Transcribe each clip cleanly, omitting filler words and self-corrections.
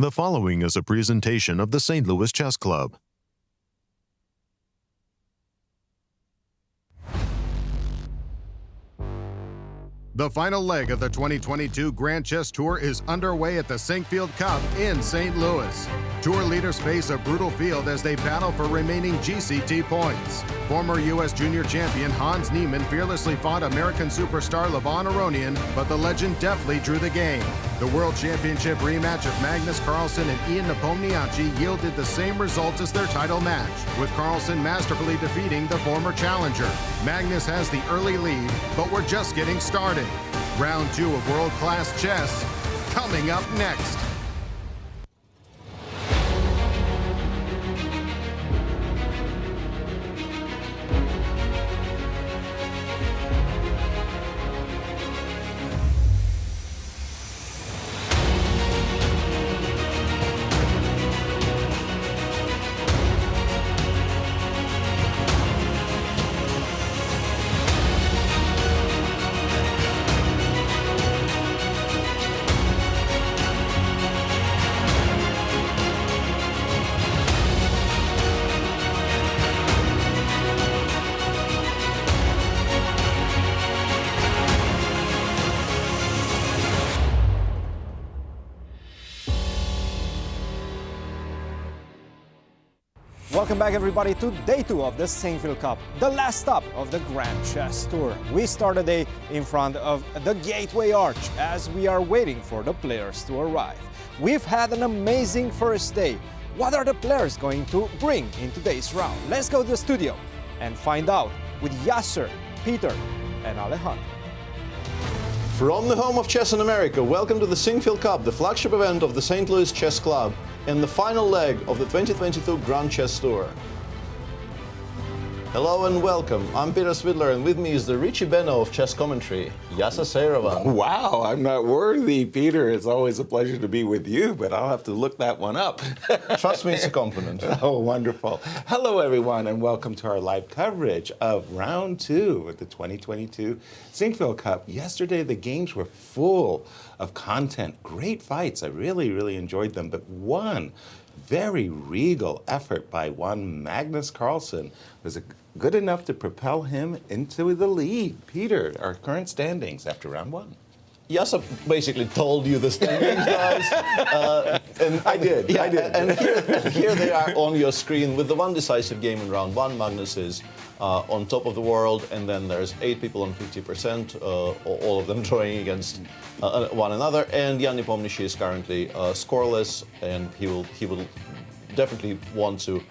The following is a presentation of the St. Louis Chess Club. The final leg of the 2022 Grand Chess Tour is underway at the Sinquefield Cup in St. Louis. Tour leaders face a brutal field as they battle for remaining GCT points. Former U.S. junior champion Hans Niemann fearlessly fought American superstar Aronian, but the legend deftly drew the game. The World Championship rematch of Magnus Carlsen and Ian Nepomniachtchi yielded the same result as their title match, with Carlsen masterfully defeating the former challenger. Magnus has the early lead, but we're just getting started. Round 2 of world-class chess coming up next. Welcome back, everybody, to day 2 of the Sinquefield Cup, the last stop of the Grand Chess Tour. We start the day in front of the Gateway Arch as we are waiting for the players to arrive. We've had an amazing first day. What are the players going to bring in today's round? Let's go to the studio and find out with Yasser, Peter, and Alejandro. From the home of chess in America, welcome to the Sinquefield Cup, the flagship event of the St. Louis Chess Club, and the final leg of the 2022 Grand Chess Tour. Hello and welcome. I'm Peter Svidler, and with me is the Richie Benno of chess commentary, Yasser Seirawan. Wow, I'm not worthy, Peter. It's always a pleasure to be with you, but I'll have to look that one up. Trust me, it's a compliment. Oh, wonderful. Hello, everyone, and welcome to our live coverage of Round 2 of the 2022 Sinquefield Cup. Yesterday, the games were full of content, great fights. I really enjoyed them, but one very regal effort by one Magnus Carlsen was good enough to propel him into the lead. Peter, our current standings after round 1. Yasser basically told you the standings, guys. I did. And here they are on your screen with the one decisive game in round 1. Magnus is on top of the world, and then there's 8 people on 50%, all of them drawing against one another. And Jan Nepomniachtchi is currently scoreless, and he will definitely want to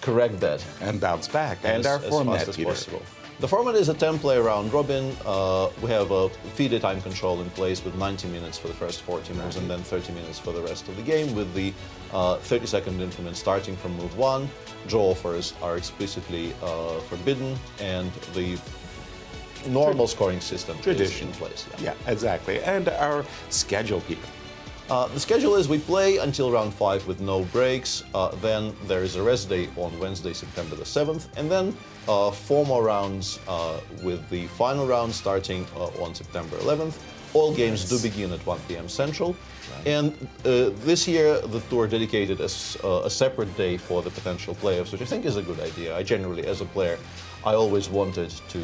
correct that and bounce back. And our format, as fast as possible. The format is a 10-play round robin. We have a FIDE time control in place with 90 minutes for the first 40 moves and then 30 minutes for the rest of the game, with the 30-second increment starting from move 1. Draw offers are explicitly forbidden, and the normal scoring system is in place. Yeah, exactly. And our schedule, Peter. The schedule is we play until round 5 with no breaks. Then there is a rest day on Wednesday, September the 7th, and then 4 more rounds with the final round starting on September 11th. All games do begin at 1 p.m. Central. Right. And this year, the tour dedicated a separate day for the potential playoffs, which I think is a good idea. I generally, as a player, I always wanted to,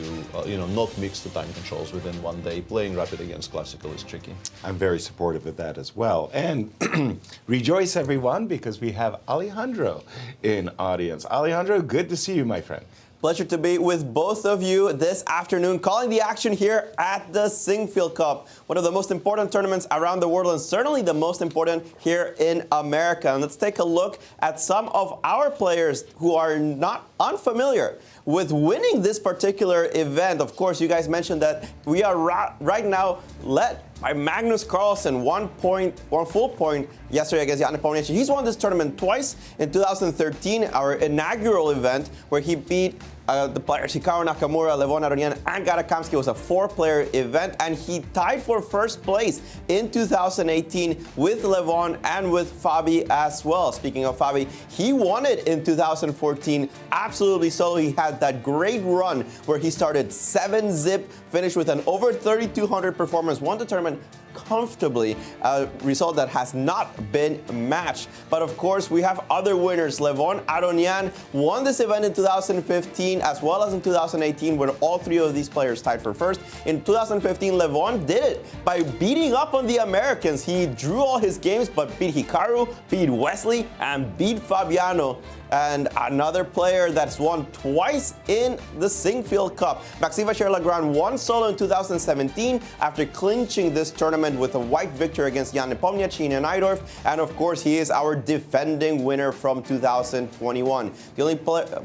not mix the time controls within one day. Playing rapid against classical is tricky. I'm very supportive of that as well. And rejoice, everyone, because we have Alejandro in audience. Alejandro, good to see you, my friend. Pleasure to be with both of you this afternoon, calling the action here at the Sinquefield Cup, one of the most important tournaments around the world and certainly the most important here in America. And let's take a look at some of our players who are not unfamiliar with winning this particular event. Of course, you guys mentioned that we are right now led by Magnus Carlsen, 1 full point yesterday against Jan Nepomniachtchi. He's won this tournament twice in 2013, our inaugural event, where he beat the players Hikaru Nakamura, Levon Aronian, and Garakamsky. It was a 4-player event, and he tied for first place in 2018 with Levon and with Fabi as well. Speaking of Fabi, he won it in 2014, absolutely solo. He had that great run where he started 7-zip, finished with an over 3,200 performance, won the tournament comfortably, a result that has not been matched. But of course, we have other winners. Levon Aronian won this event in 2015 as well as in 2018, when all three of these players tied for first. In 2015, Levon did it by beating up on the Americans. He drew all his games, but beat Hikaru, beat Wesley, and beat Fabiano. And another player that's won twice in the Sinquefield Cup. Vachier-Lagrave won solo in 2017 after clinching this tournament with a white victory against Jan Nepomniachtchi in Najdorf. And of course, he is our defending winner from 2021. The only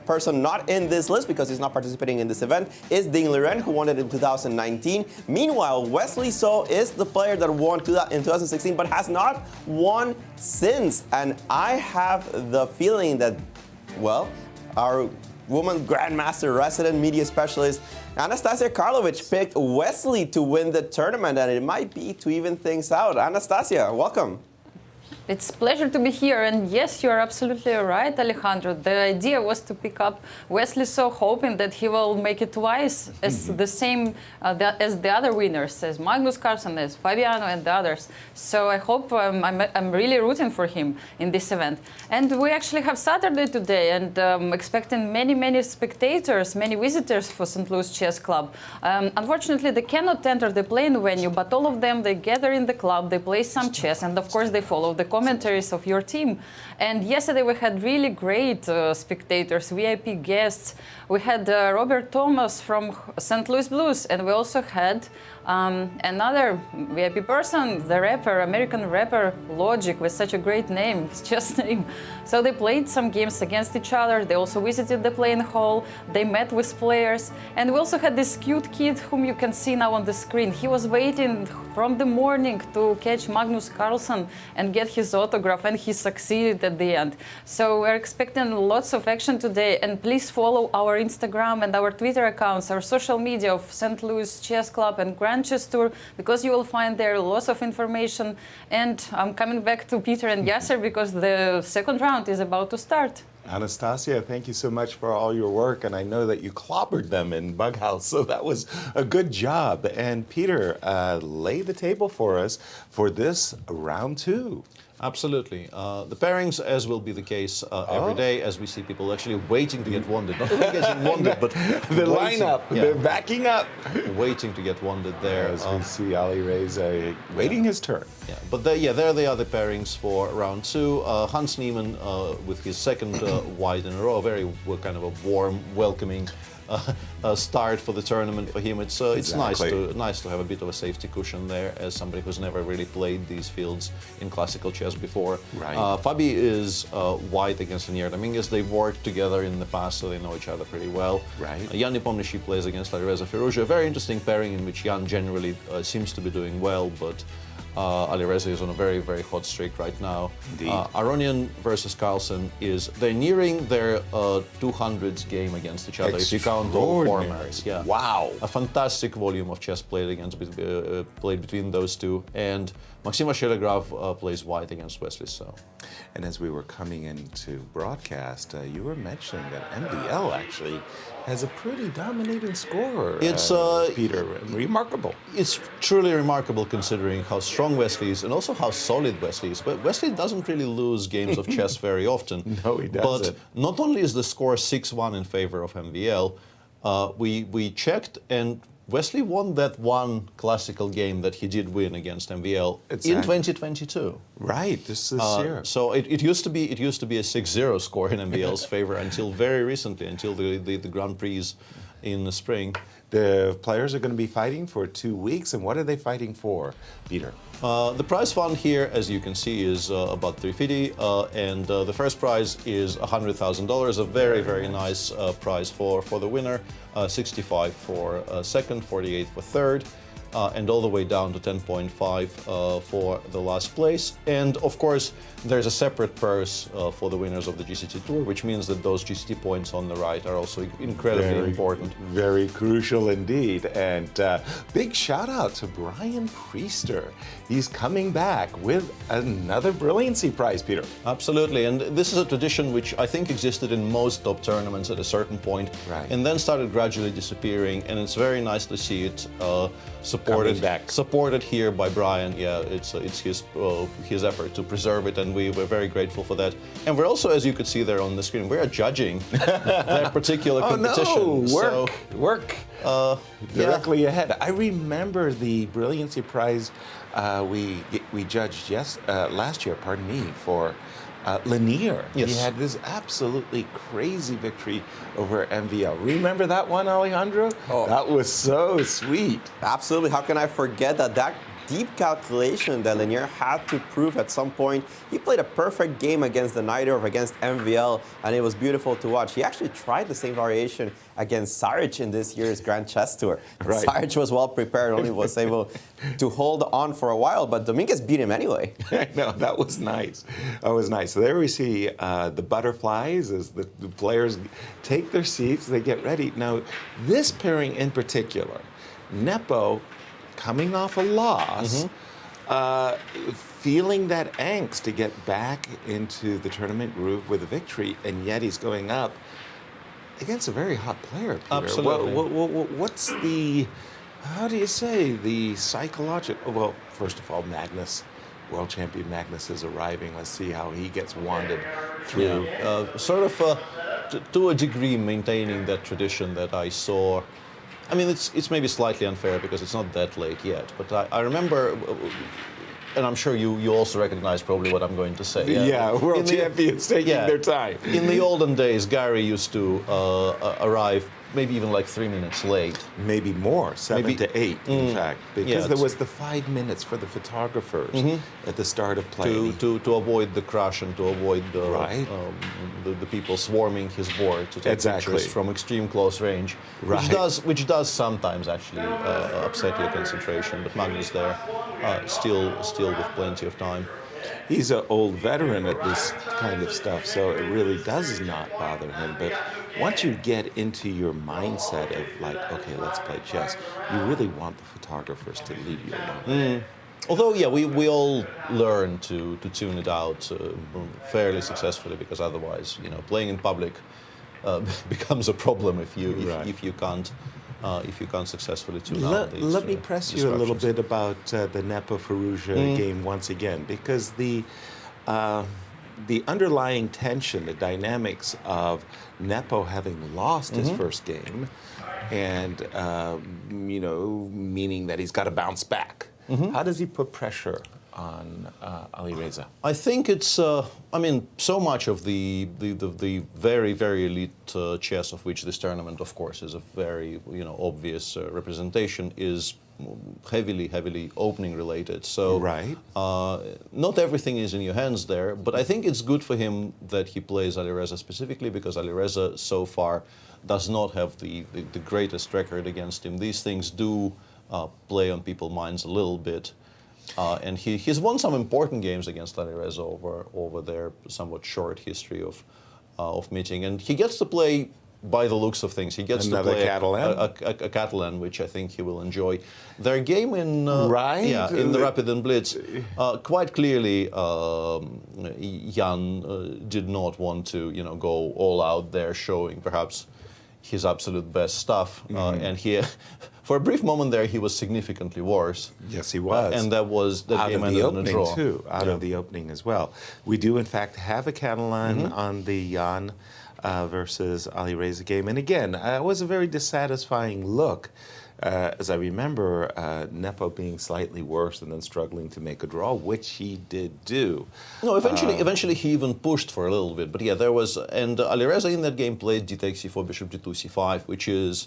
person not in this list, because he's not participating in this event, is Ding Liren, who won it in 2019. Meanwhile, Wesley So is the player that won in 2016, but has not won since. And I have the feeling that, well, our woman grandmaster, resident media specialist, Anastasiya Karlovich picked Wesley to win the tournament, and it might be to even things out. Anastasiya, welcome. It's a pleasure to be here, and yes, you're absolutely right, Alejandro. The idea was to pick up Wesley So, hoping that he will make it twice as the same as the other winners, as Magnus Carlsen, as Fabiano, and the others. So I hope I'm really rooting for him in this event. And we actually have Saturday today, and expecting many spectators, many visitors for St. Louis Chess Club. Unfortunately, they cannot enter the playing venue, but all of them, they gather in the club, they play some chess, and of course they follow the commentaries of your team. And yesterday we had really great spectators, VIP guests. We had Robert Thomas from St. Louis Blues, and we also had another VIP person, the rapper, American rapper Logic, with such a great name, his chess name. So they played some games against each other. They also visited the playing hall. They met with players. And we also had this cute kid whom you can see now on the screen. He was waiting from the morning to catch Magnus Carlsen and get his autograph, and he succeeded at the end. So we're expecting lots of action today. And please follow our Instagram and our Twitter accounts, our social media of St. Louis Chess Club and Grand Chess Tour, because you will find there lots of information. And I'm coming back to Peter and Yasser because the second round is about to start. Anastasiya, thank you so much for all your work, and I know that you clobbered them in Bughouse, so that was a good job. And Peter, lay the table for us for this round two. Absolutely. The pairings, as will be the case every day, as we see people actually waiting to get wanded. Not only getting wanded, but the lineup, they're backing up. Waiting to get wanded there. As we see Ali Reza waiting his turn. Yeah, but there they are, the pairings for round two. Hans Niemann with his second white in a row, very kind of a warm, welcoming start for the tournament for him. It's Exactly. nice to have a bit of a safety cushion there as somebody who's never really played these fields in classical chess before. Right. Fabi is white against Dominguez. They've worked together in the past, so they know each other pretty well. Right. Jan Nepomniachtchi plays against Firouzja. A very interesting pairing in which Jan generally seems to be doing well, but Alireza is on a very hot streak right now. Indeed. Aronian versus Carlsen they're nearing their 200s game against each other if you count all formats. Yeah. Wow. A fantastic volume of chess played between those two. And Vachier-Lagrave plays white against Wesley So. And as we were coming into broadcast, you were mentioning that MVL actually has a pretty dominating score. It's Peter, remarkable. It's truly remarkable considering how strong Wesley is and also how solid Wesley is. But Wesley doesn't really lose games of chess very often. No, he doesn't. But not only is the score 6-1 in favor of MVL, we checked, and Wesley won that one classical game that he did win against MVL in 2022. Right, this year. So it used to be a 6-0 score in MVL's favor until very recently, until the Grand Prix in the spring. The players are going to be fighting for 2 weeks, and what are they fighting for, Peter? The prize fund here, as you can see, is about $350, and the first prize is $100,000, a very nice prize for the winner, 65 for second, 48 for third, and all the way down to 10.5 for the last place. And of course, there's a separate purse for the winners of the GCT Tour, which means that those GCT points on the right are also incredibly important. Very crucial indeed. And big shout out to Brian Priester. He's coming back with another Brilliancy Prize, Peter. Absolutely, and this is a tradition which I think existed in most top tournaments at a certain point, Right. and then started gradually disappearing, and it's very nice to see it supported back. supported here by Brian. Yeah, it's his effort to preserve it, and we're very grateful for that. And we're also, as you could see there on the screen, we are judging that particular competition. Oh no, work directly yeah. ahead. I remember the Brilliancy Prize we judged last year. Pardon me, for Lanier. Yes. He had this absolutely crazy victory over MVL. Remember that one, Alejandro? Oh. That was so sweet. Absolutely. How can I forget that deep calculation that Lanier had to prove at some point? He played a perfect game against the Najdorf, against MVL, and it was beautiful to watch. He actually tried the same variation against Saric in this year's Grand Chess Tour. Right. Saric was well prepared, only was able to hold on for a while, but Dominguez beat him anyway. I know, that was nice. That was nice. So there we see the butterflies as the players take their seats, they get ready. Now, this pairing in particular, Nepo, coming off a loss, feeling that angst to get back into the tournament groove with a victory, and yet he's going up against a very hot player, Peter. Absolutely. What's the, how do you say, the psychological, well, first of all, Magnus, world champion Magnus is arriving. Let's see how he gets wanded through. Yeah. Sort of, to a degree, maintaining that tradition that I saw. I mean, it's maybe slightly unfair because it's not that late yet, but I remember, and I'm sure you also recognize probably what I'm going to say. Yeah, world champions taking their time. In the olden days, Gary used to arrive maybe even like 3 minutes late. Maybe more, 7 to 8, in fact, because there was the 5 minutes for the photographers at the start of play. To avoid the crush and to avoid the people swarming his board to take pictures from extreme close range, which does sometimes actually upset your concentration. But Magnus there, still with plenty of time. He's an old veteran at this kind of stuff, so it really does not bother him. But once you get into your mindset of like, okay, let's play chess, you really want the photographers to leave you alone. Although, yeah, we all learn to tune it out fairly successfully, because otherwise, playing in public becomes a problem if you can't. If you can't successfully tune out these Let me press you a little bit about the Nepo Firouzja game once again, because the underlying tension, the dynamics of Nepo having lost his first game, and meaning that he's got to bounce back. How does he put pressure on Alireza? I think it's, so much of the very, very elite chess of which this tournament, of course, is a very, obvious representation, is heavily opening related. So not everything is in your hands there, but I think it's good for him that he plays Alireza specifically, because Alireza so far does not have the greatest record against him. These things do play on people's minds a little bit. And he's won some important games against Alireza over their somewhat short history of meeting, and he gets to play, by the looks of things, he gets another to play Catalan? a Catalan, which I think he will enjoy. Their game in in the Rapid and Blitz, quite clearly, Jan did not want to go all out there, showing perhaps his absolute best stuff, and he. For a brief moment there, he was significantly worse. Yes, he was. And that game ended in a draw. Out of the opening as well. We do, in fact, have a Catalan on the Jan versus Alireza game. And again, it was a very dissatisfying look, as I remember Nepo being slightly worse and then struggling to make a draw, which he did do. No, eventually he even pushed for a little bit. But yeah, there was, and Alireza in that game played d-take c4, bishop g2, c5, which is,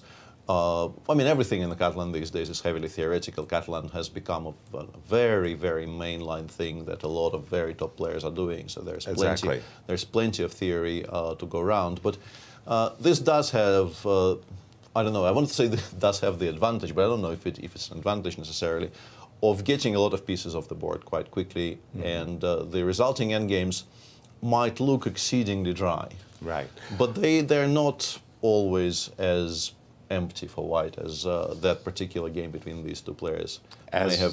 everything in the Catalan these days is heavily theoretical. Catalan has become a very, very mainline thing that a lot of very top players are doing. So there's plenty of theory to go around. But this does have, I want to say that does have the advantage, but I don't know if it's an advantage necessarily, of getting a lot of pieces off the board quite quickly, and the resulting endgames might look exceedingly dry. Right. But they're not always as empty for white as that particular game between these two players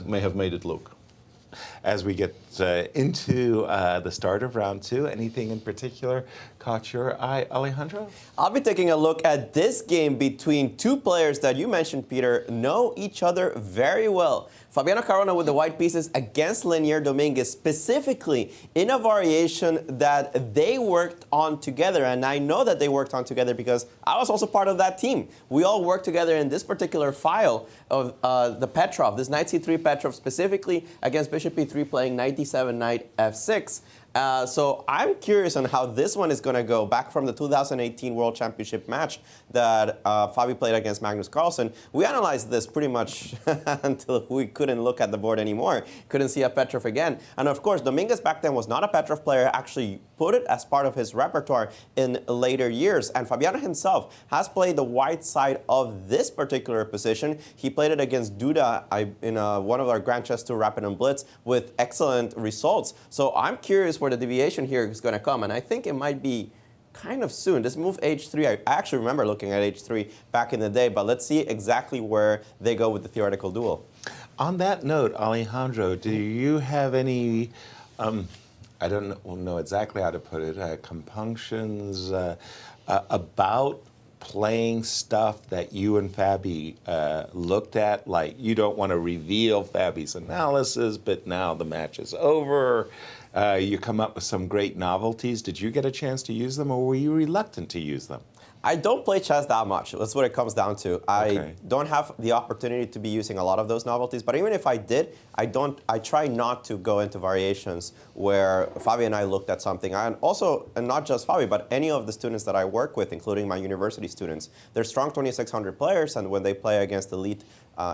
may have made it look. as we get into the start of round two. Anything in particular caught your eye, Alejandro? I'll be taking a look at this game between two players that you mentioned, Peter, know each other very well. Fabiano Caruana with the white pieces against Lenier Dominguez, specifically in a variation that they worked on together. And I know that they worked on together because I was also part of that team. We all worked together in this particular file of the Petrov, this knight c3 Petrov, specifically against bishop e3 playing knight d7, knight f6. So I'm curious on how this one is going to go. Back from the 2018 World Championship match that Fabi played against Magnus Carlsen, we analyzed this pretty much until we couldn't look at the board anymore, couldn't see a Petrov again. And of course, Dominguez back then was not a Petrov player, actually put it as part of his repertoire in later years. And Fabiano himself has played the white side of this particular position. He played it against Duda in one of our Grand Chess Tour Rapid and Blitz with excellent results. So I'm curious where the deviation here is going to come, and I think it might be kind of soon. This move h3, I actually remember looking at h3 back in the day, but let's see exactly where they go with the theoretical duel. On that note, Alejandro, do you have any, I don't know exactly how to put it, compunctions about playing stuff that you and Fabi looked at? Like, you don't want to reveal Fabi's analysis, but now the match is over. You come up with some great novelties. Did you get a chance to use them, or were you reluctant to use them? I don't play chess that much. That's what it comes down to. Okay. I don't have the opportunity to be using a lot of those novelties, but even if I did, I try not to go into variations where Fabi and I looked at something. And also, and not just Fabi, but any of the students that I work with, including my university students. They're strong 2,600 players, and when they play against elite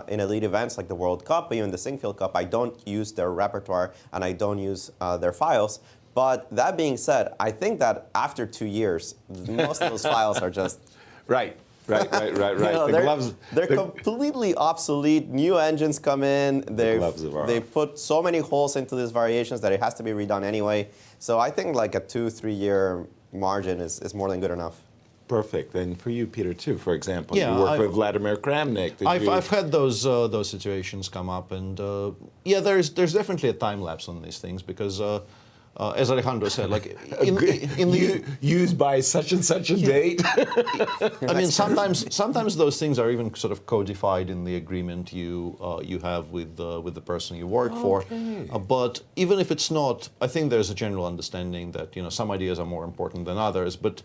in elite events like the World Cup, even the Sinquefield Cup, I don't use their repertoire and I don't use their files. But that being said, I think that after 2 years, most of those files are just... Right. You know, they're completely obsolete. New engines come in. They put so many holes into these variations that it has to be redone anyway. So I think like a 2-3 year margin is more than good enough. Perfect. And for you, Peter, too, for example, Yeah, you work with Vladimir Kramnik. I've had those situations come up, and yeah, there's definitely a time lapse on these things because, as Alejandro said, like in the used by such and such a date. I mean, sometimes those things are even sort of codified in the agreement you have with the person you work for. But even if it's not, I think there's a general understanding that some ideas are more important than others. But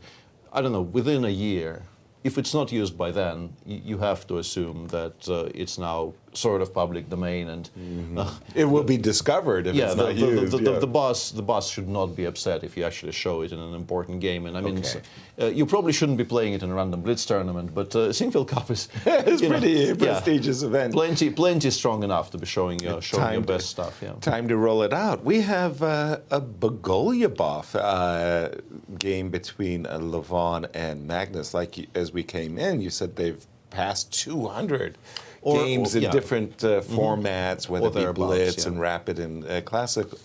I don't know, within a year, if it's not used by then, you have to assume that it's now sort of public domain, and it will be discovered if it's not used. The boss should not be upset if you actually show it in an important game. And I mean, you probably shouldn't be playing it in a random blitz tournament, but Sinquefield Cup is it's pretty prestigious event. Plenty strong enough to be showing your best stuff. Yeah. Time to roll it out. We have a Bogolyubov game between Levon and Magnus. As we came in, you said they've passed 200 games in different formats, whether it be blitz and rapid and classical.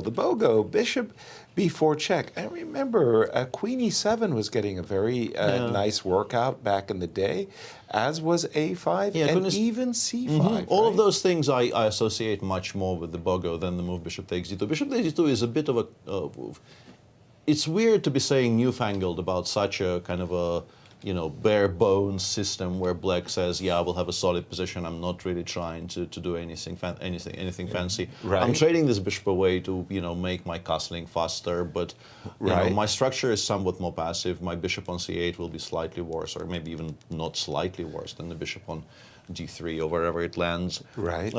The Bogo, bishop b4 check. I remember queen e7 was getting a very nice workout back in the day, as was a5 and even c5. All of those things I associate much more with the Bogo than the move bishop takes d2. Bishop takes d2 is a bit of a... it's weird to be saying newfangled about such a kind of a bare bones system where Black says, yeah, we'll have a solid position. I'm not really trying to do anything fancy. Right. I'm trading this bishop away to make my castling faster, but my structure is somewhat more passive. My bishop on c8 will be slightly worse, or maybe even not slightly worse than the bishop on g3 or wherever it lands. Right.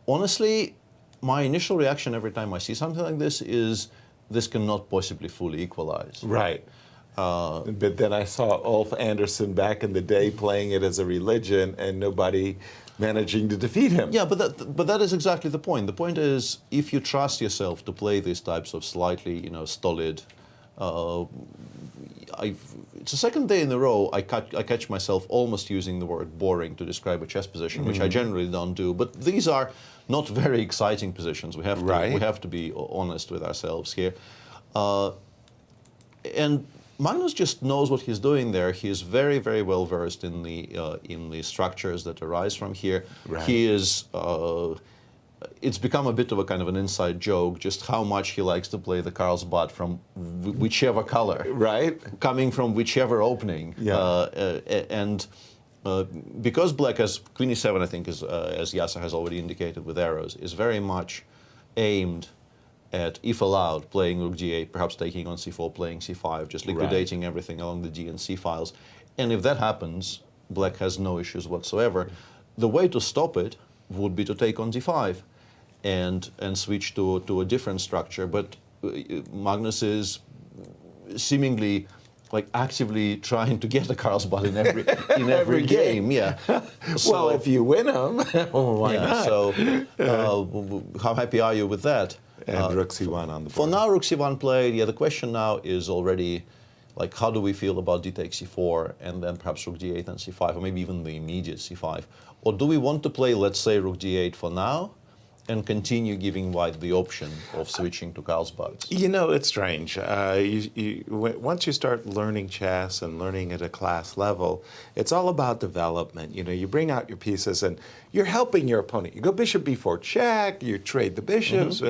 Honestly, my initial reaction every time I see something like this is this cannot possibly fully equalize. Right. But then I saw Ulf Andersson back in the day playing it as a religion and nobody managing to defeat him. Yeah, but that is exactly the point. The point is, if you trust yourself to play these types of slightly, stolid... it's the second day in a row I catch myself almost using the word boring to describe a chess position, which I generally don't do. But these are not very exciting positions. We have to be honest with ourselves here. And Magnus just knows what he's doing there. He is very, very well versed in the structures that arise from here. Right. He is it's become a bit of a kind of an inside joke just how much he likes to play the Carlsbad from whichever color, right? Coming from whichever opening. And because black has Queen E7, I think, is, as Yasser has already indicated with arrows, is very much aimed at, if allowed, playing Rook D8, perhaps taking on C4, playing C5, just liquidating everything along the D and C files. And if that happens, black has no issues whatsoever. The way to stop it would be to take on D5 and switch to a different structure. But Magnus is seemingly like actively trying to get a Carlsbad in every game. Yeah. So, well, if you win them, why not? So, how happy are you with that? And Rook C1 on the board. For now, Rook C1 played. Yeah, the question now is already, like, how do we feel about D takes C4 and then perhaps Rook D8 and C5, or maybe even the immediate C5? Or do we want to play, let's say, Rook D8 for now and continue giving white the option of switching to Carlsbads? You know, it's strange. Once you start learning chess and learning at a class level, it's all about development. You know, you bring out your pieces and you're helping your opponent. You go bishop b4 check, you trade the bishops.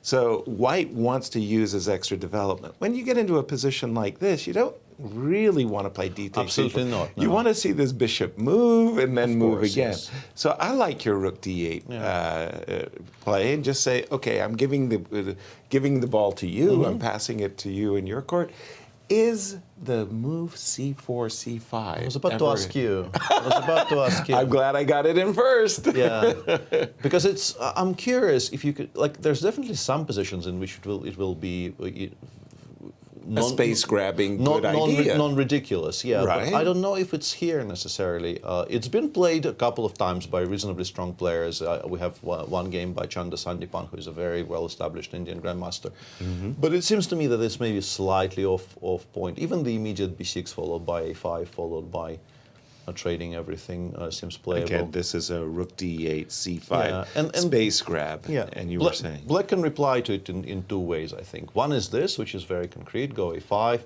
So white wants to use as extra development. When you get into a position like this, you don't really want to play d takes Absolutely c4. not. No. You want to see this bishop move and then move again. Yes. So I like your Rook d8 play, and just say, okay, I'm giving the ball to you. I'm passing it to you in your court. Is the move c4 c5? I was about to ask you. I'm glad I got it in first. Yeah, because it's. I'm curious if you could. Like, there's definitely some positions in which it will be. A space-grabbing good idea. Non-ridiculous, yeah. Right. But I don't know if it's here necessarily. It's been played a couple of times by reasonably strong players. We have one game by Chanda Sandipan, who is a very well-established Indian grandmaster. But it seems to me that this may be slightly off point. Even the immediate b6 followed by a5 followed by trading everything seems playable. Again, this is a Rook d8, c5 and space grab. Yeah. And you were saying black can reply to it in two ways, I think. One is this, which is very concrete: go a5,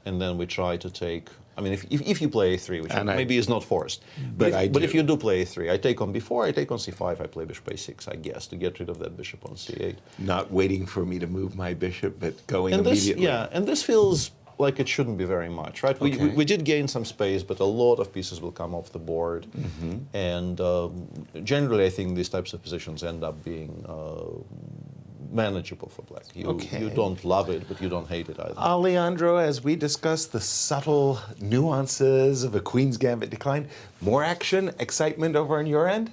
and then we try to take. I mean, if you play a3, which maybe is not forced, but if you do play a3, I take on b4, I take on c5, I play bishop a6, I guess, to get rid of that bishop on c8. Not waiting for me to move my bishop, but going and immediately. And this feels like it shouldn't be very much, right? We did gain some space, but a lot of pieces will come off the board. And generally, I think these types of positions end up being manageable for black. You don't love it, but you don't hate it either. Alejandro, as we discussed the subtle nuances of a Queen's Gambit decline, more action, excitement over on your end?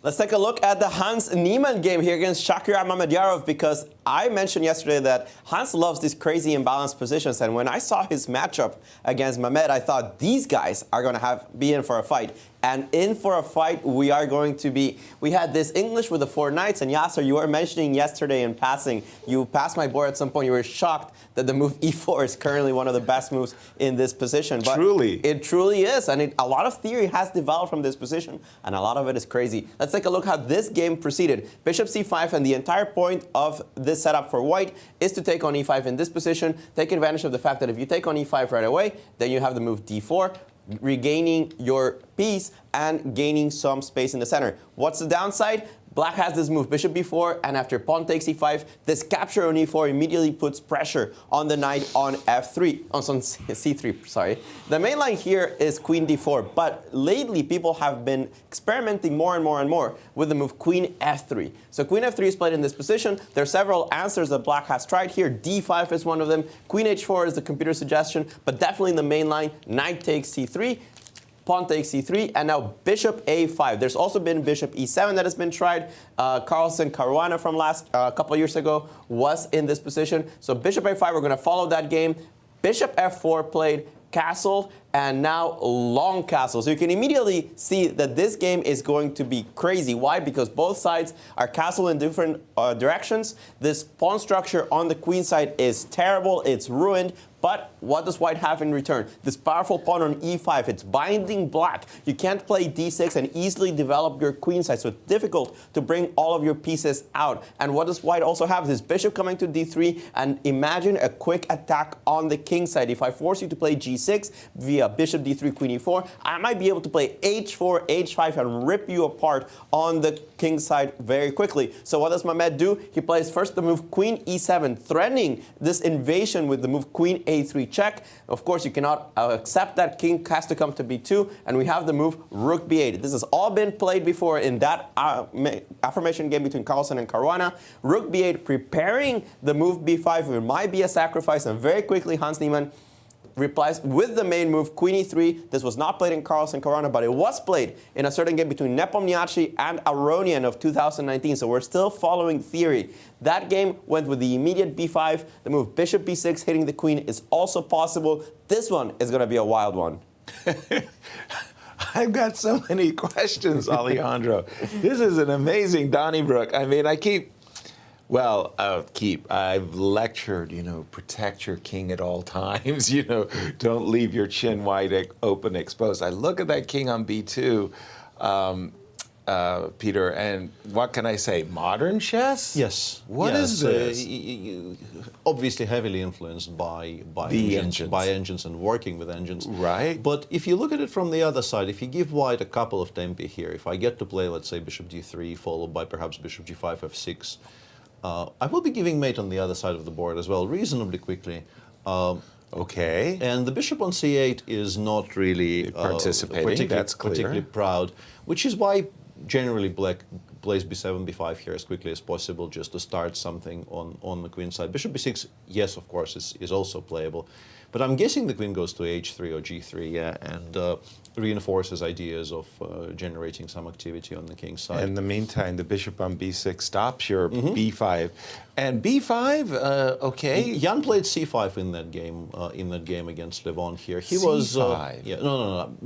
Let's take a look at the Hans Niemann game here against Shakira Mamedyarov, because I mentioned yesterday that Hans loves these crazy imbalanced positions, and when I saw his matchup against Mamed, I thought these guys are going to be in for a fight. And in for a fight, we are going to be. We had this English with the 4 knights, and Yasser, you were mentioning yesterday in passing, you passed my board at some point, you were shocked that the move e4 is currently one of the best moves in this position. But truly. It truly is, and a lot of theory has developed from this position, and a lot of it is crazy. Let's take a look how this game proceeded. Bishop c5, and the entire point of this setup for white is to take on e5 in this position, take advantage of the fact that if you take on e5 right away, then you have the move d4, regaining your piece and gaining some space in the center. What's the downside? Black has this move, bishop b4, and after pawn takes e5, this capture on e4 immediately puts pressure on the knight on f3, on c3, sorry. The main line here is queen d4, but lately people have been experimenting more and more with the move queen f3. So queen f3 is played in this position. There are several answers that black has tried here. d5 is one of them. Queen h4 is the computer suggestion, but definitely in the main line, knight takes c3. Pawn takes c3, and now bishop a5. There's also been bishop e7 that has been tried. Carlsen Caruana from a couple years ago was in this position. So bishop a5, we're going to follow that game. Bishop f4 played, castle, and now long castle. So you can immediately see that this game is going to be crazy. Why? Because both sides are castle in different directions. This pawn structure on the queen side is terrible. It's ruined. But what does white have in return? This powerful pawn on e5. It's binding black. You can't play d6 and easily develop your queen side. So it's difficult to bring all of your pieces out. And what does white also have? This bishop coming to d3. And imagine a quick attack on the king side. If I force you to play g6 via be a bishop d3, queen e4. I might be able to play h4, h5, and rip you apart on the king side very quickly. So what does Mamed do? He plays first the move queen e7, threatening this invasion with the move queen a3 check. Of course, you cannot accept that. King has to come to b2, and we have the move rook b8. This has all been played before in that affirmation game between Carlsen and Caruana. Rook b8, preparing the move b5. It might be a sacrifice, and very quickly Hans Niemann replies with the main move, queen e3. This was not played in Carlsen Caruana, but it was played in a certain game between Nepomniachtchi and Aronian of 2019. So we're still following theory. That game went with the immediate b5. The move bishop b6 hitting the queen is also possible. This one is going to be a wild one. I've got so many questions, Alejandro. This is an amazing Donnybrook. I mean, I've lectured, protect your king at all times, don't leave your chin wide open exposed. I look at that king on b2, Peter, and what can I say? Modern chess? Yes. What is this? Obviously heavily influenced by engines and working with engines. Right. But if you look at it from the other side, if you give white a couple of tempi here, if I get to play, let's say, bishop d3, followed by perhaps bishop g5, f6, I will be giving mate on the other side of the board as well, reasonably quickly. Okay. And the bishop on c8 is not really participating. That's clear. Particularly proud, which is why generally black plays b7, b5 here as quickly as possible, just to start something on the queen side. Bishop b6, yes, of course, is also playable. But I'm guessing the queen goes to h3 or g3, yeah, and reinforces ideas of generating some activity on the king's side. In the meantime, the bishop on b6 stops your b5. And b5, okay. Jan played c5 in that game against Levon here. He was no,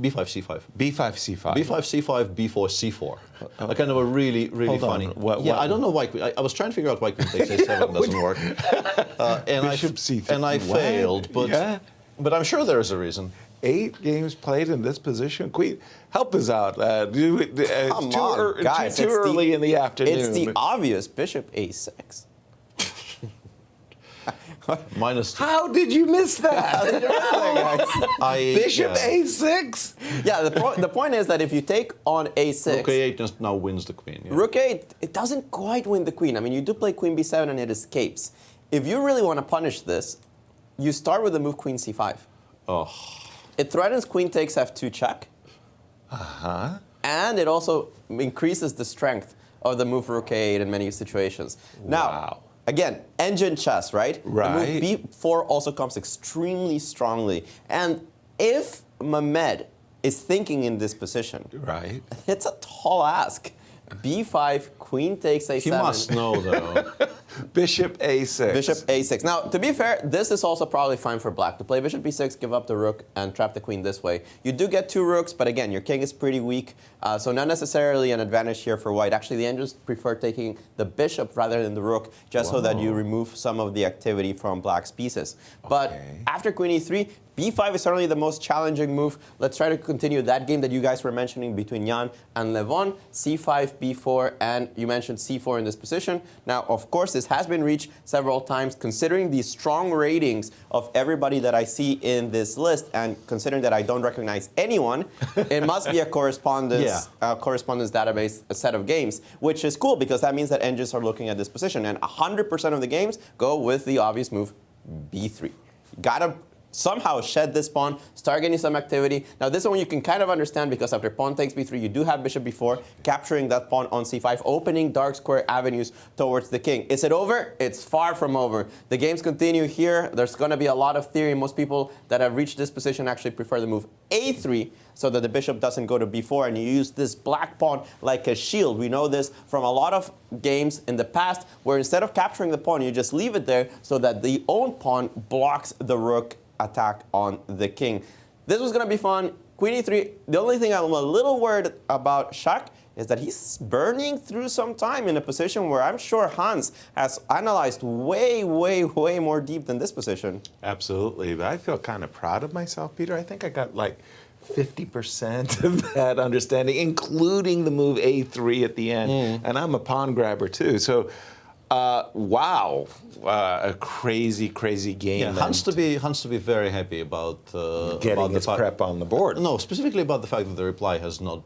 b5, c5. b5, c5. b5, c5, b4, c4. A kind of a really funny. I don't know why. I was trying to figure out why queen takes a7 doesn't work. Bishop c3. And I failed, but I'm sure there is a reason. 8 games played in this position. Queen, help us out. Come on, guys. Too early in the afternoon. It's the obvious bishop a6. Minus 2. How did you miss that? Bishop a6? Yeah, the point is that if you take on a6... Rook a8 just now wins the queen. Yeah. Rook a8, it doesn't quite win the queen. I mean, you do play queen b7 and it escapes. If you really want to punish this, you start with the move queen c5. Oh. It threatens queen takes f2 check. And it also increases the strength of the move rook a8 in many situations. Now, again, engine chess, right? Right. The move b4 also comes extremely strongly. And if Mamed is thinking in this position, right, it's a tall ask. b5, queen takes a7. He must know, though. Bishop a6. Bishop a6. Now, to be fair, this is also probably fine for black. To play bishop b6, give up the rook, and trap the queen this way. You do get 2 rooks, but again, your king is pretty weak, so not necessarily an advantage here for white. Actually, the Engines prefer taking the bishop rather than the rook, just so that you remove some of the activity from black's pieces. But after queen e3, b5 is certainly the most challenging move. Let's try to continue that game that you guys were mentioning between Jan and Levon. c5, b4, and you mentioned c4 in this position. Now, of course, this has been reached several times. Considering the strong ratings of everybody that I see in this list, and considering that I don't recognize anyone, it must be a correspondence database set of games, which is cool because that means that engines are looking at this position. And 100% of the games go with the obvious move, b3. Gotta somehow shed this pawn, start getting some activity. Now this one you can kind of understand because after pawn takes b3, you do have bishop b4, capturing that pawn on c5, opening dark square avenues towards the king. Is it over? It's far from over. The games continue here. There's going to be a lot of theory. Most people that have reached this position actually prefer the move a3 so that the bishop doesn't go to b4, and you use this black pawn like a shield. We know this from a lot of games in the past where instead of capturing the pawn, you just leave it there so that the own pawn blocks the rook attack on the king. This was going to be fun. Queen e3. The only thing I'm a little worried about Shak is that he's burning through some time in a position where I'm sure Hans has analyzed way more deep than this position. Absolutely. But I feel kind of proud of myself, Peter. I think I got like 50% of that understanding, including the move a3 at the end. And I'm a pawn grabber too. So Wow, a crazy game. Yeah, Hans to be very happy about getting about his prep on the board. No, specifically about the fact that the reply has not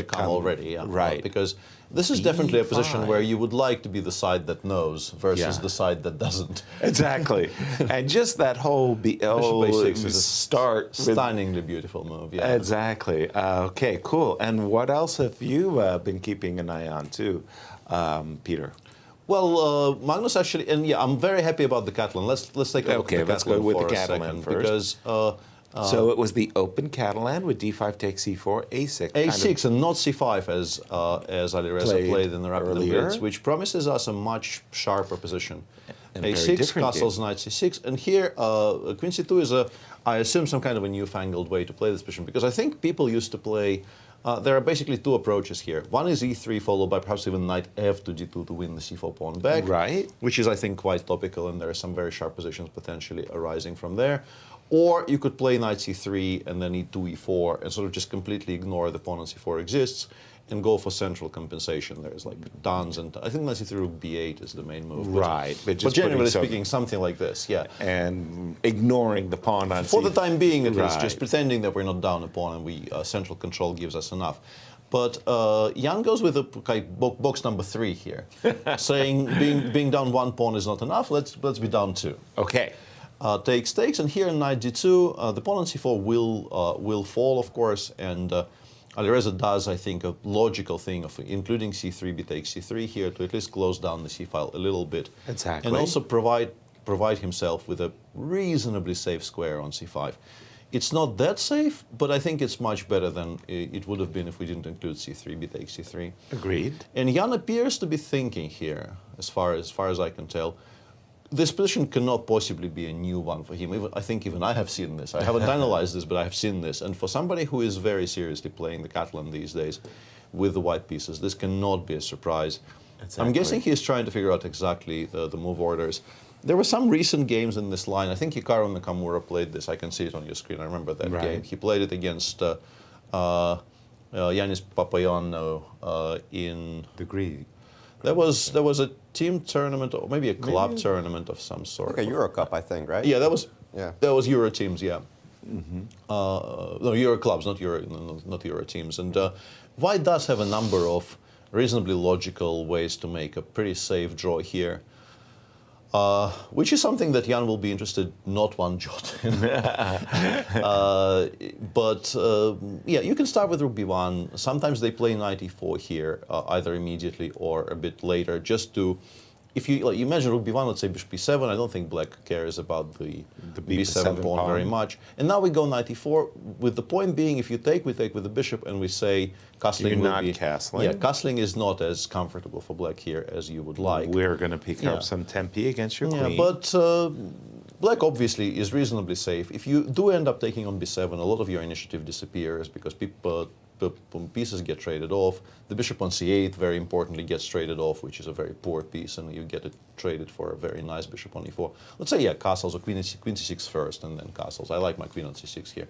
come already. Yeah, right. Because this is definitely a position B5. where you would like to be the side that knows versus Yeah. the side that doesn't. Exactly, and just that whole Bishop A6 is a start with- stunningly beautiful move. Yeah. Exactly. Okay, cool. And what else have you been keeping an eye on too, Peter? Well, Magnus actually, and yeah, I'm very happy about the Catalan. Let's take a look Okay, at the let's go Catalan with for the a Catalan second, first. because So it was the open Catalan with d5 takes c4, a6. A6 and not C5 as Alireza played in the Rapid earlier. Blitz, which promises us a much sharper position. And very A6, different castles, knight C6, and here Queen C2 is I assume some kind of a newfangled way to play this position, because I think people used to play. There are basically two approaches here. One is E3 followed by perhaps even knight F to G2 to win the C4 pawn back, Right. which is I think quite topical, and there are some very sharp positions potentially arising from there. Or you could play knight C3 and then E2, E4, and sort of just completely ignore the pawn on C4 exists and go for central compensation. There's like tons, and I think knight C3 rook B8 is the main move. Right, but just generally putting some- speaking, something like this, yeah. And ignoring the pawn on For the c- time being, at least, Right. just pretending that we're not down a pawn and we central control gives us enough. But Jan goes with box number 3 here, saying being down one pawn is not enough. Let's be down 2. Okay. Takes, and here in knight d2, the pawn on c4 will fall, of course, and Alireza does, I think, a logical thing of including c3, b takes c3 here to at least close down the c file a little bit, Exactly. and also provide himself with a reasonably safe square on c5. It's not that safe, but I think it's much better than it would have been if we didn't include c3, b takes c3. Agreed. And Jan appears to be thinking here, as far as I can tell, this position cannot possibly be a new one for him. I think even I have seen this. I haven't analyzed this, but I have seen this. And for somebody who is very seriously playing the Catalan these days with the white pieces, this cannot be a surprise. Exactly. I'm guessing he's trying to figure out exactly the move orders. There were some recent games in this line. I think Hikaru Nakamura played this. I can see it on your screen. I remember that Right. game. He played it against Yanis Papaioannou in... The Greek. There was a team tournament or maybe a club tournament of some sort. Okay, Euro Cup, I think, right? Yeah, that was Euro teams. Yeah, no Euro clubs, not Euro teams. And White does have a number of reasonably logical ways to make a pretty safe draw here, which is something that Jan will be interested not one jot in. Yeah, you can start with rook b1. Sometimes they play knight e4 here, either immediately or a bit later, just to, if you imagine rook b1, let's say bishop b7, I don't think black cares about the b7 pawn very much. And now we go knight e4, with the point being, if you take, we take with the bishop, and we say castling You're will not be... castling? Yeah, castling is not as comfortable for black here as you would like. We're going to pick Yeah. up some tempi against your Yeah, queen. but black obviously is reasonably safe. If you do end up taking on b7, a lot of your initiative disappears because pieces get traded off. The bishop on c8, very importantly, gets traded off, which is a very poor piece, and you get it traded for a very nice bishop on e4. Let's say, yeah, castles or queen c6 first, and then castles. I like my queen on c6 here.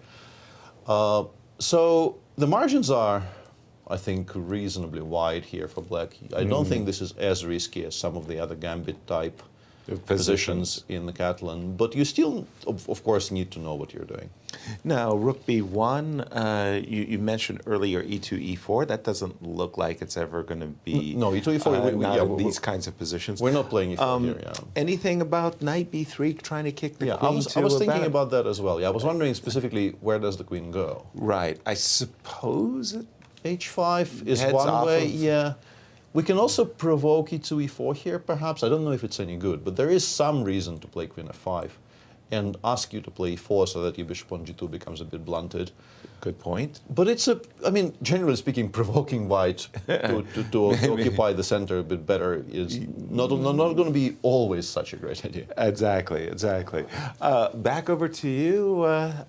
So the margins are, I think, reasonably wide here for black. I don't think this is as risky as some of the other gambit type positions in the Catalan, but you still, of course, need to know what you're doing. Now, rook b1, you mentioned earlier e2, e4. That doesn't look like it's ever going to be... No, e2, e4, not yeah, in these kinds of positions. We're not playing e4 here, yeah. Anything about knight b3 trying to kick the Yeah, queen I was thinking back? about that as well. Yeah, I was wondering specifically, where does the queen go? Right. I suppose it H5 is heads one off way, of- yeah. We can also provoke e2, e4 here, perhaps. I don't know if it's any good, but there is some reason to play queen f5 and ask you to play e4 so that your bishop on g2 becomes a bit blunted. Good point. But it's generally speaking, provoking white to occupy the center a bit better is not going to be always such a great idea. Exactly. Back over to you,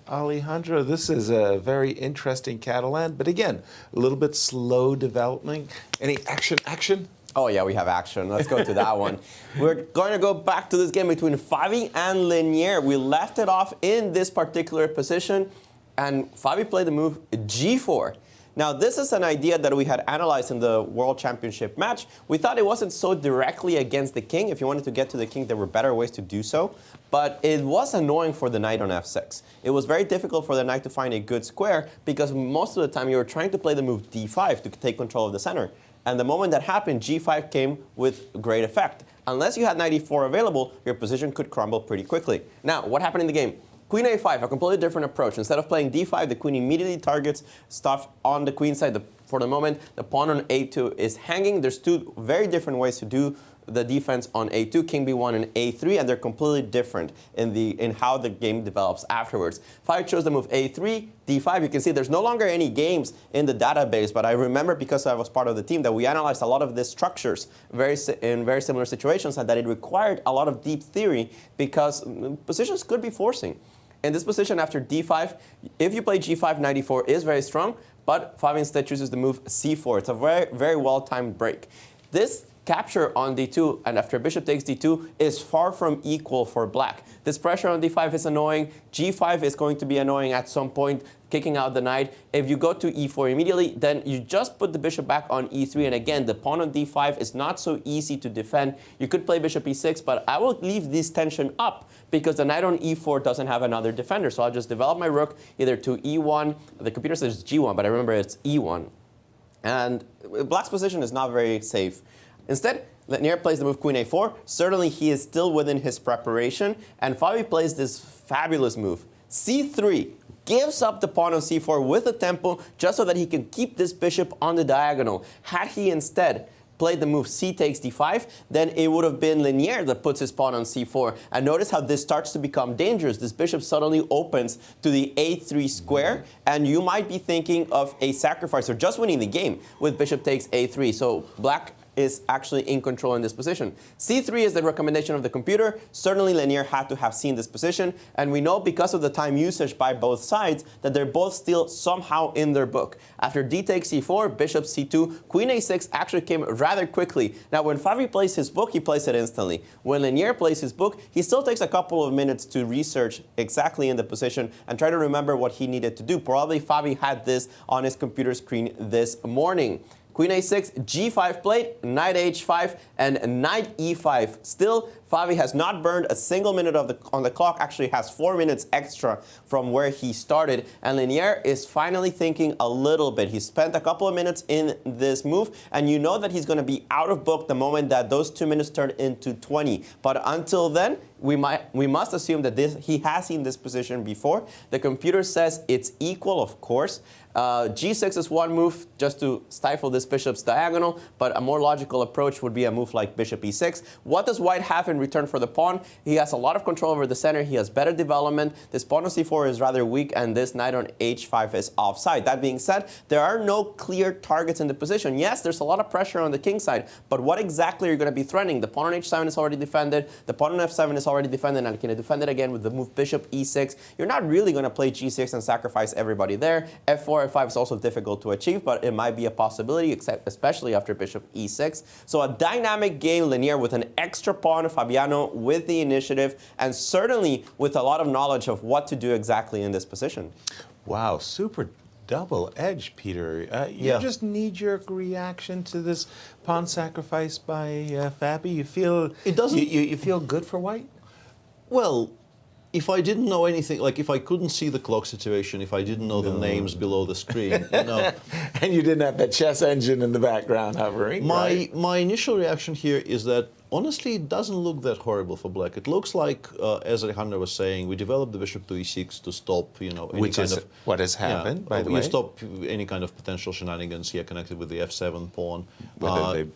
Alejandro. This is a very interesting Catalan, but again, a little bit slow development. Any action? Oh yeah, we have action. Let's go to that one. We're going to go back to this game between Fabi and Linier. We left it off in this particular position, and Fabi played the move g4. Now, this is an idea that we had analyzed in the World Championship match. We thought it wasn't so directly against the king. If you wanted to get to the king, there were better ways to do so. But it was annoying for the knight on f6. It was very difficult for the knight to find a good square because most of the time you were trying to play the move d5 to take control of the center. And the moment that happened, g5 came with great effect. Unless you had knight e4 available, your position could crumble pretty quickly. Now, what happened in the game? Queen a5, a completely different approach. Instead of playing d5, the queen immediately targets stuff on the queen side. For the moment, the pawn on a2 is hanging. There's two very different ways to do the defense on a2, king b1 and a3, and they're completely different in how the game develops afterwards. If I chose the move a3, d5, you can see there's no longer any games in the database, but I remember, because I was part of the team, that we analyzed a lot of these structures in very similar situations, and that it required a lot of deep theory because positions could be forcing. In this position after d5, if you play g5, knight e4 is very strong, but Fabi instead chooses the move c4. It's a very, very well-timed break. This capture on d2 and after bishop takes d2 is far from equal for black. This pressure on d5 is annoying. g5 is going to be annoying at some point, kicking out the knight. If you go to e4 immediately, then you just put the bishop back on e3, and again, the pawn on d5 is not so easy to defend. You could play bishop e6, but I will leave this tension up because the knight on e4 doesn't have another defender. So I'll just develop my rook either to e1. The computer says g1, but I remember it's e1. And black's position is not very safe. Instead, Letnier plays the move queen a4. Certainly, he is still within his preparation. And Fabi plays this fabulous move. c3 gives up the pawn on c4 with a tempo just so that he can keep this bishop on the diagonal. Had he instead played the move c takes d5, then it would have been Letnier that puts his pawn on c4. And notice how this starts to become dangerous. This bishop suddenly opens to the a3 square, and you might be thinking of a sacrifice or just winning the game with bishop takes a3. So black is actually in control in this position. c3 is the recommendation of the computer. Certainly, Letnier had to have seen this position, and we know because of the time usage by both sides that they're both still somehow in their book. After d takes c4, bishop c2, queen a6 actually came rather quickly. Now, when Fabi plays his book, he plays it instantly. When Letnier plays his book, he still takes a couple of minutes to research exactly in the position and try to remember what he needed to do. Probably Fabi had this on his computer screen this morning. Queen a6, g5 played, knight h5, and knight e5. Still, Fabi has not burned a single minute on the clock, actually has 4 minutes extra from where he started. And Letnier is finally thinking a little bit. He spent a couple of minutes in this move, and you know that he's going to be out of book the moment that those 2 minutes turn into 20. But until then, we must assume that he has seen this position before. The computer says it's equal, of course. G6 is one move just to stifle this bishop's diagonal, but a more logical approach would be a move like bishop e6. What does white have in return for the pawn? He has a lot of control over the center. He has better development. This pawn on c4 is rather weak, and this knight on h5 is offside. That being said, there are no clear targets in the position. Yes, there's a lot of pressure on the king side, but what exactly are you going to be threatening? The pawn on h7 is already defended. The pawn on f7 is already defended, and can you defend it again with the move bishop e6? You're not really going to play g6 and sacrifice everybody there. f4, f5 is also difficult to achieve, but it might be a possibility, especially after bishop e6. So a dynamic game, Letnier, with an extra pawn, Fabiano with the initiative, and certainly with a lot of knowledge of what to do exactly in this position. Wow, super double edge, Peter. You just knee-jerk reaction to this pawn sacrifice by Fabi. You feel it doesn't. You feel good for white? Well, if I didn't know anything, like if I couldn't see the clock situation, if I didn't know the names below the screen, you know. And you didn't have that chess engine in the background hovering. My initial reaction here is that honestly, it doesn't look that horrible for black. It looks like, as Alejandro was saying, we developed the bishop to e6 to stop, you know, any kind of what has happened, by the way. You stop any kind of potential shenanigans here connected with the f7 pawn.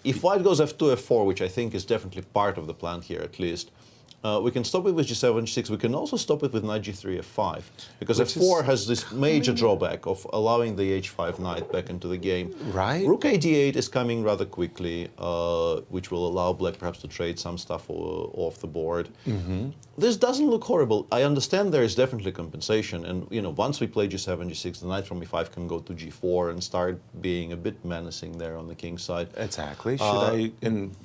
If white goes f2, f4, which I think is definitely part of the plan here at least, we can stop it with g7, g6. We can also stop it with knight g3, f5, because f4 has this major drawback of allowing the h5 knight back into the game. Right. Rook a d8 is coming rather quickly, which will allow black perhaps to trade some stuff off the board. Mm-hmm. This doesn't look horrible. I understand there is definitely compensation, and you know, once we play g7, g6, the knight from e5 can go to g4 and start being a bit menacing there on the king side. Exactly.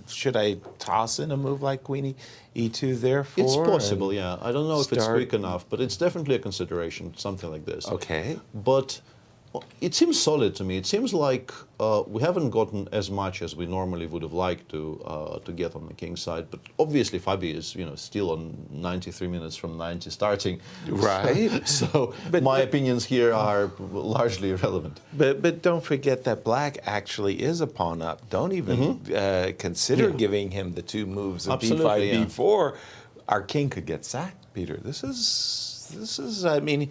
Should I toss in a move like queen e2 there? It's possible, yeah. I don't know if it's quick enough, but it's definitely a consideration, something like this. Okay. But Well, it seems solid to me. It seems like we haven't gotten as much as we normally would have liked to get on the king side. But obviously, Fabi is still on 93 minutes from 90 starting. Right. So my opinions here are largely irrelevant. But don't forget that black actually is a pawn up. Don't even consider giving him the 2 moves of Absolutely, b5, b4. Our king could get sacked, Peter. This is. I mean,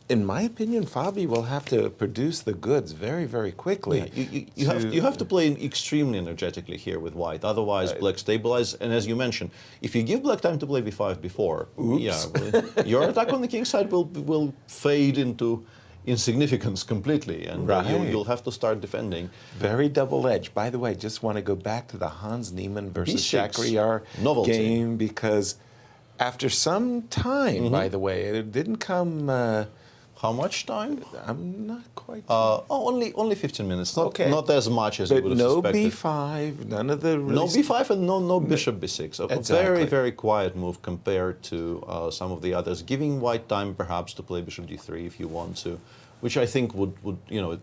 in my opinion, Fabi will have to produce the goods very, very quickly. Yeah, you have to play extremely energetically here with white. Otherwise, black stabilizes. And as you mentioned, if you give black time to play b5 before, your attack on the king side will fade into insignificance completely, and you'll have to start defending. Very double-edged. By the way, just want to go back to the Hans Niemann versus B6 Shakhriyar game, because after some time, by the way, it didn't come. How much time? I'm not quite sure. Only 15 minutes. Not, Okay. not as much as you But would have no suspected. b5, none of the... No b5 and no bishop b6. A Exactly. very, very quiet move compared to some of the others. Giving white time perhaps to play bishop d3 if you want to, which I think would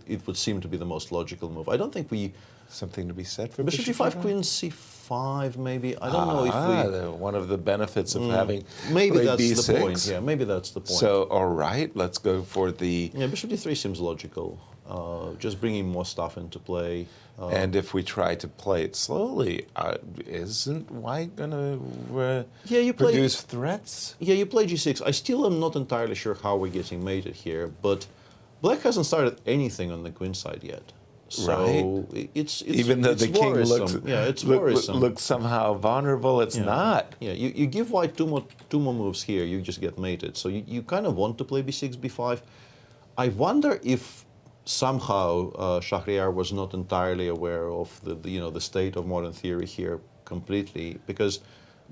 it would seem to be the most logical move. I don't think we... Something to be said for Bishop d5, queen c5 maybe. I don't know if we... One of the benefits of having Maybe played that's b6. the point. Yeah, maybe that's the point. So, all right, let's go for the... Yeah, bishop d3 seems logical. Just bringing more stuff into play. And if we try to play it slowly, isn't white going to produce threats? Yeah, you play g6. I still am not entirely sure how we're getting mated here, but black hasn't started anything on the queen side yet. So it's even though the king looks somehow vulnerable, it's not. Yeah, you give white two more moves here, you just get mated. So you kind of want to play b6, b5. I wonder if somehow Shakhriyar was not entirely aware of the state of modern theory here completely, because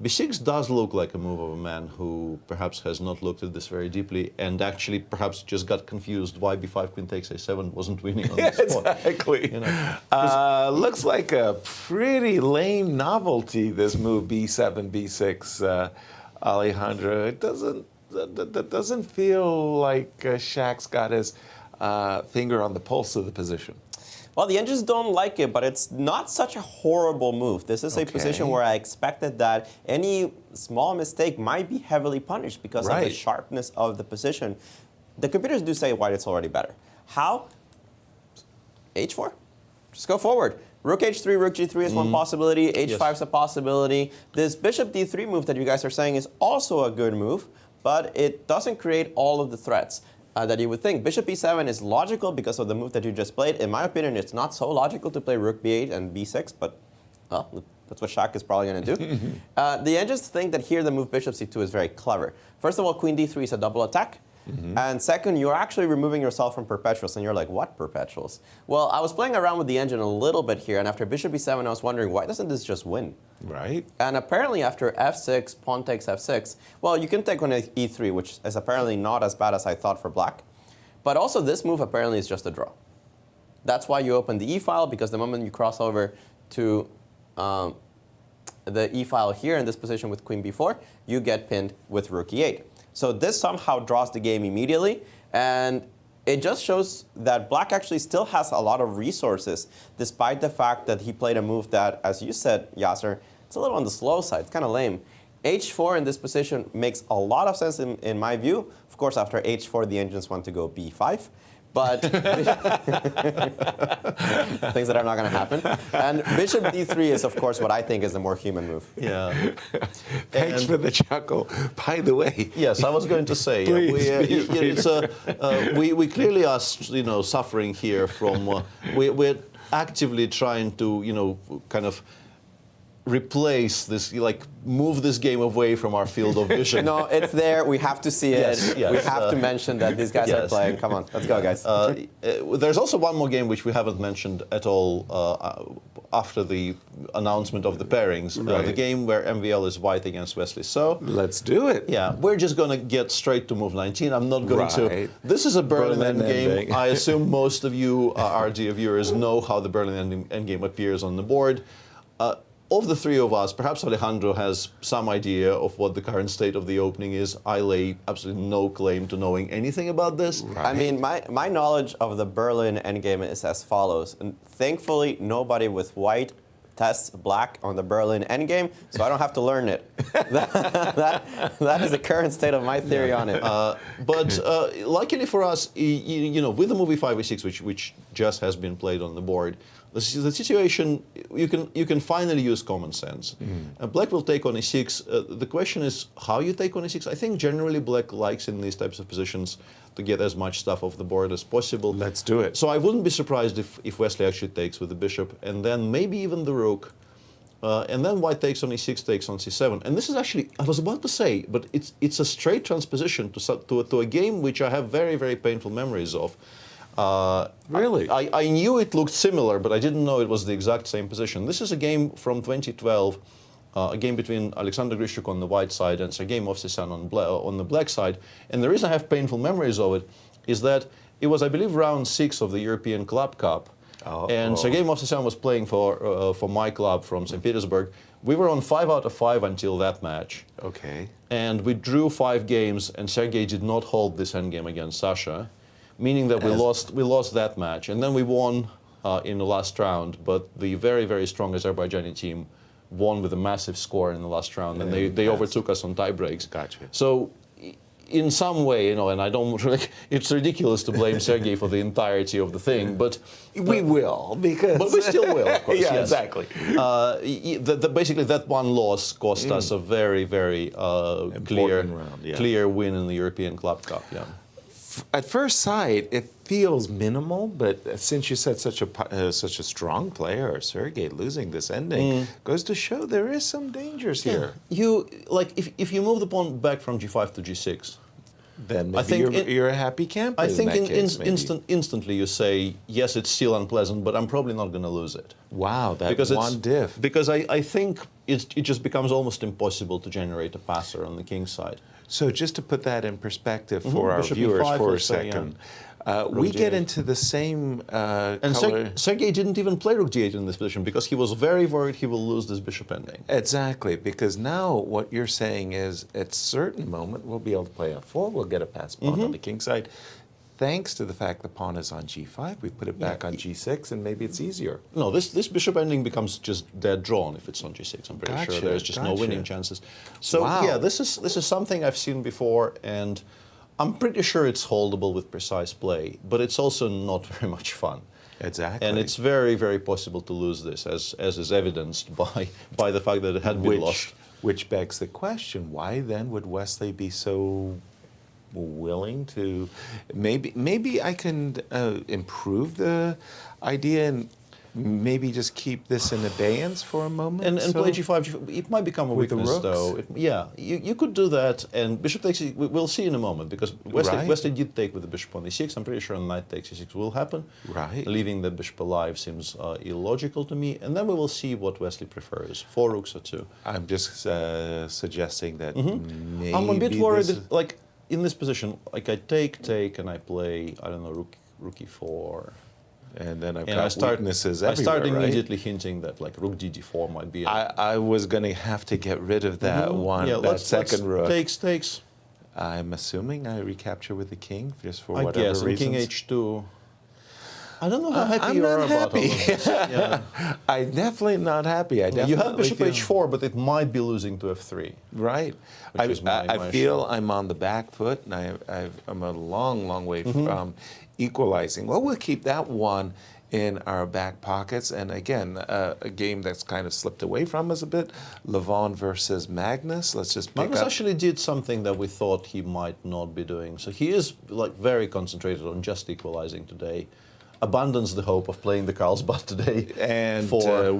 b6 does look like a move of a man who perhaps has not looked at this very deeply and actually perhaps just got confused why b5 queen takes a7 wasn't winning on this spot. Exactly. Looks like a pretty lame novelty, this move b7, b6, Alejandro. That doesn't feel like Shaq's got his finger on the pulse of the position. Well, the engines don't like it, but it's not such a horrible move. This is a position where I expected that any small mistake might be heavily punished because of the sharpness of the position. The computers do say white is already better. How? h4. Just go forward. Rook h3, rook g3 is one possibility. h5 is a possibility. This bishop d3 move that you guys are saying is also a good move, but it doesn't create all of the threats that you would think. Bishop e7 is logical because of the move that you just played. In my opinion, it's not so logical to play rook b8 and b6, but well, that's what Shaq is probably going to do. The engines think that here the move bishop c2 is very clever. First of all, queen d3 is a double attack. And second, you're actually removing yourself from perpetuals, and you're like, what perpetuals? Well, I was playing around with the engine a little bit here, and after bishop e7, I was wondering, why doesn't this just win? Right. And apparently after f6, pawn takes f6, well, you can take on e3, which is apparently not as bad as I thought for black. But also this move apparently is just a draw. That's why you open the e-file, because the moment you cross over to the e-file here in this position with queen b4, you get pinned with rook e8. So this somehow draws the game immediately, and it just shows that black actually still has a lot of resources, despite the fact that he played a move that, as you said, Yasser, it's a little on the slow side. It's kind of lame. h4 in this position makes a lot of sense in my view. Of course, after h4, the engines want to go b5. But things that are not going to happen. And bishop d3 is, of course, what I think is the more human move. Yeah. Thanks for the chuckle. By the way. Yes, I was going to say. We clearly are, suffering here from. We're actively trying to, kind of replace this, move this game away from our field of vision. No, it's there. We have to see it. Yes, we have to mention that these guys are playing. Come on, let's go, guys. There's also one more game which we haven't mentioned at all after the announcement of the pairings. The game where MVL is white against Wesley So. Let's do it. Yeah, we're just going to get straight to move 19. I'm not going to. This is a Berlin endgame. I assume most of you RG viewers know how the Berlin endgame appears on the board. of the three of us, perhaps Alejandro has some idea of what the current state of the opening is. I lay absolutely no claim to knowing anything about this. Right. I mean, my knowledge of the Berlin endgame is as follows. And thankfully, nobody with white tests black on the Berlin endgame, so I don't have to learn it. that is the current state of my theory on it. But luckily for us, you know, with the movie 5e6, which just has been played on the board, the situation, you can finally use common sense. Black will take on e6. The question is how you take on e6. I think generally Black likes in these types of positions to get as much stuff off the board as possible. Let's do it. So I wouldn't be surprised if Wesley actually takes with the bishop, and then maybe even the rook. And then white takes on e6, takes on c7. And this is actually, I was about to say, but it's a straight transposition to a game which I have very, very painful memories of. Really? I knew it looked similar, but I didn't know it was the exact same position. This is a game from 2012, a game between Alexander Grishuk on the white side and Sergei Movsesyan on the black side. And the reason I have painful memories of it is that it was, I believe, round 6 of the European Club Cup. And Sergei Movsesyan was playing for my club from St. Petersburg. We were on 5 out of 5 until that match. Okay. And we drew 5 games, and Sergei did not hold this endgame against Sasha, meaning that we lost that match. And then we won in the last round, but the very, very strong Azerbaijani team won with a massive score in the last round, and they overtook us on tie breaks. Gotcha. So in some way, you know, and I don't really, it's ridiculous to blame Sergei for the entirety of the thing, but we will, because... But we still will, of course, yeah, yes. exactly. Basically, that one loss cost us a very, very clear win in the European Club Cup, yeah. At first sight, it feels minimal, but since you said such a strong player, Sergei, losing this ending goes to show there is some dangers here. You like if you move the pawn back from g5 to g6, then maybe I think you're a happy camper. I think instantly you say, yes, it's still unpleasant, but I'm probably not going to lose it. Wow, that one diff. Because I think it just becomes almost impossible to generate a passer on the king's side. So just to put that in perspective for our viewers for a second, we get into the same and Sergei didn't even play rook d8 in this position because he was very worried he will lose this bishop ending. Exactly, because now what you're saying is at a certain moment we'll be able to play f4, we'll get a pass pawn on the king side. Thanks to the fact the pawn is on g5, we put it back on g6, and maybe it's easier. No, this bishop ending becomes just dead drawn if it's on g6. I'm pretty sure there's just no winning chances. So yeah, this is something I've seen before, and I'm pretty sure it's holdable with precise play, but it's also not very much fun. Exactly. And it's very, very possible to lose this, as is evidenced by the fact that it had been lost. Which begs the question, why then would Wesley be so willing to, maybe I can improve the idea and maybe just keep this in abeyance for a moment? And play g5, it might become a weakness, though. Yeah, you could do that, and bishop takes, we'll see in a moment, because Wesley did take with the bishop on e6. I'm pretty sure knight takes e6 will happen. Right. Leaving the bishop alive seems illogical to me, and then we will see what Wesley prefers, 4 rooks or 2. I'm just suggesting that maybe I'm a bit worried that, like, in this position, like I take, and I play, I don't know, rook e4. And then I've got weaknesses everywhere, I start immediately hinting that like rook d4 might be. I was going to have to get rid of that one, that second rook. Takes. I'm assuming I recapture with the king, just for whatever reasons. reasons. King h2. I don't know how happy you are about all of this. Yeah. I'm definitely not happy. You have bishop h4, but it might be losing to f3. Right. I feel I'm on the back foot, and I'm a long, long way from equalizing. Well, we'll keep that one in our back pockets. And again, a game that's kind of slipped away from us a bit. Levon versus Magnus. Let's just pick Magnus up. actually did something that we thought he might not be doing. So he is like very concentrated on just equalizing today. Abandons the hope of playing the Carlsbad today. And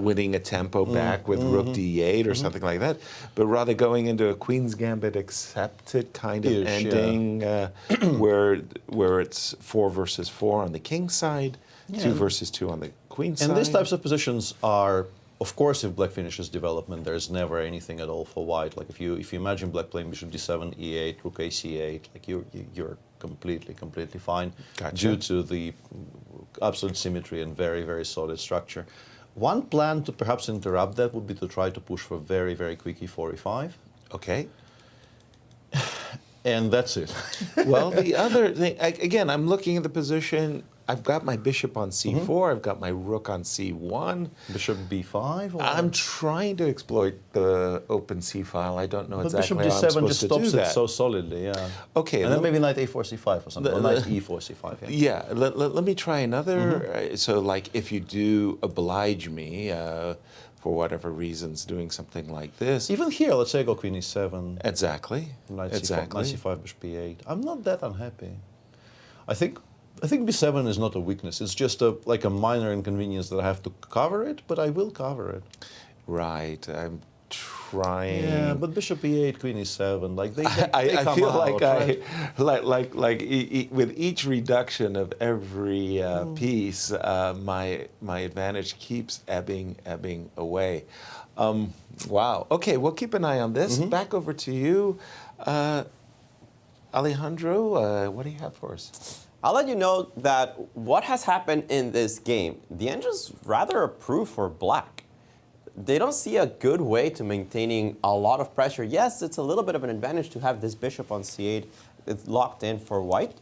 winning a tempo back with rook d8 or something like that. But rather going into a Queen's Gambit accepted kind of ending where it's 4 versus 4 on the king's side, 2 versus 2 on the queen's side. And these types of positions are, of course, if black finishes development, there's never anything at all for white. Like if you imagine black playing bishop d7, e8, rook a c8, like you're completely fine due to the absolute symmetry and very, very solid structure. One plan to perhaps interrupt that would be to try to push for very, very quick e4, e5. Okay. And that's it. Well, the other thing, again, I'm looking at the position. I've got my bishop on c4. I've got my rook on c1. Bishop b5? Or? I'm trying to exploit the open c file. I don't know But exactly bishop how I'm d7 supposed just to do stops it that. so solidly, yeah. Okay. And then maybe knight a4, c5 or something, or knight e4, c5, yeah. Yeah, let me try another. So, like, if you do oblige me, for whatever reasons, doing something like this. Even here, let's say I go queen e7. Exactly. Knight exactly. c5, knight c5, bishop b8. I'm not that unhappy. I think b7 is not a weakness. It's just like a minor inconvenience that I have to cover it, but I will cover it. Right. I'm trying. Yeah, but bishop e8, queen e7, like they I come feel out, like right? with each reduction of every piece, my advantage keeps ebbing away. Wow. Okay, we'll keep an eye on this. Back over to you, Alejandro. What do you have for us? I'll let you know that what has happened in this game, the engines rather approve for black. They don't see a good way to maintaining a lot of pressure. Yes, it's a little bit of an advantage to have this bishop on c8. It's locked in for white.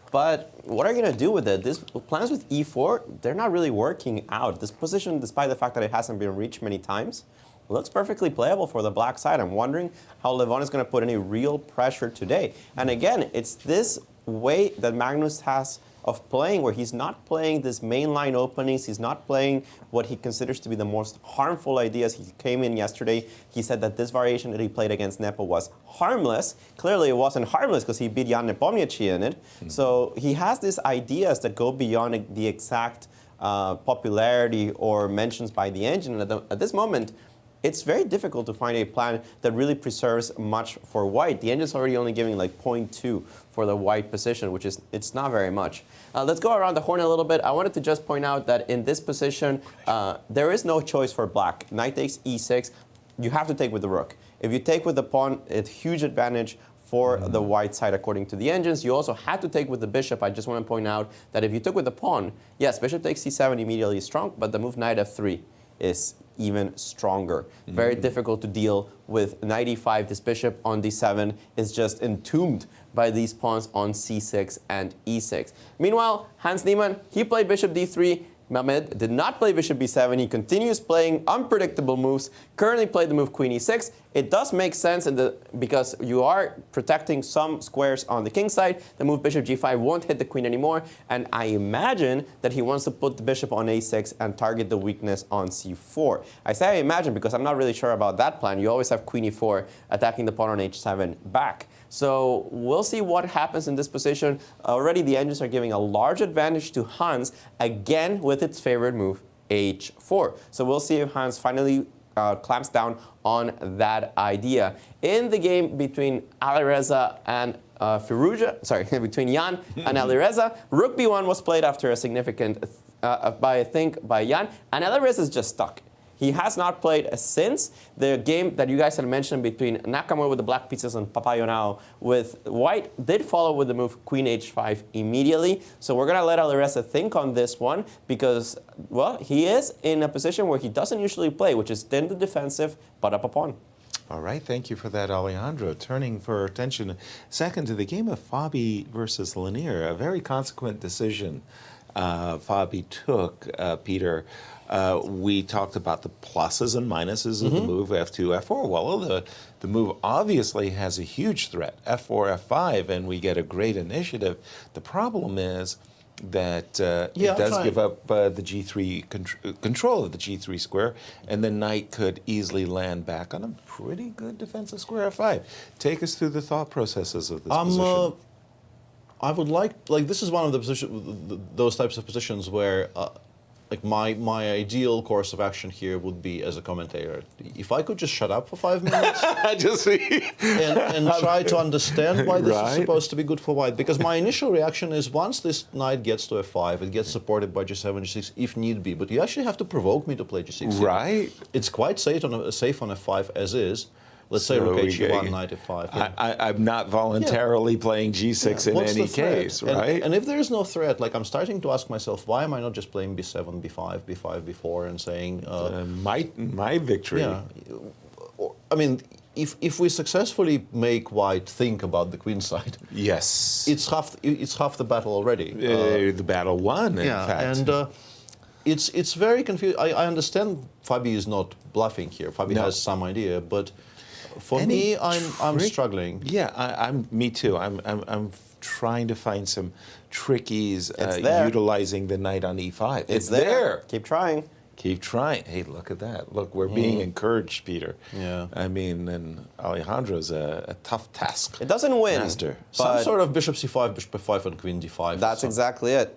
But what are you going to do with it? These plans with e4, they're not really working out. This position, despite the fact that it hasn't been reached many times, looks perfectly playable for the black side. I'm wondering how Levon is going to put any real pressure today. And again, it's this way that Magnus has of playing, where he's not playing this mainline openings, he's not playing what he considers to be the most harmful ideas. He came in yesterday, he said that this variation that he played against Nepo was harmless. Clearly it wasn't harmless because he beat Jan Nepomniachtchi in it. So he has these ideas that go beyond the exact popularity or mentions by the engine. And at this moment, it's very difficult to find a plan that really preserves much for white. The engine's already only giving like 0.2 for the white position, which is, it's not very much. Let's go around the horn a little bit. I wanted to just point out that in this position, there is no choice for black. Knight takes e6, you have to take with the rook. If you take with the pawn, it's huge advantage for the white side according to the engines. You also had to take with the bishop. I just want to point out that if you took with the pawn, yes, bishop takes c7 immediately is strong, but the move knight f3 is even stronger. Very difficult to deal with knight e5. This bishop on d7 is just entombed by these pawns on c6 and e6. Meanwhile, Hans Niemann, he played bishop d3. Mamed did not play bishop b7. He continues playing unpredictable moves. Currently played the move queen e6. It does make sense because you are protecting some squares on the king side. The move bishop g5 won't hit the queen anymore. And I imagine that he wants to put the bishop on a6 and target the weakness on c4. I say I imagine because I'm not really sure about that plan. You always have queen e4 attacking the pawn on h7 back. So we'll see what happens in this position. Already the engines are giving a large advantage to Hans, again with its favorite move, h4. So we'll see if Hans finally clamps down on that idea. In the game between Alireza and Firouzja, sorry, between Jan and Alireza, rook b1 was played after a significant, by Jan, and Alireza is just stuck. He has not played since the game that you guys had mentioned between Nakamura with the black pieces and Papayonao with white did follow with the move queen h5 immediately. So we're going to let Alireza think on this one because, well, he is in a position where he doesn't usually play, which is in the defensive, but up a pawn. All right, thank you for that, Alejandro. Turning for our attention second to the game of Fabi versus Lanier, a very consequent decision Fabi took, Peter. We talked about the pluses and minuses of the move f2, f4. Well, the move obviously has a huge threat, f4, f5, and we get a great initiative. The problem is that it does give up the g3 control of the g3 square, and the knight could easily land back on a pretty good defensive square f5. Take us through the thought processes of this position. I would like this is one of the those types of positions where like my ideal course of action here would be as a commentator. If I could just shut up for 5 minutes and try to understand why this is supposed to be good for white. Because my initial reaction is once this knight gets to f5, it gets supported by g7, g6 if need be. But you actually have to provoke me to play g6. Right. It's quite safe on f5 as is. let's say rook we h1, get- knight f5. Yeah. I'm not voluntarily playing g6 in What's any the threat? case, right? And if there is no threat, like I'm starting to ask myself, why am I not just playing b7, b5, b5, b4, and saying, my victory. yeah, I mean, if we successfully make white think about the queen side, Yes. it's half the battle already. The battle won, in Yeah, fact. and it's very confusing. I understand Fabi is not bluffing here. Fabi No. has some idea, but for Any me, I'm trick- struggling. Yeah, me too. I'm trying to find some trickies It's there. utilizing the knight on e5. It's there. Keep trying. Keep trying. Hey, look at that. Look, we're being encouraged, Peter. Yeah. I mean, and Alejandro's a tough task. It doesn't win. Master. Some But sort of bishop c5, bishop f5, and queen d5. that's exactly it.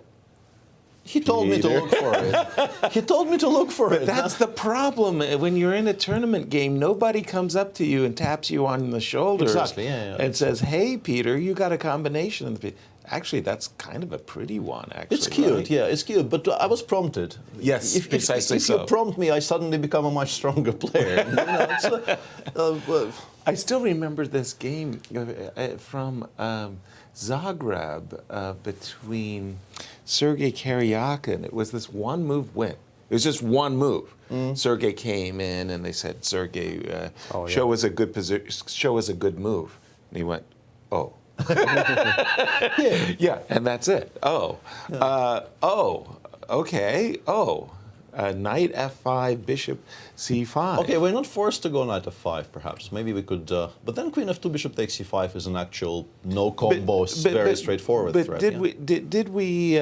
He told me to Peter. look for it. He told me to look for it. That's the problem. When you're in a tournament game, nobody comes up to you and taps you on the shoulders Exactly, yeah. and says, "Hey, Peter, you got a combination." Actually, that's kind of a pretty one, actually. It's cute, right? yeah, it's cute. But I was prompted. Yes, precisely if so. you prompt me, I suddenly become a much stronger player. You know, it's, well, I still remember this game from Zagreb between Sergei Karyakin. It was this one move win. It was just one move. Sergei came in and they said, "Sergei, show us a good show us a good move." And he went, "Oh." Yeah, and that's it. Oh, okay. Knight f5, bishop c5. okay, we're not forced to go knight f5, perhaps. Maybe we could. But then queen f2, bishop takes c5 is an actual no combo, very straightforward But threat. did yeah. did we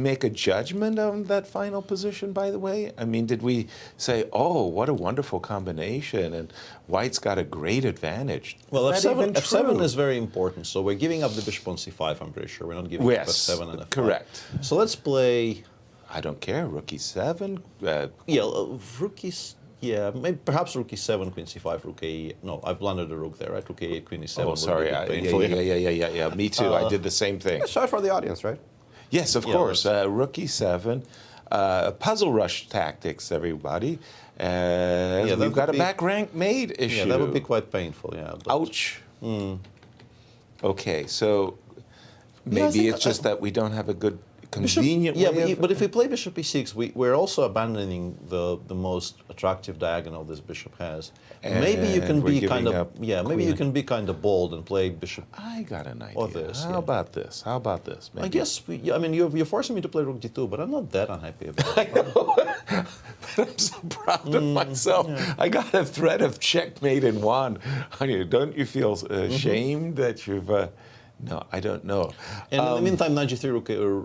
make a judgment on that final position? By the way, I mean, did we say, "Oh, what a wonderful combination," and White's got a great advantage? Well, Is that even f7 true? is very important. So we're giving up the bishop on c5. I'm pretty sure we're not giving up Yes, f7 and f5. correct. So let's play. I don't care. Rook e7. Yeah, rook e. Yeah, maybe perhaps rook e7, queen c5, rook a. No, I've blundered the rook there, right? Rook a8, queen e7. Oh, would sorry. be a bit Yeah, painful, yeah. Me too. I did the same thing. Show it for the audience, right? Yes, of Yeah, course. let's- Rook e7. Puzzle rush tactics, everybody. that We've would got a be- back rank made issue. Yeah, that would be quite painful. Yeah. but- Ouch. Okay, so maybe I think it's just that we don't have a good, Bishop- convenient yeah, way but if we play bishop e6, we're also abandoning the most attractive diagonal this bishop has. Maybe you can And we're be kind giving of up maybe you queen. can be kind of bold and play bishop. I got an idea. Or this, How yeah. about this? How about this? I Maybe. guess I mean you're forcing me to play rook d2, but I'm not that unhappy about it. I'm so proud of myself. I got a threat of checkmate in one. Don't you feel ashamed that you've... no, I don't know. And in the meantime, knight g3,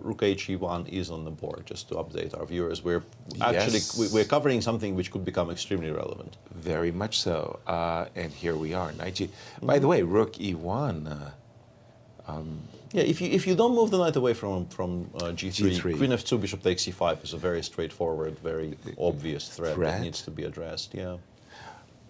rook h1 is on the board. Just to update our viewers, we're actually Yes. we're covering something which could become extremely relevant. Very much so. And here we are. Knight G. By the way, rook e1. Yeah, if you don't move the knight away from g3, G3. queen f2, bishop takes c5 is a very straightforward, very obvious threat that needs to be addressed. Yeah.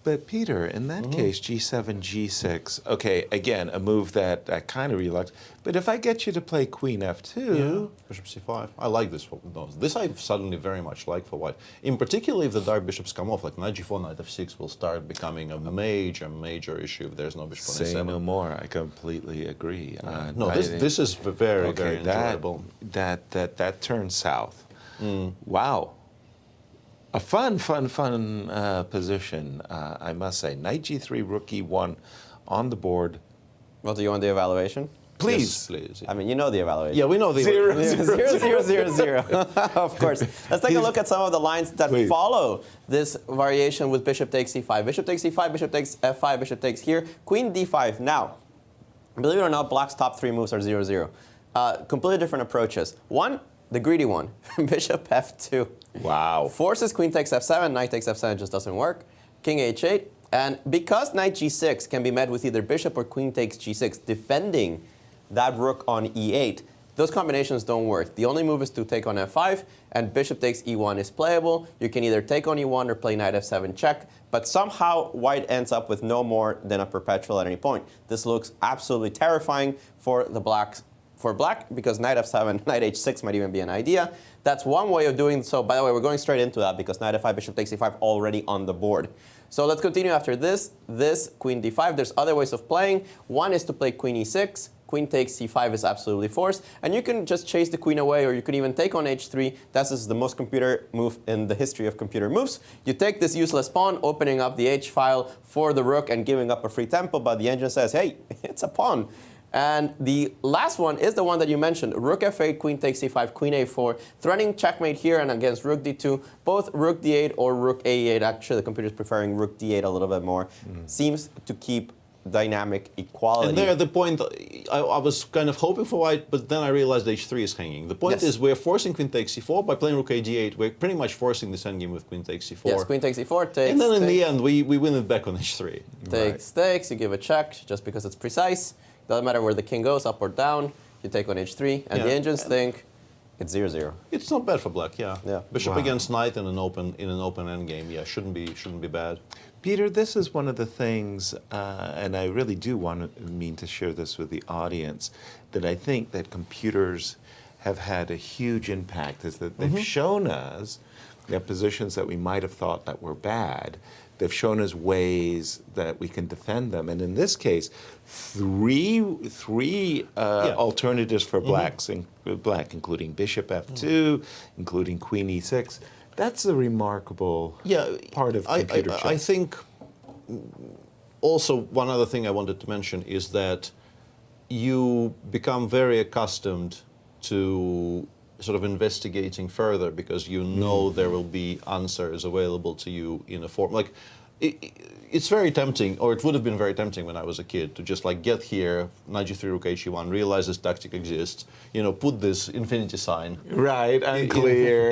But Peter, in that case, g7, g6. Okay, again, a move that I kind of reluctant. But if I get you to play queen f2, Bishop c5. I like this. No, this I suddenly very much like for white. In particular, if the dark bishops come off, like knight g4, knight f6 will start becoming a major issue if there's no bishop on say a7. no more. I completely agree. No, this is very enjoyable. That turns south. Wow. A fun position, I must say. Knight g3, rook e1 on the board. Well, do you want the evaluation? Please. Yes, please. I mean, you know the evaluation. Yeah, we know the Zero. 0. Of course. Let's take a look at some of the lines that Please. follow this variation with bishop takes c5. Bishop takes c5, bishop takes f5, bishop takes here, queen d5. Now, believe it or not, black's top three moves are 0-0. Completely different approaches. One, the greedy one, bishop f2. Wow. Forces queen takes f7, knight takes f7 just doesn't work. King h8. And because knight g6 can be met with either bishop or queen takes g6, defending that rook on e8, those combinations don't work. The only move is to take on f5, and bishop takes e1 is playable. You can either take on e1 or play knight f7 check, but somehow white ends up with no more than a perpetual at any point. This looks absolutely terrifying for the black, because knight f7, knight h6 might even be an idea. That's one way of doing so. By the way, we're going straight into that because knight f5, bishop takes e5 already on the board. So let's continue after this. This, queen d5. There's other ways of playing. One is to play queen e6. Queen takes c5 is absolutely forced. And you can just chase the queen away, or you could even take on h3. That is the most computer move in the history of computer moves. You take this useless pawn, opening up the h file for the rook and giving up a free tempo, but the engine says, hey, it's a pawn. And the last one is the one that you mentioned, rook f8, queen takes c5, queen a4, threatening checkmate here and against rook d2, both rook d8 or rook a8. Actually, the computer is preferring rook d8 a little bit more. Seems to keep dynamic equality. And there, the point, I was kind of hoping for white, but then I realized h3 is hanging. The point is we're forcing queen takes c4. By playing rook a d8, we're pretty much forcing this endgame with queen takes c4. Yes, queen takes c4, takes, and then in the end, we win it back on h3. Takes, you give a check just because it's precise. Doesn't matter where the king goes, up or down. You take on h3, and the engines think it's 0-0. It's not bad for black, yeah. Bishop Wow. against knight in an open endgame, yeah, shouldn't be bad. Peter, this is one of the things, and I really do mean to share this with the audience, that I think that computers have had a huge impact, is that they've shown us positions that we might have thought that were bad. They've shown us ways that we can defend them. And in this case, three alternatives for black, including bishop f2, including queen e6. That's a remarkable part of computer chess. I think also one other thing I wanted to mention is that you become very accustomed to sort of investigating further because you know there will be answers available to you in a form. Like, it's very tempting, or it would have been very tempting when I was a kid, to just like get here, knight g3, rook h1, realize this tactic exists, put this infinity sign unclear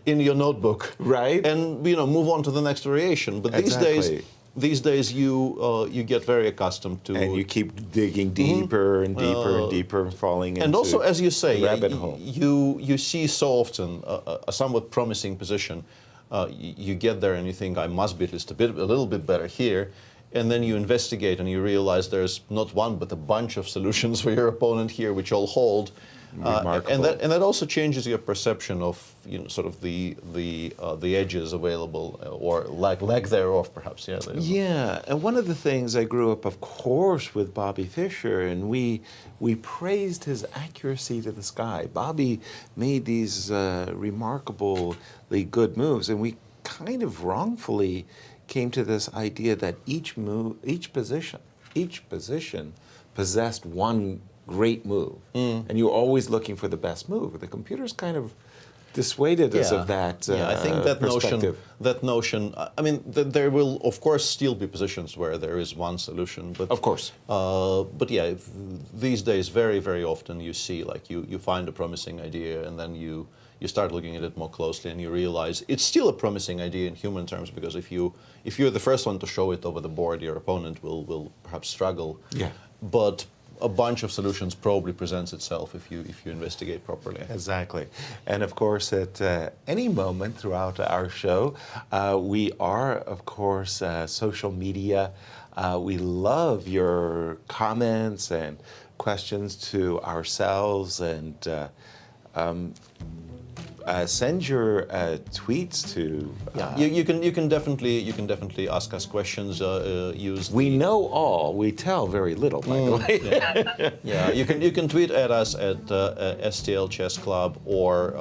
in your notebook, and move on to the next variation. But these days you get very accustomed to, and you keep digging deeper and deeper and deeper, and falling into and also, as you say, rabbit hole. You see so often a somewhat promising position. You get there and you think, I must be at least a little bit better here, and then you investigate and you realize there's not one but a bunch of solutions for your opponent here, which all hold. And that also changes your perception of sort of the edges available or lack thereof, perhaps. And one of the things I grew up, of course, with Bobby Fischer, and we praised his accuracy to the sky. Bobby made these remarkably good moves, and we kind of wrongfully came to this idea that each position possessed one great move, and you're always looking for the best move. The computers kind of dissuaded us of that. I think that notion. I mean, there will of course still be positions where there is one solution, but of course. But yeah, these days very, very often you see like you find a promising idea and then you start looking at it more closely and you realize it's still a promising idea in human terms, because if you're the first one to show it over the board, your opponent will perhaps struggle. But a bunch of solutions probably presents itself if you investigate properly. Exactly. And of course, at any moment throughout our show, we are, of course, social media. We love your comments and questions to ourselves, and send your tweets to. You can definitely ask us questions. We know all. We tell very little, by the way. You can tweet at us at STL Chess Club, or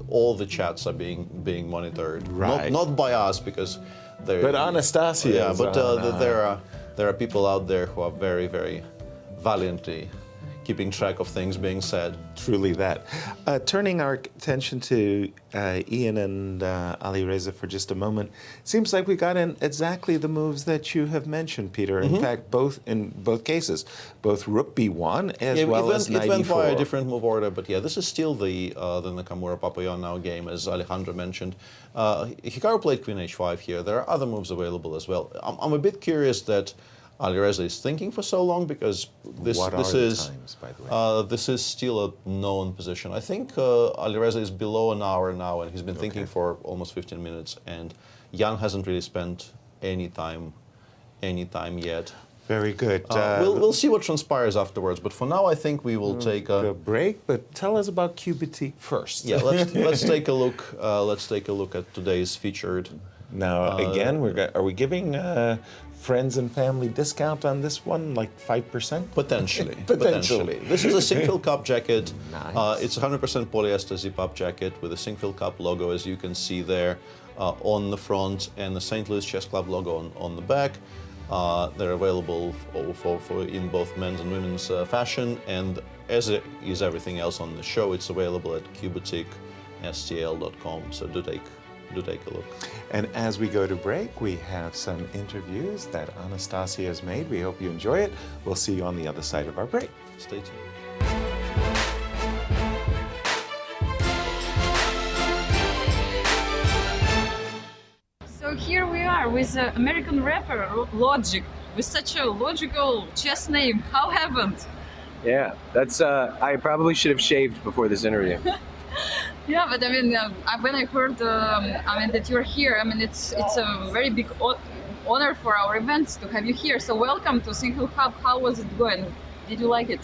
all the chats are being monitored. Not by us, because they're. But Anastasiya. Yeah, but there are people out there who are very, very valiantly keeping track of things being said. Truly that. Turning our attention to Ian and Ali Reza for just a moment, seems like we got in exactly the moves that you have mentioned, Peter. In fact, in both cases, both Rook B1 as well as Knight E4. It went by a different move order, but yeah, this is still the Nakamura Papayan now game, as Alejandro mentioned. Hikaru played Queen H5 here. There are other moves available as well. I'm a bit curious that Ali Reza is thinking for so long, because this is still a known position. I think Ali Reza is below an hour now, and he's been thinking for almost 15 minutes, and Jan hasn't really spent any time yet. Very good. We'll see what transpires afterwards, but for now I think we will take a break. But tell us about QBT first. Yeah, let's take a look. Let's take a look at today's featured Now, again, are we giving friends and family discount on this one, like 5%? Potentially. Potentially. This is a Sinquefield Cup jacket. Nice. It's 100% polyester zip-up jacket with a Sinquefield Cup logo, as you can see there on the front, and the St. Louis Chess Club logo on the back. They're available for in both men's and women's fashion, and as it is everything else on the show, it's available at qboutique.stl.com. So do take a look. And as we go to break, we have some interviews that Anastasiya has made. We hope you enjoy it. We'll see you on the other side of our break. Stay tuned. So here we are with American rapper Logic, with such a logical chess name. How happened? Yeah, that's. I probably should have shaved before this interview. Yeah, but I mean, when I heard, that you're here, I mean, it's a very big honor for our events to have you here. So welcome to Sinquefield Cup. How was it going? Did you like it?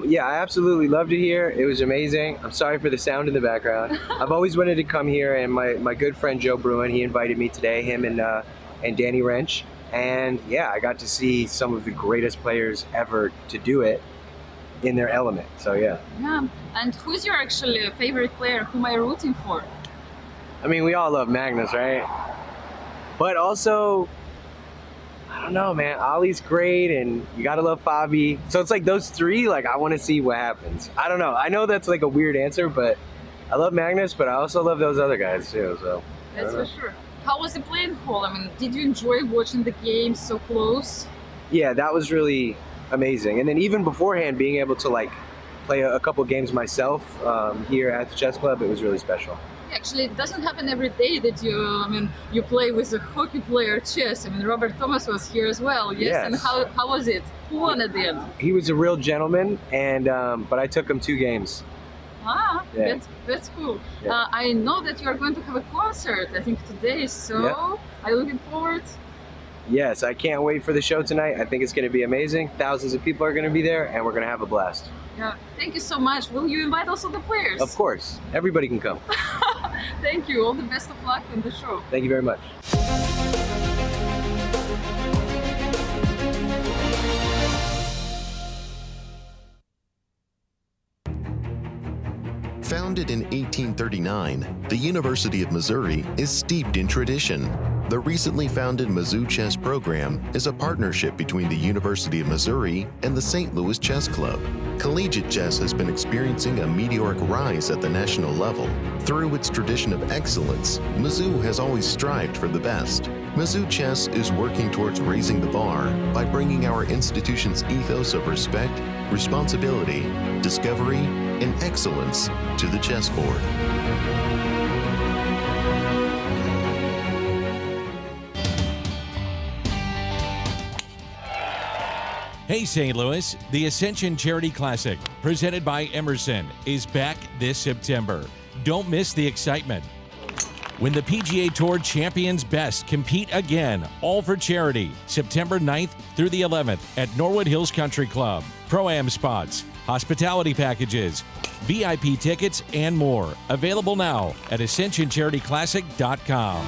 Yeah, I absolutely loved it here. It was amazing. I'm sorry for the sound in the background. I've always wanted to come here, and my good friend Joe Bruin, he invited me today, him and Danny Wrench. And yeah, I got to see some of the greatest players ever to do it in their element. So yeah. Yeah. And who's your actually favorite player? Whom are you rooting for? I mean, we all love Magnus, right? But also, I don't know, man. Ali's great, and you gotta love Fabi. So it's like those three. Like, I want to see what happens. I don't know. I know that's like a weird answer, but I love Magnus, but I also love those other guys too. So that's for sure. How was the playing hall? I mean, did you enjoy watching the games so close? Yeah, that was really amazing. And then even beforehand, being able to like play a couple games myself here at the chess club, it was really special. Actually, it doesn't happen every day that you play with a hockey player chess. I mean, Robert Thomas was here as well. Yes. And how was it? Who won at the end? He was a real gentleman, and but I took him 2 games. Ah, yeah. That's cool. Yeah. I know that you are going to have a concert, I think today. So Yeah. are you looking forward? Yes, I can't wait for the show tonight. I think it's going to be amazing. Thousands of people are going to be there, and we're going to have a blast. Yeah. Thank you so much. Will you invite also the players? Of course. Everybody can come. Thank you. All the best of luck in the show. Thank you very much. Founded in 1839, the University of Missouri is steeped in tradition. The recently founded Mizzou Chess Program is a partnership between the University of Missouri and the St. Louis Chess Club. Collegiate chess has been experiencing a meteoric rise at the national level. Through its tradition of excellence, Mizzou has always strived for the best. Mizzou Chess is working towards raising the bar by bringing our institution's ethos of respect, responsibility, discovery, and excellence to the chessboard. Hey St. Louis, the Ascension Charity Classic, presented by Emerson, is back this September. Don't miss the excitement. When the PGA Tour champions best compete again, all for charity, September 9th through the 11th at Norwood Hills Country Club. Pro-Am spots, hospitality packages, VIP tickets, and more. Available now at ascensioncharityclassic.com.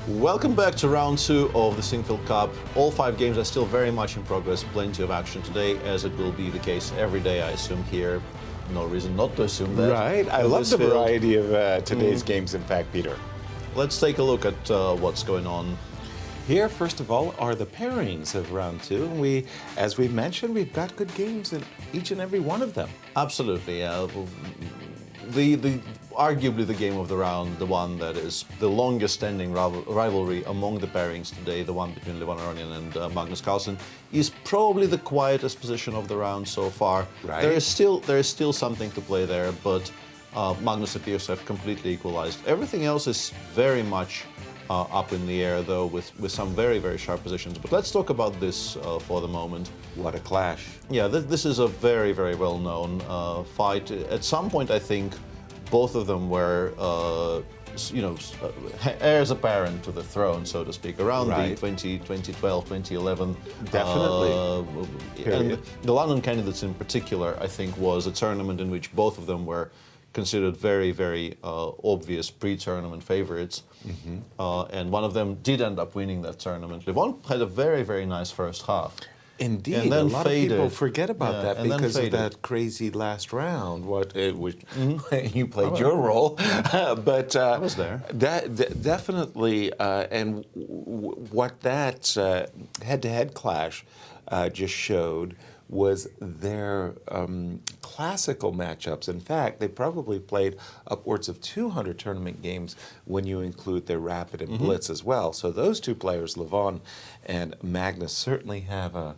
Welcome back to round 2 of the Sinquefield Cup. All 5 games are still very much in progress, plenty of action today, as it will be the case every day, I assume, here. No reason not to assume that. Right. I love the variety of today's games, in fact, Peter. Let's take a look at what's going on. Here, first of all, are the pairings of round 2. And as we've mentioned, we've got good games in each and every one of them. Absolutely. Arguably the game of the round, the one that is the longest standing rivalry among the pairings today, the one between Aronian and Magnus Carlsen, is probably the quietest position of the round so far. Right. There is still something to play there, but Magnus appears to have completely equalized. Everything else is very much up in the air, though, with some very, very sharp positions. But let's talk about this for the moment. What a clash. Yeah, this is a very, very well-known fight. At some point, I think, both of them were, heirs apparent to the throne, so to speak, around the 2012, 2011. Definitely. And the London Candidates in particular, I think, was a tournament in which both of them were considered very, very obvious pre-tournament favorites. And one of them did end up winning that tournament. Levon had a very, very nice first half. Indeed, and then a lot of people forget about that because of faded. that crazy last round. You played your role, but I was there. Definitely, and what that head-to-head clash just showed was their classical matchups. In fact, they probably played upwards of 200 tournament games when you include their rapid and blitz as well. So those two players, Levon and Magnus, certainly have a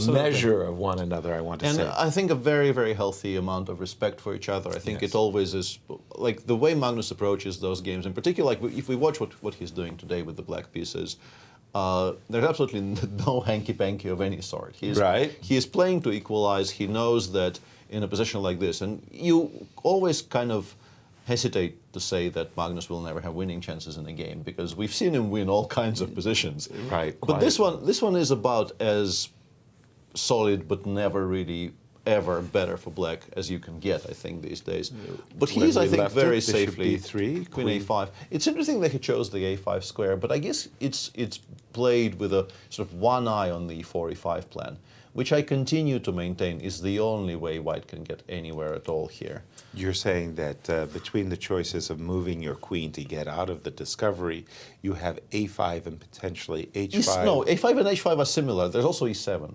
measure of one another, I want to say. And I think a very, very healthy amount of respect for each other. I think it always is, like the way Magnus approaches those games, in particular, like if we watch what he's doing today with the black pieces, there's absolutely no hanky-panky of any sort. He is playing to equalize. He knows that in a position like this, and you always kind of hesitate to say that Magnus will never have winning chances in a game, because we've seen him win all kinds of positions. But this one is about as solid, but never really ever better for black as you can get, I think, these days. But he's, I think, very safely B3, Queen A5. It's interesting that he chose the A5 square, but I guess it's played with a sort of one eye on the E4, E5 plan, which I continue to maintain is the only way white can get anywhere at all here. You're saying that between the choices of moving your queen to get out of the discovery, you have A5 and potentially H5. No, A5 and H5 are similar. There's also E7.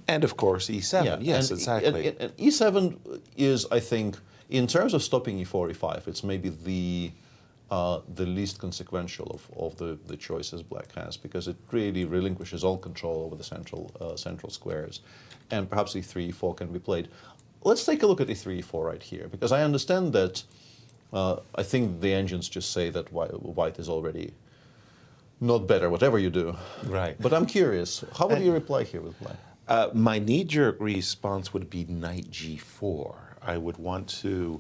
And of course E7, yes, exactly. And E7 is, I think, in terms of stopping E4, E5, it's maybe the least consequential of the choices black has, because it really relinquishes all control over the central squares, and perhaps E3, E4 can be played. Let's take a look at E3, E4 right here, because I understand that I think the engines just say that white is already not better, whatever you do. Right. But I'm curious, how would you reply here with black? My knee-jerk response would be knight G4. I would want to,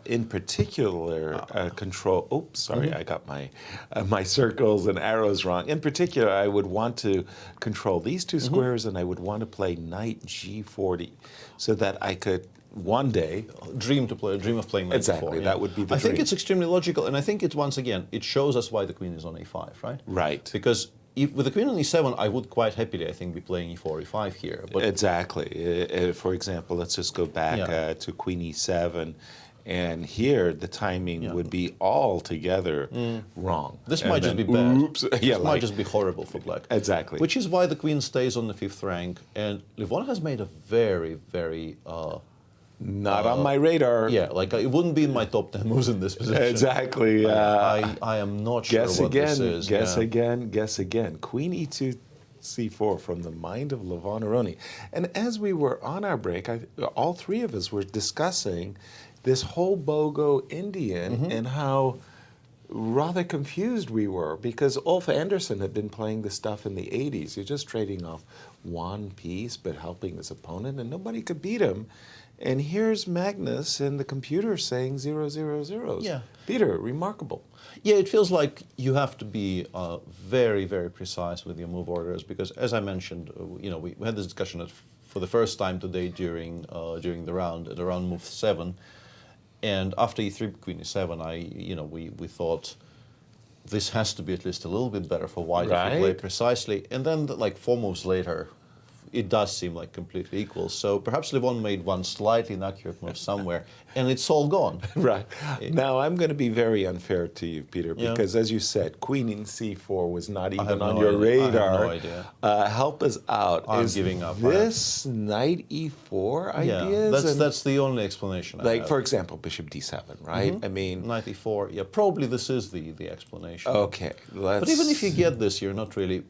in particular, control. Oops, sorry, I got my circles and arrows wrong. In particular, I would want to control these two squares, and I would want to play knight G40, so that I could one day dream of playing knight exactly. G4. That would be the dream. I think it's extremely logical, and I think it's once again it shows us why the queen is on A5, right? Right. Because with the queen on E7, I would quite happily, I think, be playing E4, E5 here. But exactly. For example, let's just go back to Queen E7, and here the timing would be altogether wrong. This might just be bad. Oops. This might just be horrible for black. Exactly. Which is why the queen stays on the 5th rank, and Levon has made a very, very not on my radar. Yeah, like it wouldn't be in my top 10 moves in this position. Exactly. I am not sure what this is. Guess again. Queen E2, C4 from the mind of Levon Aronian. And as we were on our break, all three of us were discussing this whole BOGO Indian and how rather confused we were, because Ulf Andersson had been playing the stuff in the 80s. You're just trading off one piece but helping his opponent, and nobody could beat him. And here's Magnus and the computer saying 0, 0, 0s. Yeah. Peter, remarkable. Yeah, it feels like you have to be very, very precise with your move orders, because, as I mentioned, we had this discussion for the first time today during the round, at around move 7, and after E3, Queen E7, we thought this has to be at least a little bit better for white if Right. you play precisely. And then, like 4 moves later, it does seem like completely equal. So perhaps Levon made one slightly inaccurate move somewhere, and it's all gone. Right. Now, I'm going to be very unfair to you, Peter, Yeah. because as you said, Queen in C4 was not even have on no your idea. I have radar. no idea. Help us out. I'm Is giving up. this knight E4 Yeah, ideas? that's the only explanation I like, have. for example, bishop D7, right? I mean, 94, yeah, probably this is the explanation. okay. Let's, But even if you get this, you're not really...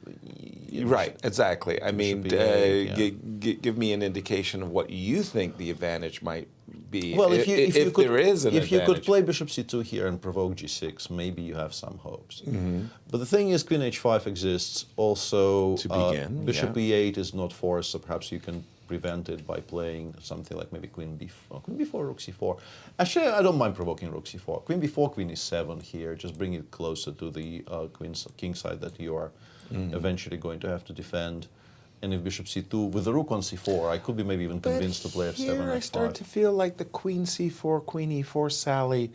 Right, exactly. I mean, B8, yeah. give me an indication of what you think the advantage might be. Well, if you could, there is an if you could advantage. play bishop c2 here and provoke g6, maybe you have some hopes. Mm-hmm. But the thing is, queen h5 exists. Also, To begin, bishop yeah. e8 is not forced, so perhaps you can prevent it by playing something like maybe queen b4, rook c4. Actually, I don't mind provoking rook c4. Queen b4, queen e7 here. Just bring it closer to the king side that you are eventually going to have to defend. And if bishop c2 with the rook on c4, I could be maybe even convinced to play f7. Here I start to feel like the queen c4, queen e4 sally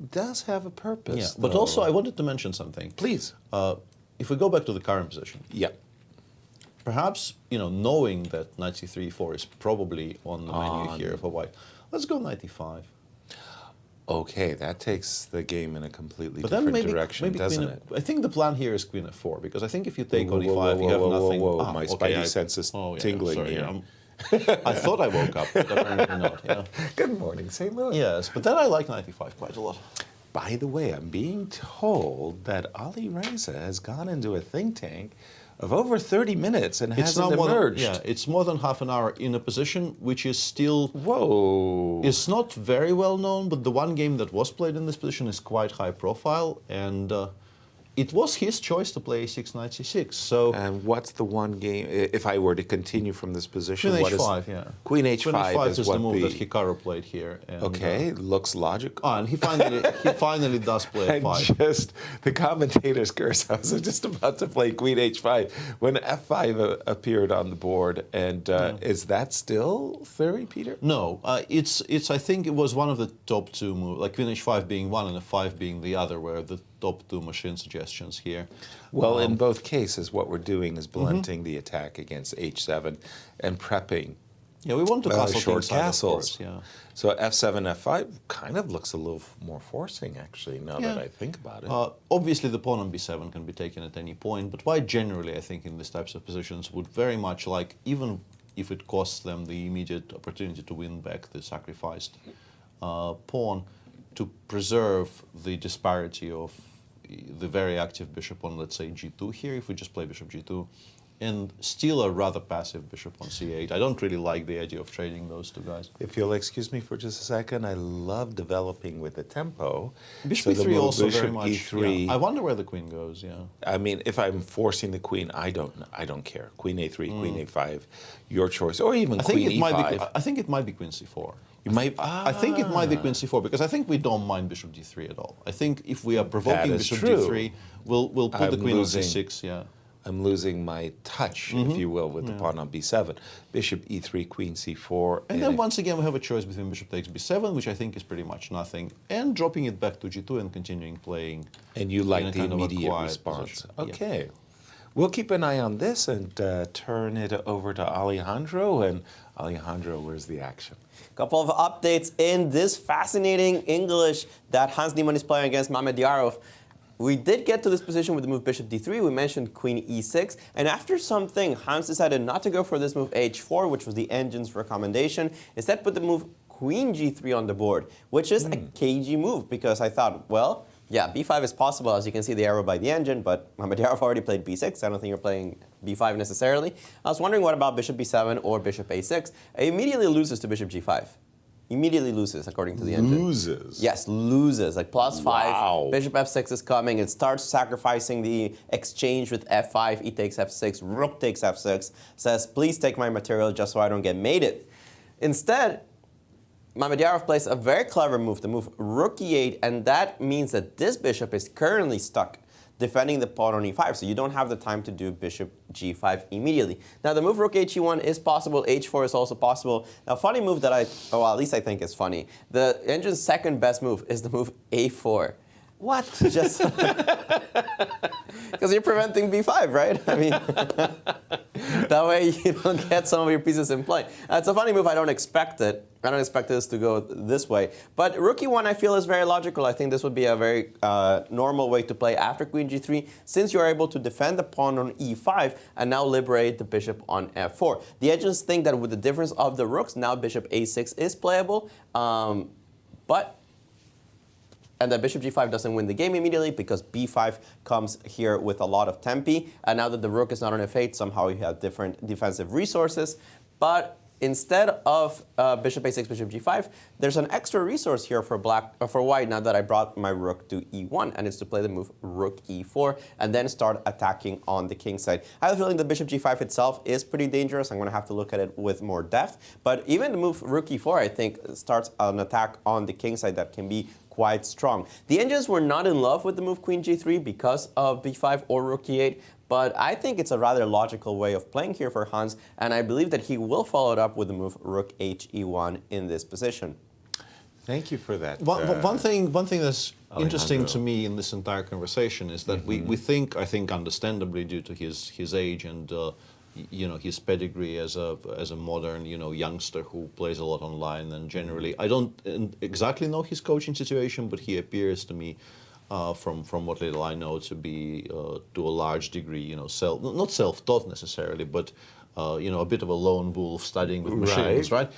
does have a purpose. Yeah, but though. also I wanted to mention something. Please. If we go back to the current position, Yeah. perhaps knowing that knight c3, e4 is probably on the menu here for white, let's go knight e5. Okay, that takes the game in a completely But different then maybe direction, doesn't queen, it? I think the plan here is queen f4 because I think if you take on Whoa, e5, whoa, you have whoa, whoa, nothing. whoa, my spidey I- sense is oh, yeah, tingling sorry, here. I thought I woke up, but apparently not. Yeah. Good morning, St. Louis. Yes, but then I like knight e5 quite a lot. By the way, I'm being told that Ali Reza has gone into a think tank of over 30 minutes and hasn't more emerged. Than, yeah, it's more than half an hour in a position which is still Whoa. It's not very well known, but the one game that was played in this position is quite high profile, and it was his choice to play a6 knight c6. So And what's the one game, if I were to continue from this position, queen what is... h5, yeah. Queen h5, Queen h5 is what the move that Hikaru played here. And, Okay, looks logical. and he finally does play And f5. just the commentator's curse. I was just about to play Queen H5 when F5 appeared on the board. And is that still theory, Peter? No, it's I think it was one of the top two moves, like queen h5 being one and f5 being the other, were the top two machine suggestions here. Well, in both cases, what we're doing is blunting the attack against H7 and prepping Yeah, we want to castle short kingside, of castles. course, yeah. So F7, F5 kind of looks a little more forcing, actually, now that I think about it. Obviously, the pawn on b7 can be taken at any point, but white generally, I think, in these types of positions would very much like, even if it costs them the immediate opportunity to win back the sacrificed pawn, to preserve the disparity of the very active bishop on, let's say, g2 here, if we just play bishop g2, and still a rather passive bishop on c8. I don't really like the idea of trading those two guys. If you'll excuse me for just a second, I love developing with the tempo. Bishop So the e3 move also bishop very much. E3. Yeah. I wonder where the queen goes. Yeah. I mean, if I'm forcing the queen, I don't care. Queen A3, Queen A5, your choice, or even I think Queen it might E5. be. I think it might be queen c4. You might. I think it might be queen c4 because I think we don't mind bishop d3 at all. I think if we are provoking is bishop true. d3, we'll put the I'm queen losing. on c6. Yeah. I'm losing my touch, if you will, with the pawn on b7. Bishop e3, queen c4. And then once again we have a choice between bishop takes b7, which I think is pretty much nothing, and dropping it back to g2 and continuing playing. And you in like a the kind of a immediate quiet response. position. Yeah. Okay. We'll keep an eye on this and turn it over to Alejandro. And Alejandro, where's the action? Couple of updates in this fascinating English that Hans Niemann is playing against Mamedyarov. We did get to this position with the move bishop d3. We mentioned queen e6. And after something, Hans decided not to go for this move h4, which was the engine's recommendation. Instead, put the move queen g3 on the board, which is a cagey move because I thought, well, yeah, b5 is possible, as you can see the arrow by the engine, but Mamedyarov already played b6. I don't think you're playing b5 necessarily. I was wondering what about bishop b7 or bishop a6. It immediately loses to bishop g5. Immediately loses, according to the engine. Loses? Yes, loses, like +5. Wow. Bishop f6 is coming. It starts sacrificing the exchange with f5. E takes f6. Rook takes f6. Says, please take my material just so I don't get mated. Instead, Mamedyarov plays a very clever move, the move rook e8, and that means that this bishop is currently stuck defending the pawn on e5, so you don't have the time to do bishop g5 immediately. Now, the move rook h1 is possible, h4 is also possible. Now, funny move that at least I think is funny. The engine's second best move is the move a4. What? Just because you're preventing b5, right? I mean, that way you don't get some of your pieces in play. It's a funny move. I don't expect it. I don't expect this to go this way. But rook e1, I feel, is very logical. I think this would be a very normal way to play after queen g3, since you're able to defend the pawn on e5 and now liberate the bishop on f4. The edges think that with the difference of the rooks, now bishop a6 is playable, and that bishop g5 doesn't win the game immediately because b5 comes here with a lot of tempi. And now that the rook is not on f8, somehow you have different defensive resources. But instead of bishop a6, bishop g5, there's an extra resource here for white now that I brought my rook to e1, and it's to play the move rook e4 and then start attacking on the king side. I have a feeling that bishop g5 itself is pretty dangerous. I'm going to have to look at it with more depth. But even the move rook e4, I think, starts an attack on the king side that can be quite strong. The engines were not in love with the move queen g3 because of b5 or rook e8, but I think it's a rather logical way of playing here for Hans, and I believe that he will follow it up with the move rook h e1 in this position. Thank you for that. One thing that's Alejandro. interesting to me in this entire conversation is that we think, I think understandably due to his age and his pedigree as a modern youngster who plays a lot online, and generally I don't exactly know his coaching situation, but he appears to me from what little I know to be to a large degree not self-taught necessarily, but a bit of a lone wolf studying with machines, right?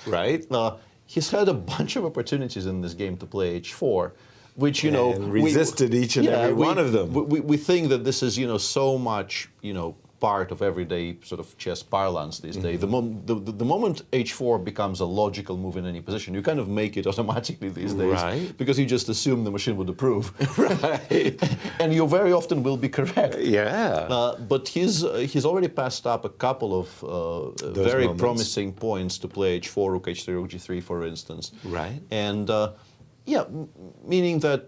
He's had a bunch of opportunities in this game to play h4, which and resisted each and every one of them. We think that this is so much part of everyday sort of chess parlance these days. The moment h4 becomes a logical move in any position, you kind of make it automatically these days, because you just assume the machine would approve, and you very often will be correct. But he's already passed up a couple of very promising points to play h4, rook h3, rook g3, for instance. And meaning that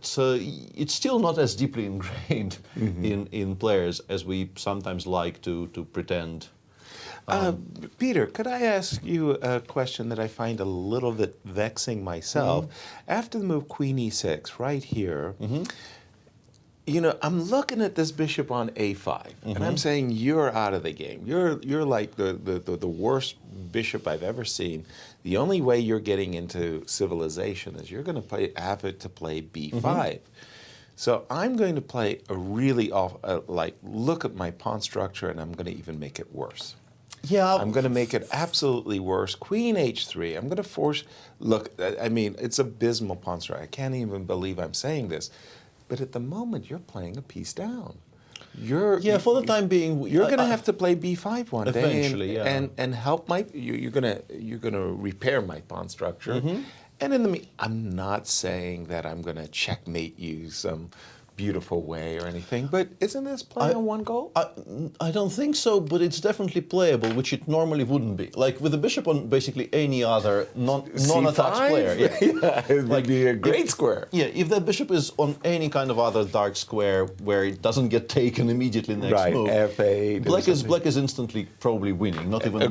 it's still not as deeply ingrained in players as we sometimes like to pretend. Peter, could I ask you a question that I find a little bit vexing myself? After the move queen e6, right here, I'm looking at this bishop on a5, and I'm saying you're out of the game. You're like the worst bishop I've ever seen. The only way you're getting into civilization is you're going to have it to play b5. So I'm going to play a really look at my pawn structure, and I'm going to even make it worse. I'm going to make it absolutely worse. Queen h3. I'm going to force. Look, I mean, it's abysmal pawn structure. I can't even believe I'm saying this. But at the moment, you're playing a piece down. For the time being, you're going to have to play b5 one day, eventually, and help my. You're gonna repair my pawn structure, and in the I'm not saying that I'm going to checkmate you some beautiful way or anything, but isn't this playing on one goal? I don't think so, but it's definitely playable, which it normally wouldn't be. Like with the bishop on basically any other non-attached player. It would be a great square. If that bishop is on any kind of other dark square where it doesn't get taken immediately next move, f8. Black is instantly probably winning, not even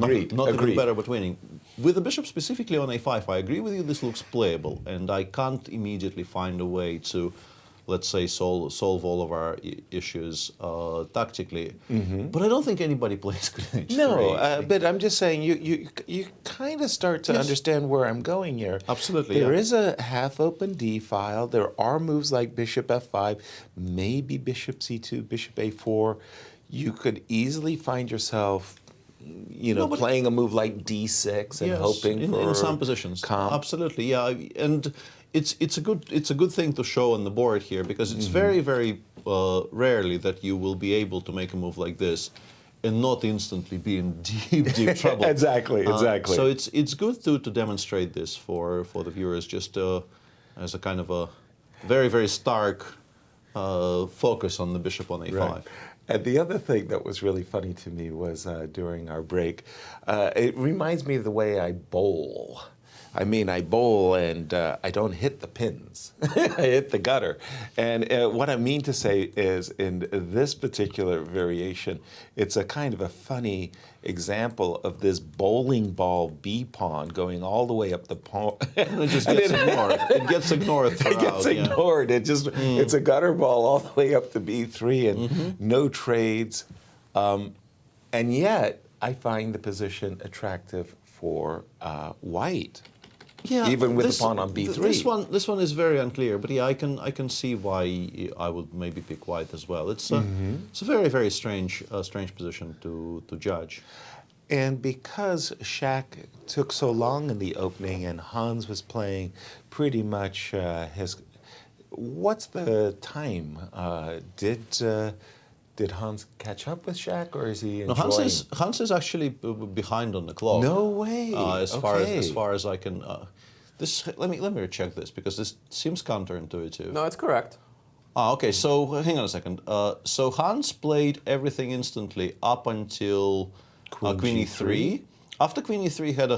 better, but winning. With the bishop specifically on a5, I agree with you, this looks playable, and I can't immediately find a way to, let's say, solve all of our issues tactically. But I don't think anybody plays good h3. No, but I'm just saying you kind of start to understand where I'm going here. Absolutely. There is a half-open d file. There are moves like bishop f5, maybe bishop c2, bishop a4. You could easily find yourself playing a move like d6 and hoping for in some positions. Absolutely, and it's a good thing to show on the board here, because it's very, very rarely that you will be able to make a move like this and not instantly be in deep trouble. Exactly. So it's good to demonstrate this for the viewers, just as a kind of a very, very stark focus on the bishop on a5. And the other thing that was really funny to me was during our break, it reminds me of the way I bowl. I mean, I bowl and I don't hit the pins. I hit the gutter. And what I mean to say is, in this particular variation, it's a kind of a funny example of this bowling ball B pawn going all the way up the pawn. And it just gets ignored. It gets ignored throughout. It gets ignored. It just it's a gutter ball all the way up to B3 and no trades. And yet, I find the position attractive for white. Yeah, even with the pawn on B3. This one is very unclear, but yeah, I can see why I would maybe pick white as well. It's a very, very strange position to judge. And because Shaq took so long in the opening and Hans was playing pretty much his... What's the time? Did Hans catch up with Shaq, or is he enjoying? No, Hans is actually behind on the clock. No way. As far as I can. Let me check this, because this seems counterintuitive. No, it's correct. Okay. So hang on a second. So Hans played everything instantly up until Queen E3. After Queen E3 had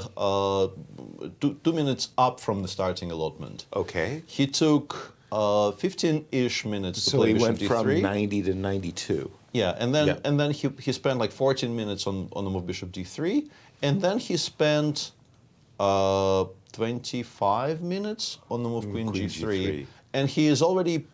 2 minutes up from the starting allotment. Okay. He took 15-ish minutes to So play he bishop went D3. from 90 to 92. Yeah, and then he spent like 14 minutes on the move bishop D3, and then he spent 25 minutes on the move Queen G3, and he is already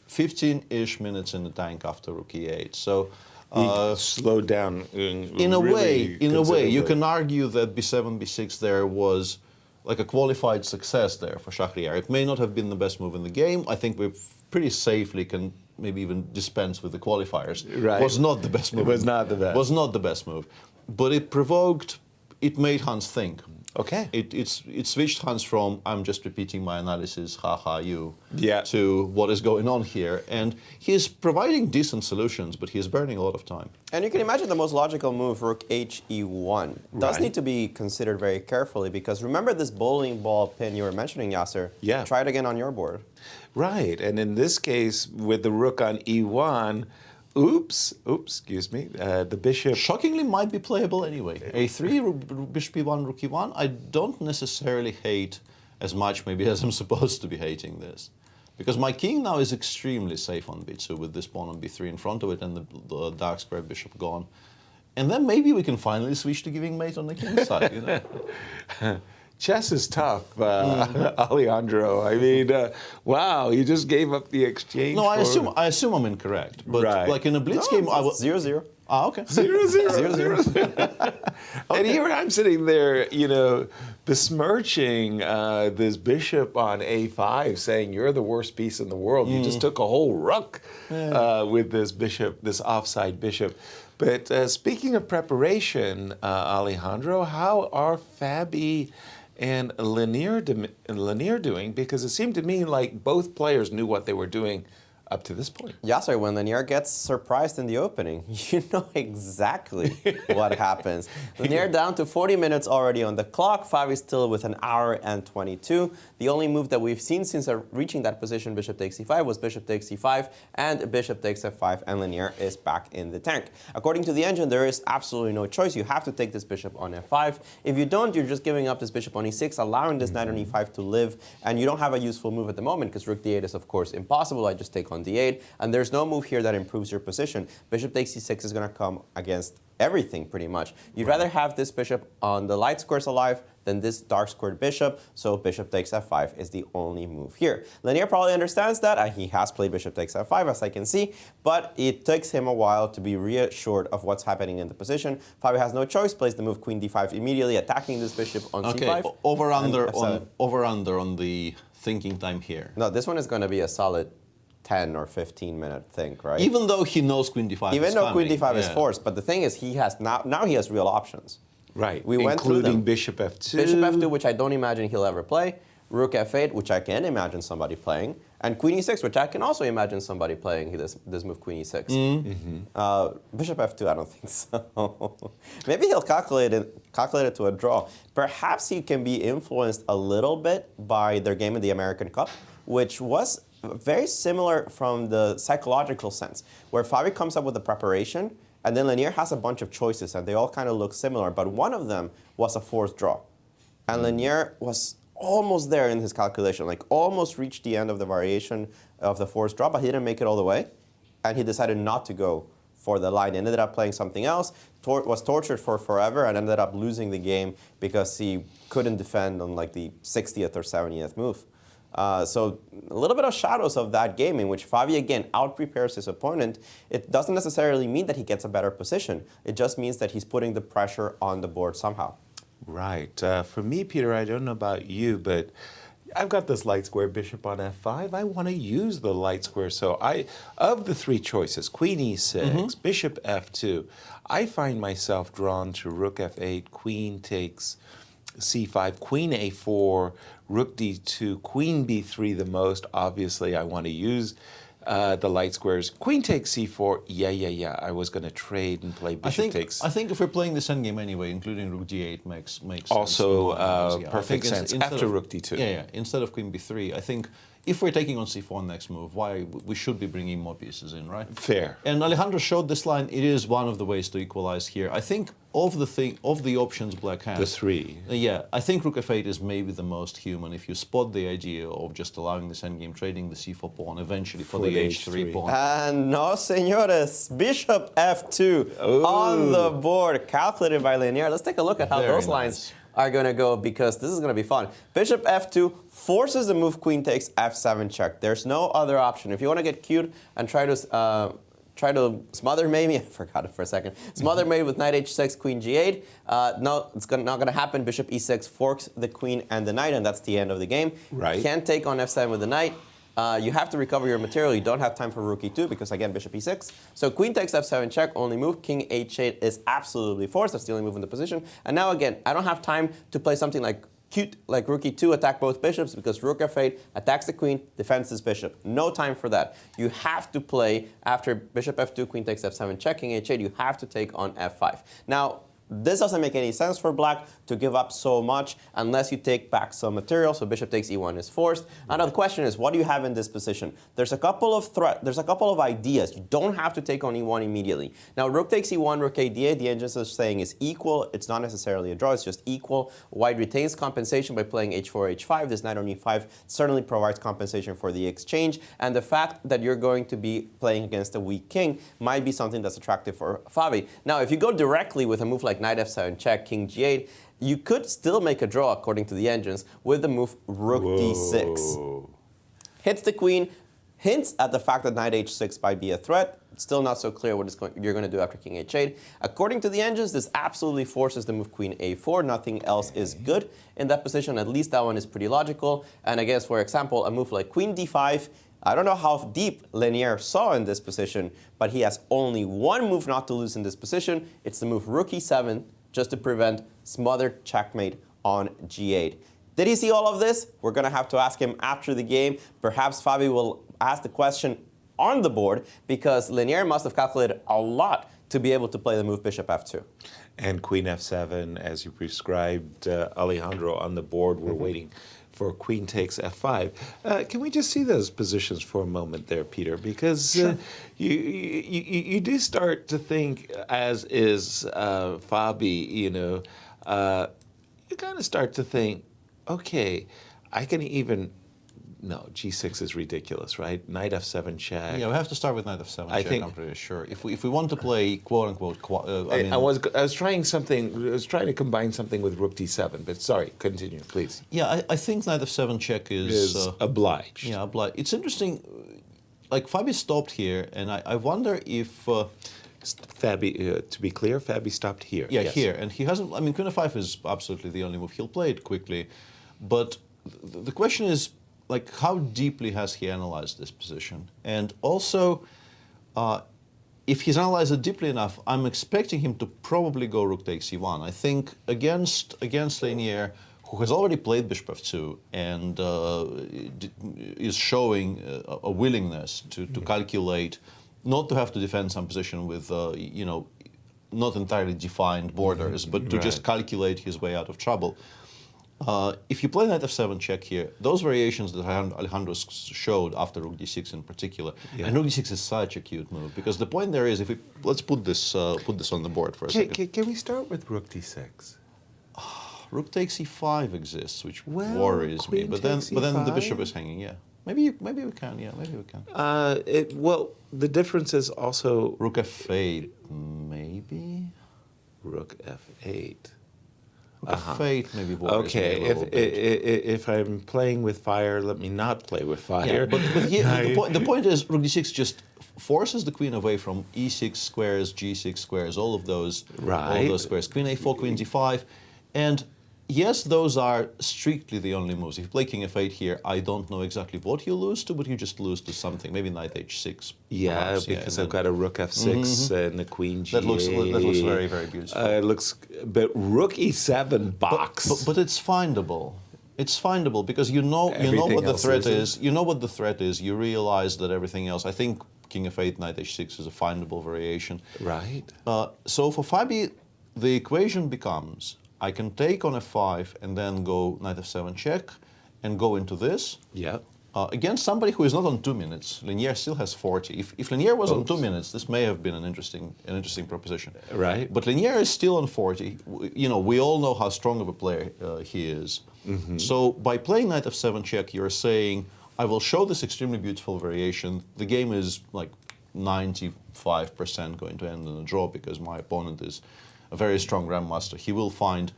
15-ish minutes in the tank after Rook E8. So He slowed down. in a way, you can argue that B7, B6 there was like a qualified success there for Shahryar. It may not have been the best move in the game. I think we pretty safely can maybe even dispense with the qualifiers. Right. Was not the best move. It was not the best. Was not the best move. But it made Hans think. Okay. It switched Hans from, I'm just repeating my analysis, haha, you, Yeah. to what is going on here. And he's providing decent solutions, but he's burning a lot of time. And you can imagine the most logical move, Rook HE1, does Right. need to be considered very carefully, because remember this bowling ball pin you were mentioning, Yasser? Yeah. Try it again on your board. Right, and in this case, with the rook on E1, excuse me, the bishop... Shockingly might be playable anyway. A3, bishop E1, rook E1, I don't necessarily hate as much maybe as I'm supposed to be hating this. Because my king now is extremely safe on B2 with this pawn on B3 in front of it and the dark square bishop gone. And then maybe we can finally switch to giving mate on the king's side, you know? Chess is tough, Alejandro. I mean, wow, you just gave up the exchange. No, I assume I'm incorrect. But Right. like in a blitz game, I will... 0-0. Ah, okay. 0-0. And here I'm sitting there, you know, besmirching this bishop on A5, saying you're the worst piece in the world. You just took a whole rook with this bishop, this offside bishop. But speaking of preparation, Alejandro, how are Fabi and Lanier doing? Because it seemed to me like both players knew what they were doing up to this point. Yasser, when Lanier gets surprised in the opening, you know exactly what happens. Lanier down to 40 minutes already on the clock. Fabi still with an hour and 22. The only move that we've seen since reaching that position, bishop takes c5, was bishop takes c5 and bishop takes f5, and Lanier is back in the tank. According to the engine, there is absolutely no choice. You have to take this bishop on f5. If you don't, you're just giving up this bishop on e6, allowing this knight on e5 to live, and you don't have a useful move at the moment because rook d8 is, of course, impossible. I just take on d8, and there's no move here that improves your position. Bishop takes c6 is going to come against everything, pretty much. You'd rather have this bishop on the light squares alive than this dark squared bishop, so bishop takes f5 is the only move here. Lanier probably understands that, and he has played bishop takes f5, as I can see, but it takes him a while to be reassured of what's happening in the position. Fabi has no choice, plays the move queen d5 immediately, attacking this bishop on c5. Okay, over-under on the thinking time here. No, this one is going to be a solid 10 or 15 minute thing, right? Even though he knows queen d5 Even is though coming, queen d5 is yeah. forced, but the thing is, he has now he has real options. Right, We went through including them. bishop f2. Bishop f2, which I don't imagine he'll ever play. Rook f8, which I can imagine somebody playing. And queen e6, which I can also imagine somebody playing this move, queen e6. Bishop f2, I don't think so. Maybe he'll calculate it to a draw. Perhaps he can be influenced a little bit by their game in the American Cup, which was very similar from the psychological sense, where Fabi comes up with a preparation, and then Lanier has a bunch of choices, and they all kind of look similar, but one of them was a forced draw. And Lanier was almost there in his calculation, like almost reached the end of the variation of the forced draw, but he didn't make it all the way. And he decided not to go for the line. He ended up playing something else, was tortured for forever, and ended up losing the game because he couldn't defend on like the 60th or 70th move. So a little bit of shadows of that game in which Fabi again out-prepares his opponent. It doesn't necessarily mean that he gets a better position. It just means that he's putting the pressure on the board somehow. Right. For me, Peter, I don't know about you, but I've got this light square bishop on f5. I want to use the light square. So of the three choices, queen e6, bishop f2, I find myself drawn to rook f8, queen takes c5, queen a4, rook d2, queen b3 the most. Obviously, I want to use the light squares. Queen takes c4. Yeah. I was going to trade and play bishop takes. I think if we're playing this endgame anyway, including rook d8 makes also sense. perfect sense after rook d2. Yeah. Instead of queen b3, I think if we're taking on c4 next move, we should be bringing more pieces in, right? Fair. And Alejandro showed this line. It is one of the ways to equalize here. I think of the options black has, the three. Yeah, I think rook f8 is maybe the most human. If you spot the idea of just allowing this endgame, trading the c4 pawn eventually for the h3 pawn. And no, senores, bishop f2 on the board, calculated by Lanier. Let's take a look at how those lines are going to go, because this is going to be fun. Bishop f2 forces the move queen takes f7 check. There's no other option. If you want to get cute and try to smother maybe, I forgot it for a second, smother maybe with knight h6, queen g8. No, it's not going to happen. Bishop e6 forks the queen and the knight, and that's the end of the game. Right. Can't take on f7 with the knight. You have to recover your material. You don't have time for rook e2 because, again, bishop e6. So queen takes f7 check, only move. King h8 is absolutely forced. That's the only move in the position. And now, again, I don't have time to play something like cute, like rook e2, attack both bishops, because rook f8 attacks the queen, defends this bishop. No time for that. You have to play after bishop f2, queen takes f7 check, king h8. You have to take on f5. Now, this doesn't make any sense for black to give up so much unless you take back some material. So bishop takes e1 is forced. And now the question is, what do you have in this position? There's a couple of ideas. You don't have to take on e1 immediately. Now rook takes e1, rook a d8. The engines are saying is equal. It's not necessarily a draw. It's just equal. White retains compensation by playing h4, h5. This knight on e5 certainly provides compensation for the exchange. And the fact that you're going to be playing against a weak king might be something that's attractive for Fabi. Now, if you go directly with a move like knight f7 check, king g8, you could still make a draw according to the engines with the move rook d6. Hits the queen, hints at the fact that knight h6 might be a threat. It's still not so clear what you're going to do after king h8. According to the engines, this absolutely forces the move queen a4. Nothing else is good in that position. At least that one is pretty logical. And I guess, for example, a move like queen d5, I don't know how deep Lanier saw in this position, but he has only one move not to lose in this position. It's the move rook e7, just to prevent smothered checkmate on g8. Did he see all of this? We're going to have to ask him after the game. Perhaps Fabi will ask the question on the board, because Lanier must have calculated a lot to be able to play the move bishop f2. And queen f7, as you prescribed, Alejandro, on the board. We're waiting for queen takes f5. Can we just see those positions for a moment there, Peter? Because you do start to think, as is Fabi, you kind of start to think, okay, I can even... No, g6 is ridiculous, right? Knight f7 check. Yeah, we have to start with knight f7 check, I'm pretty sure. If we want to play quote-unquote... I was trying to combine something with rook d7, but sorry, continue, please. Yeah, I think knight f7 check is obliged. Yeah, obliged. It's interesting, like Fabi stopped here, and I wonder if... Fabi, to be clear, Fabi stopped here. Yeah, yes. Here, and he hasn't... I mean, queen f5 is absolutely the only move. He'll play it quickly, but the question is, like, how deeply has he analyzed this position? And also, if he's analyzed it deeply enough, I'm expecting him to probably go rook takes e1. I think against Lanier, who has already played bishop f2 and is showing a willingness to calculate, not to have to defend some position with, not entirely defined borders, but to just calculate his way out of trouble. If you play knight f7 check here, those variations that Alejandro showed after rook d6 in particular, and rook d6 is such a cute move, because the point there is, let's put this on the board for a second. Can we start with rook d6? Rook takes e5 exists, which Well, worries me. queen But then takes the e5. bishop is hanging. Yeah, maybe we can. Yeah, maybe we can. Well, the difference is also Rook f8, maybe. Rook f8. Rook f8 maybe worries me a Okay, little bit. if I'm playing with fire, let me not play with fire. Yeah, but here, the point is, Rook d6 just forces the queen away from e6 squares, g6 squares, all of those squares. Queen a4, queen d5, and yes, those are strictly the only moves. If you play king f8 here, I don't know exactly what you lose to, but you just lose to something. Maybe knight h6. Yeah, perhaps, because and I've got a rook f6 and a queen g8. that looks very, very beautiful. It looks, but rook e7 box. But it's findable. It's findable because you know Everything what the else threat isn't. is. You know what the threat is. You realize that everything else. I think king f8, knight h6 is a findable variation. Right. So for Fabi, the equation becomes: I can take on f5 and then go knight f7 check, and go into this. Yeah. Against somebody who is not on 2 minutes. Linier still has 40. If Linier was on 2 minutes, this may have been an interesting proposition. Right. But Linier is still on 40. You know, we all know how strong of a player he is. So by playing knight f7 check, you're saying, I will show this extremely beautiful variation. The game is like 95% going to end in a draw because my opponent is a very strong grandmaster. He will find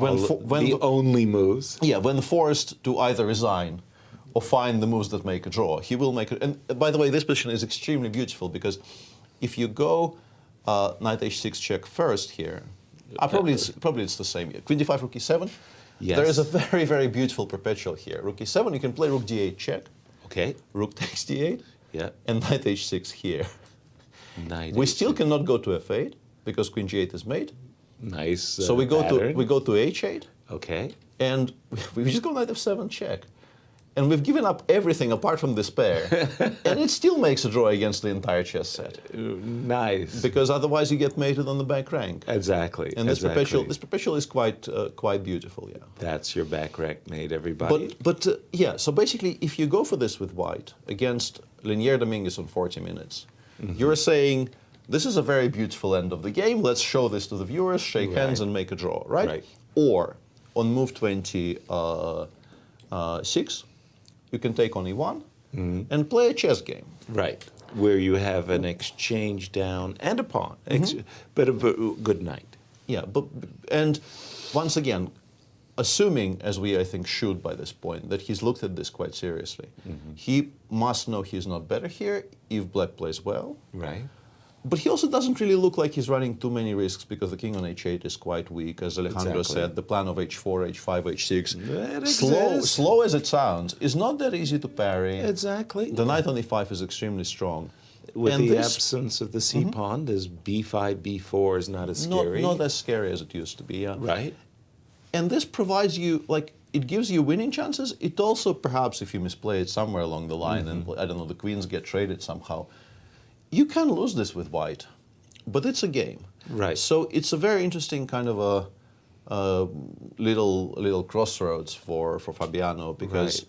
only moves. Yeah, when forced to either resign or find the moves that make a draw, he will make it. And by the way, this position is extremely beautiful because if you go knight h6 check first here, probably it's the same. Queen d5, rook e7. Yes. There is a very, very beautiful perpetual here. Rook e7, you can play rook d8 check. Okay. Rook takes d8. Yeah. And knight h6 here. Knight We h6. still cannot go to f8 because queen g8 is made. Nice. So we go to h8. Okay. And we just go knight f7 check. And we've given up everything apart from despair. And it still makes a draw against the entire chess set. Nice. Because otherwise you get mated on the back rank. Exactly. And this perpetual is quite beautiful, yeah. That's your back rank mate, everybody. But yeah, so basically if you go for this with white against Linier Dominguez on 40 minutes, you're saying, this is a very beautiful end of the game. Let's show this to the viewers, shake hands and make a draw, right? Or on move 26, you can take on e1 and play a chess game. Right. Where you have an exchange down and a pawn, but a good knight. Yeah, and once again, assuming, as we I think should by this point, that he's looked at this quite seriously, he must know he's not better here if black plays well. Right. But he also doesn't really look like he's running too many risks because the king on h8 is quite weak. As Alejandro said, the plan of h4, h5, h6, slow as it sounds, is not that easy to parry. Exactly. The knight on e5 is extremely strong. With the absence of the c-pawn, does b5, b4 is not as scary? Not as scary as it used to be, yeah. Right. And this provides you, like, it gives you winning chances. It also, perhaps, if you misplay it somewhere along the line and, I don't know, the queens get traded somehow, you can lose this with white, but it's a game. Right. So it's a very interesting kind of a little crossroads for Fabiano because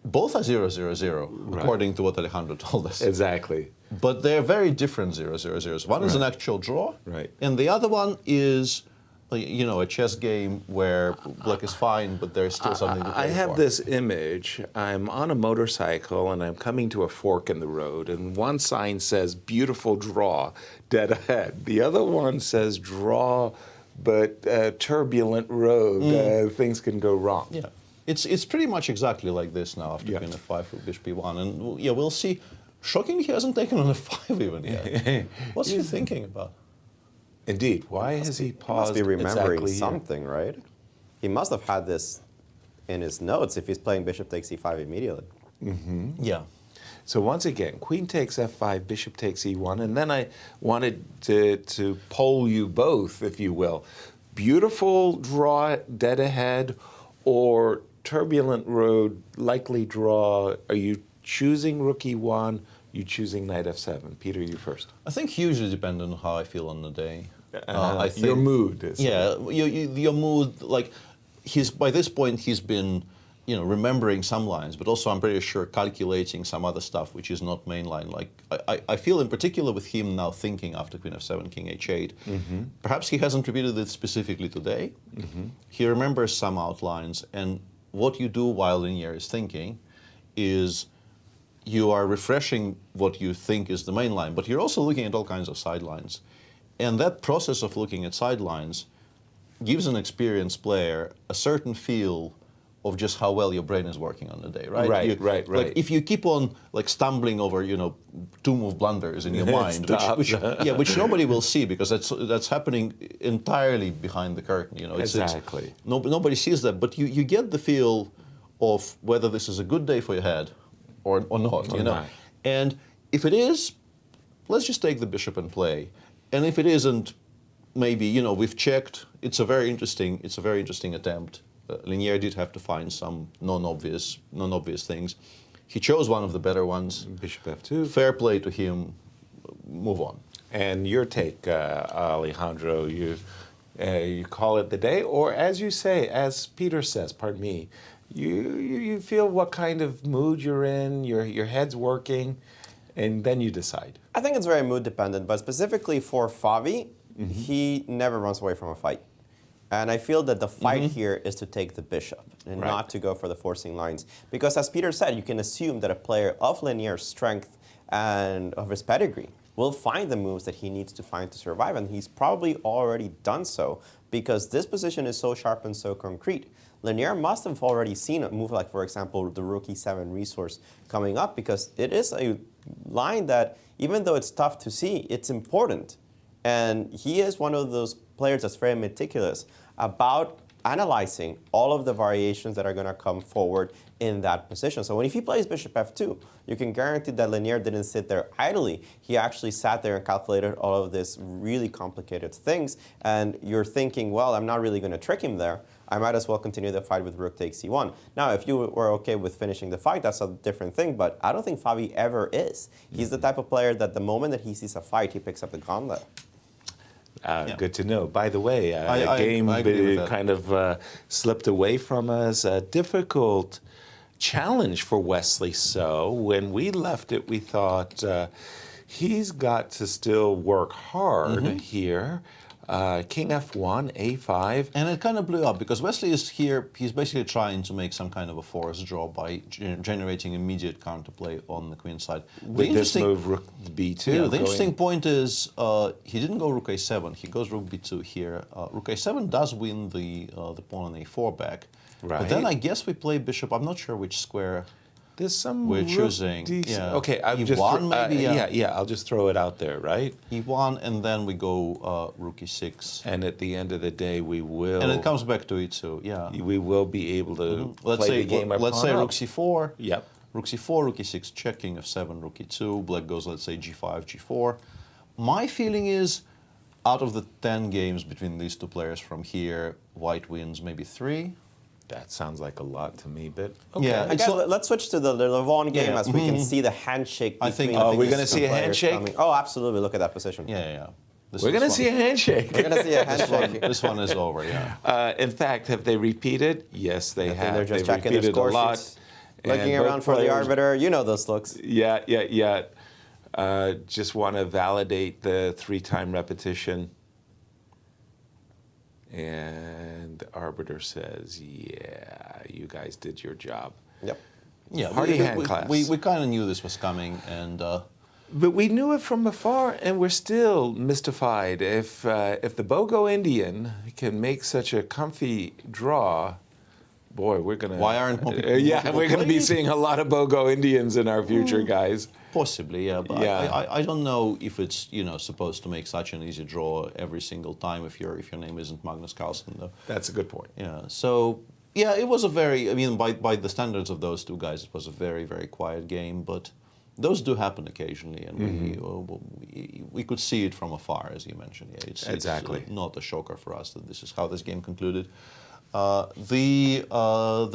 both are 0-0-0, according to what Alejandro told us. Exactly. But they're very different 0-0-0s. One is an actual draw, and the other one is, you know, a chess game where black is fine, but there's still something to play I have for. this image. I'm on a motorcycle and I'm coming to a fork in the road, and one sign says beautiful draw, dead ahead. The other one says draw, but turbulent road, things can go wrong. Yeah, it's pretty much exactly like this now after queen f5 with bishop e1, and yeah, we'll see. Shockingly, he hasn't taken on f5 even yet. What's he thinking about? Indeed. Why has he paused? He must be remembering exactly something, right? He must have had this in his notes if he's playing bishop takes e5 immediately. Yeah. So once again, queen takes f5, bishop takes e1, and then I wanted to poll you both, if you will. Beautiful draw, dead ahead, or turbulent road, likely draw. Are you choosing rook e1? You choosing knight f7? Peter, you first. I think hugely dependent on how I feel on the day. I your think, mood is. Yeah, your mood. Like, by this point, he's been remembering some lines, but also I'm pretty sure calculating some other stuff which is not mainline. Like I feel in particular with him now thinking after Queen F7, King H8, perhaps he hasn't repeated it specifically today. He remembers some outlines, and what you do while Linear is thinking is you are refreshing what you think is the main line, but you're also looking at all kinds of sidelines. And that process of looking at sidelines gives an experienced player a certain feel of just how well your brain is working on the day, right? Right. Like if you keep on like stumbling over, tomb of blunders in your mind, which nobody will see because that's happening entirely behind the curtain. Exactly. Nobody sees that, but you get the feel of whether this is a good day for your head or not. Not. And if it is, let's just take the bishop and play. And if it isn't, maybe we've checked. It's a very interesting attempt. Linear did have to find some non-obvious things. He chose one of the better ones. Bishop F2. Fair play to him. Move on. And your take, Alejandro, you call it the day, or as you say, as Peter says, pardon me, you feel what kind of mood you're in, your head's working, and then you decide. I think it's very mood dependent, but specifically for Favi, he never runs away from a fight. And I feel that the fight here is to take the bishop and not to go for the forcing lines. Because as Peter said, you can assume that a player of Linear's strength and of his pedigree will find the moves that he needs to find to survive. And he's probably already done so because this position is so sharp and so concrete. Linear must have already seen a move like, for example, the Rook E7 resource coming up because it is a line that, even though it's tough to see, it's important. And he is one of those players that's very meticulous about analyzing all of the variations that are going to come forward in that position. So if he plays Bishop F2, you can guarantee that Linear didn't sit there idly. He actually sat there and calculated all of these really complicated things. And you're thinking, well, I'm not really going to trick him there. I might as well continue the fight with Rook takes C1. Now, if you were okay with finishing the fight, that's a different thing, but I don't think Favi ever is. He's the type of player that the moment that he sees a fight, he picks up the gauntlet. Good to know. By the way, I game kind of slipped away from us. A difficult challenge for Wesley So. When we left it, we thought he's got to still work hard here. King F1, A5. And it kind of blew up because Wesley is here, he's basically trying to make some kind of a forced draw by generating immediate counterplay on the queen side. With this move, Rook B2. Yeah, the interesting point is he didn't go Rook A7, he goes Rook B2 here. Rook A7 does win the pawn on A4 back. Right. But then I guess we play bishop, I'm not sure which square there's some we're choosing. Yeah. Okay, I'm he just won, maybe. I'll just throw it out there, right? He won, and then we go Rook E6. And at the end of the day, we will. And it comes back to E2. Yeah. We will be able to play the game. Let's say Rook C4. Yep. Rook C4, Rook E6, check, King F7, Rook E2. Black goes, let's say G5, G4. My feeling is, out of the 10 games between these two players from here, White wins maybe 3. That sounds like a lot to me, but okay. Yeah, guys, let's switch to the Levon game as we can see the handshake. I think we're going to see a handshake. Coming. Oh, absolutely! Look at that position. Yeah. We're going to see a handshake. We're going to see a handshake. This one is over. Yeah. In fact, have they repeated? Yes, they have. They're just They've checking their repeated score a lot. sheets, looking around for the arbiter. You know those looks. Yeah. Just want to validate the 3-time repetition. And the arbiter says, yeah, you guys did your job. Yep. Yeah, Party hand class. We kind of knew this was coming, and but we knew it from afar, and we're still mystified. If the Bogo Indian can make such a comfy draw, boy, we're gonna. Why aren't more people? We're gonna be seeing a lot of Bogo Indians in our future, guys. Possibly, yeah. But Yeah. I don't know if it's supposed to make such an easy draw every single time if your name isn't Magnus Carlsen, though. That's a good point. Yeah. So yeah, it was a very. I mean, by the standards of those two guys, it was a very, very quiet game. But those do happen occasionally, and we could see it from afar, as you mentioned. Yeah, it's not a shocker for us that this is how this game concluded. The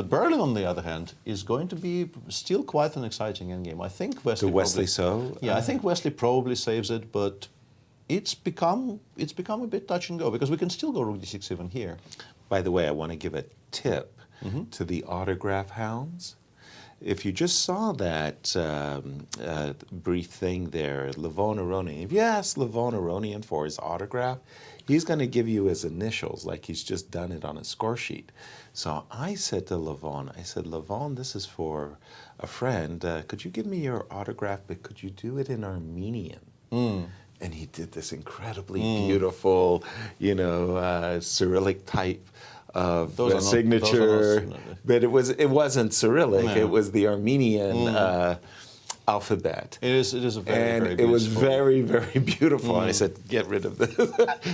Berlin, on the other hand, is going to be still quite an exciting endgame. I think Wesley. So. Yeah, I think Wesley probably saves it, but it's become a bit touch and go because we can still go Rook D6 even here. By the way, I want to give a tip. to the autograph hounds. If you just saw that brief thing there, Levon Aronian, if you ask Levon Aronian for his autograph, he's going to give you his initials like he's just done it on a score sheet. So I said to Levon, Levon, this is for a friend. Could you give me your autograph, but could you do it in Armenian? And he did this incredibly beautiful, Cyrillic type of signature, but it wasn't Cyrillic. No. It was the Armenian alphabet. It is a very, very beautiful. It was very, very beautiful. And I said, get rid of this.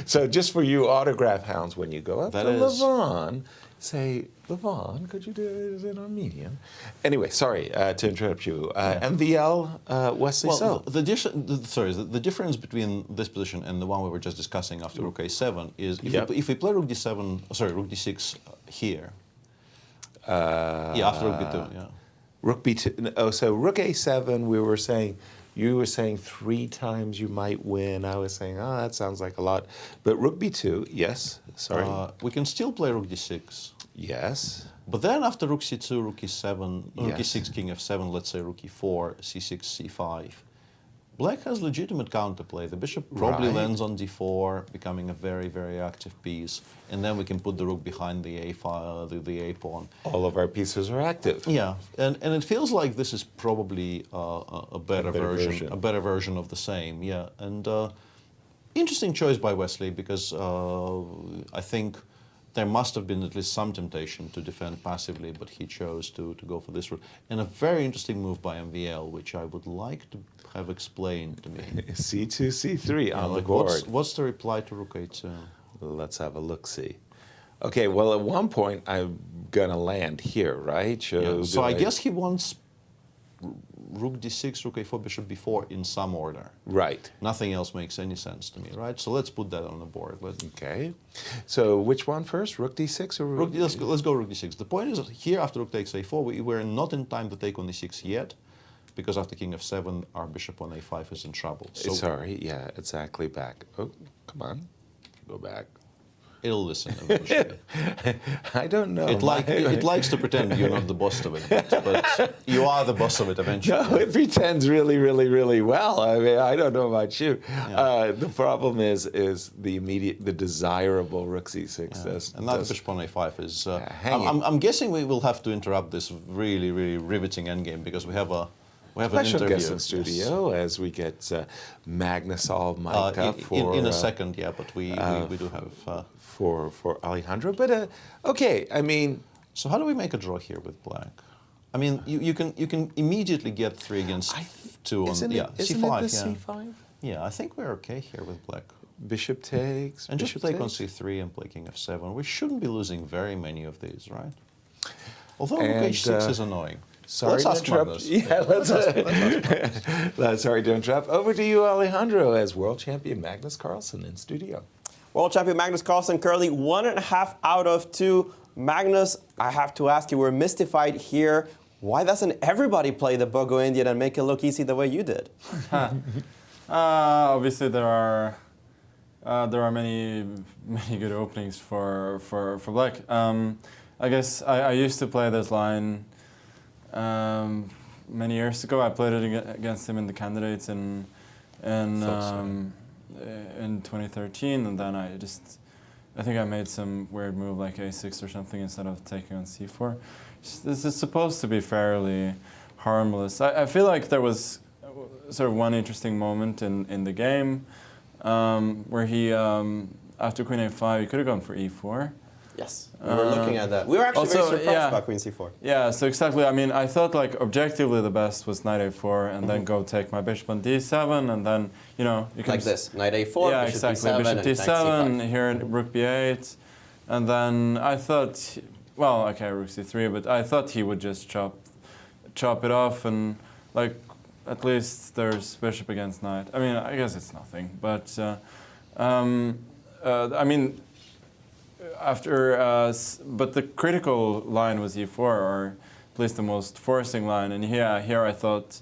So just for you autograph hounds, when you go up to Levon, say, Levon, could you do it in Armenian? Anyway, sorry to interrupt you. MVL, Wesley So. The difference between this position and the one we were just discussing after Rook A7 is if we play Rook Rook D6 here. After Rook B2, yeah. Rook B2. So Rook A7, you were saying 3 times you might win. I was saying, that sounds like a lot. But Rook B2, yes. Sorry. We can still play Rook D6. Yes. But then after Rook C2, Rook E7, Rook E6, King F7, let's say Rook E4, C6, C5. Black has legitimate counterplay. The bishop probably lands on D4, becoming a very, very active piece. And then we can put the rook behind the A file, the A pawn. All of our pieces are active. Yeah, and it feels like this is probably a better version of the same. Yeah, and interesting choice by Wesley, because I think there must have been at least some temptation to defend passively, but he chose to go for this route. And a very interesting move by MVL, which I would like to have explained to me. C2, C3 on the board. What's the reply to Rook A2? Let's have a look-see. Okay, well, at one point, I'm going to land here, right? So I guess he wants Rook D6, Rook A4, Bishop B4 in some order. Right. Nothing else makes any sense to me, right? So let's put that on the board. Okay. So which one first, Rook D6 or Rook D6? Let's go Rook D6. The point is, here after Rook takes A4, we were not in time to take on E6 yet, because after King F7, our Bishop on A5 is in trouble. So sorry, yeah, exactly back. Oh, come on, go back. It'll listen eventually. I don't know. It likes to pretend you're not the boss of it, but you are the boss of it eventually. No, it pretends really, really, really well. I mean, I don't know about you. Yeah. The problem is the desirable Rook C6. Yeah. And now the Bishop on A5 is. I'm guessing we will have to interrupt this really, really riveting endgame, because we have an special interview guest in studio as we get Magnusov mic'd up for in a second. Yeah, but we do have for Alejandro. But okay, I mean, so how do we make a draw here with black? I mean, you can immediately get 3 against 2 on isn't C5. It C5? Yeah, I think we're okay here with black. Bishop takes. And just take on C3 and play King F7. We shouldn't be losing very many of these, right? Although Rook H6 is annoying. Sorry to interrupt. Yeah, sorry to interrupt. Over to you, Alejandro, as world champion Magnus Carlsen in studio. World champion Magnus Carlsen currently 1.5 out of 2. Magnus, I have to ask you, we're mystified here. Why doesn't everybody play the Bogo Indian and make it look easy the way you did? Obviously, there are many good openings for black. I guess I used to play this line many years ago. I played it against him in the candidates in 2013, and then I think I made some weird move like A6 or something instead of taking on C4. This is supposed to be fairly harmless. I feel like there was sort of one interesting moment in the game where he, after Queen A5, he could have gone for E4. Yes, we were looking at that. We were actually very surprised about Queen C4. Yeah, so exactly. I mean, I thought like objectively the best was Knight A4 and then go take my Bishop on D7 and then, you know, you can like this, Knight A4, yeah, Bishop exactly. D7, Bishop and D7, here Rook B8, and then I thought, well, okay, Rook C3, but I thought he would just chop it off and like at least there's Bishop against Knight. I mean, I guess it's nothing, but I mean. But the critical line was E4, or at least the most forcing line. And here I thought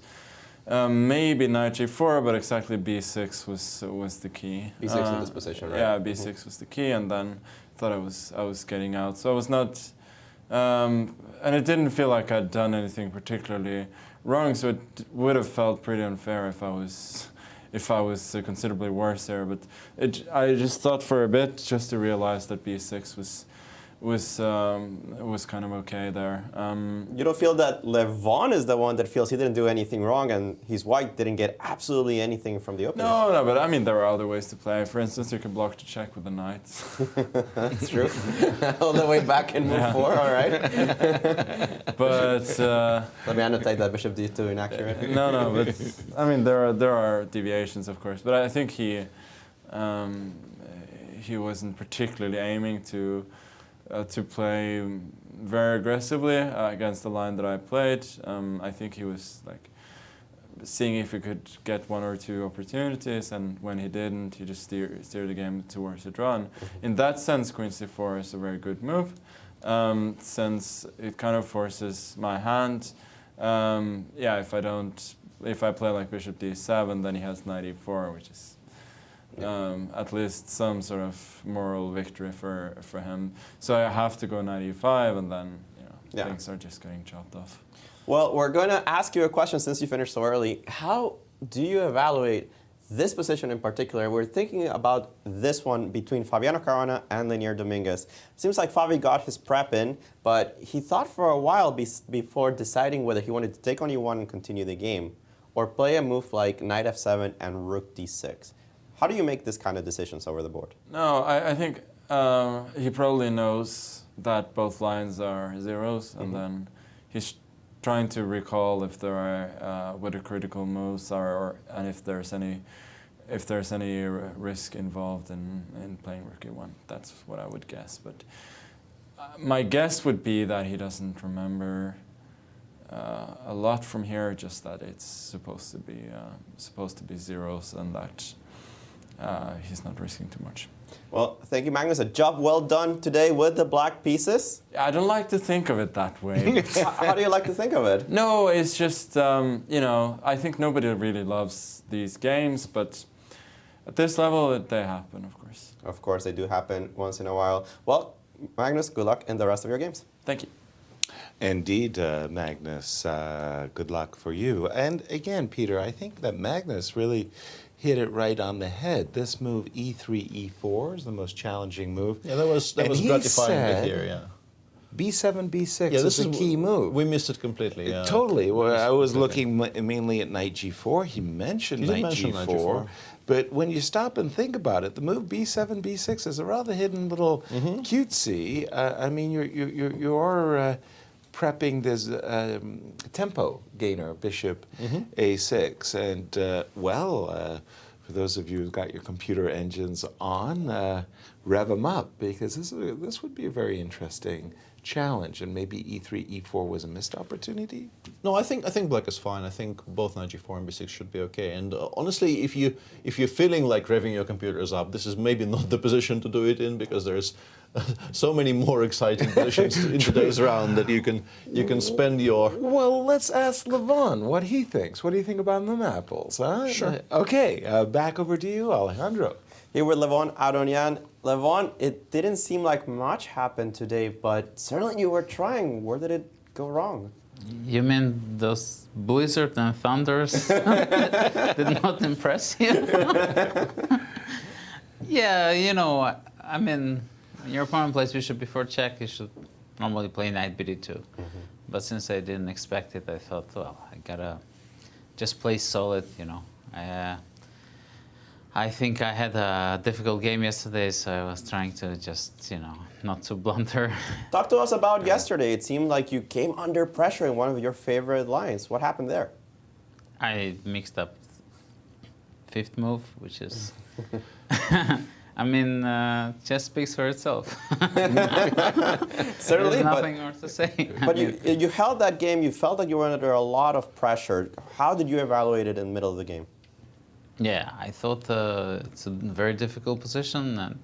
maybe Knight G4, but exactly B6 was the key. B6 in this position, right? Yeah, B6 was the key, and then I thought I was getting out. So I was not And it didn't feel like I'd done anything particularly wrong, so it would have felt pretty unfair if I was considerably worse there. But I just thought for a bit just to realize that b6 was kind of okay there. You don't feel that Levon is the one that feels he didn't do anything wrong and his white didn't get absolutely anything from the opener? No, but I mean, there are other ways to play. For instance, you can block the check with the knight. That's true. All the way back in move 4, all right. But let me annotate that bishop d2 inaccurate. No, but I mean, there are deviations, of course. But I think he wasn't particularly aiming to play very aggressively against the line that I played. I think he was like seeing if he could get 1 or 2 opportunities, and when he didn't, he just steered the game towards a draw. And in that sense, queen c4 is a very good move, since it kind of forces my hand. Yeah, if I play like bishop d7, then he has knight e4, which is at least some sort of moral victory for him. So I have to go knight e5, and then things are just getting chopped off. Well, we're going to ask you a question since you finished so early. How do you evaluate this position in particular? We're thinking about this one between Fabiano Caruana and Leinier Dominguez. Seems like Fabi got his prep in, but he thought for a while before deciding whether he wanted to take on e1 and continue the game, or play a move like knight f7 and rook d6. How do you make this kind of decisions over the board? No, I think he probably knows that both lines are zeros, and then he's trying to recall if there are what the critical moves are, and if there's any risk involved in playing rook e1. That's what I would guess. But my guess would be that he doesn't remember a lot from here, just that it's supposed to be zeros, and that he's not risking too much. Well, thank you, Magnus. A job well done today with the black pieces. I don't like to think of it that way. How do you like to think of it? No, it's just, I think nobody really loves these games, but at this level, they happen, of course. Of course, they do happen once in a while. Well, Magnus, good luck in the rest of your games. Thank you. Indeed, Magnus, good luck for you. And again, Peter, I think that Magnus really hit it right on the head. This move, e3, e4, is the most challenging move. Yeah, that was gratifying to hear, yeah. b7, b6 yeah, is a key move. We missed it completely, yeah. Totally. Well, I was looking mainly at knight g4. He mentioned knight g4. But when you stop and think about it, the move b7, b6 is a rather hidden little cutesy. I mean, you're prepping this tempo gainer, bishop a6. And, for those of you who've got your computer engines on, rev them up, because this would be a very interesting challenge, and maybe e3, e4 was a missed opportunity? No, I think black is fine. I think both knight g4 and b6 should be okay. And honestly, if you're feeling like revving your computers up, this is maybe not the position to do it in, because there's so many more exciting positions in today's round that you can spend your... Well, let's ask Levon what he thinks. What do you think about them apples? Huh? Sure. Okay, back over to you, Alejandro. Here with Levon Aronian. Levon, it didn't seem like much happened today, but certainly you were trying. Where did it go wrong? You mean those blizzard and thunders did not impress you? Yeah, I mean, when your opponent plays bishop before check, you should normally play knight bd2. But since I didn't expect it, I thought, well, I gotta just play solid, I think I had a difficult game yesterday, so I was trying to just, not to blunder. Talk to us about yesterday. It seemed like you came under pressure in one of your favorite lines. What happened there? I mixed up fifth move, which is... I mean, chess speaks for itself. Certainly, there's nothing more to say. But you held that game. You felt like you were under a lot of pressure. How did you evaluate it in the middle of the game? Yeah, I thought it's a very difficult position, and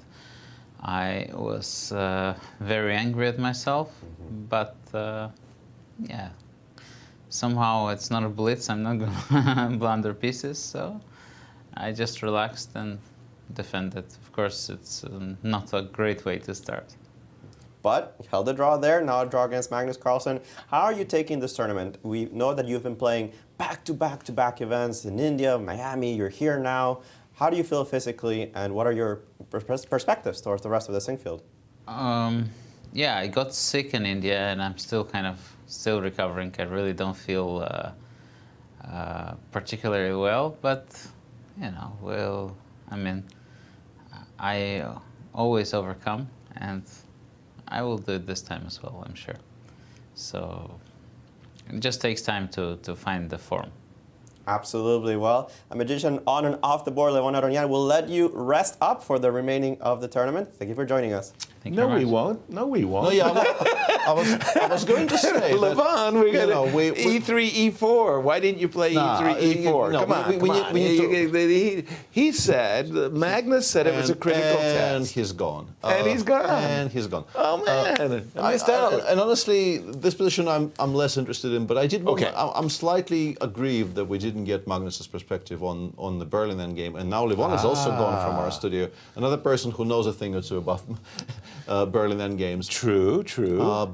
I was very angry at myself. But yeah, somehow it's not a blitz. I'm not going to blunder pieces, so I just relaxed and defended. Of course, it's not a great way to start. but held a draw there, now a draw against Magnus Carlsen. How are you taking this tournament? We know that you've been playing back-to-back events in India, Miami, you're here now. How do you feel physically, and what are your perspectives towards the rest of the Sinquefield? Yeah, I got sick in India, and I'm still still recovering. I really don't feel particularly well, but I always overcome, and I will do it this time as well, I'm sure. So it just takes time to find the form. Absolutely. Well, a magician on and off the board, Leon Aronian, will let you rest up for the remaining of the tournament. Thank you for joining us. No, we won't. No, we won't. No, yeah, I was going to say, Levon, we're going to E3, E4. Why didn't you play E3, E4? No, come on. He said, Magnus said it was a critical test. And he's gone. And he's gone. And he's gone. Oh, man. I missed out. And honestly, this position I'm less interested in, but I did. Okay. I'm slightly aggrieved that we didn't get Magnus's perspective on the Berlin endgame. And now Levon is also gone from our studio. Another person who knows a thing or two about Berlin endgames. True.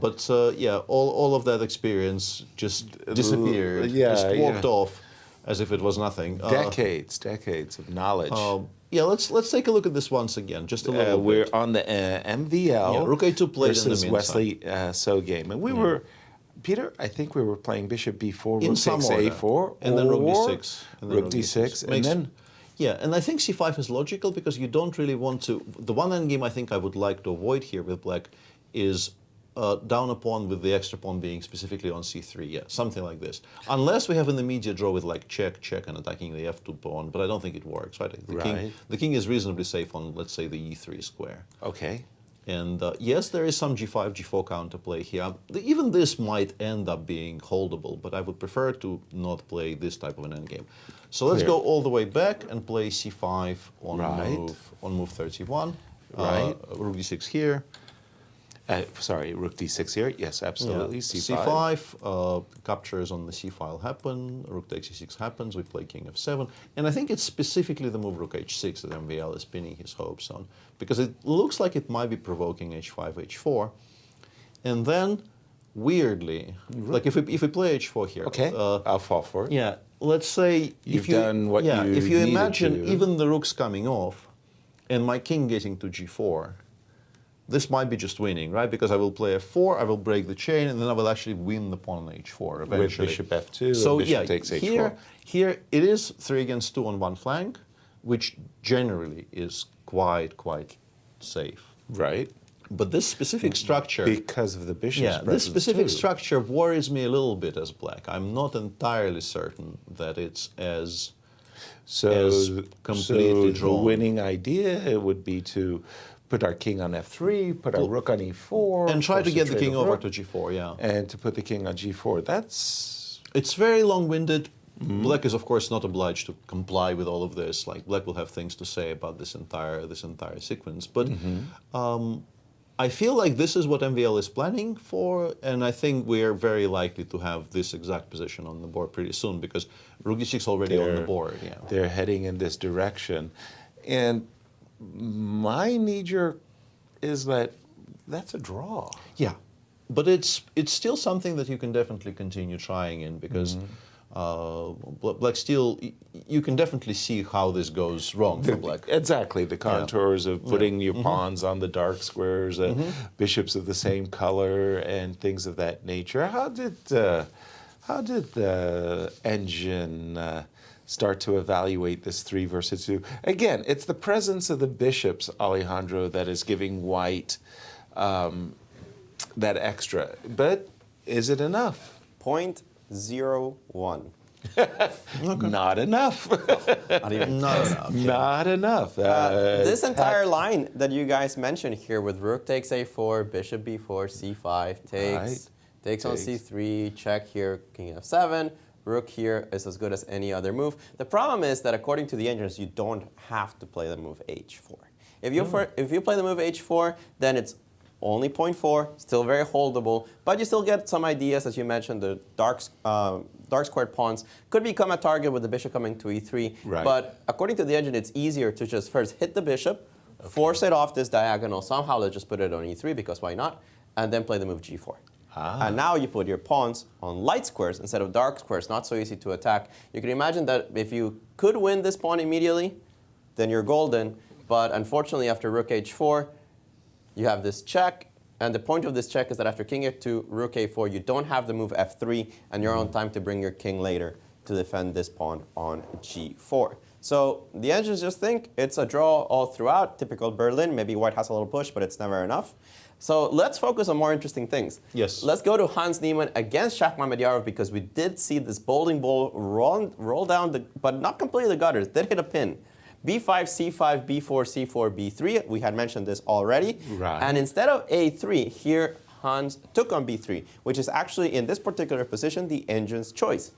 But yeah, all of that experience just disappeared. Just walked off as if it was nothing. Decades of knowledge. Yeah, let's take a look at this once again, just a little bit. We're on the MVL Rook A2 played versus in the Wesley So game. And we were, Peter, I think we were playing Bishop B4, in Rook some takes order. A4, and then Rook D6. And then Rook D6, and then... Yeah, and I think C5 is logical because you don't really want to... The one endgame I think I would like to avoid here with black is down a pawn with the extra pawn being specifically on C3, yeah, something like this. Unless we have an immediate draw with like check, and attacking the F2 pawn, but I don't think it works, right? The king is reasonably safe on, let's say, the E3 square. Okay. And yes, there is some G5, G4 counterplay here. Even this might end up being holdable, but I would prefer to not play this type of an endgame. So let's go all the way back and play C5 on move 31. Right. Rook D6 here. Sorry, Rook D6 here. Yes, absolutely. Yeah. C5 captures on the C file happen. Rook takes C6 happens. We play King F7, and I think it's specifically the move Rook H6 that MVL is pinning his hopes on, because it looks like it might be provoking H5, H4, and then weirdly, like if we play H4 here, okay, I'll fall for it. Yeah, let's say if you imagine even the rooks coming off, and my king getting to G4. This might be just winning, right? Because I will play F4, I will break the chain, and then I will actually win the pawn on H4 eventually. With Bishop F2, so Bishop takes H4. Here it is 3 against 2 on one flank, which generally is quite safe. Right. But this specific structure... Because of the bishop's presence, this specific structure worries me a little bit as black. I'm not entirely certain that it's as completely drawn. The winning idea would be to put our king on F3, put our rook on E4. And try to get the king over to G4, yeah. And to put the king on G4. It's very long-winded. Black is, of course, not obliged to comply with all of this. Like, black will have things to say about this entire sequence. But I feel like this is what MVL is planning for, and I think we are very likely to have this exact position on the board pretty soon, because Rook D6 is already on the board. Yeah. They're heading in this direction. And my knee-jerk is that's a draw. Yeah, but it's still something that you can definitely continue trying in, because black still, you can definitely see how this goes wrong for black. Exactly, the contours of putting your pawns on the dark squares, bishops of the same color, and things of that nature. How did the engine start to evaluate this 3 versus 2? Again, it's the presence of the bishops, Alejandro, that is giving white that extra. But is it enough? 0.01. Not enough. Not enough. This entire line that you guys mentioned here with rook takes A4, bishop B4, C5, takes on C3, check here, king F7, rook here is as good as any other move. The problem is that according to the engines, you don't have to play the move H4. If you play the move H4, then it's only 0.4, still very holdable, but you still get some ideas, as you mentioned, the dark squared pawns could become a target with the bishop coming to E3. Right. But according to the engine, it's easier to just first hit the bishop, force it off this diagonal somehow. Let's just put it on E3 because why not? and then play the move g4. And now you put your pawns on light squares instead of dark squares, not so easy to attack. You can imagine that if you could win this pawn immediately, then you're golden. But unfortunately, after rook h4, you have this check. And the point of this check is that after king f2, rook a4, you don't have the move f3, and you're on time to bring your king later to defend this pawn on g4. So the engines just think it's a draw all throughout, typical Berlin. Maybe white has a little push, but it's never enough. So let's focus on more interesting things. Yes. Let's go to Hans Niemann against Shach Mamedyarov, because we did see this bowling ball roll down, but not completely the gutters, did hit a pin. b5, c5, b4, c4, b3. We had mentioned this already. Right. And instead of a3, here Hans took on b3, which is actually, in this particular position, the engine's choice.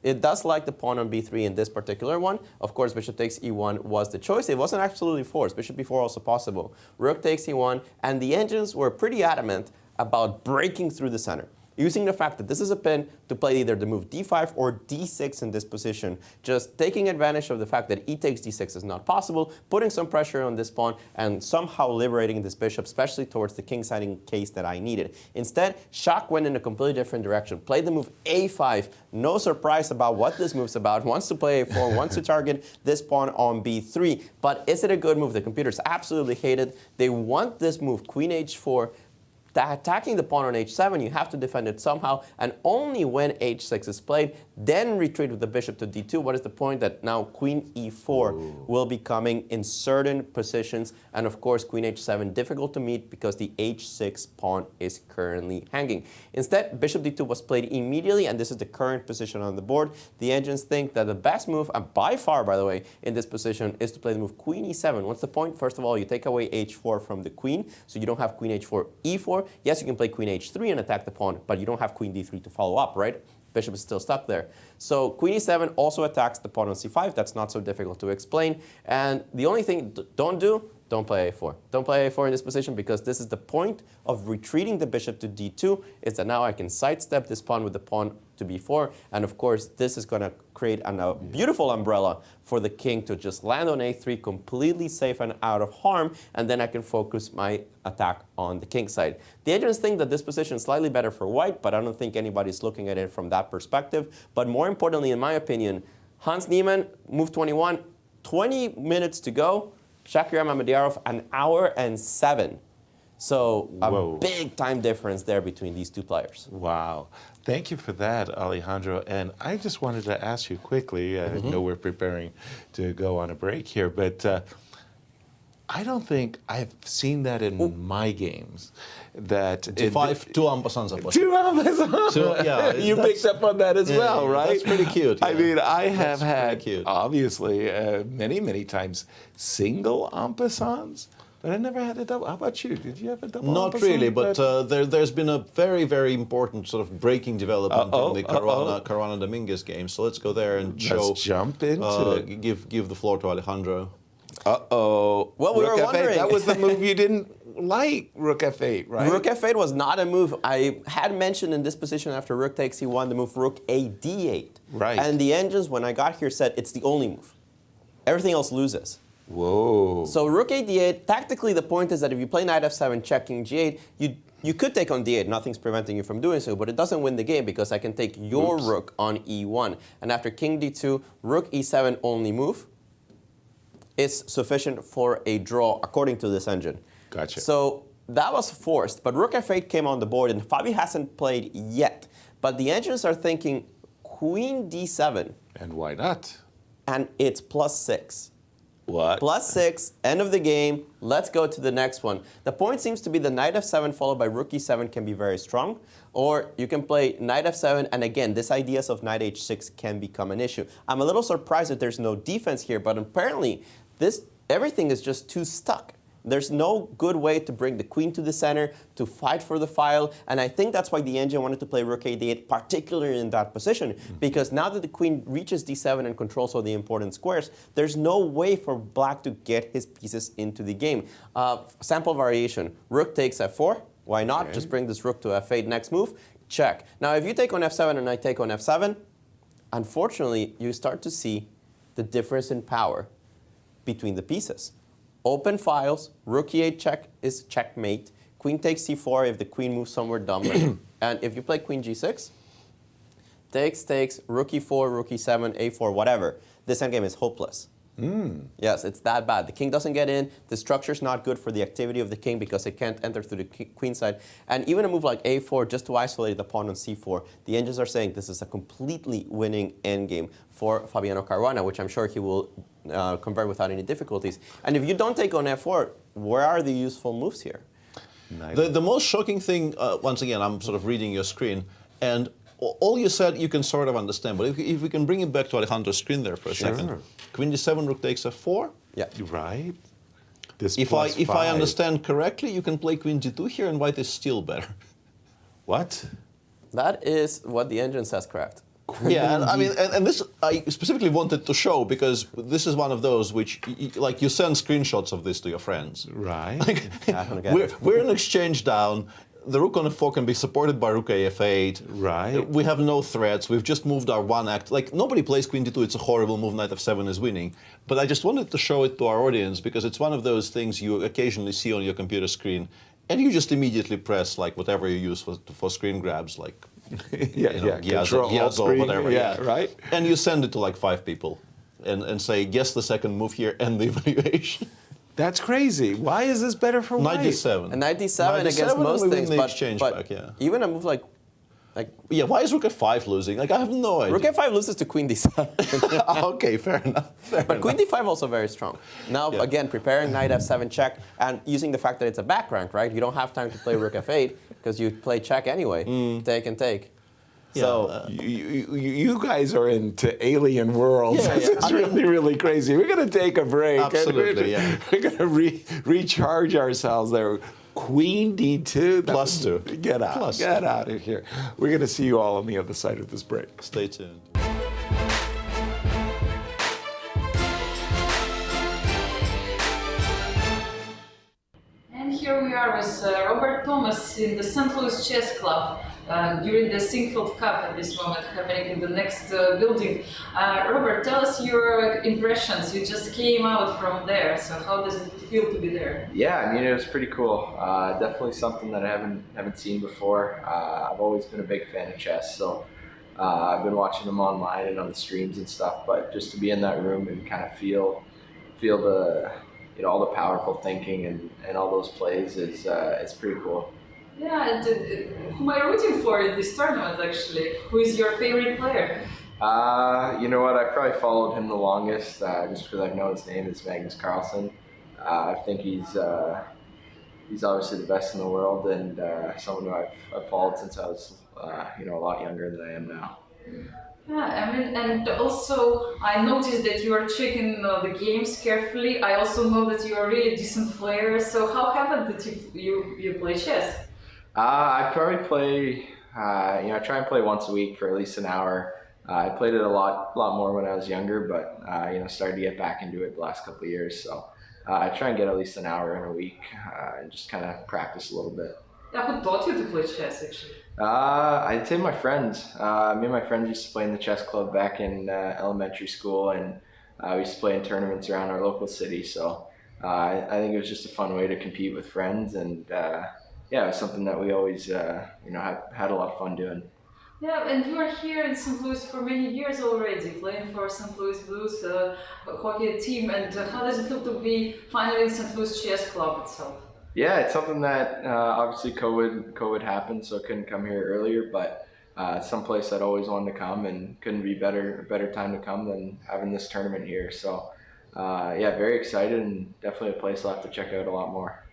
It does like the pawn on b3 in this particular one. Of course, bishop takes e1 was the choice. It wasn't absolutely forced. Bishop b4 also possible. Rook takes e1, and the engines were pretty adamant about breaking through the center, using the fact that this is a pin to play either the move d5 or d6 in this position, just taking advantage of the fact that e takes d6 is not possible, putting some pressure on this pawn, and somehow liberating this bishop, especially towards the king side in case that I needed. Instead, Shach went in a completely different direction, played the move a5, no surprise about what this move's about, wants to play a4, wants to target this pawn on b3, but is it a good move? The computers absolutely hate it. They want this move, queen h4, attacking the pawn on h7, you have to defend it somehow, and only when h6 is played, then retreat with the bishop to d2. What is the point? That now queen e4 will be coming in certain positions, and of course queen h7 difficult to meet because the h6 pawn is currently hanging. Instead, bishop d2 was played immediately, and this is the current position on the board. The engines think that the best move, and by far, by the way, in this position is to play the move queen e7. What's the point? First of all, you take away h4 from the queen, so you don't have queen h4, e4. Yes, you can play queen h3 and attack the pawn, but you don't have queen d3 to follow up, right? Bishop is still stuck there. So queen e7 also attacks the pawn on c5. That's not so difficult to explain. And the only thing don't play a4. Don't play a4 in this position, because this is the point of retreating the bishop to d2, is that now I can sidestep this pawn with the pawn to b4. And of course, this is going to create a beautiful umbrella for the king to just land on a3, completely safe and out of harm, and then I can focus my attack on the king side. The agents think that this position is slightly better for white, but I don't think anybody's looking at it from that perspective. But more importantly, in my opinion, Hans Niemann, move 21, 20 minutes to go. Shakir Mamedyarov, an hour and 7. So a big time difference there between these two players. Wow. Thank you for that, Alejandro. And I just wanted to ask you quickly, I know we're preparing to go on a break here, but I don't think I've seen that in my games. That d5, two en passants. Two en passants. So, yeah, you picked up on that as well, right? That's pretty cute. Yeah. I mean, I have had, obviously, many, many times single en passants, but I never had a double. How about you? Did you have a double? Not really, but there's been a very, very important sort of breaking development in the Caruana Dominguez game. So let's go there and show. Let's jump into it. Give the floor to Alejandro. Well, we were wondering. That was the move you didn't like, rook f8, right? Rook f8 was not a move. I had mentioned in this position after rook takes e1 the move rook a d8. Right. And the engines, when I got here, said it's the only move. Everything else loses. Whoa. So rook a d8, tactically the point is that if you play knight f7, check king g8, you could take on d8. Nothing's preventing you from doing so, but it doesn't win the game because I can take your rook on e1. And after king d2, rook e7 only move is sufficient for a draw according to this engine. Gotcha. So that was forced, but rook f8 came on the board, and Fabi hasn't played yet. But the engines are thinking queen d7. And why not? And it's +6. What? +6, end of the game. Let's go to the next one. The point seems to be the knight f7 followed by rook e7 can be very strong. Or you can play knight f7, and again, this ideas of knight h6 can become an issue. I'm a little surprised that there's no defense here, but apparently everything is just too stuck. There's no good way to bring the queen to the center, to fight for the file, and I think that's why the engine wanted to play rook a8, particularly in that position, because now that the queen reaches d7 and controls all the important squares, there's no way for black to get his pieces into the game. Sample variation, rook takes f4, why not? Just bring this rook to f8, next move, check. Now if you take on f7 and I take on f7, unfortunately you start to see the difference in power between the pieces. Open files, rook e8 check is checkmate, queen takes c4 if the queen moves somewhere dumb. And if you play queen g6, takes, rook e4, rook e7, a4, whatever, this endgame is hopeless. Yes, it's that bad. The king doesn't get in. The structure's not good for the activity of the king because it can't enter through the queen side. And even a move like a4, just to isolate the pawn on c4, the engines are saying this is a completely winning endgame for Fabiano Caruana, which I'm sure he will convert without any difficulties. And if you don't take on f4, where are the useful moves here? The most shocking thing, once again, I'm sort of reading your screen, and all you said you can sort of understand, but if we can bring it back to Alejandro's screen there for a second. Queen d7, rook takes f4. Yeah. Right. This If I understand correctly, you can play queen g2 here, and white is still better. What? That is what the engine says, correct. Yeah, and I mean, and this I specifically wanted to show because this is one of those which, like, you send screenshots of this to your friends. Right. Like, we're in exchange down. The rook on f4 can be supported by rook a f8. Right. We have no threats. We've just moved our one act. Like, nobody plays queen d2. It's a horrible move. Knight f7 is winning. But I just wanted to show it to our audience because it's one of those things you occasionally see on your computer screen, and you just immediately press like whatever you use for screen grabs, like Yasser, whatever. Yeah, right. And you send it to like 5 people, and say, guess the second move here and the evaluation. That's crazy. Why is this better for white? Knight d7. And knight d7 against most things, but even a move like yeah, why is rook f5 losing? Like, I have no idea. rook f5 loses to queen d7. Okay, fair enough. But queen d5 also very strong. Now, again, preparing knight f7 check and using the fact that it's a back rank, right? You don't have time to play rook f8 because you play check anyway. Take and take. Yeah, so you guys are into alien worlds. Yeah, It's really, really crazy. We're going to take a break. Absolutely, yeah. We're going to recharge ourselves there. Queen d2. +2. Get out. Get out of here. We're going to see you all on the other side of this break. Stay tuned. And here we are with Robert Thomas in the St. Louis Chess Club during the Sinquefield Cup at this moment happening in the next building. Robert, tell us your impressions. You just came out from there, so how does it feel to be there? Yeah, I mean, it was pretty cool. Definitely something that I haven't seen before. I've always been a big fan of chess, so I've been watching them online and on the streams and stuff. But just to be in that room and kind of feel the all the powerful thinking and all those plays is it's pretty cool. Yeah, and who am I rooting for in this tournament, actually? Who is your favorite player? You know what, I probably followed him the longest just because I've known his name is Magnus Carlsen. I think he's obviously the best in the world and someone who I've followed since I was a lot younger than I am now. Yeah, I mean, and also I noticed that you are checking the games carefully. I also know that you are a really decent player. So how happened that you play chess? I probably play, I try and play once a week for at least an hour. I played it a lot more when I was younger, but started to get back into it the last couple of years. So I try and get at least an hour in a week and just kind of practice a little bit. Yeah, who taught you to play chess, actually? I'd say my friends. Me and my friends used to play in the chess club back in elementary school, and we used to play in tournaments around our local city. So I think it was just a fun way to compete with friends, and it was something that we always had a lot of fun doing. Yeah, and you are here in St. Louis for many years already, playing for St. Louis Blues hockey team. And how does it feel to be finally in St. Louis Chess Club itself? Yeah, it's something that obviously COVID happened, so I couldn't come here earlier, but someplace I'd always wanted to come, and couldn't be a better time to come than having this tournament here. So very excited, and definitely a place I'll have to check out a lot more.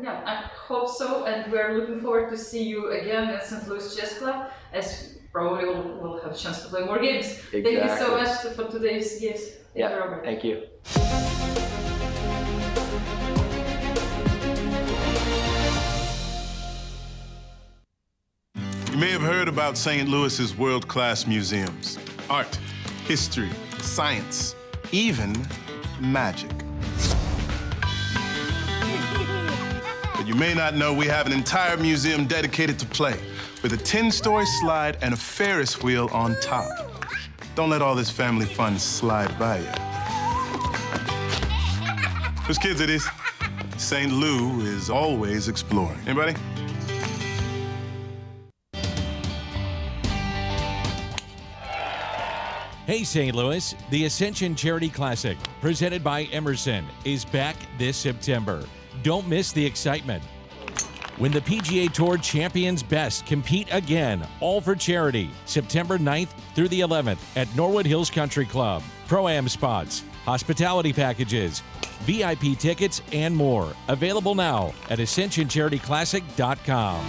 Yeah, I hope so, and we're looking forward to see you again at St. Louis Chess Club, as probably we'll have a chance to play more games. Exactly. Thank you so much for today's games. Thank you, Robert. Thank you. You may have heard about St. Louis's world-class museums. Art, history, science, even magic. But you may not know we have an entire museum dedicated to play, with a 10-story slide and a Ferris wheel on top. Don't let all this family fun slide by you. Whose kids are these? St. Lou is always exploring. Anybody? Hey St. Louis, the Ascension Charity Classic, presented by Emerson, is back this September. Don't miss the excitement. When the PGA Tour champions best compete again, all for charity, September 9th through the 11th at Norwood Hills Country Club. Pro-Am spots, hospitality packages, VIP tickets, and more. Available now at ascensioncharityclassic.com.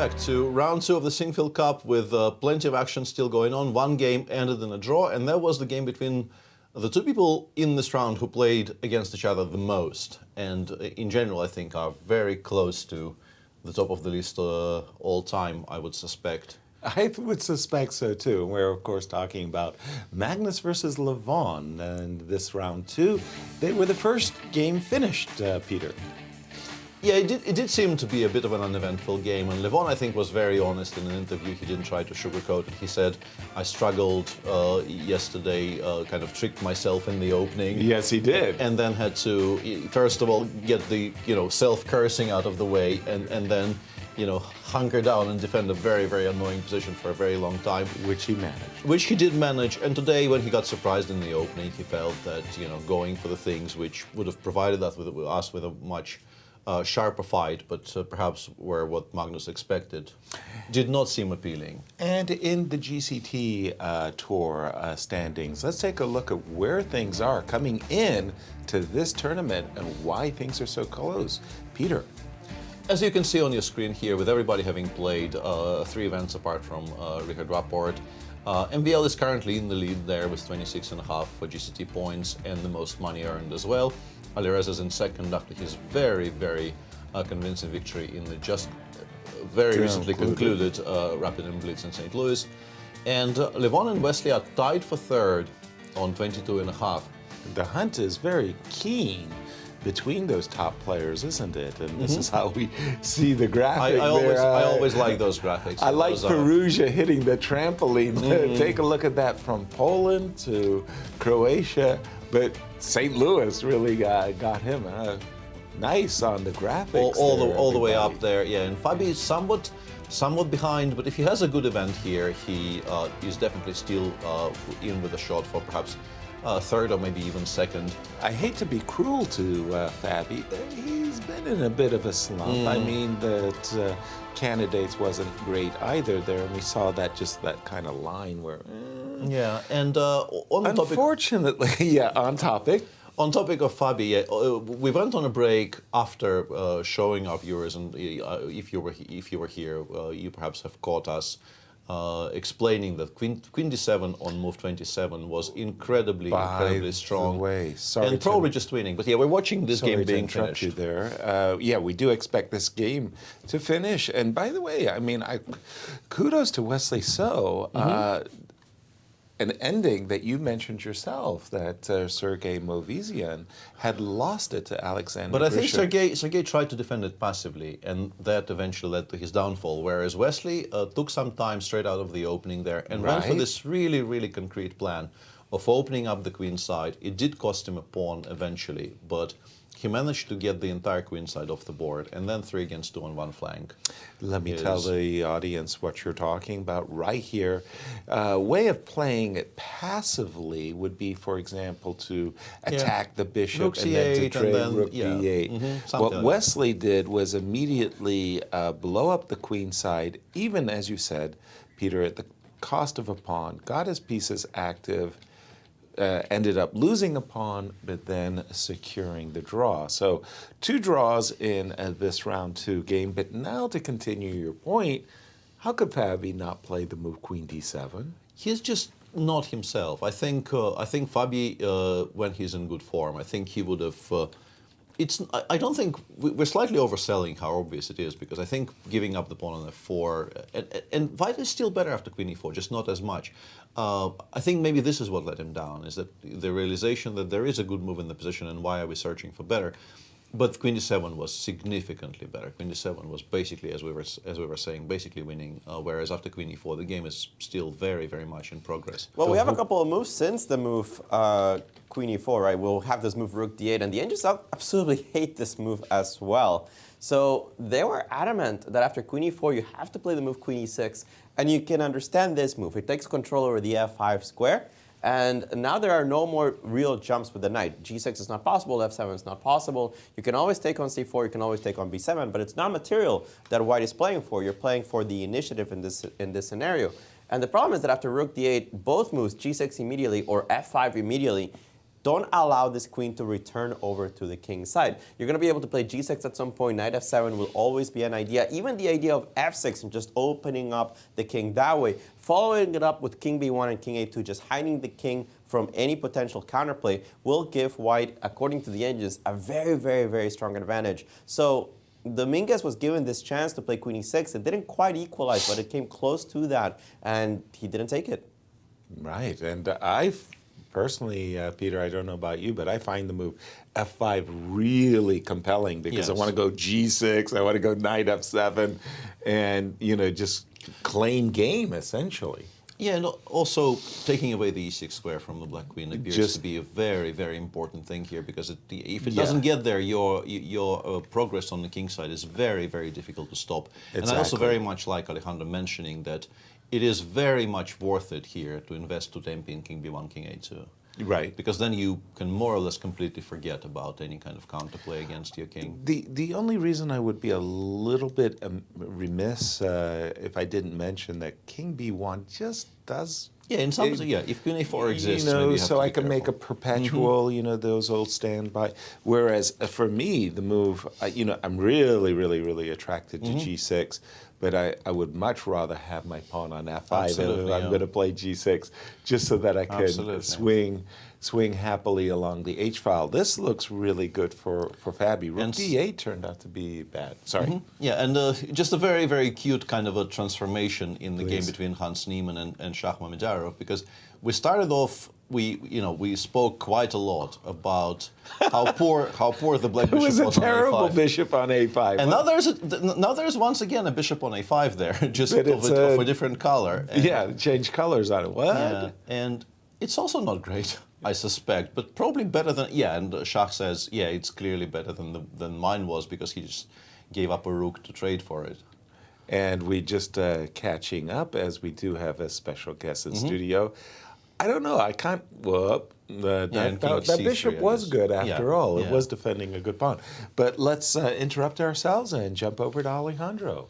back to round 2 of the Sinquefield Cup with plenty of action still going on. One game ended in a draw, and that was the game between the two people in this round who played against each other the most, and in general I think are very close to the top of the list all time, I would suspect. I would suspect so too. We're of course talking about Magnus versus Levon, and this round 2, they were the first game finished, Peter. Yeah, it did seem to be a bit of an uneventful game, and Levon, I think, was very honest in an interview. He didn't try to sugarcoat it. He said, I struggled yesterday, kind of tricked myself in the opening. Yes, he did. And then had to, first of all, get the, self-cursing out of the way, and then, hunker down and defend a very, very annoying position for a very long time. Which he managed. Which he did manage, and today when he got surprised in the opening, he felt that, going for the things which would have provided us with a much sharper fight, but perhaps were what Magnus expected, did not seem appealing. And in the GCT Tour standings, let's take a look at where things are coming in to this tournament and why things are so close. Peter. As you can see on your screen here, with everybody having played 3 events apart from Richard Rapport, MVL is currently in the lead there with 26.5 for GCT points and the most money earned as well. Alireza is in second after his very, very convincing victory in the just very recently concluded Rapid and Blitz in St. Louis. And Levon and Wesley are tied for third on 22.5. The hunt is very keen between those top players, isn't it? And this is how we see the graphic. I always like those graphics. I like Firouzja hitting the trampoline. Take a look at that from Poland to Croatia. But St. Louis really got him nice on the graphics. All the way up there, yeah. And Fabi is somewhat behind, but if he has a good event here, he is definitely still in with a shot for perhaps third or maybe even second. I hate to be cruel to Fabi. He's been in a bit of a slump. I mean, that candidates wasn't great either there, and we saw that kind of line where. Yeah, and on the topic. Unfortunately, yeah, on topic. On topic of Fabi, we went on a break after showing our viewers, and if you were here, you perhaps have caught us explaining that Queen D7 on move 27 was incredibly strong. And probably just winning. But yeah, we're watching this game being finished. You there. Yeah, we do expect this game to finish. And by the way, I mean, kudos to Wesley So. An ending that you mentioned yourself, that Sergei Movizian had lost it to Alexander But I think Grisham. Sergei tried to defend it passively, and that eventually led to his downfall, whereas Wesley took some time straight out of the opening there and went for this really, really concrete plan of opening up the queen side. It did cost him a pawn eventually, but he managed to get the entire queen side off the board, and then 3 against 2 on one flank. Let me tell the audience what you're talking about right here. Way of playing it passively would be, for example, to attack the bishop rook and then to C8 trade and then, rook D8. What like Wesley did was immediately blow up the queen side, even as you said, Peter, at the cost of a pawn, got his pieces active, ended up losing a pawn, but then securing the draw. So 2 draws in this round 2 game. But now to continue your point, how could Fabi not play the move Queen D7? He's just not himself. I think Fabi, when he's in good form, I think he would have. I don't think we're slightly overselling how obvious it is, because I think giving up the pawn on f4 and White is still better after Queen e4, just not as much. I think maybe this is what let him down, is that the realization that there is a good move in the position and why are we searching for better. But Queen d7 was significantly better. Queen d7 was basically, as we were saying, basically winning. Whereas after Queen e4, the game is still very, very much in progress. Well, we have a couple of moves since the move Queen e4, right? We'll have this move Rook d8, and the Angels absolutely hate this move as well. So they were adamant that after Queen e4, you have to play the move Queen e6, and you can understand this move. It takes control over the f5 square. And now there are no more real jumps with the knight. G6 is not possible, F7 is not possible. You can always take on C4, you can always take on B7, but it's not material that White is playing for. You're playing for the initiative in this scenario. And the problem is that after Rook D8, both moves, G6 immediately or F5 immediately, don't allow this queen to return over to the king's side. You're going to be able to play g6 at some point. Knight f7 will always be an idea. Even the idea of f6 and just opening up the king that way. Following it up with king b1 and king a2, just hiding the king from any potential counterplay will give white, according to the engines, a very, very, very strong advantage. So Dominguez was given this chance to play queen e6. It didn't quite equalize, but it came close to that, and he didn't take it. Right, and I personally, Peter, I don't know about you, but I find the move f5 really compelling because I want to go g6, I want to go knight f7, and just claim game essentially. Yeah, and also taking away the e6 square from the black queen appears to be a very, very important thing here because if it doesn't get there, your progress on the king side is very, very difficult to stop. Exactly. And I also very much like Alejandro mentioning that it is very much worth it here to invest to tempi in king b1, king a2. Right. Because then you can more or less completely forget about any kind of counterplay against your king. The only reason I would be a little bit remiss if I didn't mention that king b1 just does... Yeah, in some if queen a4 exists, maybe you have so to be I can make a perpetual, those old standby. Whereas for me, the move, I'm really, really, really attracted to g6. But I would much rather have my pawn on f5 if I'm going to play g6, just so that I can swing happily along the h-file. This looks really good for Fabi. Rook d8 turned out to be bad. Sorry. Yeah, and just a very, very cute kind of a transformation in the game between Hans Niemann and Shah Mamedyarov, because we started off. We spoke quite a lot about how poor the black bishop was on a5. It was a terrible bishop on a5. And now there's once again a bishop on a5 there, just of a different color. And change colors on it. What? Yeah, and it's also not great, I suspect, but probably better than And Shah says, it's clearly better than mine was because he just gave up a rook to trade for it. And we just catching up as we do have a special guest in studio. I don't know. I can't. That bishop was good after all. It was defending a good pawn. But let's interrupt ourselves and jump over to Alejandro.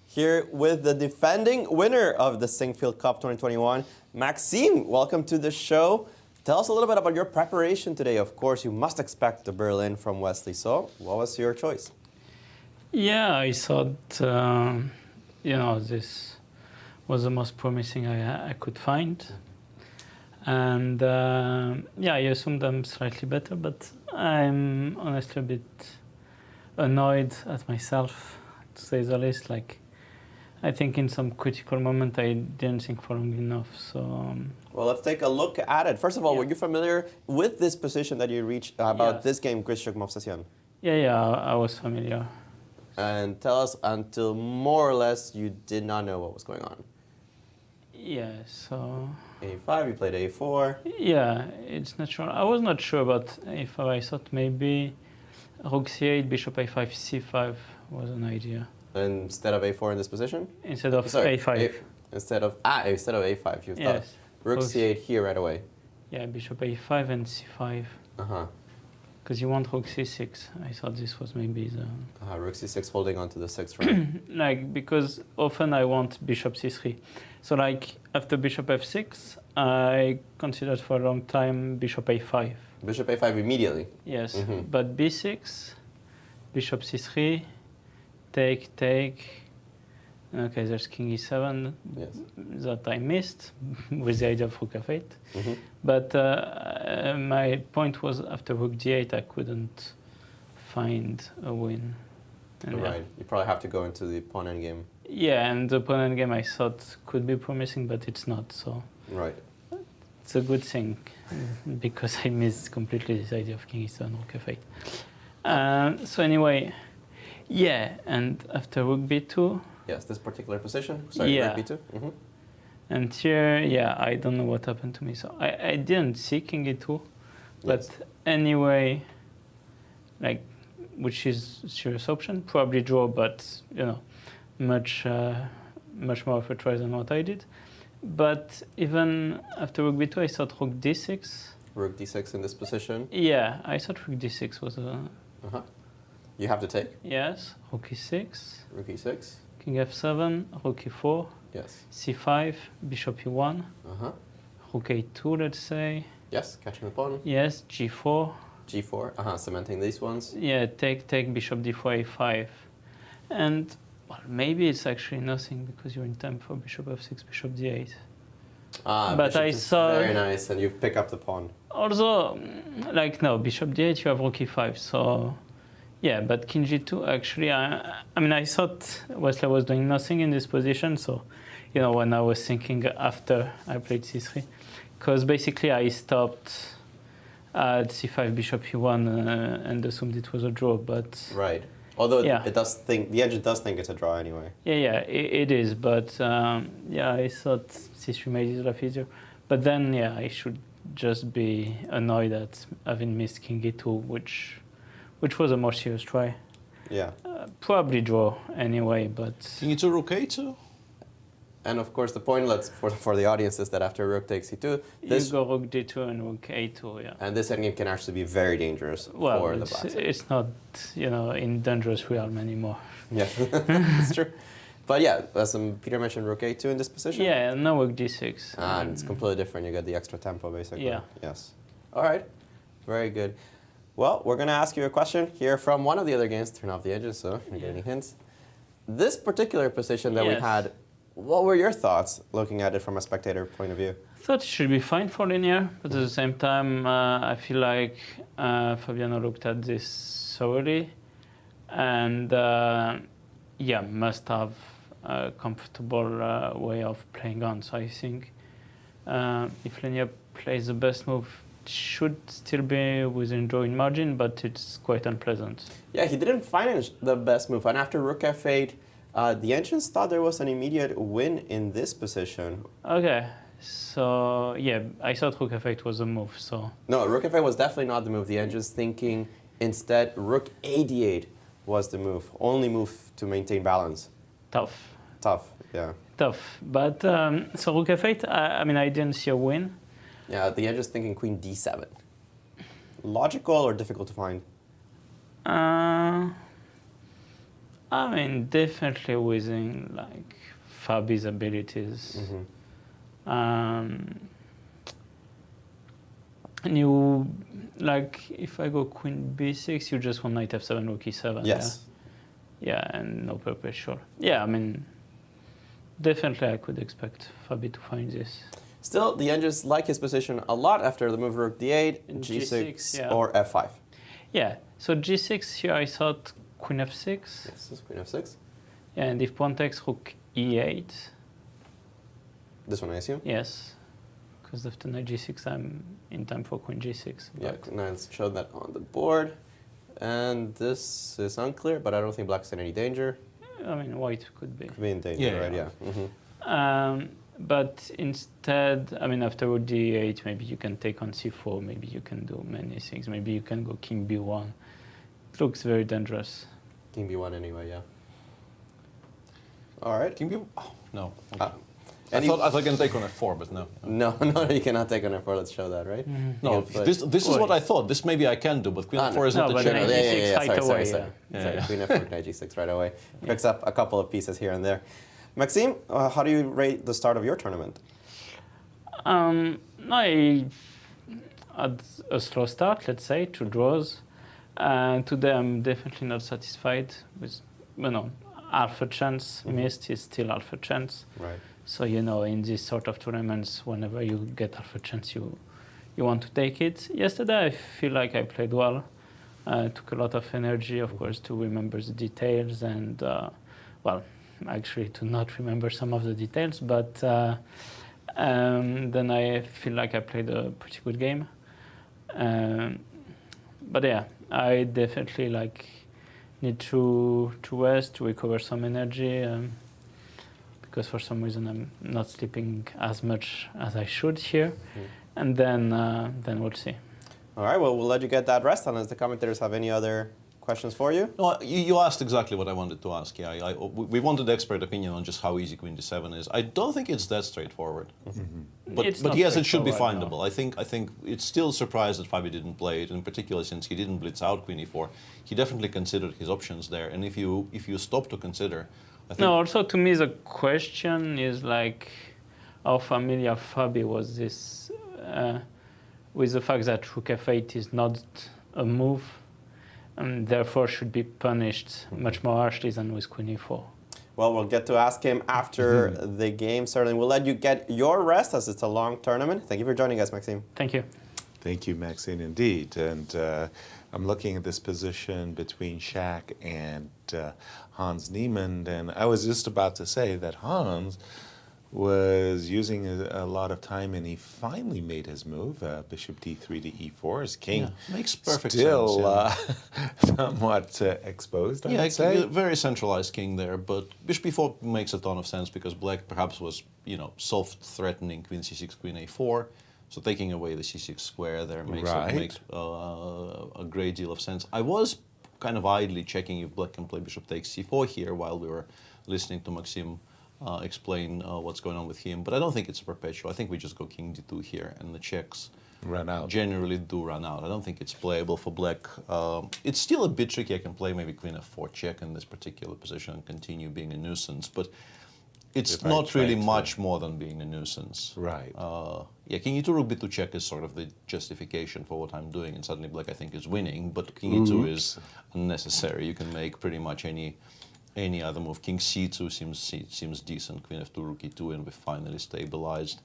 Here with the defending winner of the Sinquefield Cup 2021, Maxime. Welcome to the show. Tell us a little bit about your preparation today. Of course, you must expect the Berlin from Wesley So. What was your choice? Yeah, I thought, this was the most promising I could find. And I assumed I'm slightly better, but I'm honestly a bit annoyed at myself, to say the least. I think in some critical moment I didn't think for long enough. So. Well, let's take a look at it. First of all, were you familiar with this position that you reached about this game, Grishuk Movsesyan? Yeah, I was familiar. And tell us, until more or less you did not know what was going on. Yeah, so... a5, you played a4. Yeah, it's natural. I was not sure about a5. I thought maybe rook c8, bishop a5, c5 was an idea. Instead of a4 in this position? Instead of a5. Instead of a5, you thought rook c8 here right away. Yeah, bishop a5 and c5. Because you want rook c6. I thought this was maybe the... rook c6 holding on to the 6th rank. Because often I want bishop c3. So after bishop f6, I considered for a long time bishop a5. Bishop a5 immediately? Yes, but b6, bishop c3, take. Okay, there's king e7 that I missed with the idea of rook f8. But my point was after rook d8, I couldn't find a win. And you probably have to go into the pawn endgame. Yeah, and the pawn endgame I thought could be promising, but it's not. So it's a good thing because I missed completely this idea of king e7, rook f8. So anyway, and after rook b2. Yes, this particular position. Sorry, rook b2. And here, I don't know what happened to me. So I didn't see king e2, but anyway, which is a serious option. Probably draw, but much more of a try than what I did. But even after rook b2, I thought rook d6. Rook d6 in this position? Yeah, I thought rook d6 was a... You have to take? Yes, rook e6. Rook e6. King f7, rook e4. Yes. c5, bishop e1. Rook a2, let's say. Yes, catching the pawn. Yes, g4. G4, cementing these ones. Yeah, take bishop d4, a5. And, well, maybe it's actually nothing because you're in time for bishop f6, bishop d8. But I saw... Very nice, and you pick up the pawn. Also, like, no, bishop d8, you have rook e5, so... Yeah, but king g2, actually, I mean, I thought Wesley was doing nothing in this position, so, you know, when I was thinking after I played c3, because basically I stopped at c5, bishop e1, and assumed it was a draw, but... Right. Although yeah. it does think, the engine does think it's a draw anyway. Yeah, it is, but yeah, I thought c3 made his life easier. But then, yeah, I should just be annoyed at having missed king e2, which was a more serious try. Yeah. Probably draw anyway, but... King e2, rook a2? And of course, the point for the audience is that after rook takes e2, this... You go rook d2 and rook a2, yeah. And this endgame can actually be very dangerous for the black side. It's not, you know, in dangerous realm anymore. Yeah, it's true. But yeah, as Peter mentioned, rook a2 in this position. Yeah, no rook d6. And it's completely different. You get the extra tempo, basically. Yeah. Yes. All right. Very good. Well, we're going to ask you a question here from one of the other games. Turn off the engine so you're getting hints. This particular position that we had, what were your thoughts looking at it from a spectator point of view? I thought it should be fine for linear, but at the same time, I feel like Fabiano looked at this thoroughly and, yeah, must have a comfortable way of playing on. So I think if linear plays the best move, it should still be within drawing margin, but it's quite unpleasant. Yeah, he didn't find the best move. And after rook f8, the engines thought there was an immediate win in this position. Okay, so yeah, I thought rook f8 was a move, so... No, rook f8 was definitely not the move. The engines thinking instead rook a d8 was the move. Only move to maintain balance. Tough. Tough, yeah. Tough, but so rook f8, I mean, I didn't see a win. Yeah, the engines thinking queen d7. Logical or difficult to find? I mean, definitely within like Fabi's abilities. And you, like, if I go queen b6, you just want knight f7, rook e7. Yes. Yeah, and no purpose, sure. Yeah, I mean, definitely I could expect Fabi to find this. Still, the engines like his position a lot after the move rook d8, g6, yeah. or f5. Yeah, so g6 here I thought queen f6. Yes, this is queen f6. Yeah, and if pawn takes rook e8. This one, I assume? Yes, because after knight g6 I'm in time for queen g6. Yeah, now let's show that on the board. And this is unclear, but I don't think black's in any danger. I mean, white could be. Could be in danger, right? Yeah. But instead, I mean, after rook d8, maybe you can take on c4, maybe you can do many things. Maybe you can go king b1. It looks very dangerous. King b1 anyway, yeah. All right. King b1? Oh, no. I thought I can take on f4, but no. No, you cannot take on f4. Let's show that, right? No, this is what I thought. This maybe I can do, but queen f4 is not the channel. Sorry. Queen f4, knight g6 right away. Picks up a couple of pieces here and there. Maxime, how do you rate the start of your tournament? I had a slow start, let's say, 2 draws. Today I'm definitely not satisfied with, half a chance missed is still half a chance. Right. So, in these sort of tournaments, whenever you get half a chance, you want to take it. Yesterday, I feel like I played well. Took a lot of energy, of course, to remember the details and, actually to not remember some of the details, but then I feel like I played a pretty good game. But yeah, I definitely need to rest, to recover some energy, because for some reason I'm not sleeping as much as I should here, and then we'll see. All right, well, we'll let you get that rest unless the commentators have any other questions for you. No, you asked exactly what I wanted to ask. Yeah, we wanted expert opinion on just how easy queen d7 is. I don't think it's that straightforward. But yes, it should be findable. No. I think it's still surprised that Fabi didn't play it, in particular since he didn't blitz out queen e4. He definitely considered his options there, and if you stop to consider, I think. No, also to me the question is how familiar Fabi was this with the fact that rook f8 is not a move, and therefore should be punished much more harshly than with queen e4. Well, we'll get to ask him after the game, certainly. We'll let you get your rest as it's a long tournament. Thank you for joining us, Maxime. Thank you. Thank you, Maxine, indeed. And I'm looking at this position between Shaq and Hans Niemann, and I was just about to say that Hans was using a lot of time, and he finally made his move, bishop d3 to e4. His king makes perfect still sense. Somewhat exposed, I Yeah, would say. very centralized king there, but bishop e4 makes a ton of sense because black perhaps was, soft threatening queen c6, queen a4. So taking away the c6 square there makes a great deal of sense. I was kind of idly checking if black can play bishop takes c4 here while we were listening to Maxime explain what's going on with him, but I don't think it's a perpetual. I think we just go king d2 here, and the checks generally do run out. I don't think it's playable for black. It's still a bit tricky. I can play maybe queen f4 check in this particular position and continue being a nuisance, but it's not really much more than being a nuisance. Right. Yeah, king e2 rook b2 check is sort of the justification for what I'm doing, and suddenly black I think is winning, but king e2 is unnecessary. You can make pretty much any other move. King c2 seems decent. Queen f2, rook e2, and we've finally stabilized.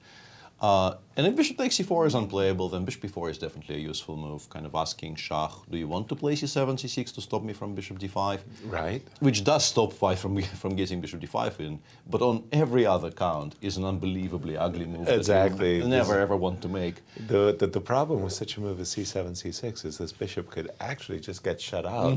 And if bishop takes c4 is unplayable, then bishop e4 is definitely a useful move. Kind of asking Shah, do you want to play c7, c6 to stop me from bishop d5? Right. Which does stop white from getting bishop d5 in, but on every other count is an unbelievably ugly move. Exactly. That you never ever want to make. The problem with such a move as c7, c6 is this bishop could actually just get shut out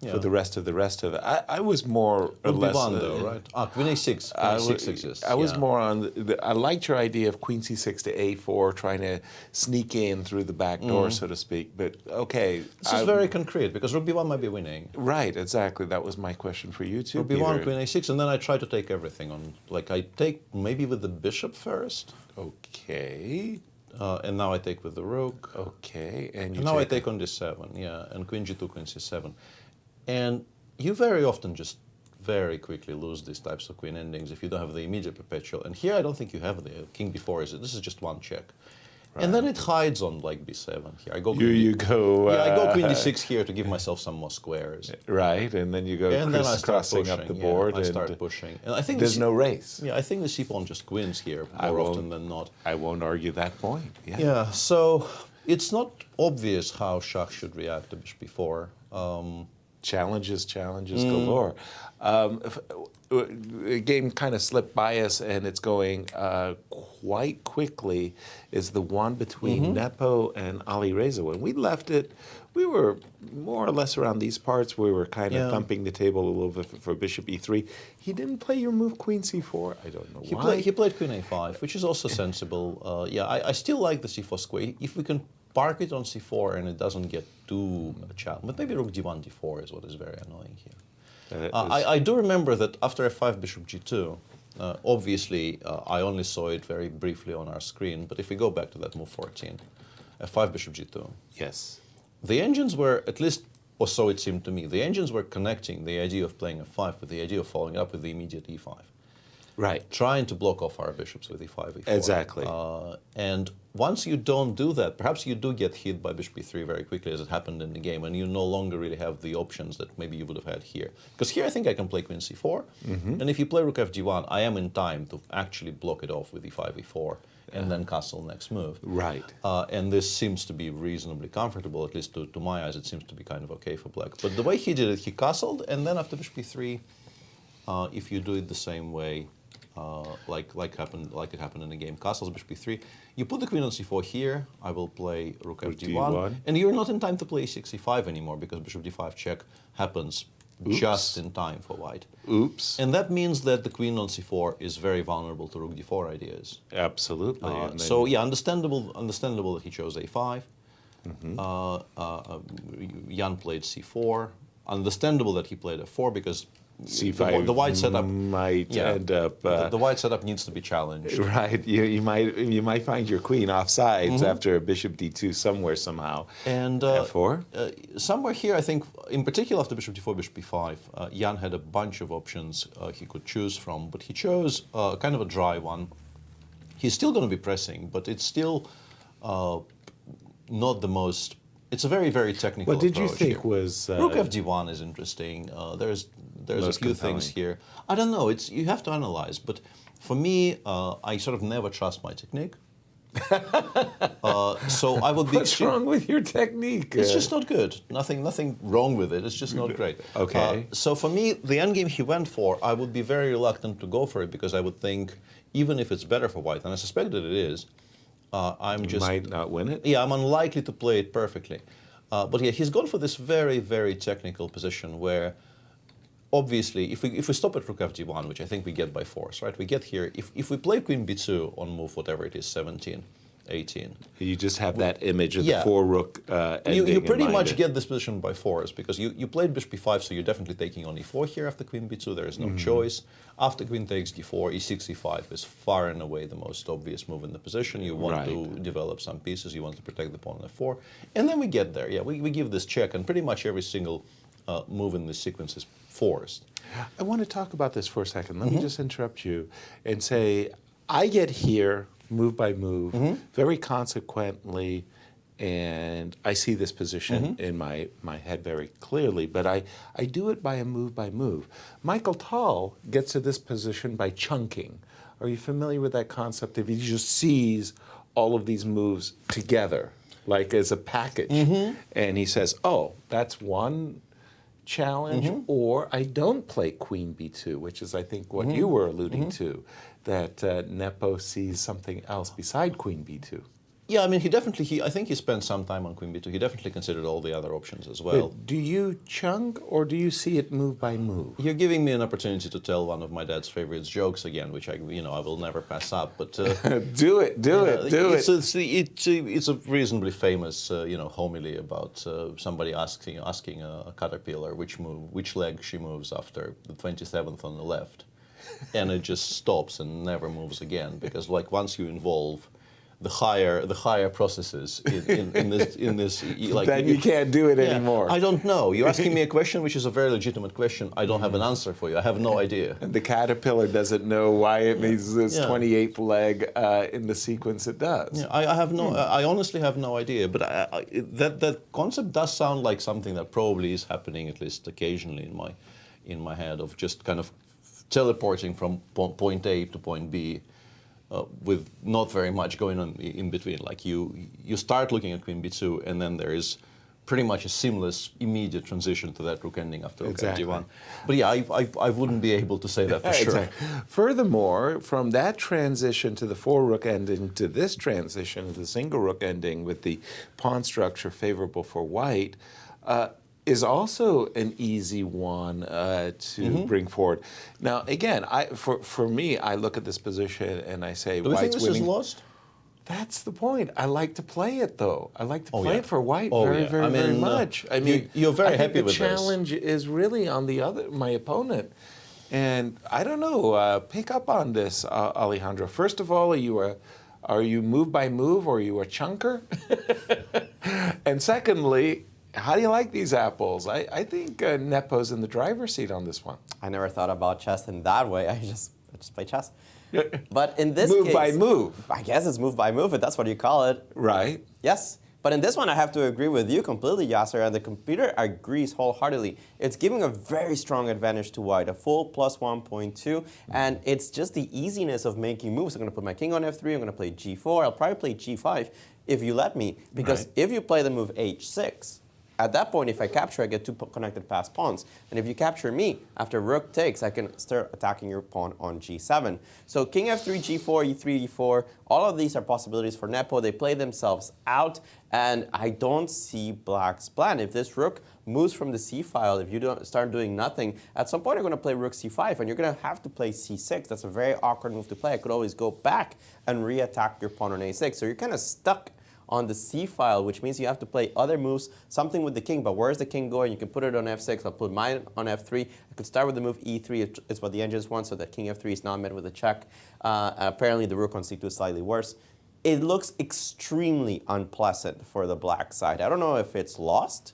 for the rest of it. I was more or less though, right? Queen a6. Queen a6 exists. I was more on. I liked your idea of queen c6 to a4, trying to sneak in through the back door, so to speak. But okay, this is very concrete because rook b1 might be winning. Right, exactly. That was my question for you too. Rook b1, queen a6, and then I try to take everything on. Like I take maybe with the bishop first. Okay. And now I take with the rook. Okay. And now I take on d7. Yeah, and queen g2, queen c7. And you very often just very quickly lose these types of queen endings if you don't have the immediate perpetual. And here I don't think you have the king b4. This is just one check. Right. And then it hides on like b7 here. I go I go queen d6 here to give myself some more squares. Right, and then you go crossing up the board. I start pushing. And I think there's no race. Yeah, I think the c-pawn just wins here more often than not. I won't argue that point. Yeah, so it's not obvious how Shah should react to bishop b4. Challenges galore. A game kind of slipped by us, and it's going quite quickly, is the one between Nepo and Ali Reza. When we left it, we were more or less around these parts. We were kind of thumping the table a little bit for bishop e3. He didn't play your move queen c4. I don't know why. He played queen a5, which is also sensible. I still like the c4 square. If we can park it on c4 and it doesn't get too challenging. But maybe rook d1, d4 is what is very annoying here. I do remember that after f5, bishop g2, obviously I only saw it very briefly on our screen, but if we go back to that move 14, f5, bishop g2. Yes. The engines were, at least, or so it seemed to me, the engines were connecting the idea of playing f5 with the idea of following up with the immediate e5. Right. Trying to block off our bishops with e5, e4. Exactly. And once you don't do that, perhaps you do get hit by bishop e3 very quickly, as it happened in the game, and you no longer really have the options that maybe you would have had here. Because here I think I can play queen c4, and if you play rook fg1, I am in time to actually block it off with e5, e4, and then castle next move. Right. And this seems to be reasonably comfortable, at least to my eyes, it seems to be kind of okay for black. But the way he did it, he castled, and then after bishop e3, if you do it the same way, like it happened in the game, castles bishop e3. You put the queen on c4 here. I will play rook fg1, and you're not in time to play e6, e5 anymore because bishop d5 check happens just in time for white. Oops. And that means that the queen on c4 is very vulnerable to rook d4 ideas. Absolutely. So yeah, understandable that he chose a5. Jan played c4. Understandable that he played f4 because c5 the white setup might end up. The white setup needs to be challenged. Right. You might find your queen offsides after bishop d2 somewhere somehow. And f4. Somewhere here, I think, in particular after bishop d4, bishop b5, Jan had a bunch of options he could choose from, but he chose kind of a dry one. He's still going to be pressing, but it's still not the most. It's a very, very technical What did you approach think here. was... Rook FD1 is interesting. There's a few things here. I don't know. You have to analyze. But for me, I sort of never trust my technique. So I would be. What's wrong with your technique? It's just not good. Nothing wrong with it. It's just not great. Okay. So for me, the endgame he went for, I would be very reluctant to go for it because I would think, even if it's better for white, and I suspect that it is, You might not win it? Yeah, I'm unlikely to play it perfectly. But yeah, he's gone for this very, very technical position where, obviously, if we stop at Rook FD1, which I think we get by force, right? We get here, if we play Queen B2 on move whatever it is, 17, 18. You just have that image of Yeah. the 4-rook ending You pretty in much mind. get this position by force because you played Bishop B5, so you're definitely taking on E4 here after Queen B2. There is no choice. After Queen takes D4, E6, E5 is far and away the most obvious move in the position. You want to develop some pieces. You want to protect the pawn on F4. And then we get there. Yeah, we give this check, and pretty much every single move in this sequence is forced. I want to talk about this for a second. Let me just interrupt you and say, I get here move by move, very consequently, and I see this position in my head very clearly, but I do it by a move. Michael Tal gets to this position by chunking. Are you familiar with that concept? If he just sees all of these moves together, like as a package, and he says, oh, that's one challenge, or I don't play Queen B2, which is, I think, what you were alluding to, that Nepo sees something else beside Queen B2. Yeah, I mean, I think he spent some time on Queen B2. He definitely considered all the other options as well. But do you chunk, or do you see it move by move? You're giving me an opportunity to tell one of my dad's favorite jokes again, which I will never pass up. But do it. It's a reasonably famous, homily about somebody asking a caterpillar which leg she moves after the 27th on the left, and it just stops and never moves again because, like, once you involve the higher processes in this like then you can't do it anymore. I don't know. You're asking me a question which is a very legitimate question. I don't have an answer for you. I have no idea. And the caterpillar doesn't know why it needs this 28th leg in the sequence it does. Yeah, I have no. I honestly have no idea. But that concept does sound like something that probably is happening at least occasionally in my head, of just kind of teleporting from point A to point B. With not very much going on in between. Like you start looking at Queen B2, and then there is pretty much a seamless, immediate transition to that rook ending after rook D1. But yeah, I wouldn't be able to say that for sure. Exactly. Furthermore, from that transition to the 4-rook ending to this transition to the single rook ending with the pawn structure favorable for white, is also an easy one to bring forward. Now, again, for me, I look at this position and I say, do you think white's this winning. is lost? That's the point. I like to play it, though. I like to play it for white very much. I mean, you're very happy with this. The challenge is really on my opponent. And I don't know, pick up on this, Alejandro. First of all, are you move by move, or are you a chunker? And secondly, how do you like these apples? I think Nepo's in the driver's seat on this one. I never thought about chess in that way. I just play chess. But in this move case, by move. I guess it's move by move, if that's what you call it. Right. Yes. But in this one, I have to agree with you completely, Yasser, and the computer agrees wholeheartedly. It's giving a very strong advantage to white, a full plus 1.2, and it's just the easiness of making moves. I'm going to put my king on f3, I'm going to play g4, I'll probably play g5 if you let me, because if you play the move h6, at that point, if I capture, I get two connected passed pawns. And if you capture me, after rook takes, I can start attacking your pawn on g7. So king f3, g4, e3, e4, all of these are possibilities for Nepo. They play themselves out, and I don't see black's plan. If this rook moves from the c file, if you don't start doing nothing, at some point you're going to play rook c5, and you're going to have to play c6. That's a very awkward move to play. I could always go back and re-attack your pawn on a6. So you're kind of stuck on the c file, which means you have to play other moves, something with the king. But where's the king going? You can put it on f6. I'll put mine on f3. I could start with the move e3. It's what the engines want, so that king f3 is not met with a check. Apparently, the rook on c2 is slightly worse. It looks extremely unpleasant for the black side. I don't know if it's lost,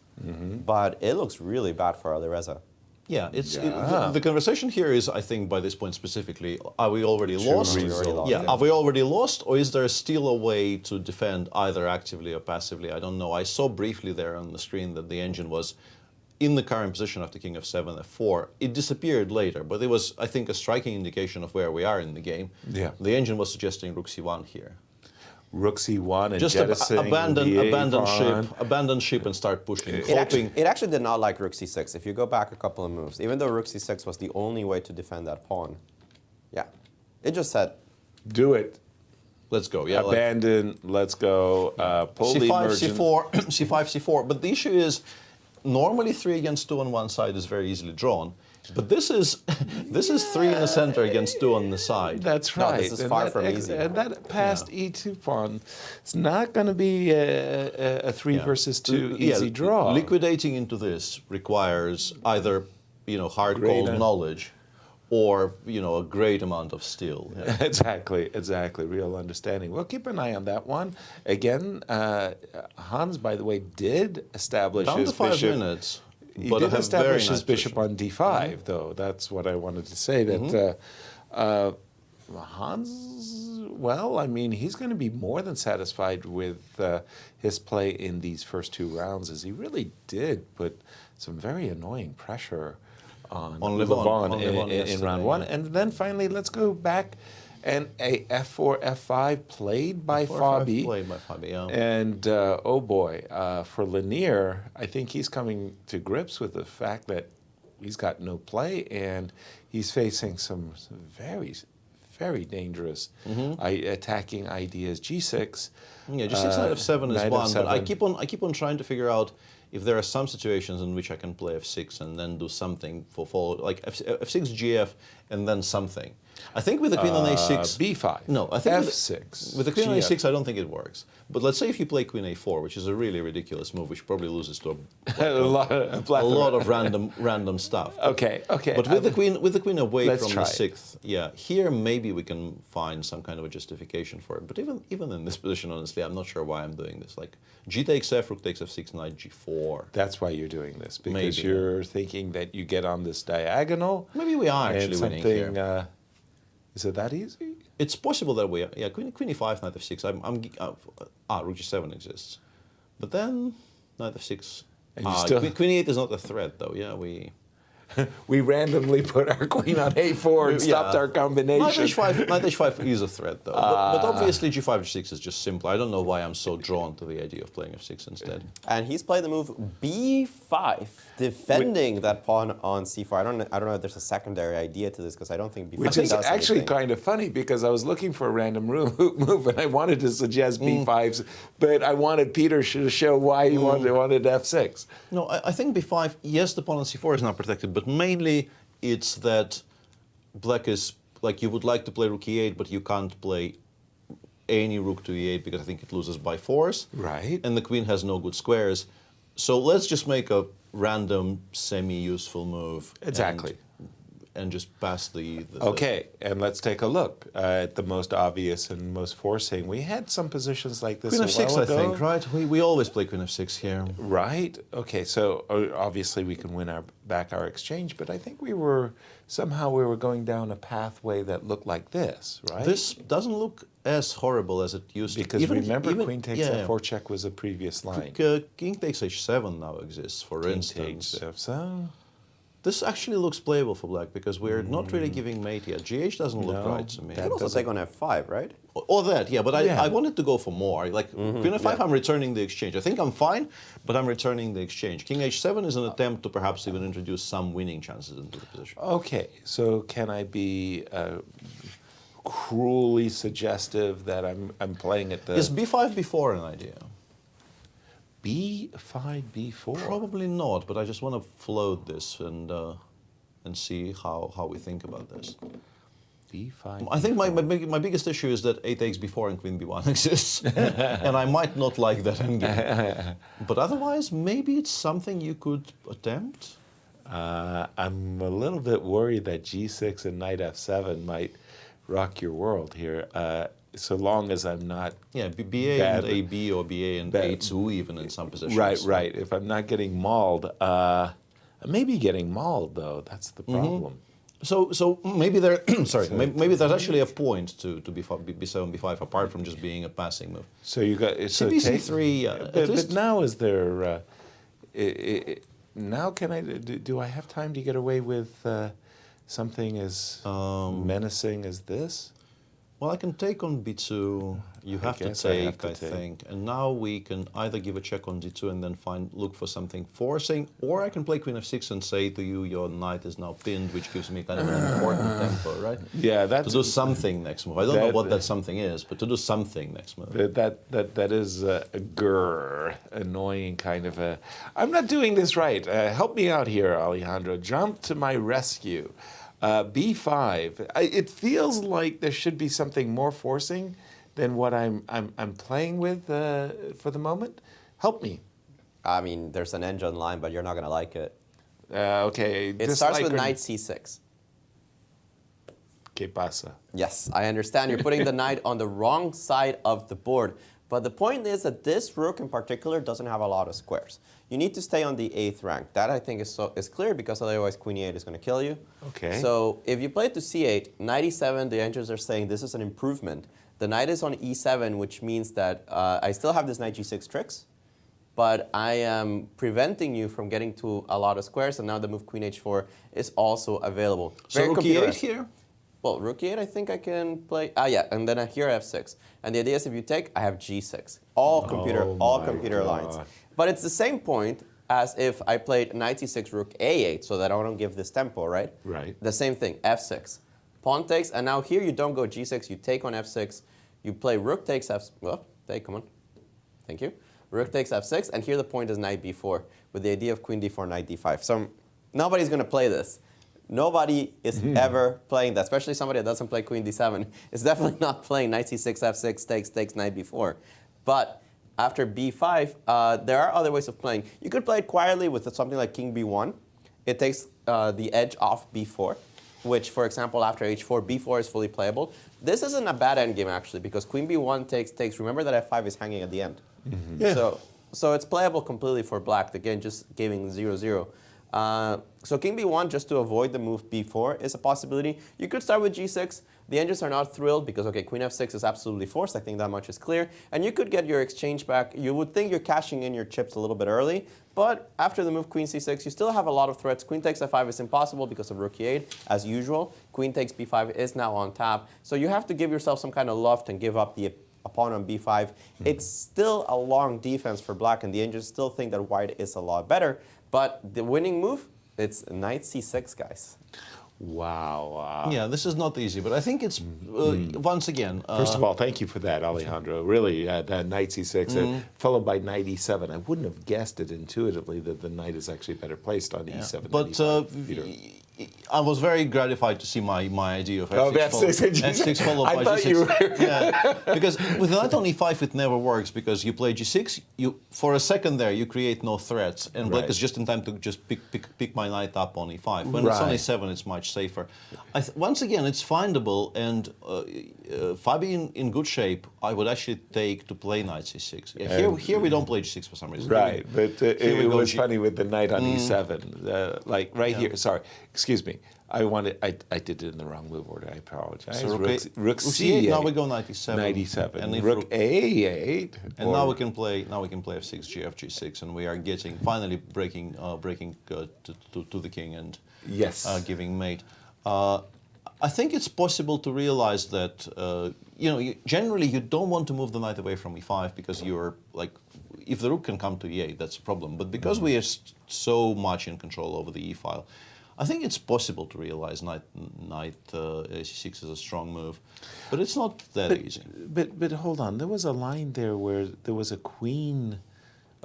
but it looks really bad for Alireza. Yeah, the conversation here is, I think, by this point specifically, are we already lost? Yeah, are we already lost, or is there still a way to defend either actively or passively? I don't know. I saw briefly there on the screen that the engine was in the current position after king f7, f4. It disappeared later, but it was, I think, a striking indication of where we are in the game. Yeah. The engine was suggesting rook c1 here. Rook c1 and just abandon ship and start pushing. It actually did not like rook c6. If you go back a couple of moves, even though rook c6 was the only way to defend that pawn, yeah, it just said, do it. Let's go. Yeah, abandon. Let's go. Pull the emergent. c5, c4, c5, c4. But the issue is, normally 3 against 2 on one side is very easily drawn. But this is 3 in the center against 2 on the side. That's right. No, this is far from easy. And that passed e2 pawn, it's not going to be a 3 versus 2 easy draw. Liquidating into this requires either hard cold knowledge, or a great amount of skill. Yeah. Exactly, real understanding. Well, keep an eye on that one. Again, Hans, by the way, did establish down his to 5 bishop. minutes. He did establish his bishop on d5, though. That's what I wanted to say. That Hans, well, I mean, he's going to be more than satisfied with his play in these first 2 rounds, as he really did put some very annoying pressure on Levon in round 1. And then finally, let's go back. And a f4, f5 played by Fabi. Yeah. And oh boy, for Lanier, I think he's coming to grips with the fact that he's got no play, and he's facing some very, very dangerous attacking ideas. G6. Yeah, G6 knight f7 is one. But I keep on trying to figure out if there are some situations in which I can play f6 and then do something for follow, like f6 gf and then something. I think with the queen on a6... b5. No, I think f6. With the queen on a6, I don't think it works. But let's say if you play queen a4, which is a really ridiculous move, which probably loses to a lot of random stuff. Okay. But with the queen away from the 6th, yeah, here maybe we can find some kind of a justification for it. But even in this position, honestly, I'm not sure why I'm doing this. Like g takes f, rook takes f6, knight g4. That's why you're doing this, because you're thinking that you get on this diagonal. Maybe we are actually winning here. Is it that easy? It's possible that we are. Yeah, queen e5, knight f6. Rook g7 exists. But then, knight f6. Queen e8 is not a threat, though. Yeah, we randomly put our queen on a4 and stopped our combination. Knight h5 is a threat, though. But obviously g5, g6 is just simpler. I don't know why I'm so drawn to the idea of playing f6 instead. And he's played the move b5, defending that pawn on c4. I don't know if there's a secondary idea to this, because I don't think b5 Which is actually kind of funny, because I was looking for a random move and I wanted to suggest b5s, but I wanted Peter to show why he wanted f6. No, I think b5, yes, the pawn on c4 is not protected, but mainly it's that black is, like, you would like to play rook e8, but you can't play any rook to e8 because I think it loses by force. Right. And the queen has no good squares. So let's just make a random semi-useful move. Exactly. And just pass the Okay, and let's take a look at the most obvious and most forcing. We had some positions like this queen a f6, while ago. I think, right? We always play queen f6 here. Right. Okay, so obviously we can win back our exchange, but I think we were going down a pathway that looked like this, right? This doesn't look as horrible as it used to. Because remember, queen takes f4 check was a previous line. King takes h7 now exists, for instance. King takes f7. This actually looks playable for black, because we're not really giving mate yet. GH doesn't look right to me. You could also take on f5, right? Or that, yeah, but I wanted to go for more. Like, queen f5, I'm returning the exchange. I think I'm fine, but I'm returning the exchange. King h7 is an attempt to perhaps even introduce some winning chances into the position. Okay, so can I be cruelly suggestive that I'm playing at the... Is b5, b4 an idea? b5, b4? Probably not, but I just want to float this and see how we think about this. b5, I think my biggest issue is that a takes b4 and queen b1 exists, and I might not like that endgame. But otherwise, maybe it's something you could attempt. I'm a little bit worried that g6 and knight f7 might rock your world here. So long as I'm not... Yeah, BA and AB, or BA and A2 even in some positions. Right. If I'm not getting mauled. Maybe getting mauled, though. That's the problem. So maybe there, sorry, maybe there's actually a point to b7, b5 apart from just being a passing move. So you got b3. But now is there? Now can I? Do I have time to get away with something as menacing as this? Well, I can take on b2. You have to take, I think. And now we can either give a check on d2 and then look for something forcing, or I can play queen f6 and say to you, your knight is now pinned, which gives me kind of an important tempo, right? Yeah, that's to do something next move. I don't know what that something is, but to do something next move. That is a annoying kind of a. I'm not doing this right. Help me out here, Alejandro. Jump to my rescue. b5. It feels like there should be something more forcing than what I'm playing with for the moment. Help me. I mean, there's an engine line, but you're not going to like it. Okay. It starts with knight c6. ¿Qué pasa? Yes, I understand. You're putting the knight on the wrong side of the board. But the point is that this rook in particular doesn't have a lot of squares. You need to stay on the 8th rank. That I think is clear because otherwise queen e8 is going to kill you. Okay. So if you play to c8, knight e7, the engines are saying this is an improvement. The knight is on e7, which means that I still have this knight g6 tricks, but I am preventing you from getting to a lot of squares, and now the move queen h4 is also available. So rook e8 here? Well, rook e8, I think I can play. Yeah, and then here f6. And the idea is if you take, I have g6. All computer lines. But it's the same point as if I played knight c6, rook a8, so that I don't give this tempo, right? Right. The same thing, f6. Pawn takes, and now here you don't go g6, you take on f6. You play rook takes f. Well, come on. Thank you. Rook takes f6, and here the point is knight b4 with the idea of queen d4, knight d5. So nobody's going to play this. Nobody is ever playing that, especially somebody that doesn't play queen d7. Is definitely not playing knight c6, f6, takes, knight b4. But after b5, there are other ways of playing. You could play it quietly with something like king b1. It takes the edge off b4, which, for example, after h4, b4 is fully playable. This isn't a bad endgame, actually, because queen b1 takes. Remember that f5 is hanging at the end. Yeah. So it's playable completely for black. Again, just giving 0-0. So king b1, just to avoid the move b4, is a possibility. You could start with g6. The engines are not thrilled because, okay, queen f6 is absolutely forced. I think that much is clear. And you could get your exchange back. You would think you're cashing in your chips a little bit early. But after the move queen c6, you still have a lot of threats. Queen takes f5 is impossible because of rook e8, as usual. Queen takes b5 is now on tap. So you have to give yourself some kind of loft and give up the pawn on b5. It's still a long defense for black, and the engines still think that white is a lot better. But the winning move, it's knight c6, guys. Wow. Yeah, this is not easy, but I think it's, once again... First of all, thank you for that, Alejandro. Really, that knight c6, followed by knight e7. I wouldn't have guessed it intuitively that the knight is actually better placed on e7. But I was very gratified to see my idea of f6 followed by g6. Yeah, because with knight on e5 it never works because you play g6, for a second there you create no threats, and black is just in time to just pick my knight up on e5. When it's on e7 it's much safer. Once again, it's findable, and Fabi in good shape, I would actually take to play knight c6. Yeah, here we don't play g6 for some reason. Right, but it was funny with the knight on e7, like right here. Sorry, excuse me. I did it in the wrong move order. I apologize. So rook c8. Now we go knight e7. Knight e7. And rook a8. And now we can play f6, gf g6, and we are getting finally breaking to the king and giving mate. I think it's possible to realize that generally you don't want to move the knight away from e5 because you're like, if the rook can come to e8, that's a problem. But because we are so much in control over the e file, I think it's possible to realize knight c6 is a strong move, but it's not that easy. But hold on, there was a line there where there was a queen.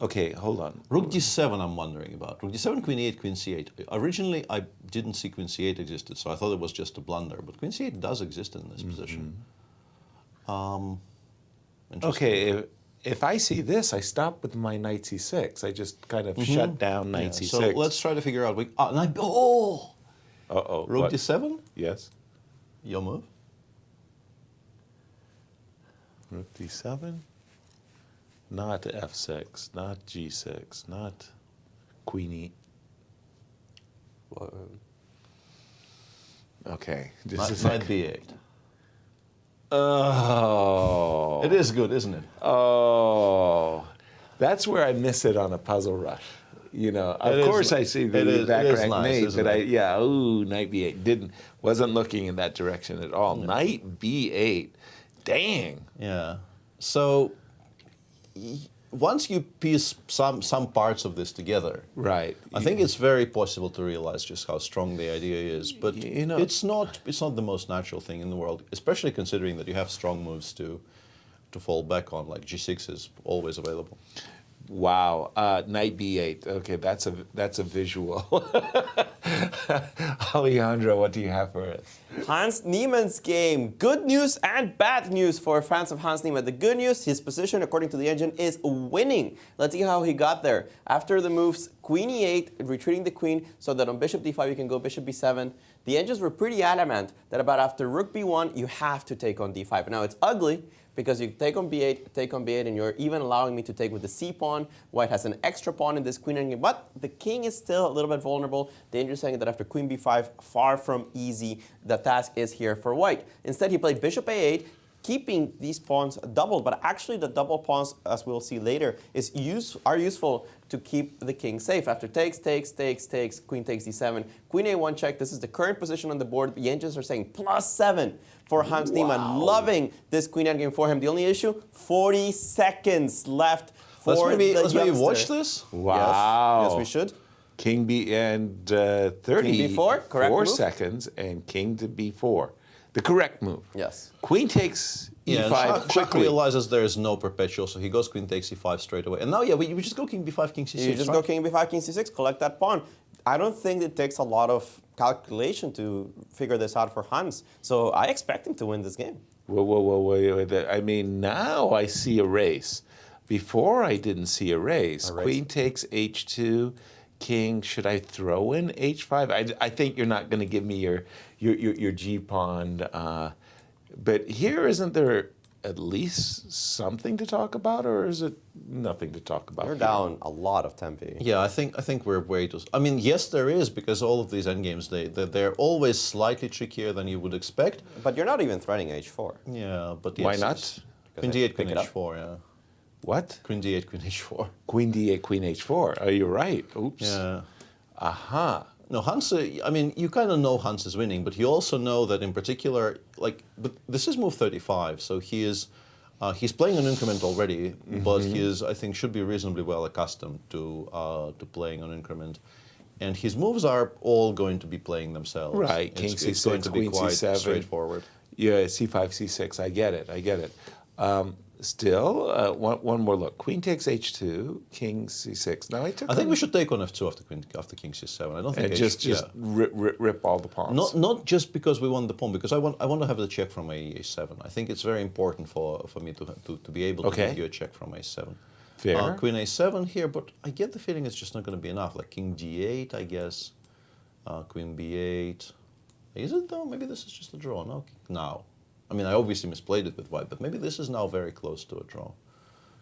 Okay, hold on. Rook d7 I'm wondering about. Rook d7, queen e8, queen c8. Originally I didn't see queen c8 existed, so I thought it was just a blunder, but queen c8 does exist in this position. Okay, if I see this, I stop with my knight c6. I just kind of shut down knight c6. So let's try to figure out. Rook d7? Yes. Your move? Rook d7? Not f6, not g6, not queen e. Okay. Knight b8. Oh. It is good, isn't it? Oh. That's where I miss it on a puzzle rush. You know, of course I see the back rank mate, but knight b8 wasn't looking in that direction at all. Knight b8, dang. Yeah. So once you piece some parts of this together, right? I think it's very possible to realize just how strong the idea is. But it's not the most natural thing in the world, especially considering that you have strong moves to fall back on, like g6 is always available. Wow, knight b8. Okay, that's a visual. Alejandro, what do you have for us? Hans Niemann's game. Good news and bad news for fans of Hans Niemann. The good news, his position, according to the engine, is winning. Let's see how he got there. After the moves, queen e8, retreating the queen, so that on bishop d5 you can go bishop b7. The engines were pretty adamant that about after rook b1, you have to take on d5. Now, it's ugly, because you take on b8, and you're even allowing me to take with the c pawn. White has an extra pawn in this queen endgame, but the king is still a little bit vulnerable. The angel is saying that after queen b5, far from easy, the task is here for white. Instead, he played bishop a8, keeping these pawns doubled, but actually the double pawns, as we'll see later, are useful to keep the king safe. After takes, queen takes d7, queen a1 check. This is the current position on the board. The engines are saying +7 for Hans Niemann. Loving this queen endgame for him. The only issue, 40 seconds left for let's maybe watch this. Wow. Yes, we should. King b and 30. King b4, correct 4 move. seconds, and king to b4. The correct move. Yes. Queen takes e5 Schach quickly. realizes there is no perpetual, so he goes queen takes e5 straight away. And now, we just go king b5, king c6. You just go king b5, king c6, collect that pawn. I don't think it takes a lot of calculation to figure this out for Hans. So I expect him to win this game. Wait. I mean, now I see a race. Before I didn't see a race. Queen takes h2, king. Should I throw in h5? I think you're not going to give me your g pawn. But here, isn't there at least something to talk about, or is it nothing to talk about? You're down a lot of tempi. Yeah, I think we're way too. I mean, yes, there is, because all of these endgames they're always slightly trickier than you would expect. But you're not even threatening h4. Yeah, but yes, why not? Queen d8, queen h4. Yeah. What? Queen d8, queen h4. Queen d8, queen h4. Oh, you're right. Oops. Yeah. Aha. No, Hans, I mean, you kind of know Hans is winning, but you also know that in particular, but this is move 35, so he's playing an increment already, but he is, I think, should be reasonably well accustomed to playing an increment. And his moves are all going to be playing themselves. Right, king c6, it's going to be queen quite c7. straightforward. Yeah, c5, c6, I get it. Still, one more look. Queen takes h2, king c6. Now I think we should take on f2 after king c7. I don't think and just rip all the pawns. Not just because we want the pawn, because I want to have the check from a7. I think it's very important for me to be able to give you a check from a7. Fair. Queen a7 here, but I get the feeling it's just not going to be enough. Like king g8, I guess. Queen b8. Is it though? Maybe this is just a draw. No, now. I mean, I obviously misplayed it with white, but maybe this is now very close to a draw.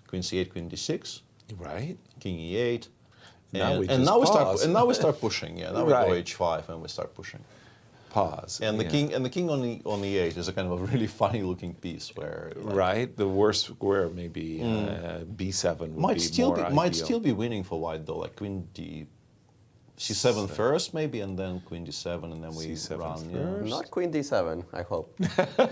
Queen c8, queen d6. Right. King e8. Now we start pushing. Yeah, now we go h5 and we start pushing. Pause. And the king on the e8 is a kind of a really funny looking piece where the worst square maybe b7 would might still be winning for white though, like queen c7 first maybe, and then queen d7, and then we run. Yeah. Not queen d7, I hope.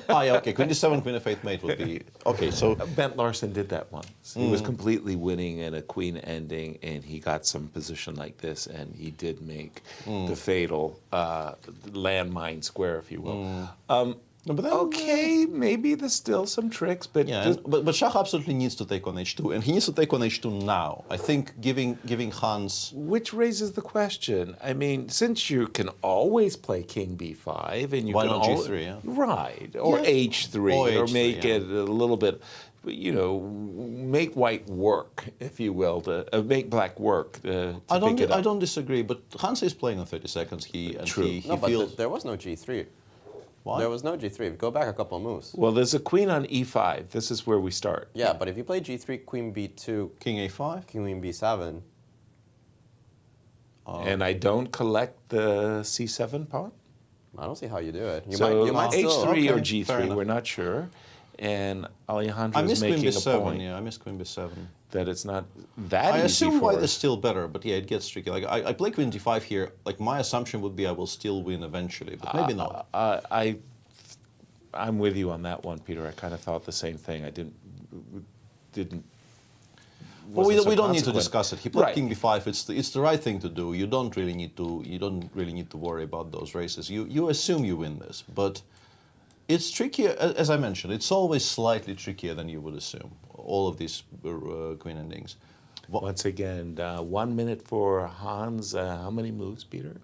Okay, queen d7, queen f8 mate would be okay. So Bent Larsen did that once. He was completely winning in a queen ending, and he got some position like this, and he did make the fatal landmine square, if you will. Maybe there's still some tricks, but but Schach absolutely needs to take on h2, and he needs to take on h2 now. I think giving Hans, which raises the question. I mean, since you can always play king b5, and you why can not g3, yeah? Right, or h3, or make it a little bit, make white work, if you will, to make black work. I don't disagree, but Hans is playing on 30 seconds. He but there was no g3. Why? There was no g3. Go back a couple of moves. Well, there's a queen on e5. This is where we start. Yeah, but if you play g3, queen b2, king a5, queen b7. And I don't collect the c7 pawn. I don't see how you do it. You So might H3 still. or Okay, fair G3, enough. we're not sure. And Alejandro I is miss queen making a b7. point Yeah, I miss queen b7. that it's not that I easy assume for white us. is still better, but yeah, it gets tricky. Like I play queen d5 here. Like my assumption would be I will still win eventually, but maybe not. I'm with you on that one, Peter. I kind of thought the same thing. I didn't. Well, we wasn't so don't need to consequent. discuss it. He played Right. king b5. It's the right thing to do. You don't really need to worry about those races. You assume you win this, but it's trickier. As I mentioned, it's always slightly trickier than you would assume. All of these queen endings. Once again, 1 minute for Hans. How many moves, Peter?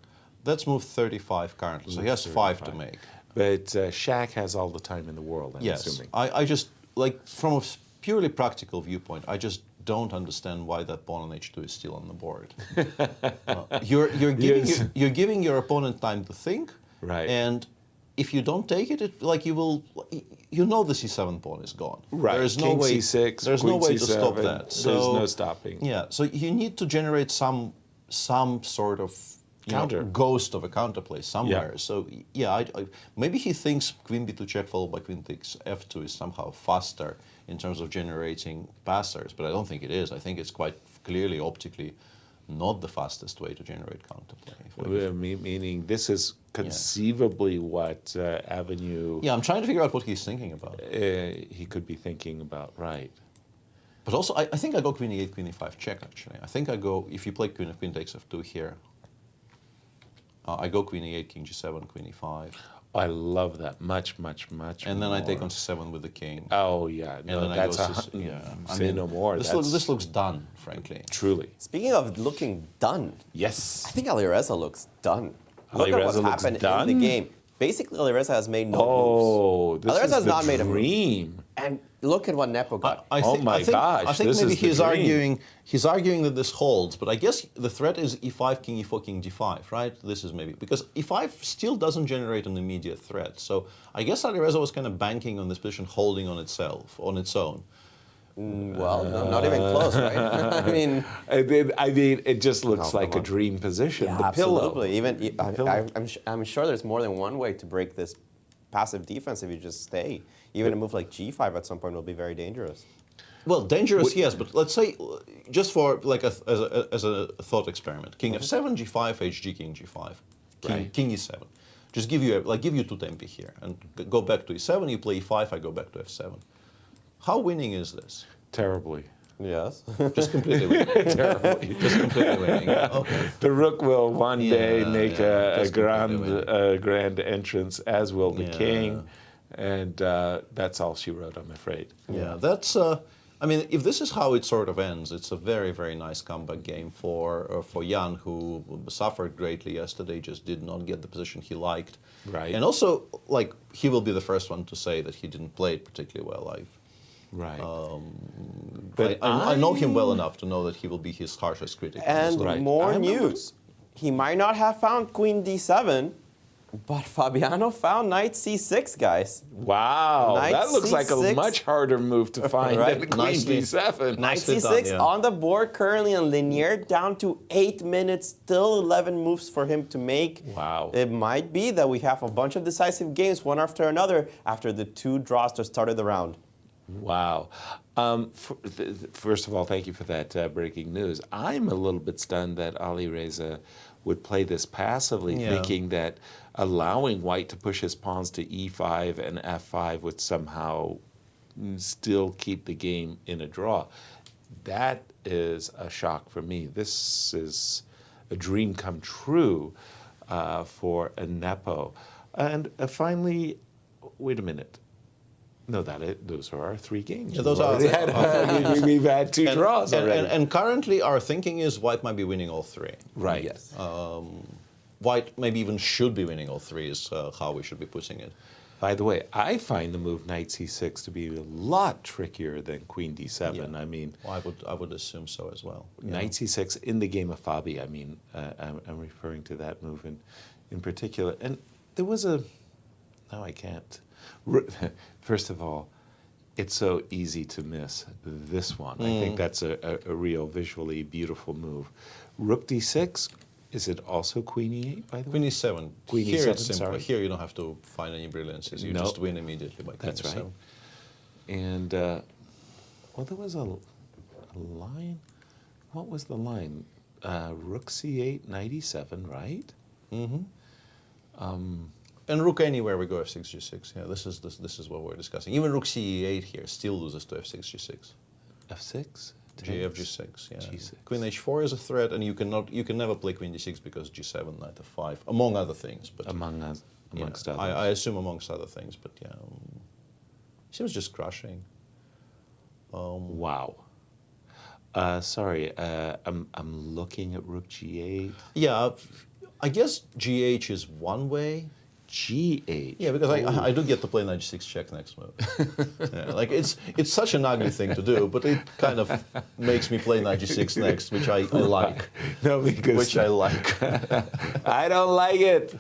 That's move 35 currently, so he has 5 to make. But Shaq has all the time in the world, I'm Yes, assuming. I just, like, from a purely practical viewpoint, I just don't understand why that pawn on h2 is still on the board. You're giving your opponent time to think, Right. and if you don't take it, you know the c7 pawn is gone. Right. There is no King way. C6, there's no queen way to stop C7, that. there's no stopping. Yeah. So you need to generate some sort of Counter. ghost of a counterplay somewhere. Yeah. So yeah, maybe he thinks queen b2 check followed by queen takes f2 is somehow faster in terms of generating passers, but I don't think it is. I think it's quite clearly optically not the fastest way to generate counterplay. Meaning this is conceivably what avenue Yeah, I'm trying to figure out what he's thinking about. he could be thinking about, right. But also, I think I go queen e8, queen e5 check, actually. I think I go, if you play queen takes f2 here, I go queen e8, king g7, queen e5. I love that much, much, much And then I take more. on c7 with the king. Oh, yeah. And No, then that's I go say no more. This looks done, frankly. Truly. Speaking of looking done, Yes. I think Alireza looks done. Look at Alireza what's looks happened done? in the game. Basically, Alireza has made no Oh, moves. this Alireza is has the not made a move. dream. And look at what Nepo got. I think this maybe is the he's dream. arguing that this holds, but I guess the threat is e5, king e4, king d5, right? This is maybe because e5 still doesn't generate an immediate threat. So I guess Alireza was kind of banking on this position holding on itself, on its own. Well, no, not even close, right? I mean, it just looks No, like come a on. dream position. yeah, the absolutely. pillow. Even I'm sure there's more than one way to break this passive defense if you just stay. Even a move like g5 at some point will be very dangerous. Well, dangerous, yes, but let's say, just for like as a thought experiment, king f7, g5, hg, king g5, king e7. Just give you two tempi here, and go back to e7, you play e5, I go back to f7. How winning is this? Terribly. Yes. Just completely winning. Terribly. Just completely winning. Okay. The rook will one day make a just completely grand entrance, as will the Yeah. king, and that's all she wrote, I'm afraid. Yeah, that's. I mean, if this is how it sort of ends, it's a very, very nice comeback game for Jan, who suffered greatly yesterday. Just did not get the position he liked. Right. And also, like, he will be the first one to say that he didn't play it particularly well. Right. But I know him well enough to know that he will be his harshest critic. And honestly. more news. He might not have found queen d7, but Fabiano found knight c6, guys. Wow, Knight that looks like a C6. much harder move to find Right. than queen d7. Knight c6 on the board currently on linear, down to 8 minutes, still 11 moves for him to make. Wow. It might be that we have a bunch of decisive games, one after another, after the 2 draws that started the round. Wow. First of all, thank you for that breaking news. I'm a little bit stunned that Alireza would play this passively, thinking that allowing white to push his pawns to e5 and f5 would somehow still keep the game in a draw. That is a shock for me. This is a dream come true for a Nepo. And finally, wait a minute. No, those are our 3 games. Yeah, those are. We've had 2 draws already. And currently, our thinking is white might be winning all 3. Right. Yes. White maybe even should be winning all 3 is how we should be putting it. By the way, I find the move knight c6 to be a lot trickier than queen d7. Yeah. I mean, well, I would assume so as well. Knight c6 in the game of Fabi. I mean, I'm referring to that move in particular. And there was a. No, I can't. First of all, it's so easy to miss this one. I think that's a real visually beautiful move. Rook d6, Is it also queen e8, by the way? Queen e7. Queen Here e7, it's simple. sorry. Here you don't have to find any brilliances. You Nope. just win immediately by queen That's e7. right. And, well, there was a line. What was the line? Rook c8, knight e7, right? Mm-hmm. And rook anywhere we go f6, g6. Yeah, this is what we're discussing. Even rook ce8 here still loses to f6, g6. f6? Gf g6. Yeah. G6. Queen h4 is a threat, and you can never play queen d6 because g7, knight f5, among other things. But amongst others. I assume amongst other things. But yeah, seems just crushing. Wow. Sorry, I'm looking at rook g8. Yeah, I guess gh is one way. G8. Yeah, because I do get to play knight g6 check next move. Yeah, like it's such an ugly thing to do, but it kind of makes me play knight g6 next, which I like. No, because which I like. I don't like it.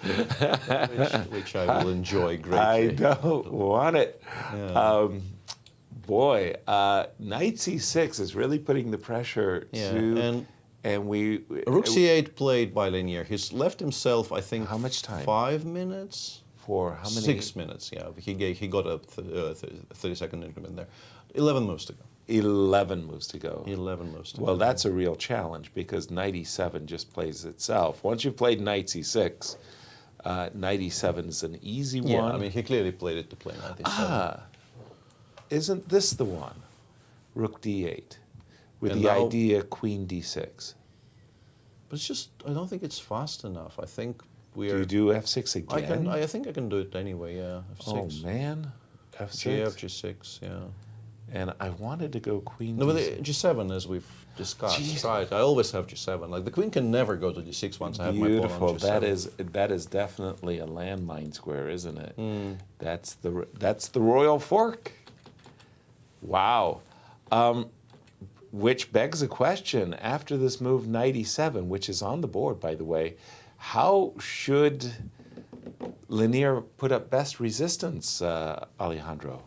which I will enjoy greatly. I don't want it. Yeah. Boy, knight c6 is really putting the pressure to. And we rook c8 played by Linear. He's left himself, I think, how much time? 5 minutes. For how many? 6 minutes. Yeah, he got a 30-second increment there. 11 moves to go. 11 moves to go. 11 moves to go. Well, that's a real challenge because knight e7 just plays itself. Once you've played knight c6, knight e7 is an easy one. Yeah, I mean, he clearly played it to play knight e7. Ah, isn't this the one? Rook d8. With And the now, idea queen d6. But it's just, I don't think it's fast enough. I think Do you do f6 again? I think I can do it anyway, yeah. F6. Oh, man. F6? Gf, g6, yeah. And I wanted to go queen No, but d6. g7, as we've discussed, Jeez. right? I always have g7. Like, the queen can never go to g6 once I have my pawn on g7. Beautiful. That is definitely a landmine square, isn't it? That's the royal fork. Wow. Which begs a question, after this move knight e7, which is on the board, by the way, how should Linear put up best resistance, Alejandro?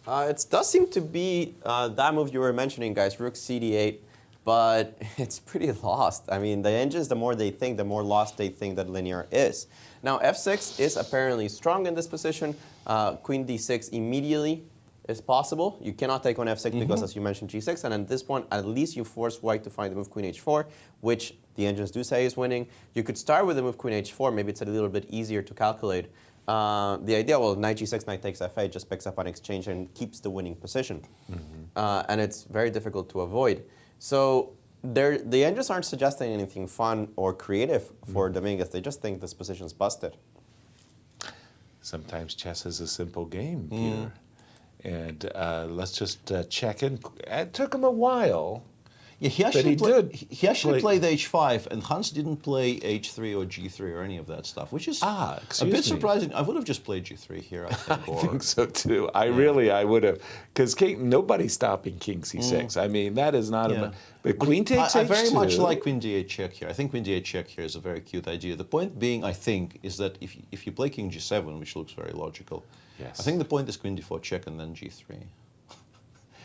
It does seem to be that move you were mentioning, guys, rook cd8, but it's pretty lost. I mean, the engines, the more they think, the more lost they think that Linear is. Now, f6 is apparently strong in this position. Queen d6 immediately is possible. You cannot take on f6 because, as you mentioned, g6, and at this point, at least you force white to find the move queen h4, which the engines do say is winning. You could start with the move queen h4. Maybe it's a little bit easier to calculate. The idea, well, knight g6, knight takes f8, just picks up an exchange and keeps the winning position. And it's very difficult to avoid. So the engines aren't suggesting anything fun or creative for Dominguez. They just think this position's busted. Sometimes chess is a simple game, Peter. And let's just check in. It took him a while. Yeah, he actually played h5, and Hans didn't play h3 or g3 or any of that stuff, which is a bit surprising. I would have just played g3 here, I think. I think so too. I would have, because nobody's stopping king c6. I mean, that is not a. But queen takes h2. I very much like queen d8 check here. I think queen d8 check here is a very cute idea. The point being, I think, is that if you play king g7, which looks very logical, I think the point is queen d4 check and then g3.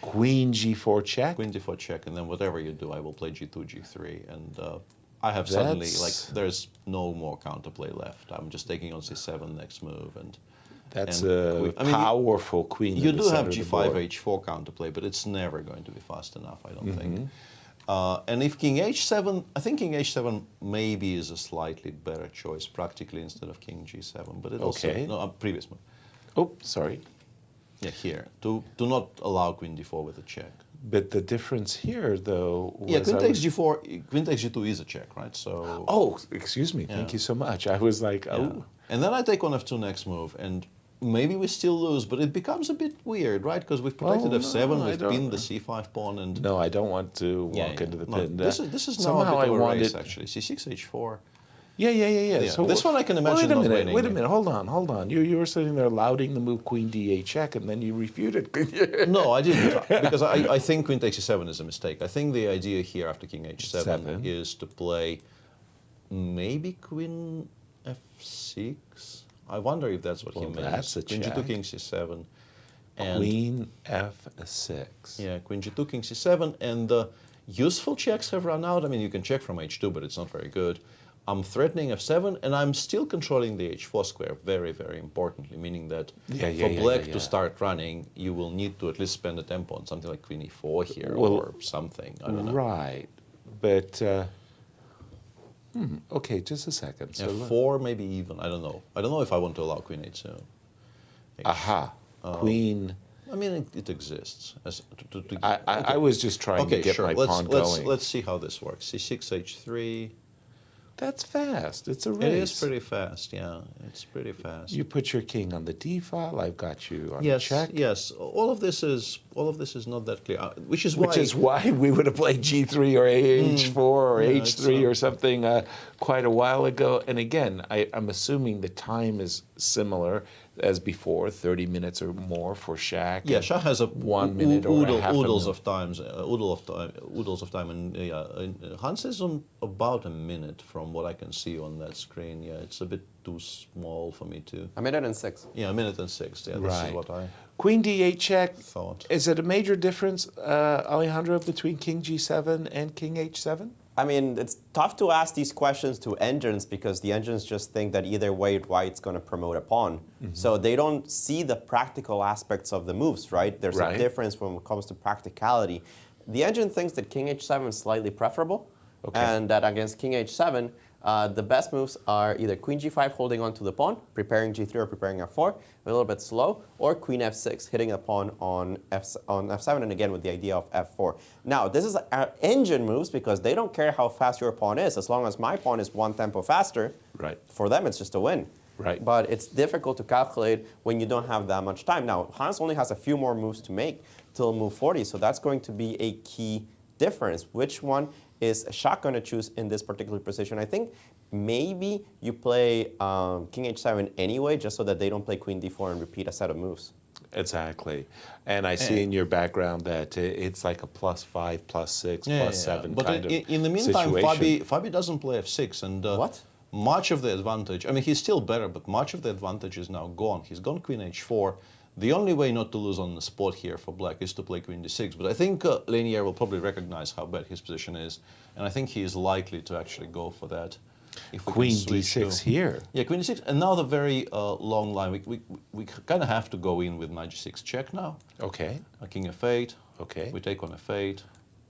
Queen g4 check? Queen d4 check, and then whatever you do, I will play g2, g3, and I have suddenly, like, there's no more counterplay left. I'm just taking on c7 next move, and that's a powerful queen. You do have g5, h4 counterplay, but it's never going to be fast enough, I don't think. And if king h7, I think king h7 maybe is a slightly better choice practically instead of king g7, but it also, no, previous move. Oh, sorry. Yeah, here. Do not allow queen d4 with a check. But the difference here, though, was... Yeah, queen takes g4, queen takes g2 is a check, right? So... Oh, excuse me. Thank you so much. I was like, oh. And then I take on f2 next move, and maybe we still lose, but it becomes a bit weird, right? Because we've protected f7, we've pinned the c5 pawn, and... No, I don't want to walk into the pin. This is now a bit of a race, actually. c6, h4... Yeah. So this one I can imagine not winning. Wait a minute, hold on. You were sitting there lauding the move queen d8 check, and then you refuted. No, I didn't, because I think queen takes e7 is a mistake. I think the idea here after king h7 is to play maybe queen f6. I wonder if that's what he means. That's a queen check. g2, king c7. And Queen f6. Yeah, queen g2, king c7, and the useful checks have run out. I mean, you can check from h2, but it's not very good. I'm threatening f7, and I'm still controlling the h4 square very, very importantly, meaning that for black to start running, you will need to at least spend a tempo on something like queen e4 here or something. I don't know. Right, but okay, just a second. So f4 maybe even. I don't know. I don't know if I want to allow queen h2. Aha, queen. I mean, it exists. I was just trying to get my pawn going. Let's see how this works. c6, h3. That's fast. It's a race. It is pretty fast, yeah. It's pretty fast. You put your king on the d file. I've got you on yes, check. Yes. All of this is not that clear. Which is why we would have played g3 or h4 or h3 or something quite a while ago. And again, I'm assuming the time is similar as before, 30 minutes or more for Shaq. Yeah, Shaq has a 1 minute or a half oodles of time, and Hans is on about a minute from what I can see on that screen. Yeah, it's a bit too small for me to. A minute and 6. Yeah, a minute and 6. Yeah, this is what I. Queen d8 check. Thought. Is it a major difference, Alejandro, between king g7 and king h7? I mean, it's tough to ask these questions to engines because the engines just think that either way white's going to promote a pawn. So they don't see the practical aspects of the moves, right? There's a difference when it comes to practicality. The engine thinks that king h7 is slightly preferable, and that against king h7, the best moves are either queen g5 holding on to the pawn, preparing g3 or preparing f4, a little bit slow, or queen f6 hitting a pawn on f7, and again with the idea of f4. Now, this is engine moves because they don't care how fast your pawn is. As long as my pawn is one tempo faster, for them it's just a win. But it's difficult to calculate when you don't have that much time. Now, Hans only has a few more moves to make till move 40, so that's going to be a key difference. Which one is Shaq going to choose in this particular position? I think maybe you play king h7 anyway, just so that they don't play queen d4 and repeat a set of moves. Exactly. And I see in your background that it's like a +5, +6, +7 but kind of in the meantime, situation. Fabi doesn't play f6, and much of the advantage, I mean, he's still better, but much of the advantage is now gone. He's gone queen h4. The only way not to lose on the spot here for black is to play queen d6, but I think Lanier will probably recognize how bad his position is, and I think he is likely to actually go for that. If queen d6 here. Yeah, queen d6, and now the very long line. We kind of have to go in with knight g6 check now. Okay. King f8. Okay. We take on f8.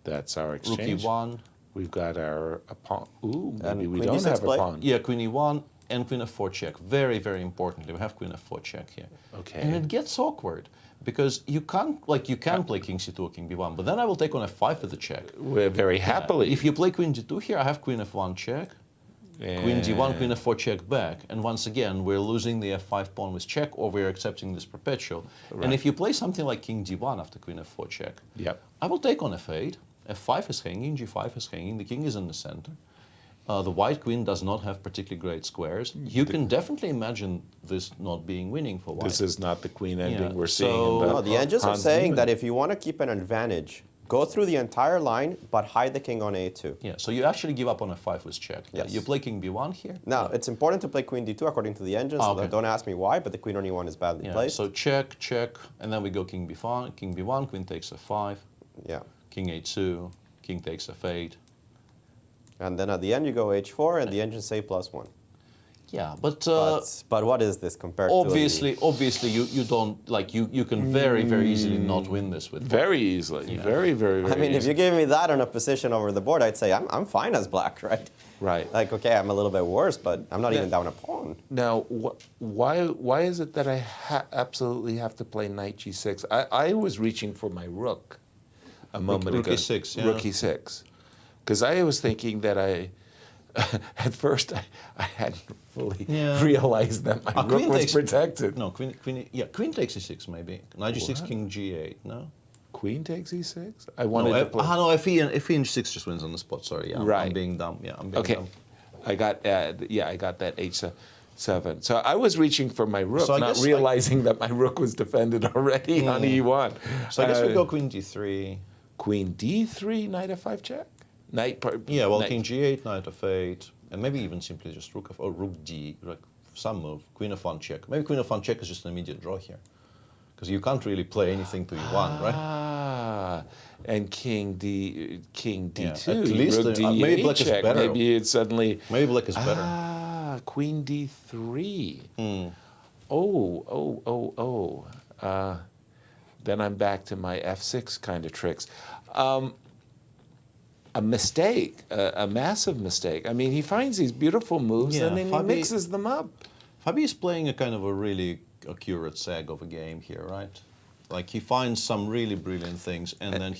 That's our exchange. Rook e1. We've got our pawn. Ooh, maybe we queen don't d6 have play? a pawn. Yeah, queen e1 and queen f4 check. Very, very importantly, we have queen f4 check here. Okay. And it gets awkward because you can play king c2 or king b1, but then I will take on f5 with the check. We're very happily. If you play queen d2 here, I have queen f1 check. Queen d1, queen f4 check back, and once again we're losing the f5 pawn with check, or we're accepting this perpetual. And if you play something like king d1 after queen f4 check, I will take on f8. f5 is hanging, g5 is hanging, the king is in the center. The white queen does not have particularly great squares. You can definitely imagine this not being winning for white. This is not the queen ending we're seeing. No, the engines are saying that if you want to keep an advantage, go through the entire line, but hide the king on a2. Yeah, so you actually give up on f5 with check. Yes. You play king b1 here. Now, it's important to play queen d2 according to the engines. Don't ask me why, but the queen on e1 is badly placed. So check, check, and then we go king b5, king b1, queen takes f5. Yeah. King a2, king takes f8. And then at the end you go h4, and the engines say +1. Yeah, but what is this compared obviously, to obviously you don't you can very easily not win this with very easily, very I mean, if you gave me that on a position over the board, I'd say I'm fine as black, right? Right. Like, okay, I'm a little bit worse, but I'm not even down a pawn. Now, why is it that I absolutely have to play knight g6? I was reaching for my rook a moment ago. Rook e6, yeah. Rook e6, because I was thinking that at first I hadn't fully realized that my rook was protected. No, queen takes e6 maybe. Knight g6, king g8, no? Queen takes e6? I wanted to play. No, if e6 just wins on the spot, sorry. Yeah, right. I'm being dumb. Yeah, I'm being dumb. I got that h7. So I was reaching for my rook, so not realizing that my rook was defended already on e1. So I guess we go queen d3. Queen d3, knight f5 check? King g8, knight f8, and maybe even simply just rook d, like some move, queen f1 check. Maybe queen f1 check is just an immediate draw here, because you can't really play anything to e1, right? And king D2. At least rook D8 maybe black is check. better. Maybe it's suddenly. Maybe black is better. Queen D3. Then I'm back to my F6 kind of tricks. A mistake, a massive mistake. I mean, he finds these beautiful moves and then he mixes them up. Fabi is playing a kind of a really accurate seg of a game here, right? Like he finds some really brilliant things and then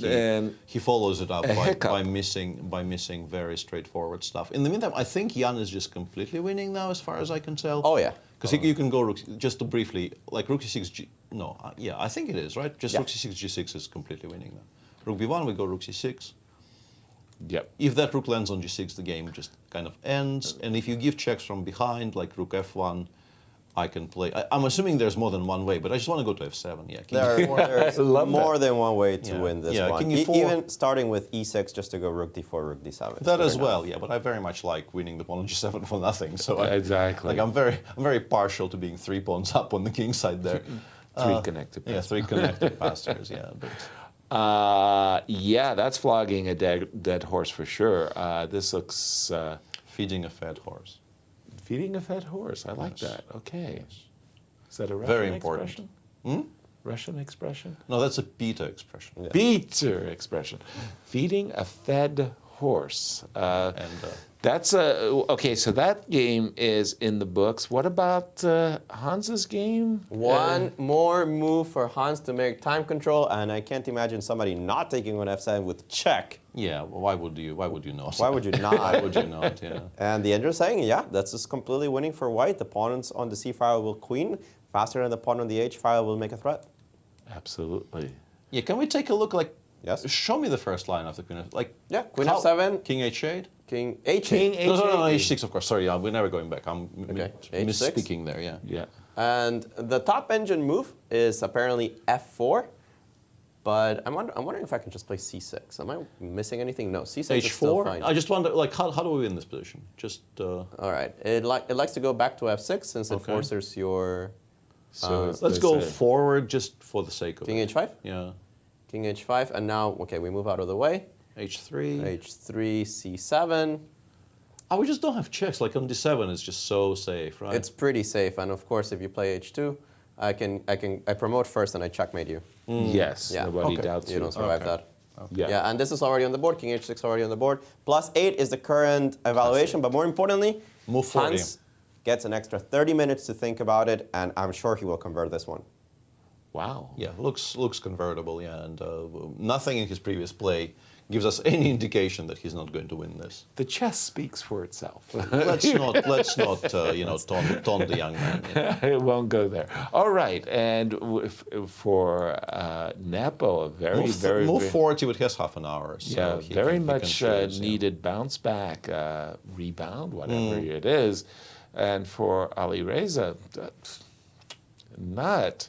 he follows it up by missing very straightforward stuff. In the meantime, I think Jan is just completely winning now, as far as I can tell. Oh yeah. Because you can go rook, just to briefly, like rook c6, yeah, I think it is, right? Just rook c6, g6 is completely winning now. Rook b1, we go rook c6. Yep. If that rook lands on g6, the game just kind of ends. And if you give checks from behind, like rook f1, I can play. I'm assuming there's more than one way, but I just want to go to f7. Yeah. There's more than one way to win this one. King e4. Even starting with e6, just to go rook d4, rook d7. That as well, yeah. But I very much like winning the pawn on g7 for nothing. So exactly. Like I'm very partial to being 3 pawns up on the king side there. 3 connected. Yeah, 3 connected pastors. Yeah. But. Yeah, that's flogging a dead horse for sure. This looks feeding a fed horse. Feeding a fed horse. I like that. Okay. Is that a Russian very important expression? Russian expression? No, that's a Peter expression. Yeah. Peter expression. Feeding a fed horse. That's okay. So that game is in the books. What about Hans's game? One more move for Hans to make time control, and I can't imagine somebody not taking on f7 with check. Yeah. Well, why would you not? Why would you not? Why would you not? Yeah. And the end is saying, yeah, that's just completely winning for white. The pawn on the c file will queen faster than the pawn on the h file will make a threat. Absolutely. Yeah. Can we take a look? Like, yes. Show me the first line of the queen. Like, yeah, queen f7, king h8. King h8. King h8. No, h6, of course. Sorry, we're never going back. I'm H6. misspeaking there, yeah. Yeah. And the top engine move is apparently f4, but I'm wondering if I can just play c6. Am I missing anything? No, c6 is still fine. I just wonder, like, how do we win this position? Just. All right. It likes to go back to f6 since it forces your. So let's go forward just for the sake of King h5. Yeah. King h5, and now we move out of the way. h3. h3, c7. Oh, we just don't have checks. Like on d7, it's just so safe, right? It's pretty safe, and of course, if you play h2, I promote first and I checkmate you. Yes. Yeah. Nobody doubts you. You don't survive that. Yeah. Yeah, and this is already on the board. King h6 already on the board. +8 is the current evaluation, but more importantly, move 40. Hans gets an extra 30 minutes to think about it, and I'm sure he will convert this one. Wow. Yeah, looks convertible. Yeah, and nothing in his previous play gives us any indication that he's not going to win this. The chess speaks for itself. let's not taunt the young man. Yeah. It won't go there. All right, and for Nepo, a very move 40 with his half an hour. So yeah, very much needed bounce back, rebound, whatever it is, and for Alireza, not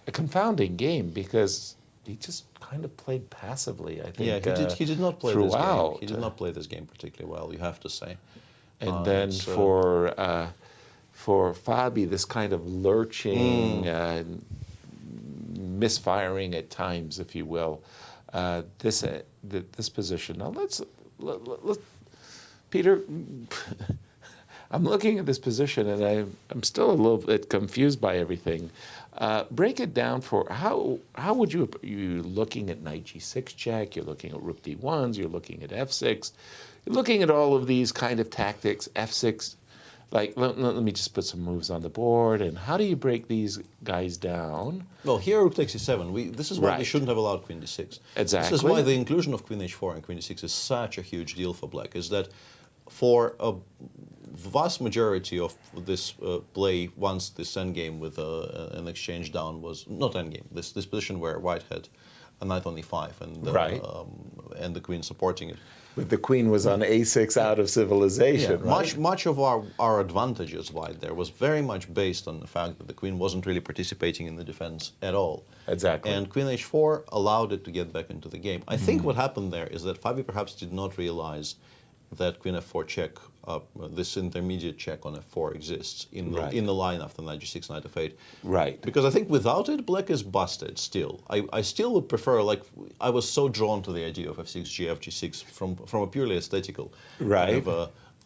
a confounding game because he just kind of played passively, I think. Yeah, he did not play throughout. this game. He did not play this game particularly well, you have to say. And then for Fabi, this kind of lurching, misfiring at times, if you will, this position. Now let's Peter. I'm looking at this position and I'm still a little bit confused by everything. Break it down for how would you're looking at knight g6 check, you're looking at rook d1s, you're looking at f6, you're looking at all of these kind of tactics, f6, like let me just put some moves on the board, and how do you break these guys down? Well, here rook takes e7. This is why we shouldn't have allowed queen d6. Exactly. This is why the inclusion of queen h4 and queen d6 is such a huge deal for black, is that for a vast majority of this play, once this endgame with an exchange down was not endgame. This position where white had a knight on e5 and the queen supporting it. But the queen was on a6 out of civilization. Yeah, right? Much of our advantage as white there was very much based on the fact that the queen wasn't really participating in the defense at all. Exactly. And queen h4 allowed it to get back into the game. I think what happened there is that Fabi perhaps did not realize that Queen F4 check, this intermediate check on F4 exists in the line after Knight G6, Knight F8. Right. Because I think without it, Black is busted still. I still would prefer, like, I was so drawn to the idea of F6, GF, G6 from a purely aesthetical kind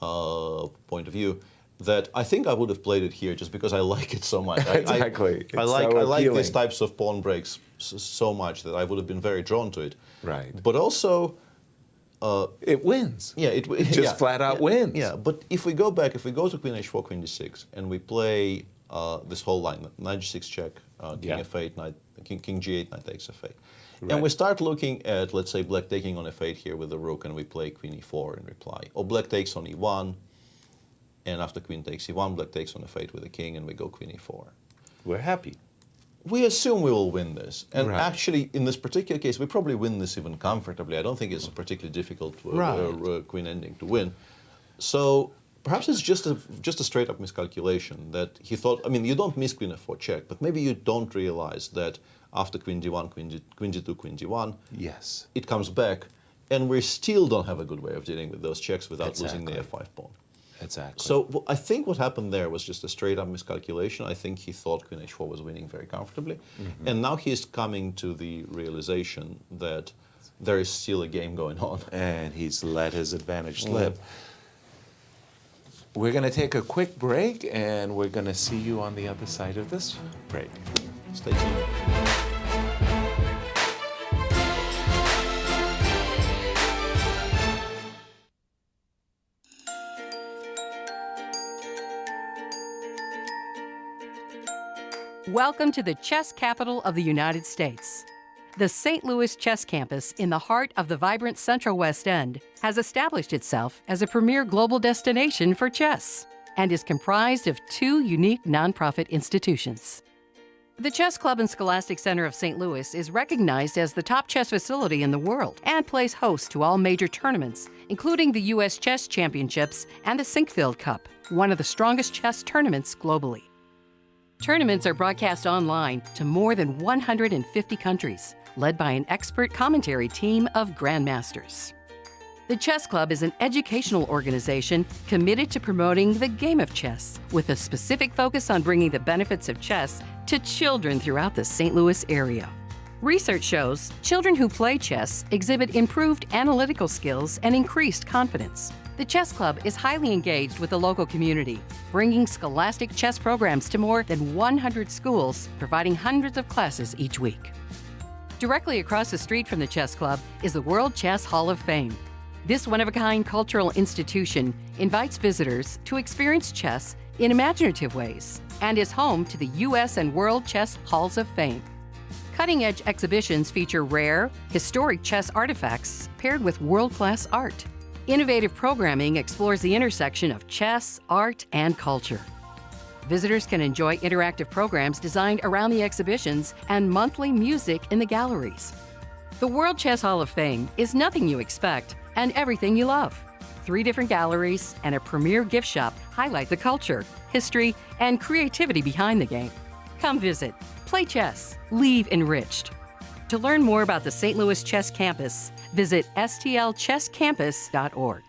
of, point of view, that I think I would have played it here just because I like it so much. Exactly. I like these types of pawn breaks so much that I would have been very drawn to it. Right. But also, it wins. Yeah, it just flat out wins. Yeah, but if we go back, if we go to Queen H4, Queen D6, and we play this whole line, Knight G6 check, King F8, Knight, King G8, Knight takes F8. And we start looking at, let's say, Black taking on F8 here with the rook, and we play Queen E4 in reply. Or Black takes on E1, and after Queen takes E1, Black takes on F8 with the King, and we go Queen E4. We're happy. We assume we will win this. And actually, in this particular case, we probably win this even comfortably. I don't think it's a particularly difficult queen ending to win. So perhaps it's just a straight-up miscalculation that he thought, I mean, you don't miss Queen F4 check, but maybe you don't realize that after Queen D1, Queen G2, Queen D1, yes, it comes back, and we still don't have a good way of dealing with those checks without losing the F5 pawn. Exactly. So I think what happened there was just a straight-up miscalculation. I think he thought Queen H4 was winning very comfortably. And now he's coming to the realization that there is still a game going on. And he's let his advantage slip. We're going to take a quick break, and we're going to see you on the other side of this break. Stay tuned. Welcome to the chess capital of the United States. The St. Louis Chess Campus in the heart of the vibrant Central West End has established itself as a premier global destination for chess and is comprised of two unique nonprofit institutions. The Chess Club and Scholastic Center of St. Louis is recognized as the top chess facility in the world and plays host to all major tournaments, including the U.S. Chess Championships and the Sinquefield Cup, one of the strongest chess tournaments globally. Tournaments are broadcast online to more than 150 countries, led by an expert commentary team of grandmasters. The Chess Club is an educational organization committed to promoting the game of chess, with a specific focus on bringing the benefits of chess to children throughout the St. Louis area. Research shows children who play chess exhibit improved analytical skills and increased confidence. The Chess Club is highly engaged with the local community, bringing scholastic chess programs to more than 100 schools, providing hundreds of classes each week. Directly across the street from the Chess Club is the World Chess Hall of Fame. This one-of-a-kind cultural institution invites visitors to experience chess in imaginative ways and is home to the U.S. and World Chess Halls of Fame. Cutting-edge exhibitions feature rare, historic chess artifacts paired with world-class art. Innovative programming explores the intersection of chess, art, and culture. Visitors can enjoy interactive programs designed around the exhibitions and monthly music in the galleries. The World Chess Hall of Fame is nothing you expect and everything you love. 3 different galleries and a premier gift shop highlight the culture, history, and creativity behind the game. Come visit, play chess, leave enriched. To learn more about the St. Louis Chess Campus, visit stlchesscampus.org.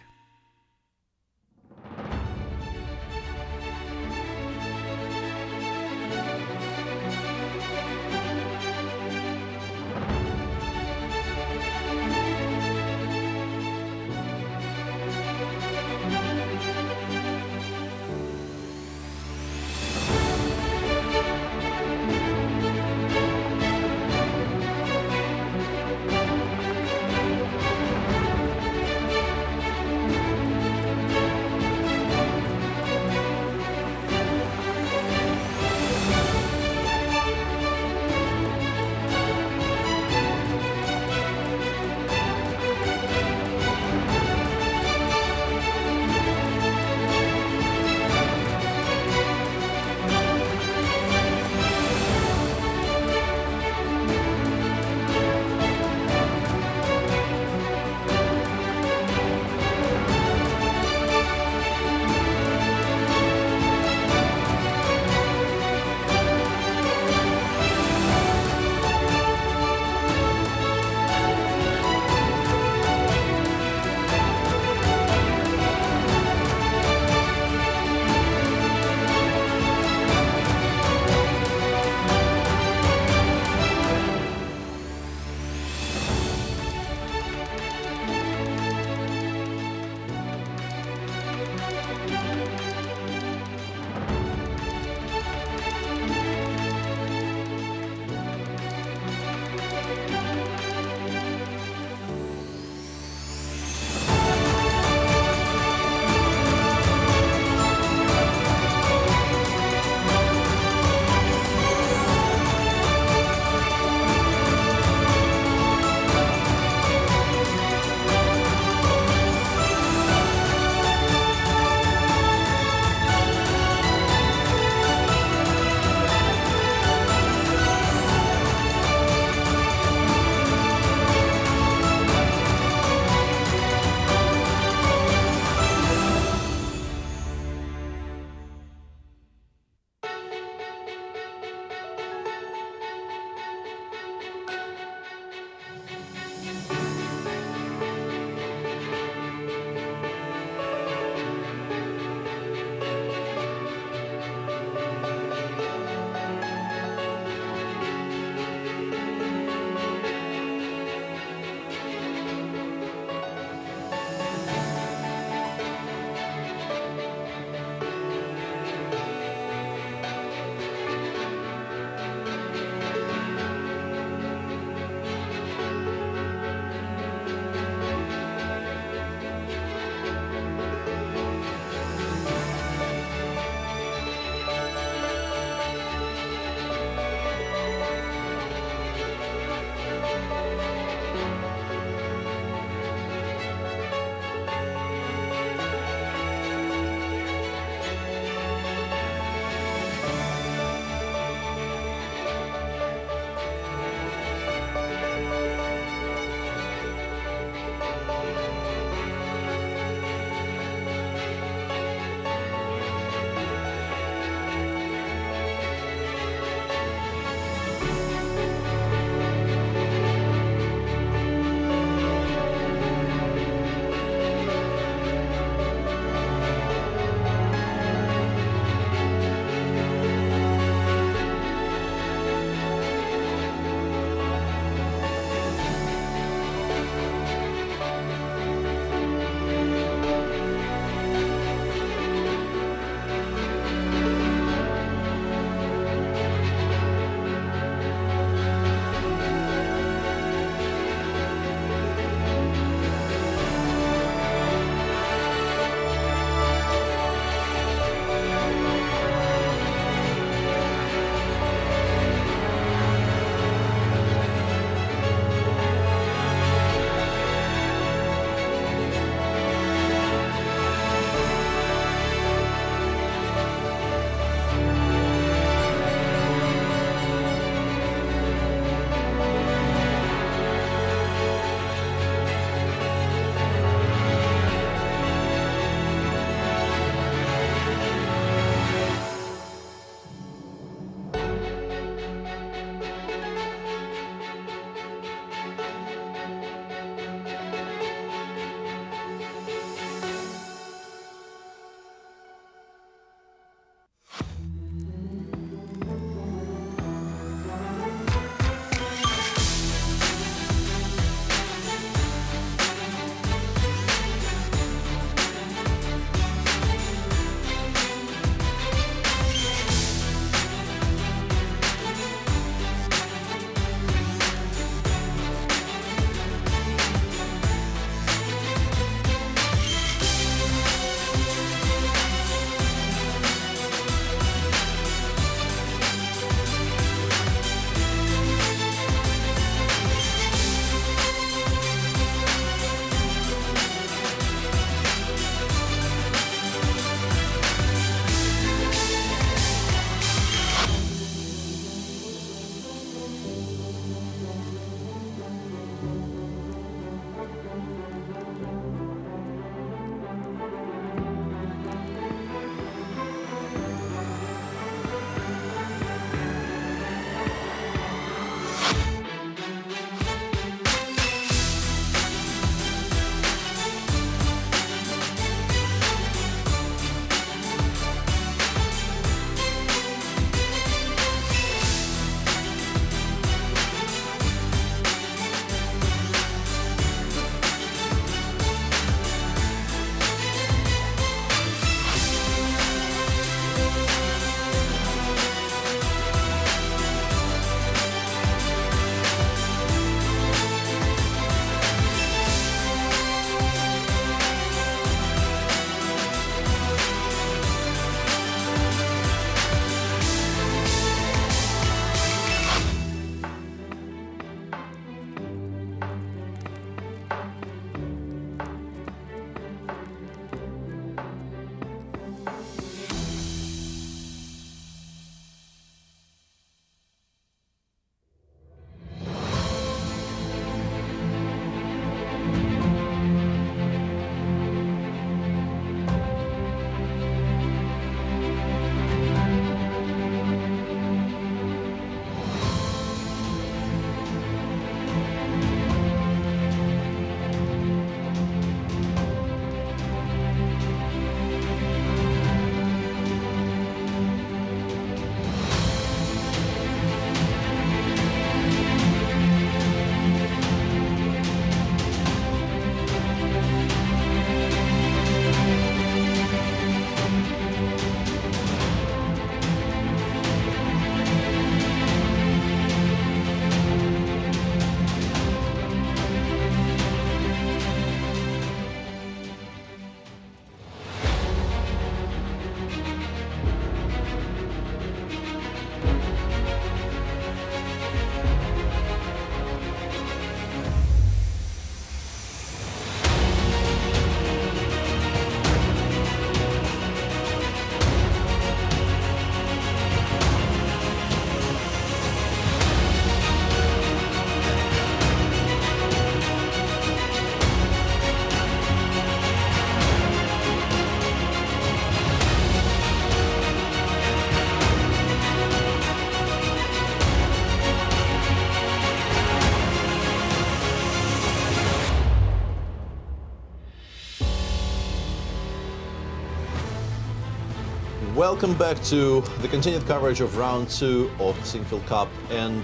Welcome back to the continued coverage of round 2 of the Sinquefield Cup, and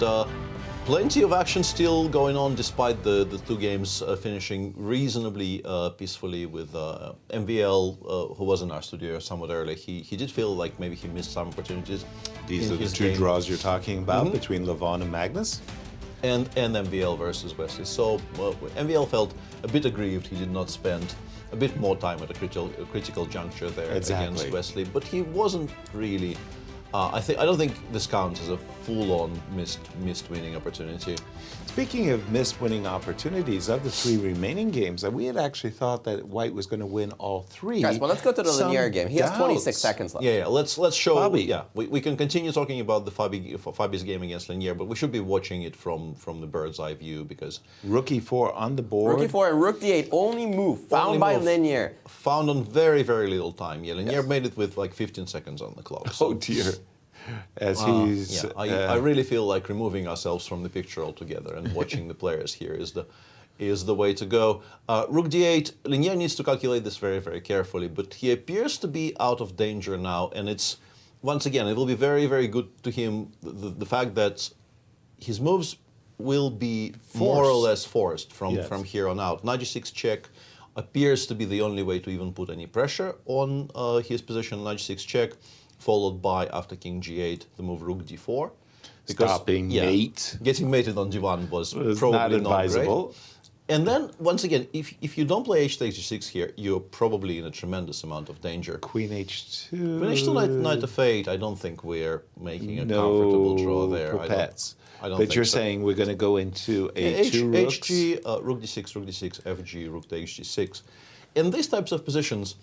plenty of action still going on despite the two games finishing reasonably peacefully with MVL, who was in our studio somewhat early. He did feel like maybe he missed some opportunities. These are the two draws you're talking about between Levon and Magnus? And MVL versus Wesley. So MVL felt a bit aggrieved he did not spend a bit more time at a critical juncture there against Wesley, but he wasn't really. I don't think this counts as a full-on missed winning opportunity. Speaking of missed winning opportunities, of the 3 remaining games, we had actually thought that White was going to win all 3. Guys, well, let's go to the linear game. He has 26 seconds left. Yeah. Let's show. Fabi. Yeah, we can continue talking about the Fabi's game against Linier, but we should be watching it from the bird's eye view because Rook E4 on the board. Rook E4 and Rook D8 only move found by Linier. Found on very little time. Yeah, Linier made it with like 15 seconds on the clock. So. Oh dear. As he's, I really feel like removing ourselves from the picture altogether and watching the players here is the way to go. Rook D8, Linier needs to calculate this very carefully, but he appears to be out of danger now, and it's, once again, it will be very good to him, the fact that his moves will be more or less forced from here on out. Knight G6 check appears to be the only way to even put any pressure on his position. Knight G6 check, followed by, after King G8, the move Rook D4. Because, stopping mate. Getting mated on D1 was probably not advisable. Not great. And then, once again, if you don't play H takes G6 here, you're probably in a tremendous amount of danger. Queen H2. Queen H2, Knight F8, I don't think we're making a comfortable draw there. Pets. I don't but think you're so. saying we're going to go into A2 rooks? HG, Rook D6, FG, Rook takes G6. In these types of positions,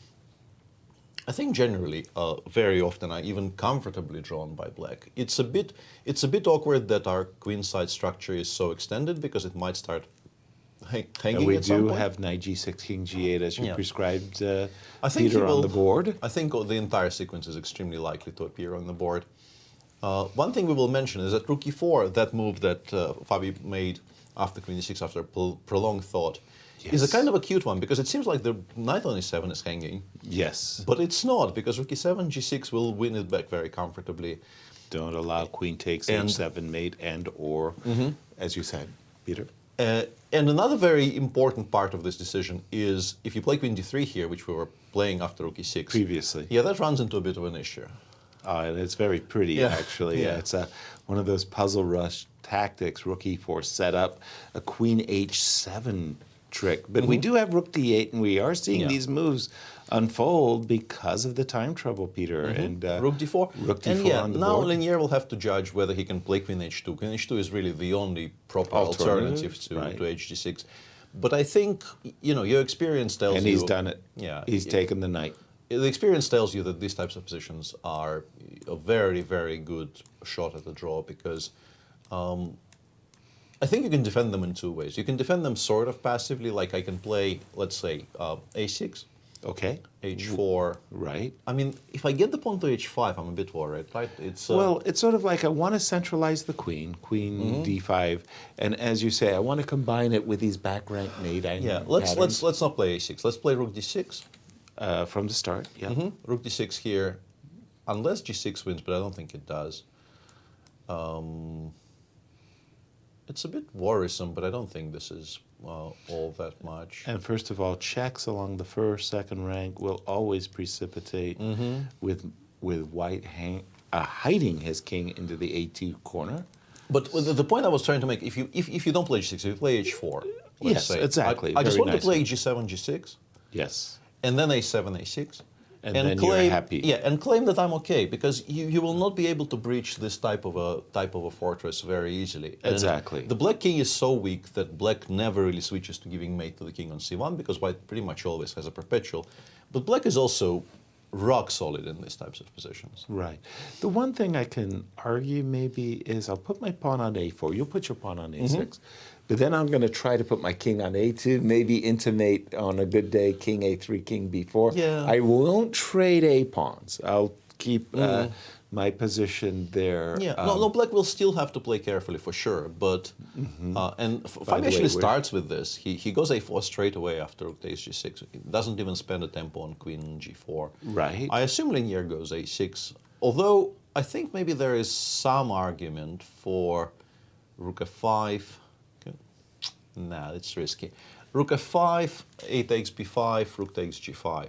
I think generally, very often, are even comfortably drawn by black. It's a bit awkward that our queenside structure is so extended because it might start hanging. And we at some do point. have Knight G6, King G8 as you prescribed, I think Peter, on the board. I think the entire sequence is extremely likely to appear on the board. One thing we will mention is that Rook E4, that move that Fabi made after Queen E6 after prolonged thought, is a kind of a cute one because it seems like the knight on E7 is hanging. Yes. But it's not, because Rook E7, G6 will win it back very comfortably. Don't allow Queen takes H7 mate or, as you said, Peter. And another very important part of this decision is if you play Queen D3 here, which we were playing after Rook E6. Previously. Yeah, that runs into a bit of an issue. And it's very pretty, actually. Yeah. It's one of those puzzle rush tactics. Rook E4 set up a Queen H7 trick. But we do have Rook D8, and we are seeing these moves unfold because of the time trouble, Peter. And Rook D4. Rook D4 and on the now board. Linier will have to judge whether he can play Queen H2. Queen H2 is really the only proper alternative to HG6. But I think, your experience tells you... And he's done it. Yeah. He's taken the knight. The experience tells you that these types of positions are a very good shot at the draw because I think you can defend them in two ways. You can defend them sort of passively, like I can play, let's say, A6. Okay. H4. Right. I mean, if I get the pawn to H5, I'm a bit worried, right? It's well, it's sort of like I want to centralize the queen, D5, and as you say, I want to combine it with these back rank mate let's not play A6. Let's play Rook D6. From the start, Rook D6 here, unless G6 wins, but I don't think it does. It's a bit worrisome, but I don't think this is all that much. And first of all, checks along the first, second rank will always precipitate with White hiding his king into the A2 corner. But the point I was trying to make, if you don't play G6, if you play H4, let's say, exactly. I just Very want to play nicely. G7, G6. Yes. And then A7, A6. And then claim, you're happy. Yeah, and claim that I'm okay, because you will not be able to breach this type of a fortress very easily. And Exactly. the black king is so weak that black never really switches to giving mate to the king on C1, because white pretty much always has a perpetual. But black is also rock solid in these types of positions. Right. The one thing I can argue maybe is I'll put my pawn on A4. You'll put your pawn on A6. But then I'm going to try to put my king on A2, maybe intimate on a good day, king A3, king B4. Yeah. I won't trade A pawns. I'll keep my position there. Yeah, no, Black will still have to play carefully for sure, but Fabi actually starts with this. He goes a4 straight away after rook takes g6. He doesn't even spend a tempo on queen g4. Right. I assume Linier goes a6, although I think maybe there is some argument for rook f5. Okay. Nah, it's risky. Rook f5, a takes b5, rook takes g5.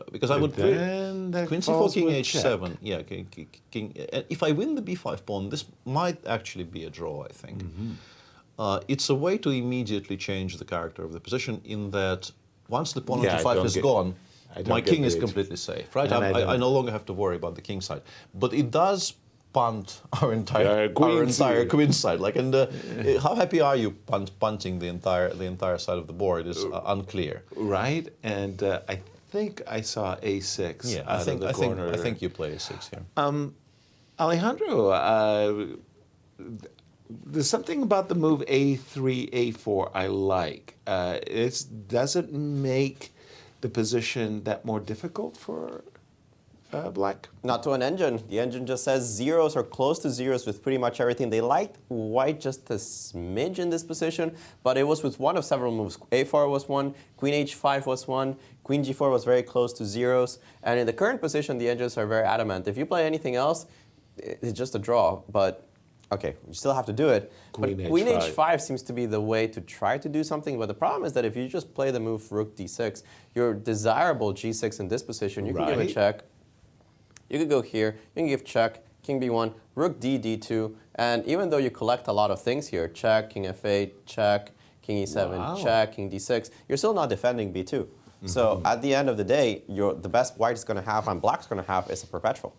Because I would then queen c4, king h7. Yeah, king. If I win the b5 pawn, this might actually be a draw. I think it's a way to immediately change the character of the position. In that, once the pawn on g5 is gone, my king is completely safe. Right? I no longer have to worry about the king side. But it does punt our entire queen side. Like, and how happy are you punting the entire side of the board is unclear. Right, and I think I saw a6. Yeah, I think you play a6 here. Alejandro, there's something about the move a3, a4 I like. It doesn't make the position that more difficult for Black? Not to an engine. The engine just says zeros or close to zeros with pretty much everything. They liked white just a smidge in this position, but it was with one of several moves. a4 was one, queen h5 was one, queen g4 was very close to zeros, and in the current position, the engines are very adamant. If you play anything else, it's just a draw, but okay, you still have to do it. Queen h5 seems to be the way to try to do something, but the problem is that if you just play the move rook d6, your desirable g6 in this position, you can give a check. You could go here, you can give check, king b1, rook d, d2, and even though you collect a lot of things here, check, king f8, check, king e7, check, king d6, you're still not defending b2. So at the end of the day, the best white is going to have and black's going to have is a perpetual.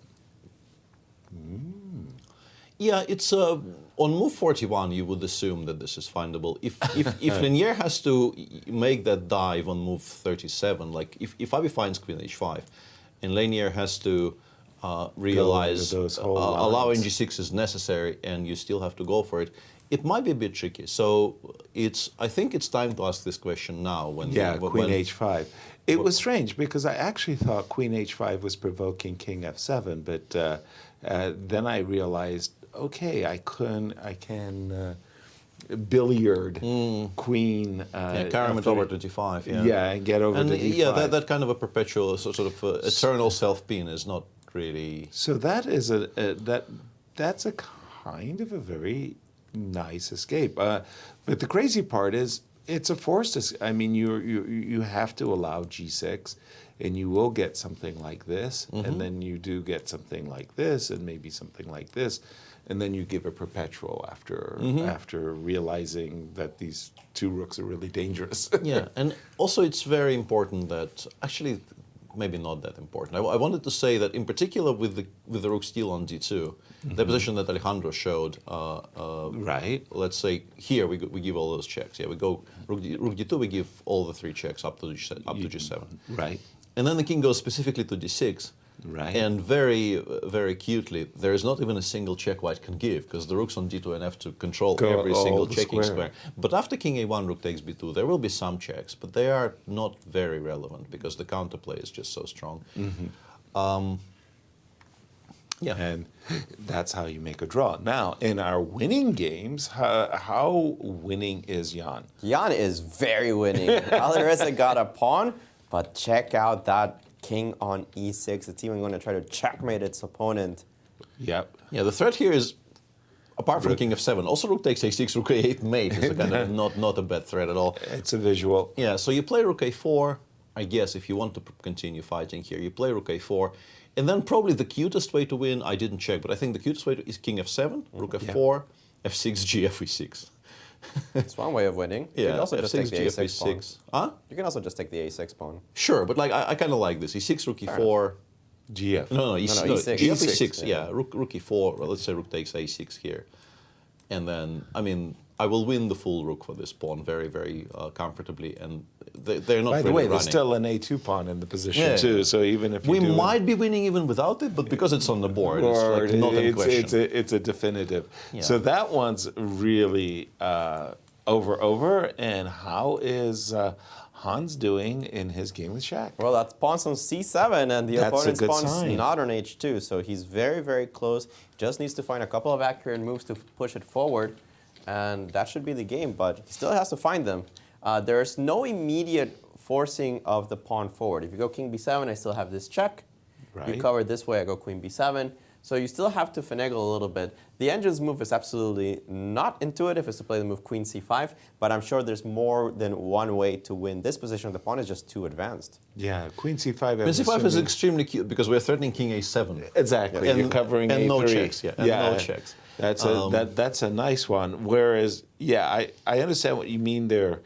Yeah, it's on move 41. You would assume that this is findable. If Linier has to make that dive on move 37, like if Abi finds queen h5, and Linier has to realize allowing g6 is necessary, and you still have to go for it, it might be a bit tricky. So I think it's time to ask this question now. Queen h5. It was strange because I actually thought queen h5 was provoking king f7, but then I realized, okay, I can billiard queen. Carom over to g5. Yeah, and get over to d5. Yeah, that kind of a perpetual sort of eternal self-pin is not really. So that is that's a kind of a very nice escape. But the crazy part is it's a forced escape. I mean, you have to allow g6, and you will get something like this, and then you do get something like this, and maybe something like this, and then you give a perpetual after realizing that these two rooks are really dangerous. Yeah, and also it's very important that actually. Maybe not that important. I wanted to say that in particular with the rook steal on d2, the position that Alejandro showed, right? Let's say here we give all those checks. Yeah, we go rook d2. We give all the three checks up to g7. Right. And then the king goes specifically to d6. Right. And very, very cutely, there is not even a single check white can give, because the rooks on d2 and f2 control every single checking square. But after king a1, rook takes b2, there will be some checks, but they are not very relevant, because the counterplay is just so strong. Yeah. And that's how you make a draw. Now, in our winning games, how winning is Jan? Jan is very winning. Alireza got a pawn, but check out that king on e6. It's even going to try to checkmate its opponent. Yep. Yeah, the threat here is, apart from king f7, also rook takes a6, rook a8 mate is a kind of not a bad threat at all. It's a visual. Yeah, so you play rook a4, I guess, if you want to continue fighting here. You play rook a4, and then probably the cutest way to win, I didn't check, but I think the cutest way is king f7, rook f4, f6, g, fe6. It's one way of winning. Yeah, you can also just take the G, a6 pawn. Huh? You can also just take the a6 pawn. Sure, but like I kind of like this. e6, rook e4. GF. No, e6. G e6, yeah. Rook e4, well, let's say rook takes a6 here. And then, I mean, I will win the full rook for this pawn very, very comfortably, and they're not. By the really way, running. there's still an a2 pawn in the position too. So even if we might be winning even without it, but because it's on the board, it's like not in question. It's a definitive. Yeah. So that one's really over. And how is Hans doing in his game with Shaq? Well, that's pawns on c7, and the That's a opponent's good pawn's sign. not on h2, so he's very, very close. Just needs to find a couple of accurate moves to push it forward, and that should be the game, but he still has to find them. There's no immediate forcing of the pawn forward. If you go king b7, I still have this check. Right. You cover this way, I go queen b7. So you still have to finagle a little bit. The engine's move is absolutely not intuitive. It's to play the move queen c5, but I'm sure there's more than one way to win this position. The pawn is just too advanced. Yeah, queen c5. Queen c5 is extremely cute because we're threatening king a7. Exactly, And, you're covering and a3. no checks, yeah, and no checks. That's a nice one. Whereas, yeah, I understand what you mean there,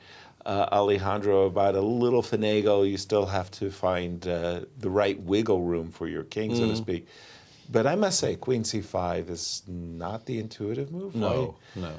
Alejandro, about a little finagle. You still have to find the right wiggle room for your king, so to speak. But I must say, queen c5 is not the intuitive move. No, right? no.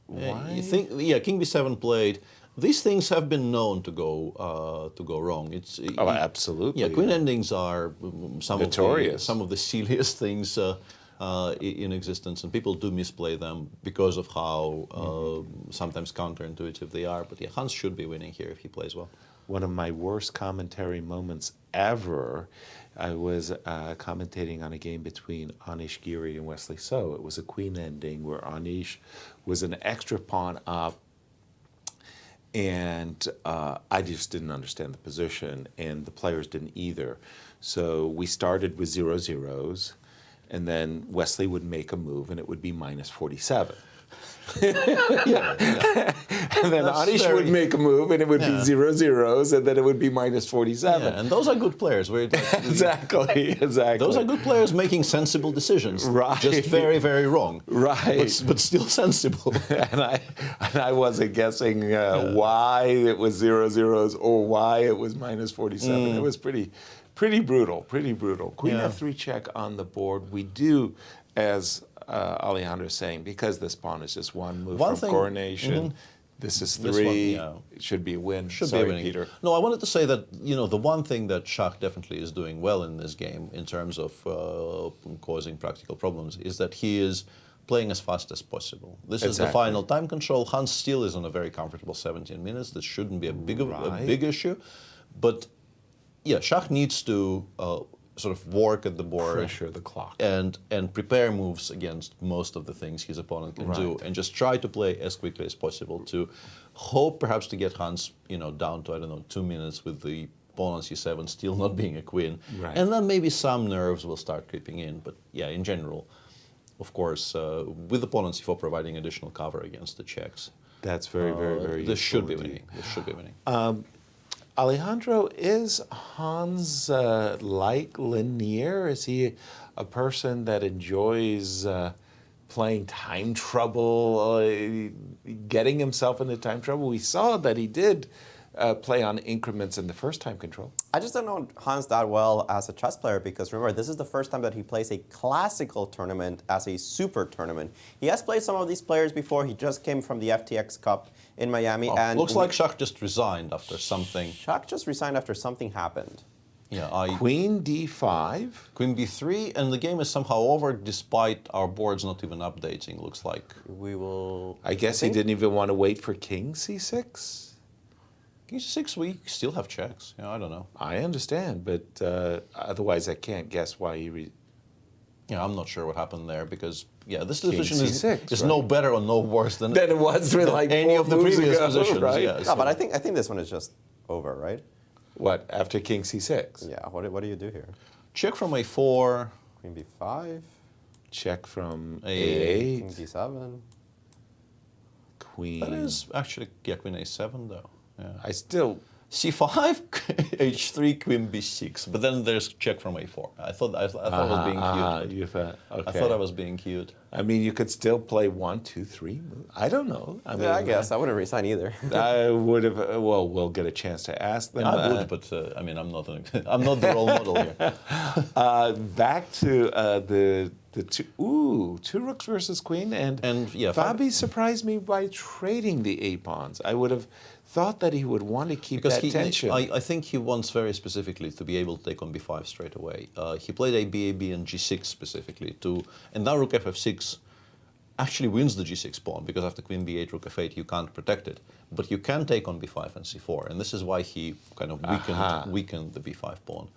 Why? You think? Yeah, king b7 played. These things have been known to go wrong. Absolutely. Yeah, queen endings are notorious. Some of the silliest things in existence, and people do misplay them because of how sometimes counterintuitive they are. But yeah, Hans should be winning here if he plays well. One of my worst commentary moments ever, I was commentating on a game between Anish Giri and Wesley So. It was a queen ending where Anish was an extra pawn up, and I just didn't understand the position, and the players didn't either. So we started with 0-0s, and then Wesley would make a move, and it would be minus 47. And then Anish would make a move, and it would be 0-0s, and then it would be minus 47. Yeah, and those are good players. Exactly. Those are good players making sensible decisions. Right. Just very, very wrong. Right. But still sensible. and I wasn't guessing why it was 0-0s or why it was minus 47. It was pretty brutal. Queen f3 check on the board. We do, as Alejandro is saying, because this pawn is just one move from coronation. This is 3. It should be a win. Sorry, be winning. Peter. No, I wanted to say that the one thing that Shach definitely is doing well in this game in terms of causing practical problems is that he is playing as fast as possible. This is the final time control. Hans still is on a very comfortable 17 minutes. This shouldn't be a big issue, but yeah, Shach needs to sort of work at the board, pressure the clock, and prepare moves against most of the things his opponent can do, and just try to play as quickly as possible to hope perhaps to get Hans, down to, I don't know, 2 minutes with the pawn on c7 still not being a queen, and then maybe some nerves will start creeping in. But yeah, in general, of course, with the pawn on c4 providing additional cover against the checks. That's very This should be winning. This should be winning. Alejandro, is Hans like linear? Is he a person that enjoys playing time trouble, getting himself into time trouble? We saw that he did play on increments in the first time control. I just don't know Hans that well as a chess player because remember, this is the first time that he plays a classical tournament as a super tournament. He has played some of these players before. He just came from the FTX Cup in Miami. And looks like Shach just resigned after something. Shach just resigned after something happened. Yeah, Queen d5. Queen b3, and the game is somehow over despite our boards not even updating, looks like. We will... I guess he didn't even want to wait for king c6? King c6, we still have checks. I don't know. I understand, but otherwise I can't guess why he... I'm not sure what happened there because, this King position c6, is no better or no worse than it was with like any of the previous positions. Right? Yeah, no, but I think this one is just over, right? What, after king c6? Yeah, what do you do here? Check from a4. Queen b5. Check from a8. a8. King d7. Queen. That is actually, queen a7 though. Yeah. I still... c5, h3, queen b6, but then there's check from a4. I thought I was being cute. Okay. I thought I was being cute. I mean, you could still play 1, 2, 3. I don't know. I mean, I guess I wouldn't resign either. I would have. Well, we'll get a chance to ask them. I would, but I mean, I'm not the role model here. Back to the two rooks versus queen, and Fabi surprised me by trading the a pawns. I would have thought that he would want to keep that tension. I think he wants very specifically to be able to take on b5 straight away. He played a b, and g6 specifically and now rook f6 actually wins the g6 pawn, because after queen b8, rook f8, you can't protect it. But you can take on b5 and c4, and this is why he kind of weakened the b5 pawn.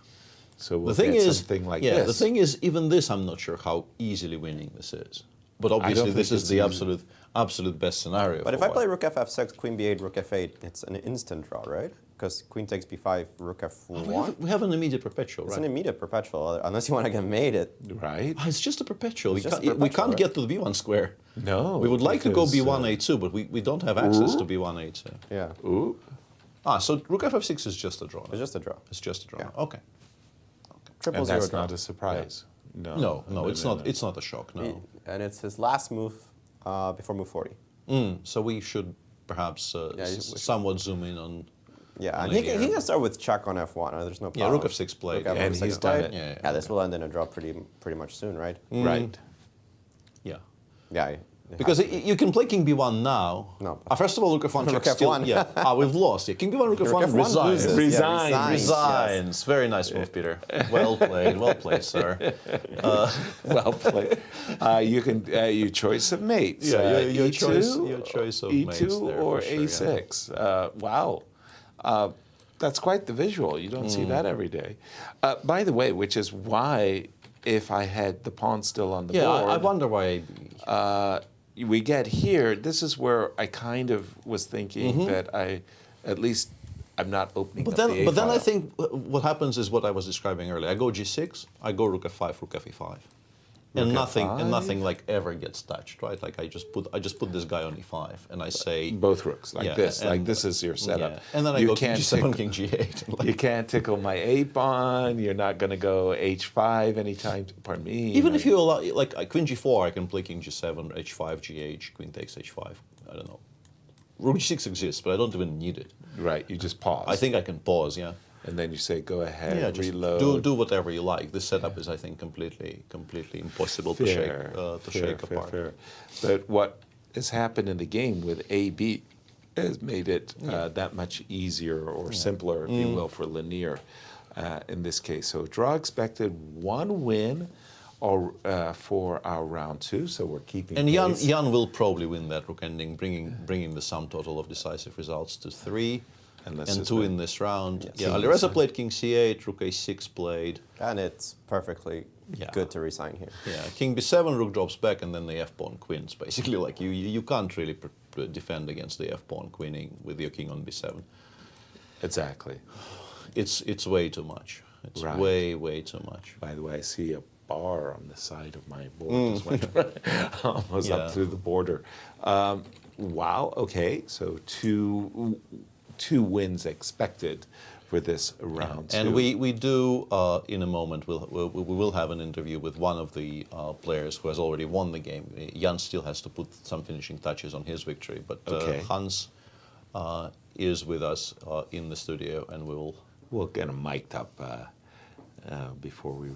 So we'll the thing get is, something like yeah, this. the thing is, even this, I'm not sure how easily winning this is. But obviously, this is the absolute best scenario. But if I play rook f6, queen b8, rook f8, it's an instant draw, right? Because queen takes b5, rook f1. We have an immediate perpetual, It's right? an immediate perpetual, unless you want to get mated. Right. It's just a perpetual. It's just a We perpetual, can't right? get to the b1 square. No. We would like to go because, b1, a2, but we don't have access to b1, a2. Yeah. Ooh. So rook f6 is just a draw. It's just a draw. It's just a draw. Yeah. Okay. Triple And zero that's draw. not a surprise. Yeah. No, it's not. It's not a shock. No. And it's his last move before move 40. So we should perhaps somewhat zoom in on. Yeah, on and he it here. can start with check on f1. There's no problem. Yeah, rook f6 played. Rook And f6 he's done played. it. Yeah, this will end in a draw pretty much soon, right? Right. Yeah. Yeah. Because you can play king b1 now. No. First of all, rook f1 Rook check f1. still. Yeah. We've lost. Yeah. King b1, rook f1 F1 resigns. loses. Resigns. Yeah, Resigns. yes. Very nice move, Peter. Well played, sir. Well played. Your choice of mates. Yeah, your E2, choice of E2 mates there, or for sure, yeah. A6. Wow. That's quite the visual. You don't see that every day. By the way, which is why if I had the pawn still on the board. I wonder why. We get here, this is where I kind of was thinking that I'm not opening But up then, the A but then I file. think what happens is what I was describing earlier. I go g6, I go rook f5, rook fe5, and Rook nothing F5? like ever gets touched, right? Like I just put this guy on e5, and I say both rooks like yeah, this. Like and- this is your setup. yeah. And then I You go can't g7, tickle- king g8. and You can't tickle my A pawn. You're not going to go H5 anytime. Pardon me. even if you allow, like queen g4, I can play king g7, h5, gh, queen takes h5. I don't know. Rook g6 exists, but I don't even need it. Right, you just pause. I think I can pause, yeah. And then you say, go ahead, Yeah, just reload. do whatever you like. This setup is, I think, completely impossible to shake apart. Fair. But what has happened in the game with AB has made it that much easier or simpler, if you will, for Lanier in this case. So draw expected, 1 win for our round 2. So we're keeping. And pace. Jan will probably win that rook ending, bringing the sum total of decisive results to 3. And 2 in this round. Yes. Yeah, Alireza played king c8, rook a6 played. And it's perfectly good to resign here. Yeah, king b7, rook drops back, and then the f-pawn queens. Basically, like you can't really defend against the f-pawn queening with your king on b7. Exactly. It's way too much. It's Right. way too much. By the way, I see a bar on the side of my board. Just went almost up through the border. Wow. Okay. So two wins expected for this round 2. And we do in a moment we will have an interview with one of the players who has already won the game. Jan still has to put some finishing touches on his victory, but Hans is with us in the studio, and we'll get him mic'd up before we.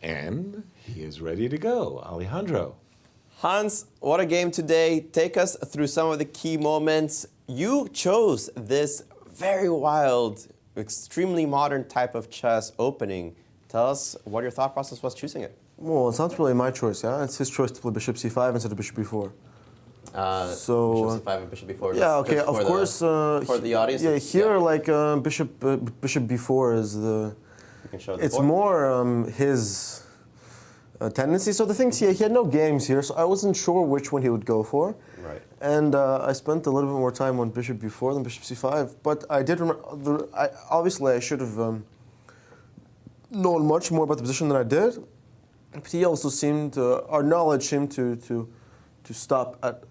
And he is ready to go, Alejandro. Hans, what a game today. Take us through some of the key moments. You chose this very wild, extremely modern type of chess opening. Tell us what your thought process was choosing it. Well, it's not really my choice, yeah? It's his choice to play bishop c5 instead of bishop b4. Bishop c5 and bishop b4. Yeah, okay, of course. For the audience. Yeah, here, like, bishop b4 is the... You can show the It's board. more his tendency. So the things, he had no games here, so I wasn't sure which one he would go for. Right. And I spent a little bit more time on bishop b4 than bishop c5. But I did remember, obviously I should have known much more about the position than I did. But he also seemed, our knowledge seemed to stop at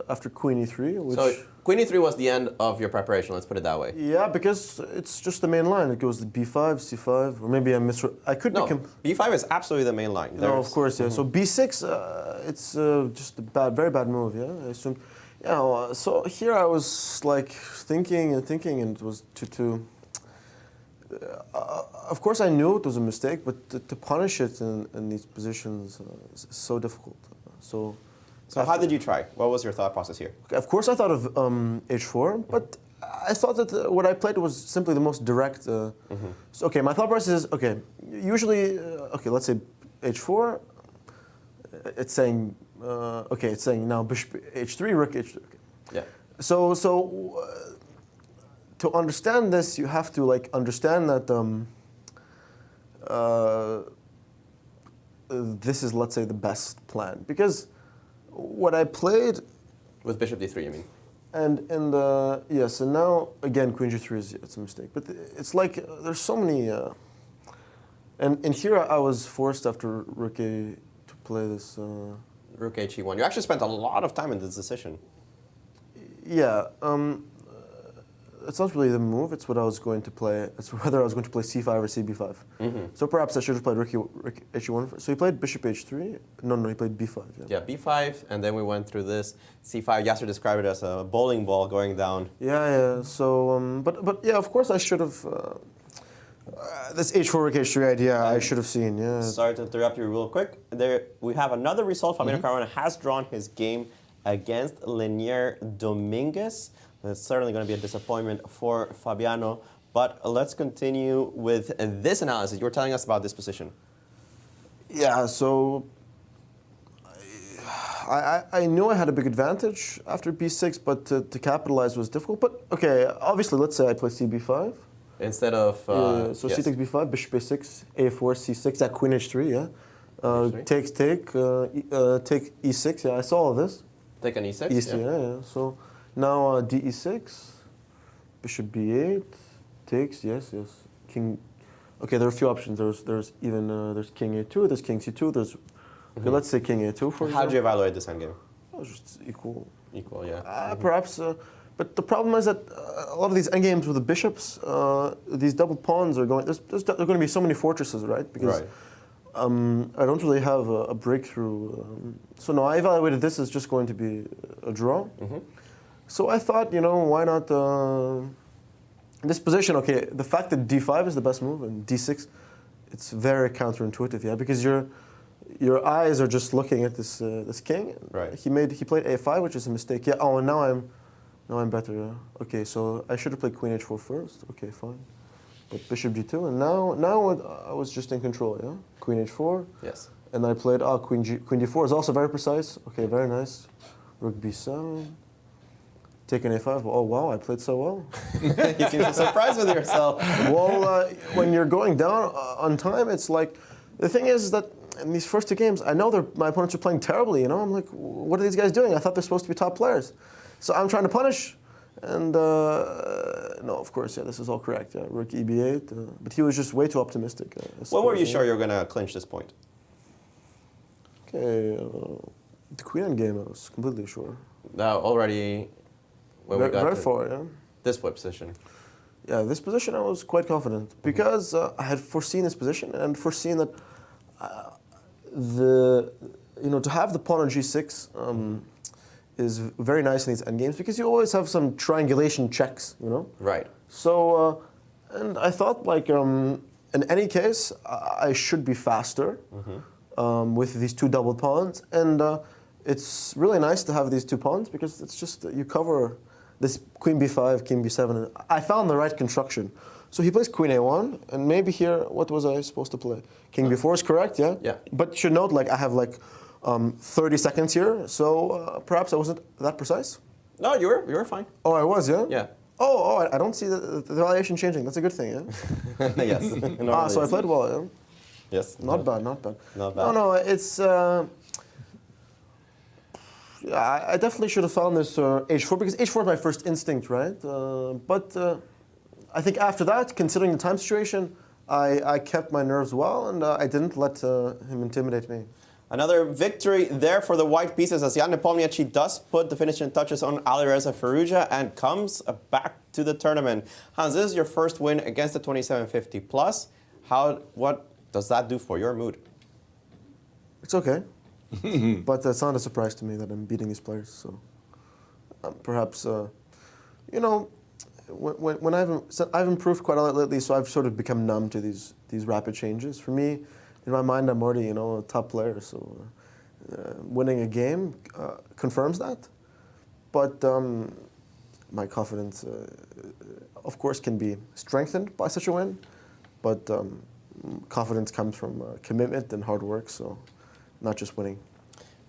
after queen e3. Which, So queen e3 was the end of your preparation, let's put it that way. yeah, because it's just the main line. It goes to b5, c5, or maybe I could No, be... b5 is absolutely the main line. No, of course, yeah. So b6, it's just a very bad move, yeah. I assume. Yeah, so here I was like thinking, and it was of course, I knew it was a mistake, but to punish it in these positions is so difficult. So how did you try? What was your thought process here? Of course, I thought of h4, but I thought that what I played was simply the most direct. So, okay, my thought process is, okay, usually, okay, let's say h4, it's saying, okay, it's saying now bishop h3, rook h3. Okay. Yeah. So to understand this, you have to like understand that this is, let's say, the best plan, because what I played with bishop d3, you mean? And yes, and now again queen g3 it's a mistake, but it's like there's so many. And here I was forced after rook a to play this. Rook he1. You actually spent a lot of time in this decision. Yeah, it's not really the move. It's what I was going to play. It's whether I was going to play c5 or cb5. So perhaps I should have played rook h1. So he played bishop h3. No, he played b5. Yeah, b5, and then we went through this c5. Yasser described it as a bowling ball going down. Yeah. So, but yeah, of course I should have. This h4 rook h3 idea I should have seen. Yeah. Sorry to interrupt you real quick. There we have another result. Fabiano Caruana has drawn his game against Linier Dominguez. It's certainly going to be a disappointment for Fabiano. But let's continue with this analysis. You were telling us about this position. Yeah, so I knew I had a big advantage after b6, but to capitalize was difficult. But okay, obviously, let's say I play cb5. Instead of... so c takes b5, bishop a6, a4, c6, that queen h3, yeah. Take e6, yeah, I saw all of this. Take an e6? E6, yeah. So now d e6, bishop b8, takes, yes. King, okay, there are a few options. There's even, there's king a2, there's king c2, there's, okay, let's say king a2 for example. How do you evaluate this endgame? Oh, just equal. Equal, yeah. Perhaps, but the problem is that a lot of these endgames with the bishops, these double pawns are going, there are going to be so many fortresses, right? Because I don't really have a breakthrough. So no, I evaluated this as just going to be a draw. So I thought, why not this position? Okay, the fact that d5 is the best move and d6, it's very counterintuitive, yeah, because your eyes are just looking at this this king. Right. He played a5, which is a mistake. Yeah. Oh, and now I'm better. Yeah. Okay, so I should have played queen h4 first. Okay, fine. But bishop g2, and now I was just in control. Yeah. Queen h4. Yes. And I played queen d4 is also very precise. Okay, very nice. Rook b7. Taking a5. Oh wow, I played so well. You seem so surprised with yourself. Well, when you're going down on time, it's like the thing is that in these first two games, I know my opponents are playing terribly. I'm like, what are these guys doing? I thought they're supposed to be top players. So I'm trying to punish, and no, of course, yeah, this is all correct. Yeah, rook eb8, but he was just way too optimistic. When were you sure you were going to clinch this point? Okay, the queen endgame, I was completely sure. Now already, when we got very far, yeah. This position. Yeah, this position I was quite confident because I had foreseen this position and foreseen that to have the pawn on g6. Is very nice in these endgames because you always have some triangulation checks, Right. So, and I thought like in any case, I should be faster with these two double pawns, and it's really nice to have these two pawns because it's just you cover this queen b5, king b7. And I found the right construction. So he plays queen a1, and maybe here, what was I supposed to play? King b4 is correct, yeah. Yeah. But you should note, like I have like 30 seconds here, so perhaps I wasn't that precise. No, you were fine. Oh, I was, yeah? Yeah. Oh, I don't see the valuation changing. That's a good thing, yeah? Yes. So I played well, yeah? Yes. Not bad. Not bad. No, it's... yeah, I definitely should have found this h4, because h4 is my first instinct, right? But I think after that, considering the time situation, I kept my nerves well, and I didn't let him intimidate me. Another victory there for the white pieces as Jan Nepomniachtchi does put the finishing touches on Alireza Firouzja and comes back to the tournament. Hans, this is your first win against the 2750 plus. What does that do for your mood? It's okay, but it's not a surprise to me that I'm beating these players. So perhaps, when I've improved quite a lot lately, so I've sort of become numb to these rapid changes. For me, in my mind, I'm already, a top player, so winning a game confirms that. But my confidence, of course, can be strengthened by such a win. But confidence comes from commitment and hard work, so not just winning.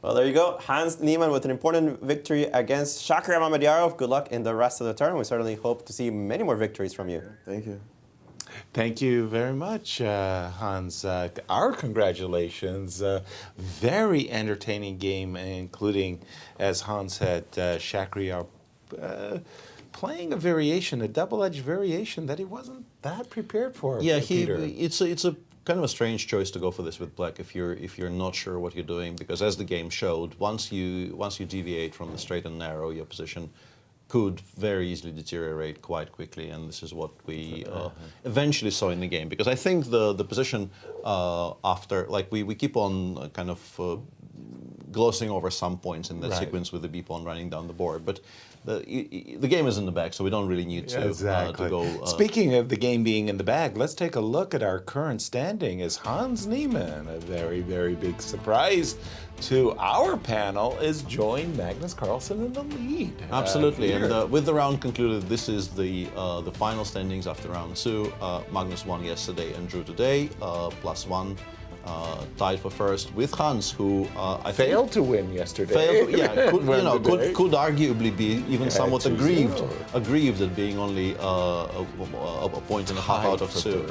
Well, there you go. Hans Niemann with an important victory against Shakir Mamedyarov. Good luck in the rest of the tournament. We certainly hope to see many more victories from you. Thank you. Thank you very much, Hans. Our congratulations. Very entertaining game, including, as Hans said, Shakir playing a variation, a double-edged variation that he wasn't that prepared for. Yeah, Peter. it's a kind of a strange choice to go for this with black if you're not sure what you're doing, because as the game showed, once you deviate from the straight and narrow, your position could very easily deteriorate quite quickly, and this is what we eventually saw in the game. Because I think the position after, like we keep on kind of glossing over some points in that sequence with the B pawn running down the board, but the game is in the bag, so we don't really need to, to go. Speaking of the game being in the bag, let's take a look at our current standing as Hans Niemann, a very, very big surprise to our panel, is joined Magnus Carlsen in the lead. Absolutely, and with the round concluded, this is the final standings after round 2. Magnus won yesterday and drew today, +1. Tied for first with Hans, who I failed to win yesterday. Could arguably be even somewhat aggrieved at being only a point and a half out of 2.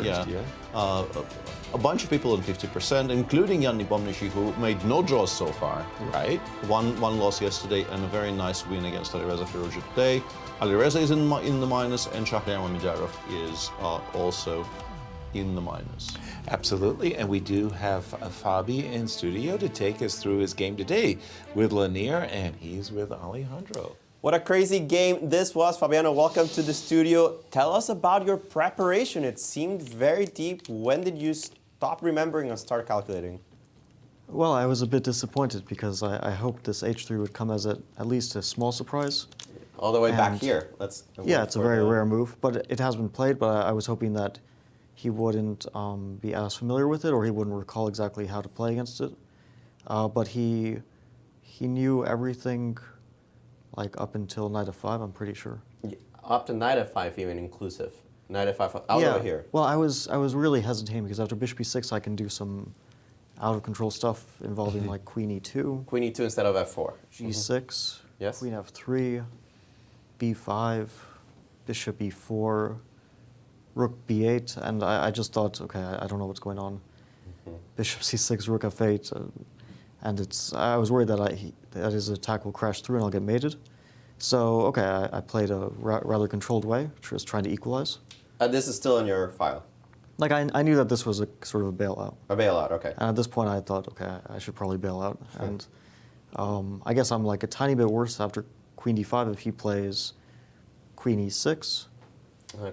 A bunch of people on 50%, including Jan Nepomniachtchi, who made no draws so far. Right. One loss yesterday and a very nice win against Alireza Firouzja today. Alireza is in the minus, and Shakir Mamedyarov is also in the minus. Absolutely, and we do have Fabi in studio to take us through his game today with Lanier, and he's with Alejandro. What a crazy game this was. Fabiano, welcome to the studio. Tell us about your preparation. It seemed very deep. When did you stop remembering and start calculating? Well, I was a bit disappointed because I hoped this H3 would come as at least a small surprise. All the way back here. Yeah, it's a very rare move, but it has been played, but I was hoping that he wouldn't be as familiar with it, or he wouldn't recall exactly how to play against it. But he knew everything, like up until knight f5, I'm pretty sure. Yeah, up to knight f5 even inclusive. Knight f5 all the way here. Well, I was really hesitating because after bishop e6 I can do some out of control stuff involving like queen e2. Queen e2 instead of f4. g6. Yes. Queen f3. b5. Bishop e4. Rook b8, and I just thought, okay, I don't know what's going on. Bishop c6, rook f8, and I was worried that his attack will crash through and I'll get mated. So, okay, I played a rather controlled way, just trying to equalize. This is still in your file? Like, I knew that this was a sort of a bailout. A bailout, okay. And at this point I thought, okay, I should probably bail out. And I guess I'm like a tiny bit worse after queen d5 if he plays queen e6.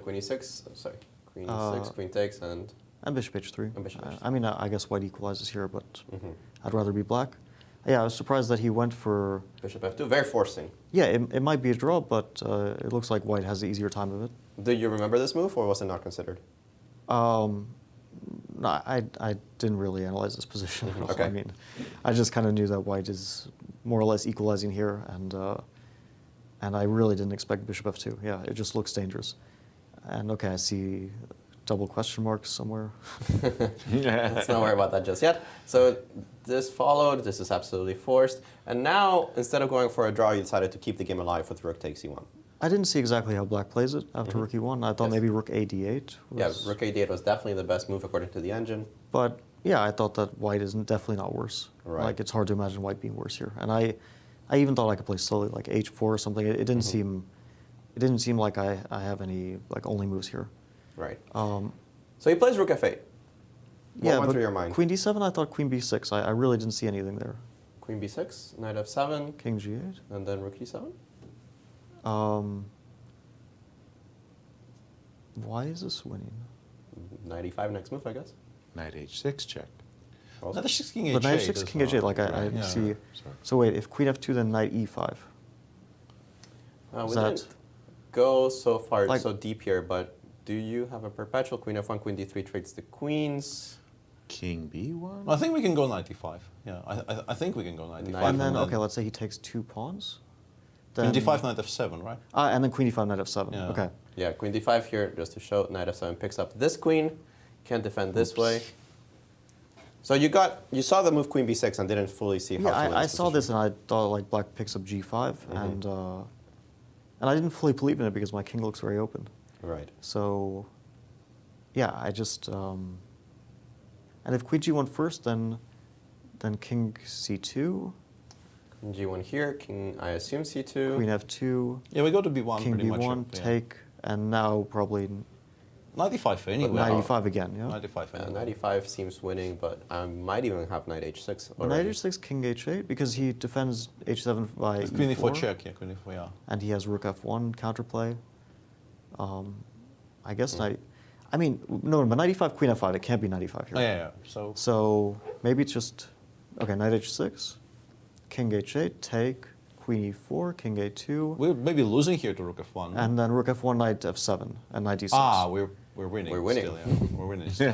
Queen e6, sorry. Queen e6, queen takes, and bishop h3. And bishop h3. I mean, I guess white equalizes here, but I'd rather be black. Yeah, I was surprised that he went for bishop f2, very forcing. Yeah, it might be a draw, but it looks like white has the easier time of it. Do you remember this move, or was it not considered? No, I didn't really analyze this position at all. Okay. I mean, I just kind of knew that white is more or less equalizing here, and I really didn't expect bishop f2. Yeah, it just looks dangerous. And okay, I see double question marks somewhere. Let's not worry about that just yet. So this followed, this is absolutely forced. And now, instead of going for a draw, you decided to keep the game alive with rook takes e1. I didn't see exactly how black plays it after rook e1. I thought maybe rook a d8 was... Yeah, rook a d8 was definitely the best move according to the engine. But yeah, I thought that white is definitely not worse. Right. Like, it's hard to imagine white being worse here. And I even thought I could play slowly, like h4 or something. It didn't seem... It didn't seem like I have any only moves here. Right. So he plays rook f8. What went through your mind? Queen d7, I thought queen b6. I really didn't see anything there. Queen b6, knight f7. King g8. And then rook e7. Why is this winning? Knight e5 next move, I guess. Knight h6 check. Knight h6, king h8. But knight h6, king h8, like I didn't see. So wait, if queen f2, then knight e5. We didn't go so far, so deep here, but do you have a perpetual queen f1, queen d3 trades the queens? King b1? I think we can go knight e5. Yeah, I think we can go knight e5. And then, okay, let's say he takes 2 pawns. Then queen d5, knight f7, right? And then queen d5, knight f7. Yeah. Okay. Yeah, queen d5 here, just to show, knight f7 picks up this queen, can't defend this way. So you saw the move queen b6 and didn't fully see how to win I this saw position. this and I thought like black picks up g5, and I didn't fully believe in it because my king looks very open. Right. So, yeah, I just and if queen g1 first, then king c2. King g1 here, king I assume c2. Queen f2. Yeah, we go to b1 king pretty b1, much. Yeah. take, and now probably 95 anyway. Knight e5 again, yeah. 95 anyway. Knight e5 seems winning, but I might even have knight h6 already. Knight h6, king h8, because he defends h7 by With queen e4 e4. check, yeah, queen e4, yeah. And he has rook f1 counterplay. I guess knight. I mean, no, but knight e5, queen f5. It can't be knight e5 here. Oh, yeah. So maybe it's just okay. Knight h6, king h8, take, queen e4, king a2. We're maybe losing here to rook f1. And then rook f1, knight f7, and knight d6. Ah, we're winning. We're winning. Still, yeah. We're winning still.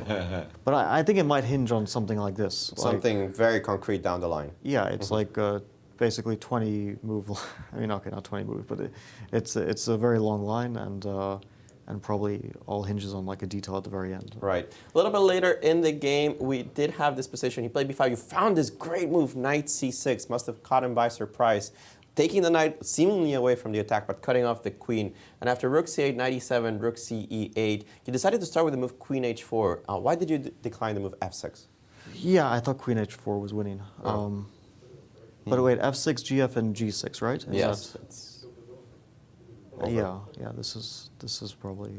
But I think it might hinge on something like this. Something very concrete down the line. Yeah, it's like basically 20 move. I mean, okay, not 20 moves, but it's a very long line, and probably all hinges on like a detail at the very end. Right. A little bit later in the game, we did have this position. He played b5. You found this great move, knight c6. Must have caught him by surprise. Taking the knight seemingly away from the attack, but cutting off the queen. And after rook c8, knight e7, rook c8, you decided to start with the move queen h4. Why did you decline the move f6? Yeah, I thought queen h4 was winning. But wait, f6, gf, and g6, right? Yes. Yeah. This is probably.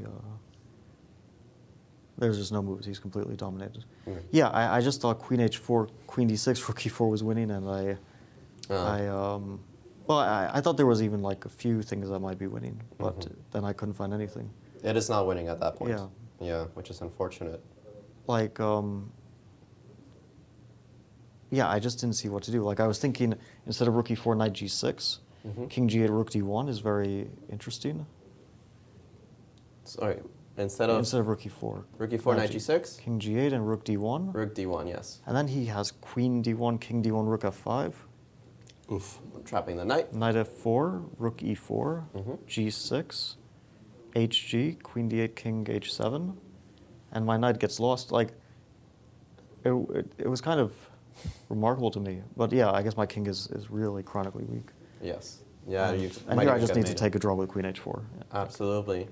There's just no moves. He's completely dominated. Yeah, I just thought queen h4, queen d6, rook e4 was winning, and I thought there was even like a few things that might be winning, but then I couldn't find anything. It is not winning at that point. Yeah. Yeah, which is unfortunate. Like, yeah, I just didn't see what to do. Like, I was thinking instead of rook e4, knight g6, king g8, rook d1 is very interesting. Sorry, instead of rook e4. Rook e4, knight g6? King g8 and rook d1. Rook d1, yes. And then he has queen d1, king d1, rook f5. Oof. Trapping the knight. Knight f4, rook e4, g6, hg, queen d8, king h7, and my knight gets lost. Like, it was kind of remarkable to me. But yeah, I guess my king is really chronically weak. Yes. Yeah. And here I just need to take a draw with queen h4. Yeah. Absolutely.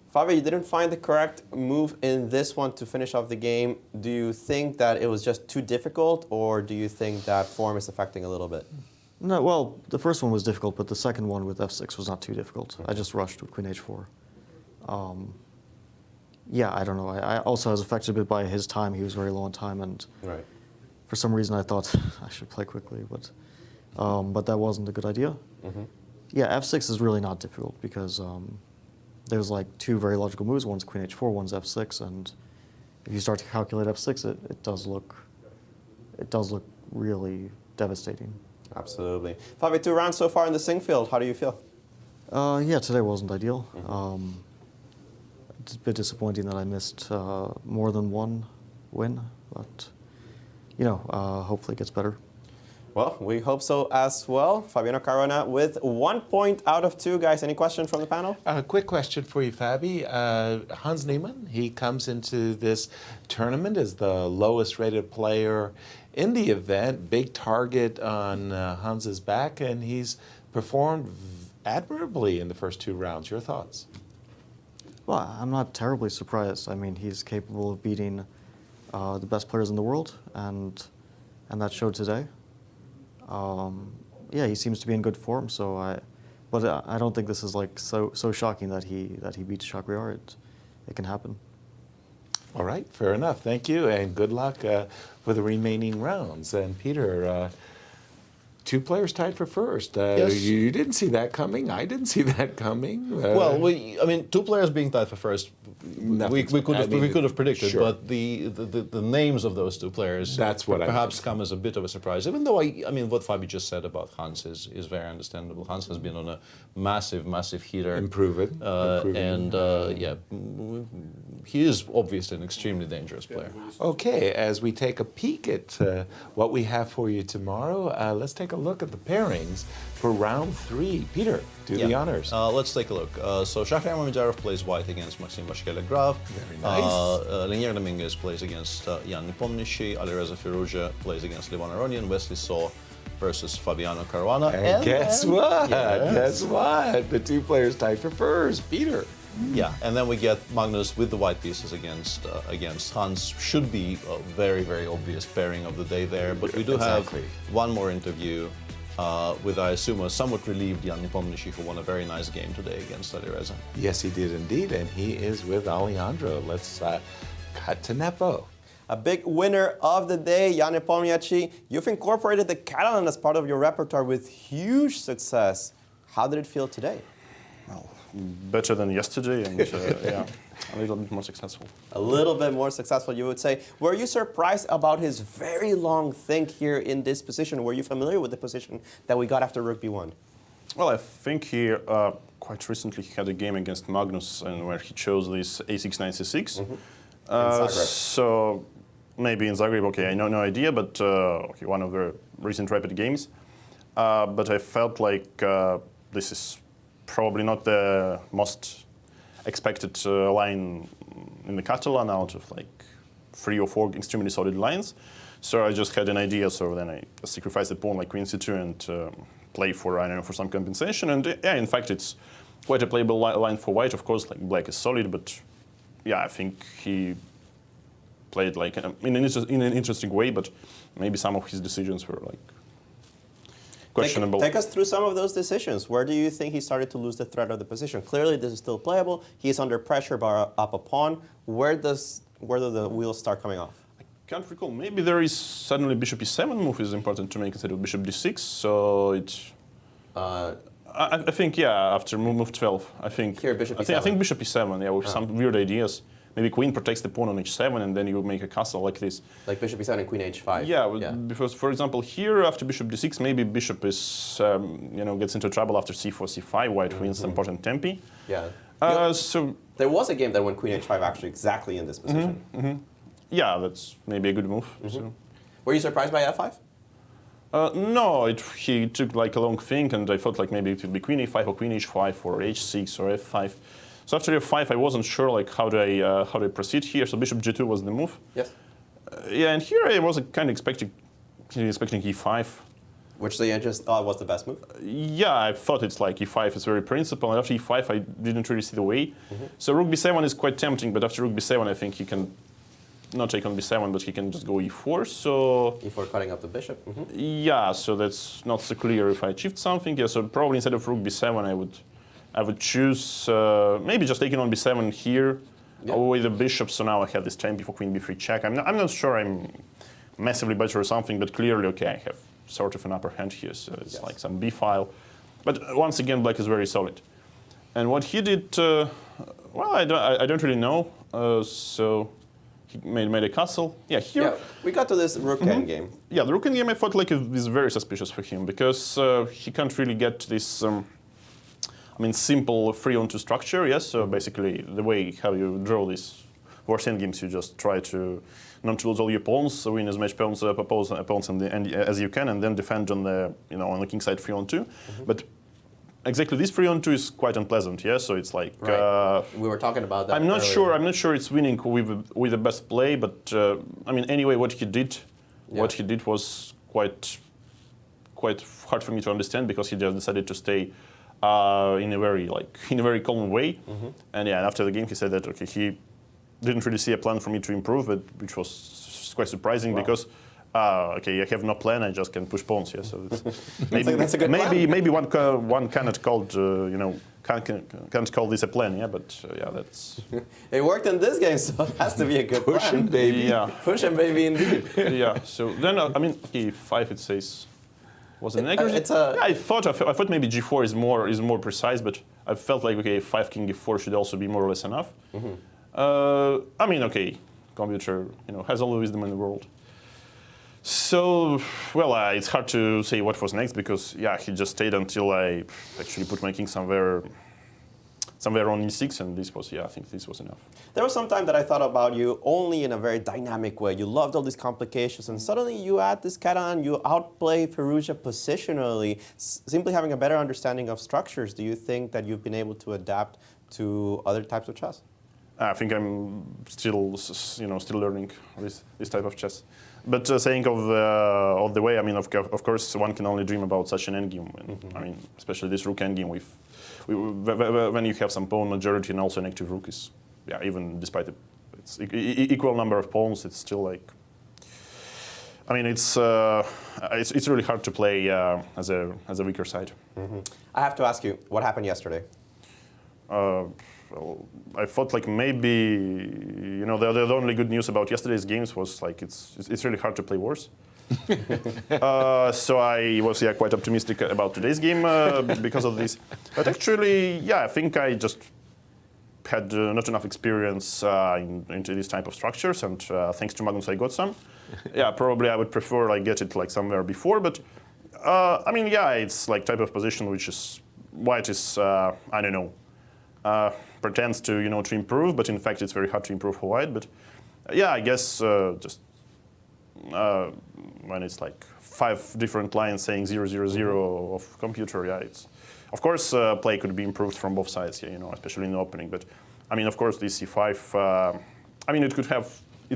Fabio, you didn't find the correct move in this one to finish off the game. Do you think that it was just too difficult, or do you think that form is affecting a little bit? No, well, the first one was difficult, but the second one with f6 was not too difficult. I just rushed with queen h4. Yeah, I don't know. I also was affected a bit by his time. He was very low on time, and for some reason I thought I should play quickly, but that wasn't a good idea. Yeah, f6 is really not difficult because there's like two very logical moves. One's queen h4, one's f6, and if you start to calculate f6, it does look really devastating. Absolutely. Fabio, 2 rounds so far in the Sinquefield. How do you feel? Yeah, today wasn't ideal. It's a bit disappointing that I missed more than one win, but hopefully it gets better. Well, we hope so as well. Fabiano Caruana with 1 point out of 2. Guys, any questions from the panel? A quick question for you, Fabi. Hans Niemann, he comes into this tournament as the lowest rated player in the event. Big target on Hans's back, and he's performed admirably in the first 2 rounds. Your thoughts? Well, I'm not terribly surprised. I mean, he's capable of beating the best players in the world, and that showed today. Yeah, he seems to be in good form. But I don't think this is like so shocking that he beats Shakhriar. It can happen. All right, fair enough. Thank you, and good luck for the remaining rounds. And Peter, 2 players tied for first. Yes. You didn't see that coming. I didn't see that coming. Well, 2 players being tied for first, we could have predicted, sure. but the names of those 2 players perhaps come as a bit of a surprise. Even though what Fabi just said about Hans is very understandable. Hans has been on a massive heater. Improving. Yeah, he is obviously an extremely dangerous player. Okay, as we take a peek at what we have for you tomorrow, let's take a a look at the pairings for round 3. Peter, do the honors. Let's take a look. So Shahriar Mamedyarov plays white against Maxime Vachier-Lagrave. Very nice. Dominguez plays against Yan Nepomniachtchi. Alireza Firouzja plays against Aronian. Wesley So versus Fabiano Caruana. And guess what? Guess what? The 2 players tied for first. Peter. Yeah, and then we get Magnus with the white pieces against Hans. Should be a very, very obvious pairing of the day there. But we do have one more interview with, I assume, a somewhat relieved Yan Nepomniachtchi, who won a very nice game today against Alireza. Yes, he did indeed, and he is with Alejandro. Let's cut to Nepo. A big winner of the day, Yan Nepomniachtchi. You've incorporated the Catalan as part of your repertoire with huge success. How did it feel today? Well, better than yesterday, and yeah, a little bit more successful. A little bit more successful, you would say. Were you surprised about his very long think here in this position? Were you familiar with the position that we got after Rook B1? Well, I think he quite recently had a game against Magnus, and where he chose this A6, 9, C6. So maybe in Zagreb, okay, I know no idea, but okay, one of the recent rapid games. But I felt like this is probably not the most expected line in the Catalan out of like 3 or 4 extremely solid lines. So I just had an idea, so then I sacrificed the pawn like Queen C2 and play for, I don't know, for some compensation. And yeah, in fact, it's quite a playable line for white. Of course, like black is solid, but yeah, I think he played like in an interesting way, but maybe some of his decisions were like questionable. Take us through some of those decisions. Where do you think he started to lose the threat of the position? Clearly, this is still playable. He's under pressure by up a pawn. Where do the wheels start coming off? I can't recall. Maybe there is suddenly bishop e7 move is important to make instead of bishop d6. So it's. I think yeah. After move 12, I think. Here, bishop e7. I think bishop e7. Yeah, with some weird ideas. Maybe queen protects the pawn on h7, and then you make a castle like this. Like bishop e7 and queen h5. Yeah, because for example here after bishop d6, maybe bishop is gets into trouble after c4, c5. White wins important tempi. Yeah. So there was a game that went queen h5 actually exactly in this position. Yeah, that's maybe a good move. So. Were you surprised by f5? No, he took like a long think, and I thought like maybe it would be queen a5 or queen h5 or h6 or f5. So after f5, I wasn't sure like how do I proceed here. So bishop g2 was the move. Yes. Yeah, and here I was kind of expecting e5. Which the just thought was the best move? Yeah, I thought it's like e5 is very principal, and after e5 I didn't really see the way. So rook b7 is quite tempting, but after rook b7 I think he can not take on b7, but he can just go e4. So e4 cutting up the bishop. Yeah, so that's not so clear if I achieved something. Yeah, so probably instead of rook b7 I would choose maybe just taking on b7 here with the bishop. So now I have this tempi for queen b3 check. I'm not sure I'm massively better or something, but clearly, okay, I have sort of an upper hand here. So it's like some b file. But once again, black is very solid. And what he did, well, I don't really know. So he made a castle. Yeah, here. Yeah, we got to this rook endgame. Yeah, the rook endgame I thought like is very suspicious for him because he can't really get this. Simple 3-on-2 structure, yes. So basically, the way how you draw these worse endgames, you just try to not to lose all your pawns, win as much pawns as you can, and then defend on the on the king side 3-on-2. But exactly this 3-on-2 is quite unpleasant, yeah. So it's like we were talking about that. I'm not sure it's winning with the best play, but anyway, what he did was quite hard for me to understand because he just decided to stay. In a very calm way, and yeah. After the game, he said that okay, he didn't really see a plan for me to improve, but which was quite surprising because okay, I have no plan. I just can push pawns. Yeah, so maybe that's a good plan. maybe one cannot call can't call this a plan. Yeah, but yeah, that's it worked in this game, so it has to be a good push plan. Him, baby. Yeah, push him, baby, indeed. Yeah. So then e5 it says. Was it negative? I thought maybe g4 is more precise, but I felt like okay, 5 king e4 should also be more or less enough. Okay, computer has all the wisdom in the world. So well, it's hard to say what was next because yeah, he just stayed until I actually put my king somewhere somewhere on e6, and this was, I think this was enough. There was some time that I thought about you only in a very dynamic way. You loved all these complications, and suddenly you add this Caruana, you outplay Firouzja positionally, simply having a better understanding of structures. Do you think that you've been able to adapt to other types of chess? I think I'm still, still learning this type of chess. But saying of the way, I mean, of course, one can only dream about such an endgame. I mean, especially this rook endgame when you have some pawn majority and also an active rook is, even despite it's equal number of pawns, it's still like. I mean, it's really hard to play as a weaker side. I have to ask you, what happened yesterday? Well, I thought like maybe the only good news about yesterday's games was like it's really hard to play worse. So I was quite optimistic about today's game because of this. But actually, I think I just had not enough experience into this type of structures, and thanks to Magnus I got some. Probably I would prefer like get it like somewhere before, but I mean, it's like type of position which is white is I don't know. Pretends to to improve, but in fact it's very hard to improve for white. But I guess just when it's like 5 different lines saying 000 of computer, it's of course play could be improved from both sides, especially in the opening. But I mean, of course, this c5. I mean, it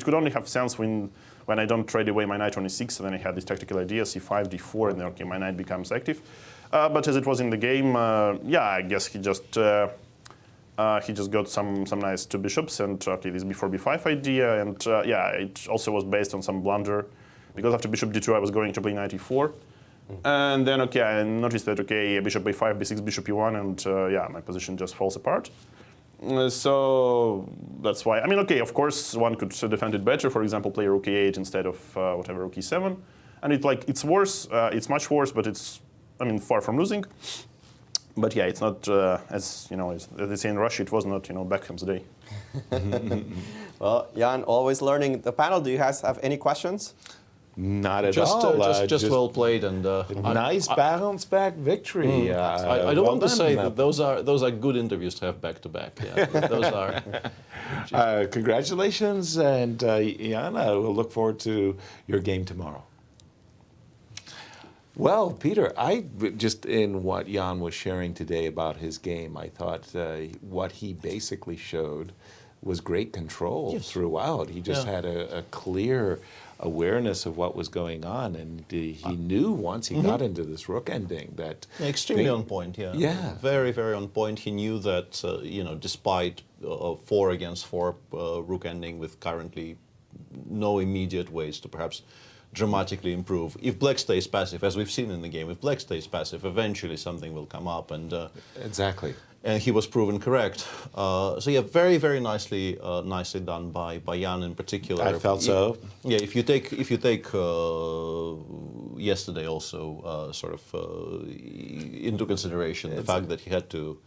could only have sense when I don't trade away my knight on e6, and then I had this tactical idea c5, d4, and then okay, my knight becomes active. But as it was in the game, I guess he just got some nice 2 bishops, and okay, this before b5 idea, and it also was based on some blunder, because after bishop d2 I was going to play knight e4, and then okay, I noticed that okay, bishop a5, b6, bishop e1, and my position just falls apart. So that's why, I mean, okay, of course one could defend it better, for example, play rook e8 instead of whatever, rook e7, and it's worse, it's much worse, but it's, I mean, far from losing. But it's not as as they say in Russia, it was not Beckham's day. Well, Jan, always learning. The panel, do you guys have any questions? Not at all. Just well played and nice bounce back victory. I don't want to say that those are good interviews to have back to back. Those are. Congratulations, and Jan, we'll look forward to your game tomorrow. Well, Peter, just in what Jan was sharing today about his game, I thought what he basically showed was great control throughout. He just had a clear awareness of what was going on, and he knew once he got into this rook ending that extremely on point. Very, very on point. He knew that despite 4 against 4 rook ending with currently no immediate ways to perhaps dramatically improve. If black stays passive, as we've seen in the game, if black stays passive, eventually something will come up, and exactly. And he was proven correct. So very, very nicely done by Jan in particular. I felt so. If you take yesterday also sort of into consideration the fact that he had to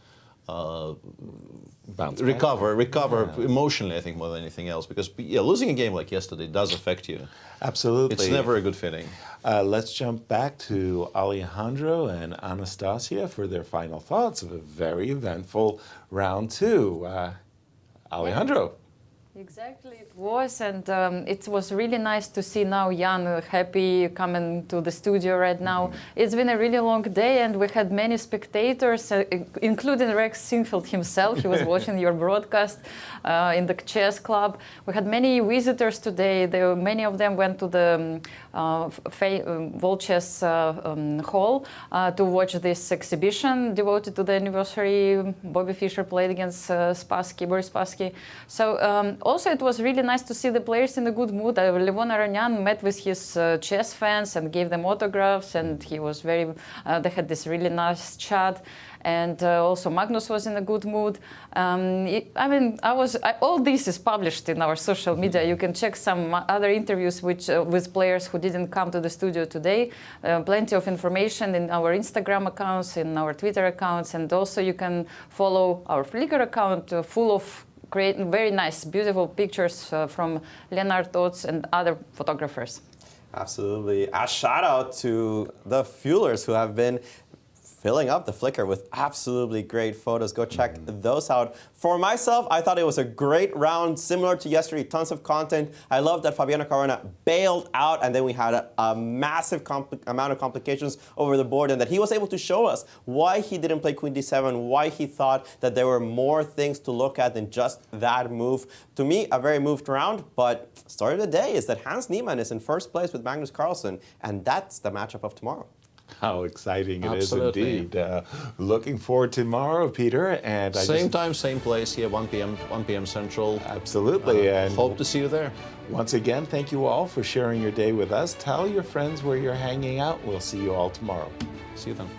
recover emotionally, I think, more than anything else, because losing a game like yesterday does affect you. Absolutely. It's never a good feeling. Let's jump back to Alejandro and Anastasiya for their final thoughts of a very eventful round 2. Alejandro. Exactly, it was, and it was really nice to see now Jan happy coming to the studio right now. It's been a really long day, and we had many spectators, including Rex Sinquefield himself. He was watching your broadcast in the chess club. We had many visitors today. Many of them went to the World Chess Hall to watch this exhibition devoted to the anniversary. Bobby Fischer played against Boris Spassky. So also, it was really nice to see the players in a good mood. Levon Aronian met with his chess fans and gave them autographs, and he was they had this really nice chat. And also Magnus was in a good mood. All this is published in our social media. You can check some other interviews with players who didn't come to the studio today. Plenty of information in our Instagram accounts, in our Twitter accounts, and also you can follow our Flickr account full of creating very nice, beautiful pictures from Leonard Tots and other photographers. Absolutely. A shout out to the fuelers who have been filling up the Flickr with absolutely great photos. Go check those out. For myself, I thought it was a great round, similar to yesterday, tons of content. I love that Fabiano Caruana bailed out, and then we had a massive amount of complications over the board, and that he was able to show us why he didn't play Queen D7, why he thought that there were more things to look at than just that move. To me, a very moved round, but story of the day is that Hans Niemann is in first place with Magnus Carlsen, and that's the matchup of tomorrow. How exciting it Absolutely. is indeed. Looking forward to tomorrow, Peter. And same time, same place here, 1 p.m. Central. Absolutely. And hope to see you there. Once again, thank you all for sharing your day with us. Tell your friends where you're hanging out. We'll see you all tomorrow. See you then.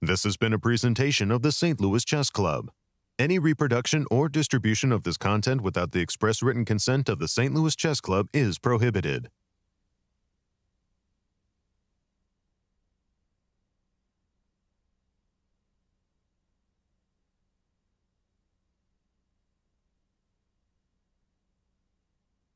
This has been a presentation of the St. Louis Chess Club. Any reproduction or distribution of this content without the express written consent of the St. Louis Chess Club is prohibited.